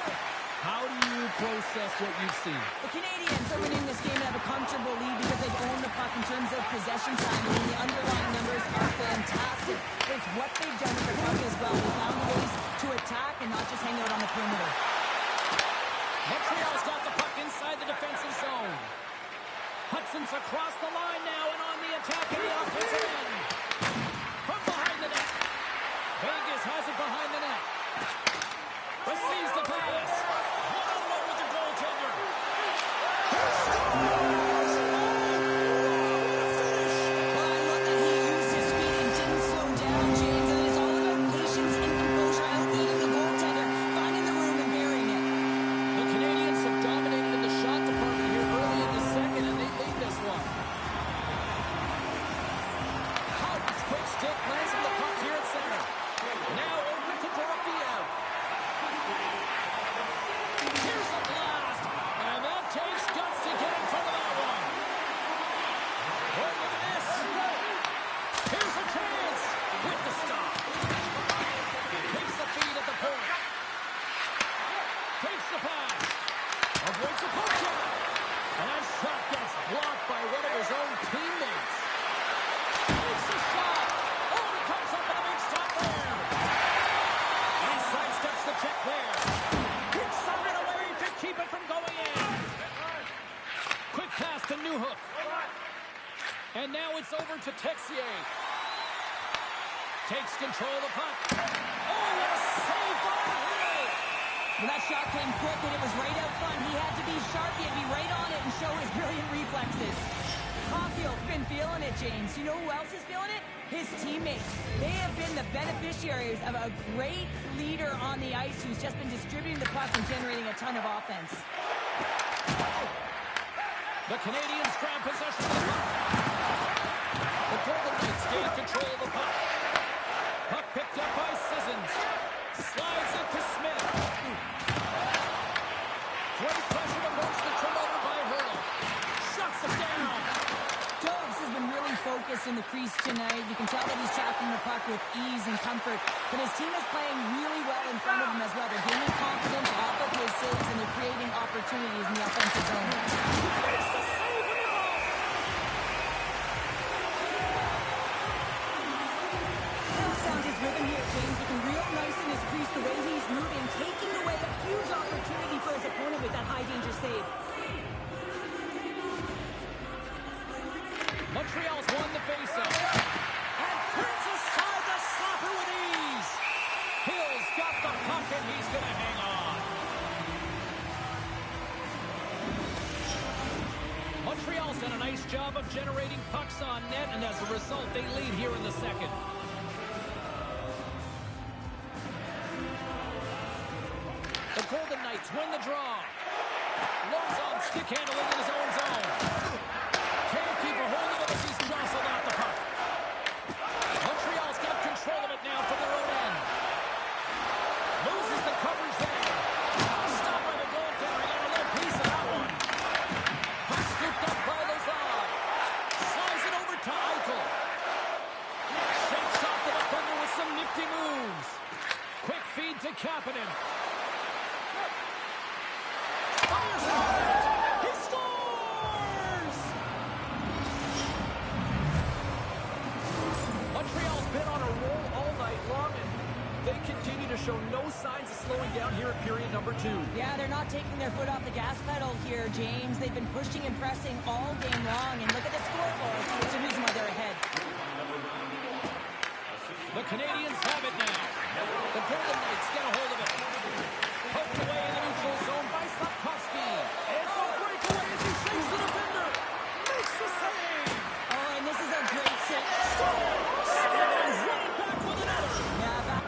How do you process what you've seen? The Canadians are winning this game and have a comfortable lead because they've owned the puck in terms of possession time. I mean, the underlying numbers are fantastic. It's what they've done with the puck as well. They found ways to attack and not just hang out on the perimeter. Montreal's got the puck inside the defensive zone. Hudson's across the line now and on the attack in the offensive end. From behind the net. Vegas has it behind the net. Receives the pass. One-on-one with the goaltender. Well, I love that he used his speed and didn't slow down, James. And it's all about patience and composure, outleading the goaltender, finding the room and burying it. The Canadians have dominated in the shot department here early in the second, and they lead this one. Houghton's quick stick lands on the puck here at center. Now over to Dorofiev. Here's a blast, and that takes guts to get in front of that one. Oh, look at this. Here's a chance with the stop. Takes the feed at the point. Takes the pass. Avoids the poke shot. And that shot gets blocked by one of his own teammates. Takes the shot. Oh, he comes up with a big stop there. And he sidesteps the check there. Kicks on it away to keep it from going in. Quick pass to Newhook. And now it's over to Texier. Takes control of the puck. Oh, what a save by Hill. Well, that shot came quick and it was right out front. He had to be sharp. He had to be right on it and show his brilliant reflexes. Caulfield's been feeling it, James. You know who else is feeling it? His teammates. They have been the beneficiaries of a great leader on the ice who's just been distributing the puck and generating a ton of offense. The Canadians grab possession of the puck. The Golden Knights gain control of the puck. Puck picked up by Sissons. Slides it to Smith. Great pressure against the turnover by Hurdle. Shuts it down. Dogs has been really focused in the crease tonight. You can tell that he's tracking the puck with ease and comfort. But his team is playing really well in front of him as well. They're gaining confidence off of his saves and they're creating opportunities in the offensive zone. It's the save with the ball. Can't sound his rhythm here, James. Looking real nice in his crease, the way he's moving, taking away a huge opportunity for his opponent with that high-danger save. Montreal's won the faceoff. And turns aside the stopper with ease. Hill's got the puck and he's going to hang on. Montreal's done a nice job of generating pucks on net, and as a result, they lead here in the second. The Golden Knights win the draw. Lozon stick handling in his own zone. Can't keep a hold of it as he's jostled out the puck. Montreal's got control of it now from their own end. Loses the coverage there. Stopped by the goaltender. He got a little piece of that one. Puck scooped up by Lozon. Slides it over to Eichel. Shakes off the defender with some nifty moves. Quick feed to Kapanen. Fires it on it. He scores! Montreal's been on a roll all night long, and they continue to show no signs of slowing down here at period number 2. Yeah, they're not taking their foot off the gas pedal here, James. They've been pushing and pressing all game long, and look at the scoreboard. It's the reason why they're ahead. The Canadians have it now. The Golden Knights get a hold of it. Poked away in the neutral zone by Sapkowski. It's a breakaway as he shakes the defender. Makes the save. Oh, and this is a great save. Scores! Run it back with another. Yeah,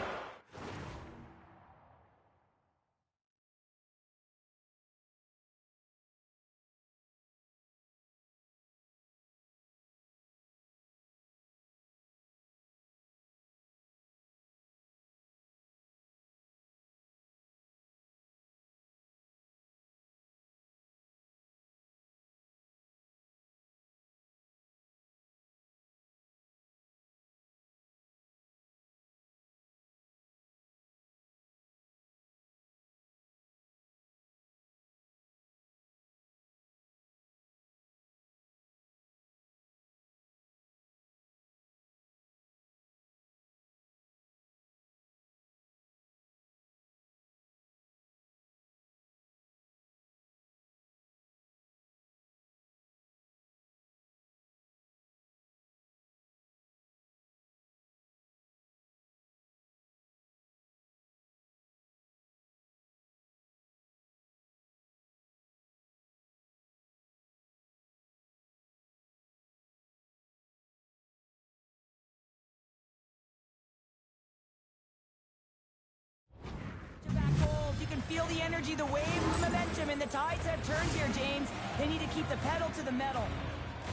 feel the energy, the wave, the momentum, and the tides have turned here, James. They need to keep the pedal to the metal.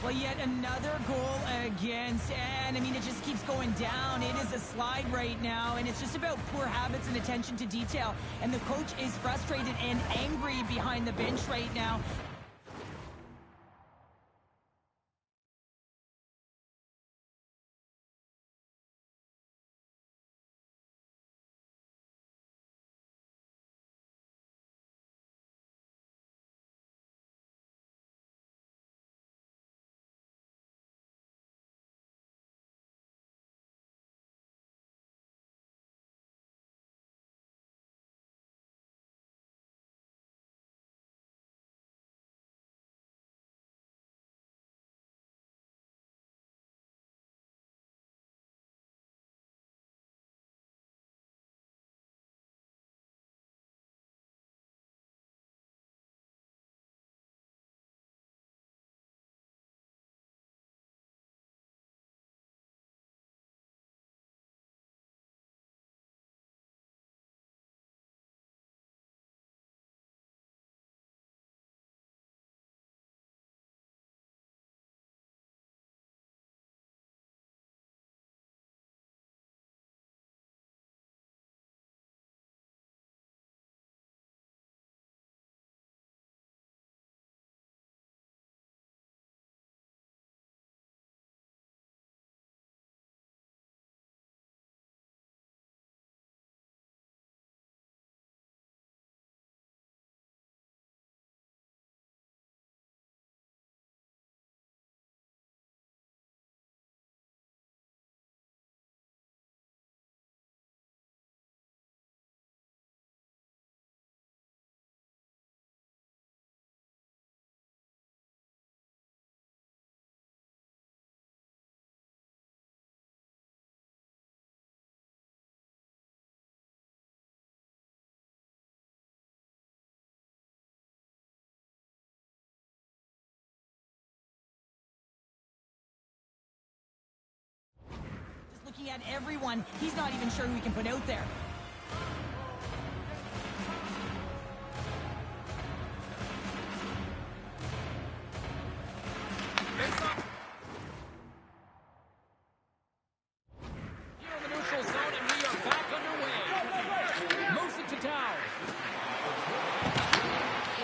Well, yet another goal against, and I mean, it just keeps going down. It is a slide right now, and it's just about poor habits and attention to detail. And the coach is frustrated and angry behind the bench right now. Looking at everyone, he's not even sure who he can put out there. Here in the neutral zone, and we are back underway. Moves it to Dow.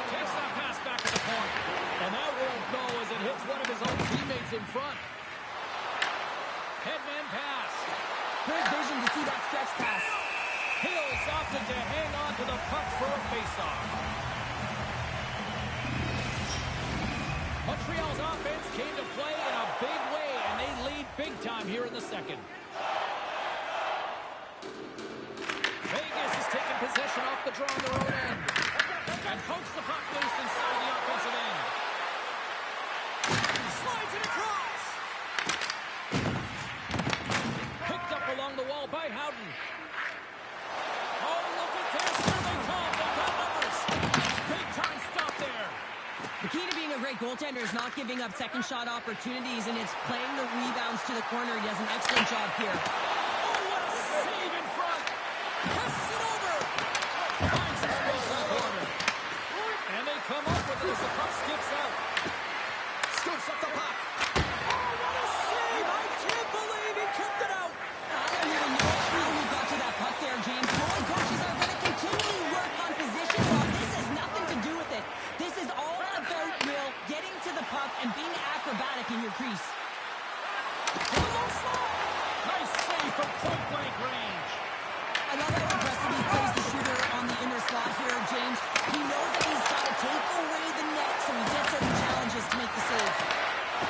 Takes that pass back to the point. And that won't go as it hits one of his own teammates in front. Headman pass. Great vision to see that stretch pass. Hills opted to hang on to the puck for a faceoff. Montreal's offense came to play in a big way, and they lead big time here in the second. Vegas is taking possession off the draw on their own end. And pokes the puck loose inside the offensive end. Slides it across. Picked up along the wall by Howden. Oh, look at this. Here they come. They've got numbers. Big time stop there. The key to being a great goaltender is not giving up second shot opportunities, and it's playing the rebounds to the corner. He does an excellent job here. Oh, what a save in front. Passes it over. Finds some space in the corner. And they come up with it as the puck skips out. Scoops up the puck. Oh, what a save. I can't believe he kept it out. I don't even know how he got to that puck there, James. Goalie coaches are going to continue to work on position, Rob. This has nothing to do with it. This is all about Will getting to the puck and being acrobatic in your crease. Nice save from point-blank range. I love how aggressive he plays the shooter on the inner slot here, James. He knows that he's got to take away the net, so he gets certain challenges to make the save.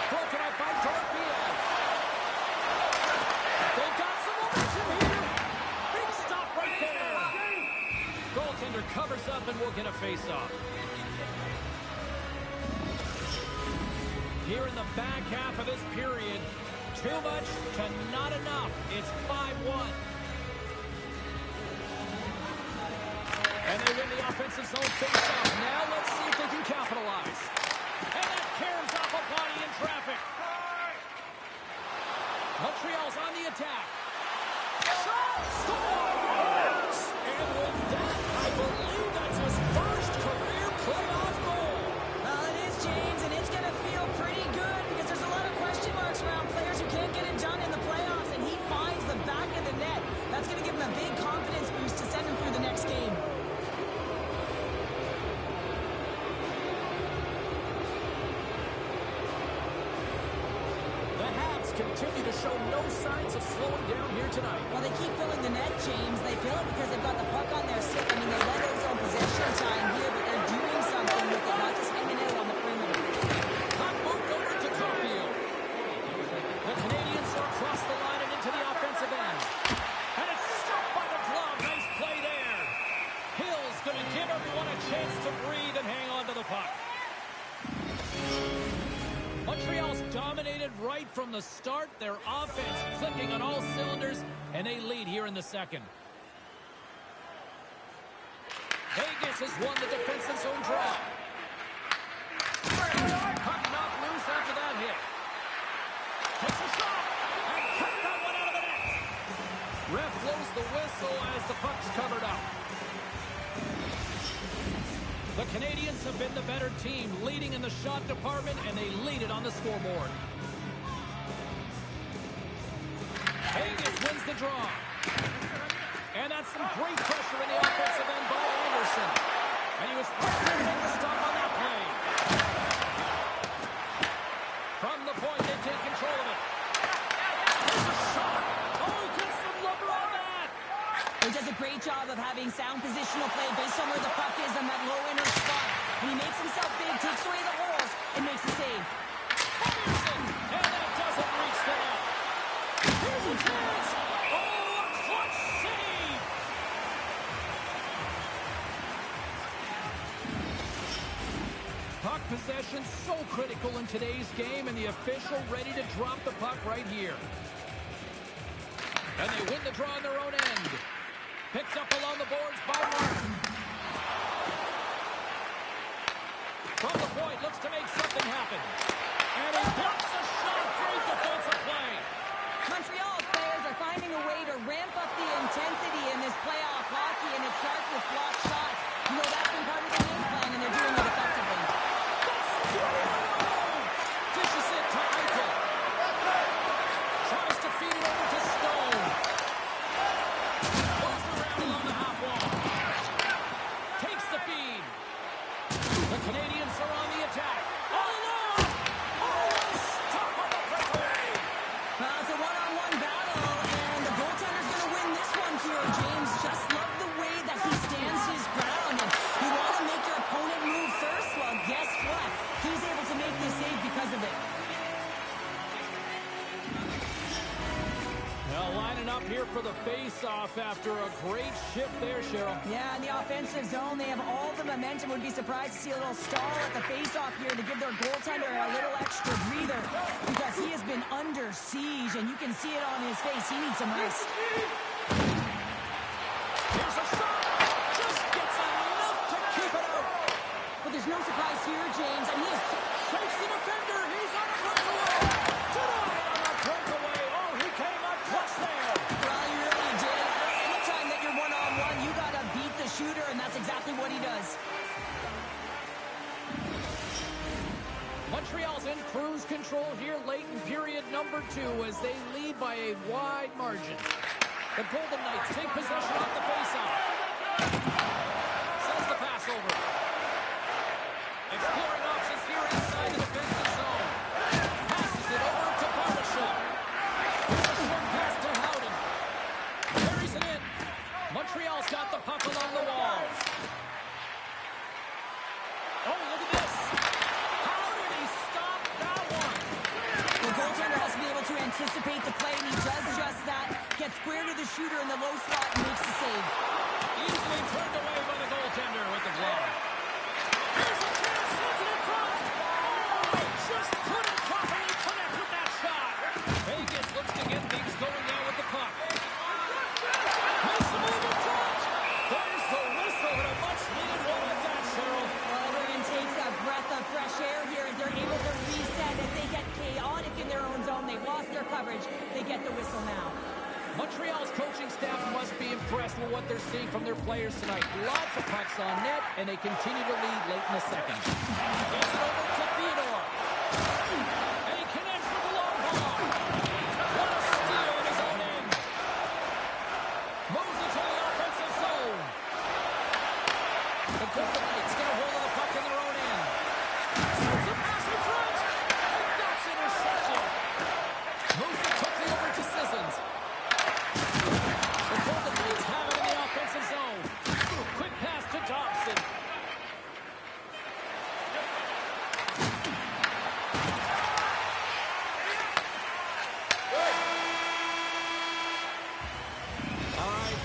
Broken up by Dorofeev. They've got some momentum here. Big stop right there. Goaltender covers up and will get a face-off. Here in the back half of this period, too much to not enough. It's 5-1. And they win the offensive zone face-off. Now let's see if they can capitalize. And that caroms off a body in traffic. Montreal's on the attack. Shot! Scores! And with that, I believe that's around players who can't get it done in the playoffs, and he finds the back of the net. That's going to give him a big confidence boost to send him through the next game. The Habs continue to show no signs of slowing down here tonight. Well, they keep filling the net, James. They fill it because they've got the puck on their stick. I mean, they let their zone possession time here, but they're doing something with it, not just hanging out on the perimeter. Puck moved over to Caulfield. The Canadians are across the line and into the offensive end. And it's struck by the glove. Nice play there. Hill's going to give everyone a chance to breathe and hang on to the puck. Montreal's dominated right from the start. Their offense clicking on all cylinders, and they lead here in the second. Vegas has won the defensive zone draw. Puck knocked loose after that hit. Takes a shot, and cut that one out of the net. Ref blows the whistle as the puck's covered up. The Canadians have been the better team, leading in the shot department, and they lead it on the scoreboard. Vegas wins the draw. And that's some great pressure in the offensive end by Anderson. And he was right there to make the stop on that play. From the point, they take control of it. There's a shot. Oh, he gets some lumber on that. He does a great job of having sound positional play based on where the puck is in that low inner spot. And he makes himself big, takes away the holes, and makes a save. Anderson, and that doesn't reach the net. Here's a chance. Oh, a clutch save. Puck possession so critical in today's game, and the official ready to drop the puck right here. And they win the draw on their own end. Picked up along the boards by Martin. From the point, looks to make something happen. And he blocks the shot. Great defensive play. Montreal's players are finding a way to ramp up the intensity in this playoff hockey, and it starts with blocked shots. You know, that's been part of the game plan, and they're doing it effectively. Dishes it to Eichel. Tries to feed it over to Stone. Goes around along the half wall. Takes the feed. The Canadians are on the attack. All alone. Oh, stop on the breakaway. Well, it's a one-on-one battle, and the goaltender's going to win this one here. James just love the way that he stands his ground, and you want to make your opponent move first. Well, guess what? He's able to make this save because of it. Now lining up here for the face-off after a great shift there, Cheryl. Yeah, in the offensive zone, they have all the momentum. Would be surprised to see a little stall at the face-off here to give their goaltender a little extra breather because he has been under siege, and you can see it on his face. He needs some rest. Here's a shot. Just gets enough to keep it out. But there's no surprise here, James. I mean, he is Shakes the defender. He's on a breakaway. Denied on a breakaway. Oh, he came up clutch there. well, you really did. Anytime that you're one-on-one, you got to beat the shooter, and that's exactly what he does. Montreal's in cruise control here late in period number 2 as they lead by a wide margin. The Golden Knights take possession off the faceoff. Sends the pass over. Exploring options here inside the defensive zone. Passes it over to Barbashev. Here's a short pass to Howden. Carries it in. Montreal's got the puck along the walls. Oh, look at this. How did he stop that one? The goaltender has to be able to anticipate the play, and he does just that. Gets square to the shooter in the low slot and makes the save. Easily turned away by the goaltender with the glove. Here's a chance, sends it in front. Oh, just couldn't properly connect with that shot. Vegas looks to get things going now with the puck. Makes the move in front. There's the whistle and a much-needed one at that, Cheryl. Well, Oregon takes a breath of fresh air here as they're able to reset. As they get chaotic in their own zone, they've lost their coverage. They get the whistle now. Montreal's coaching staff must be impressed with what they're seeing from their players tonight. Lots of pucks on net, and they continue to lead late in the second. Gets it over to Theodore. And he connects with the long ball.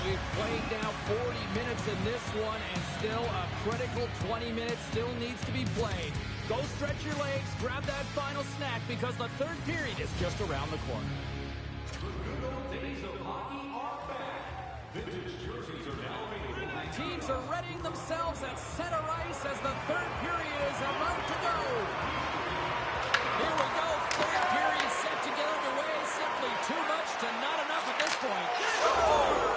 We've played now 40 minutes in this one, and still a critical 20 minutes still needs to be played. Go stretch your legs, grab that final snack, because the third period is just around the corner. The good old days of hockey are back. Vintage jerseys are now available. Teams are readying themselves at center ice as the third period is about to go. Here we go, third period set to get underway. Simply too much to not enough at this point. Scores!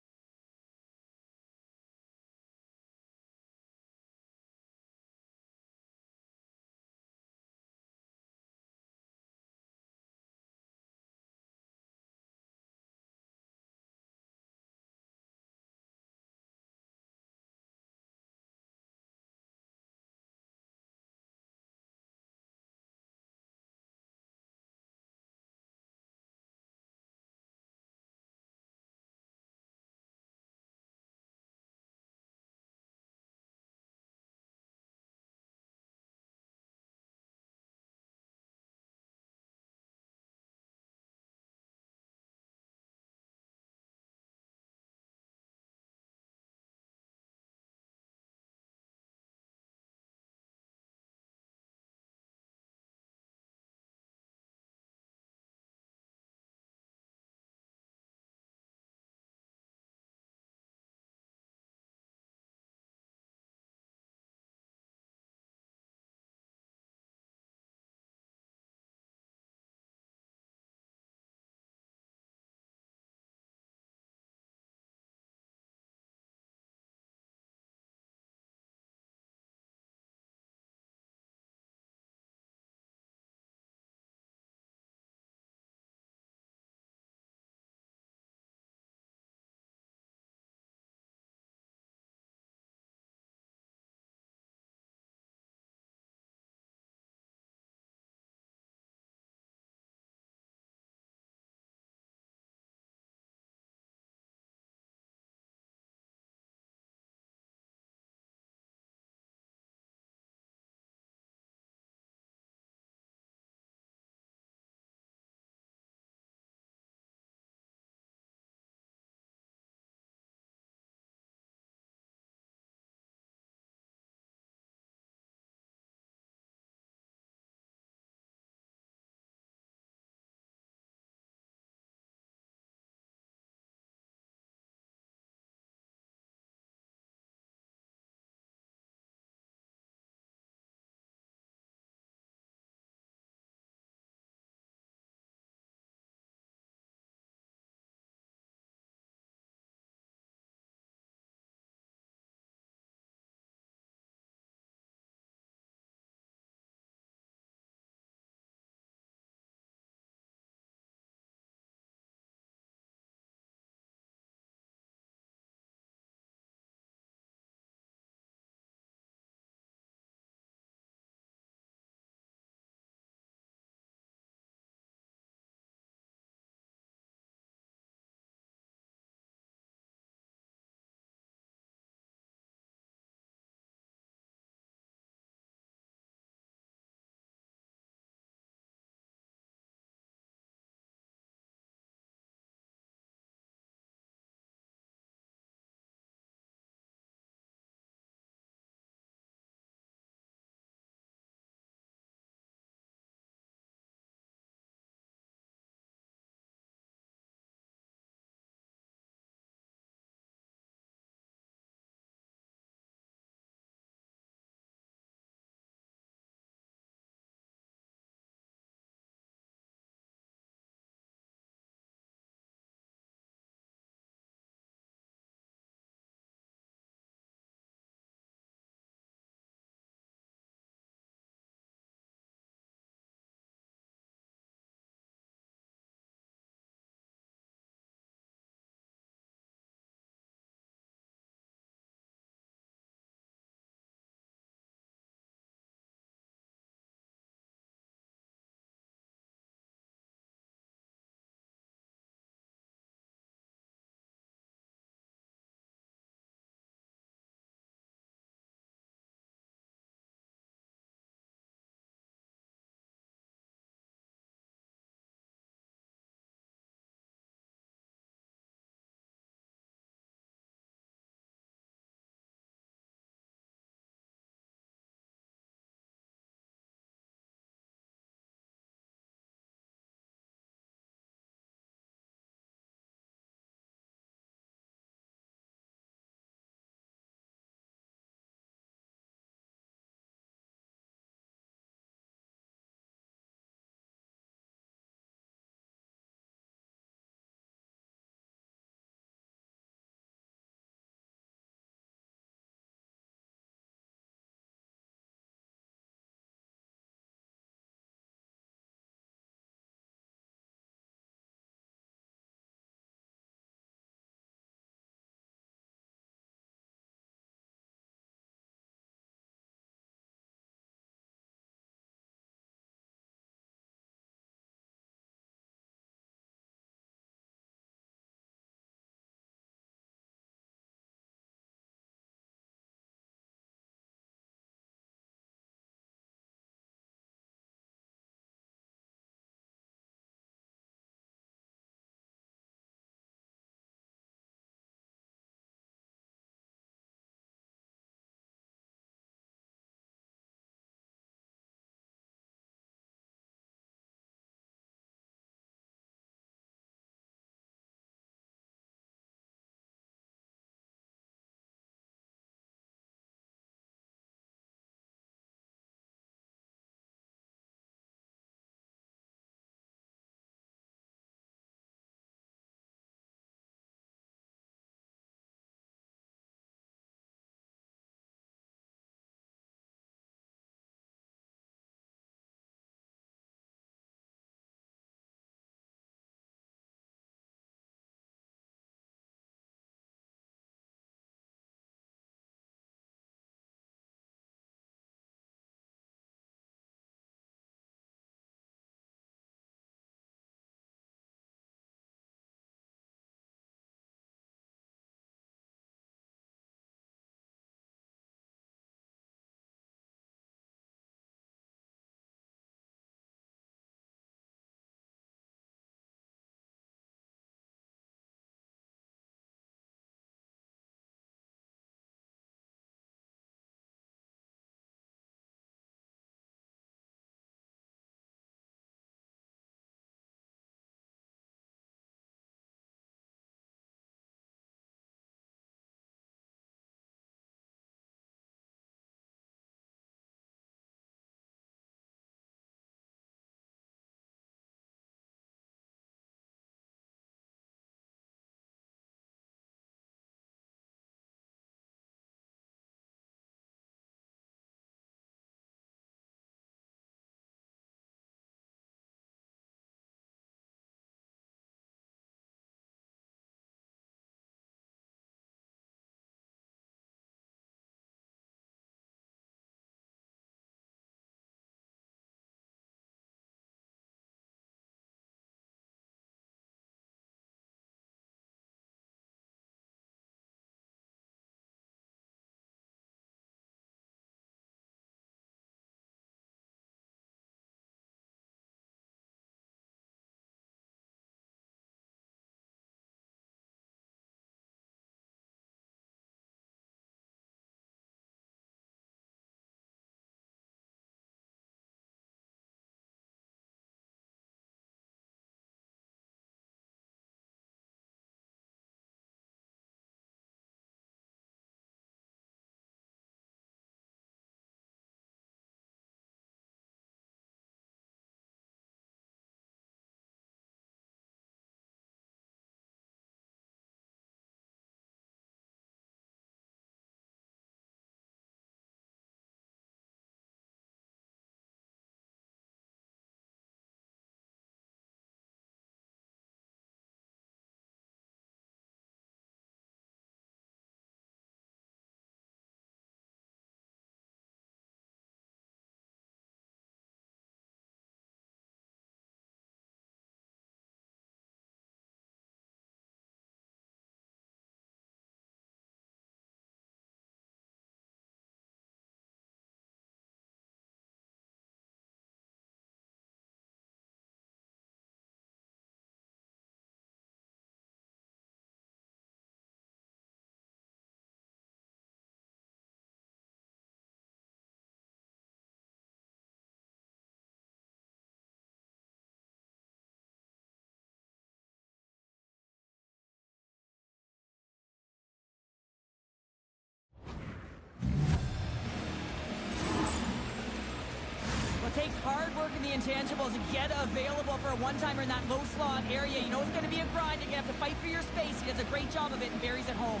takes hard work in the intangibles to get available for a one-timer in that low slot area. You know it's going to be a grind. You're going to have to fight for your space. He does a great job of it and buries it home.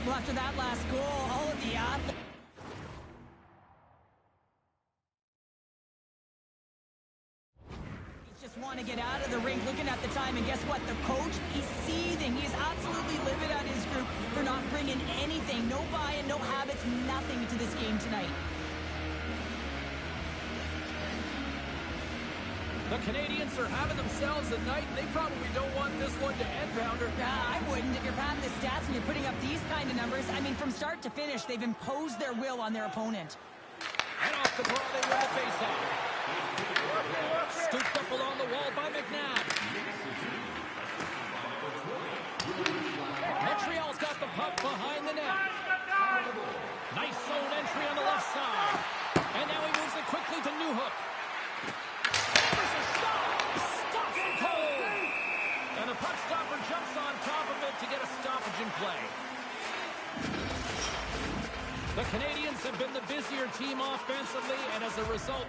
Well, after that last goal, all of the athletes... just want to get out of the rink. Looking at the time, and guess what? The coach, he's seething. He's absolutely livid at his group for not bringing anything. No buy-in, no habits, nothing to this game tonight. The Canadians are having themselves a night, and they probably don't want this one to end, Pounder. I wouldn't. If you're padding the stats and you're putting up these kind of numbers, I mean, from start to finish, they've imposed their will on their opponent. And off the draw, they win the faceoff. Scooped up along the wall by McNabb. Montreal's got the puck behind the net. Nice zone entry on the left side. And now he moves it quickly to Newhook. There's a shot! Stops it cold! And the puck stopper jumps on top of it to get a stoppage in play. The Canadians have been the busier team offensively, and as a result,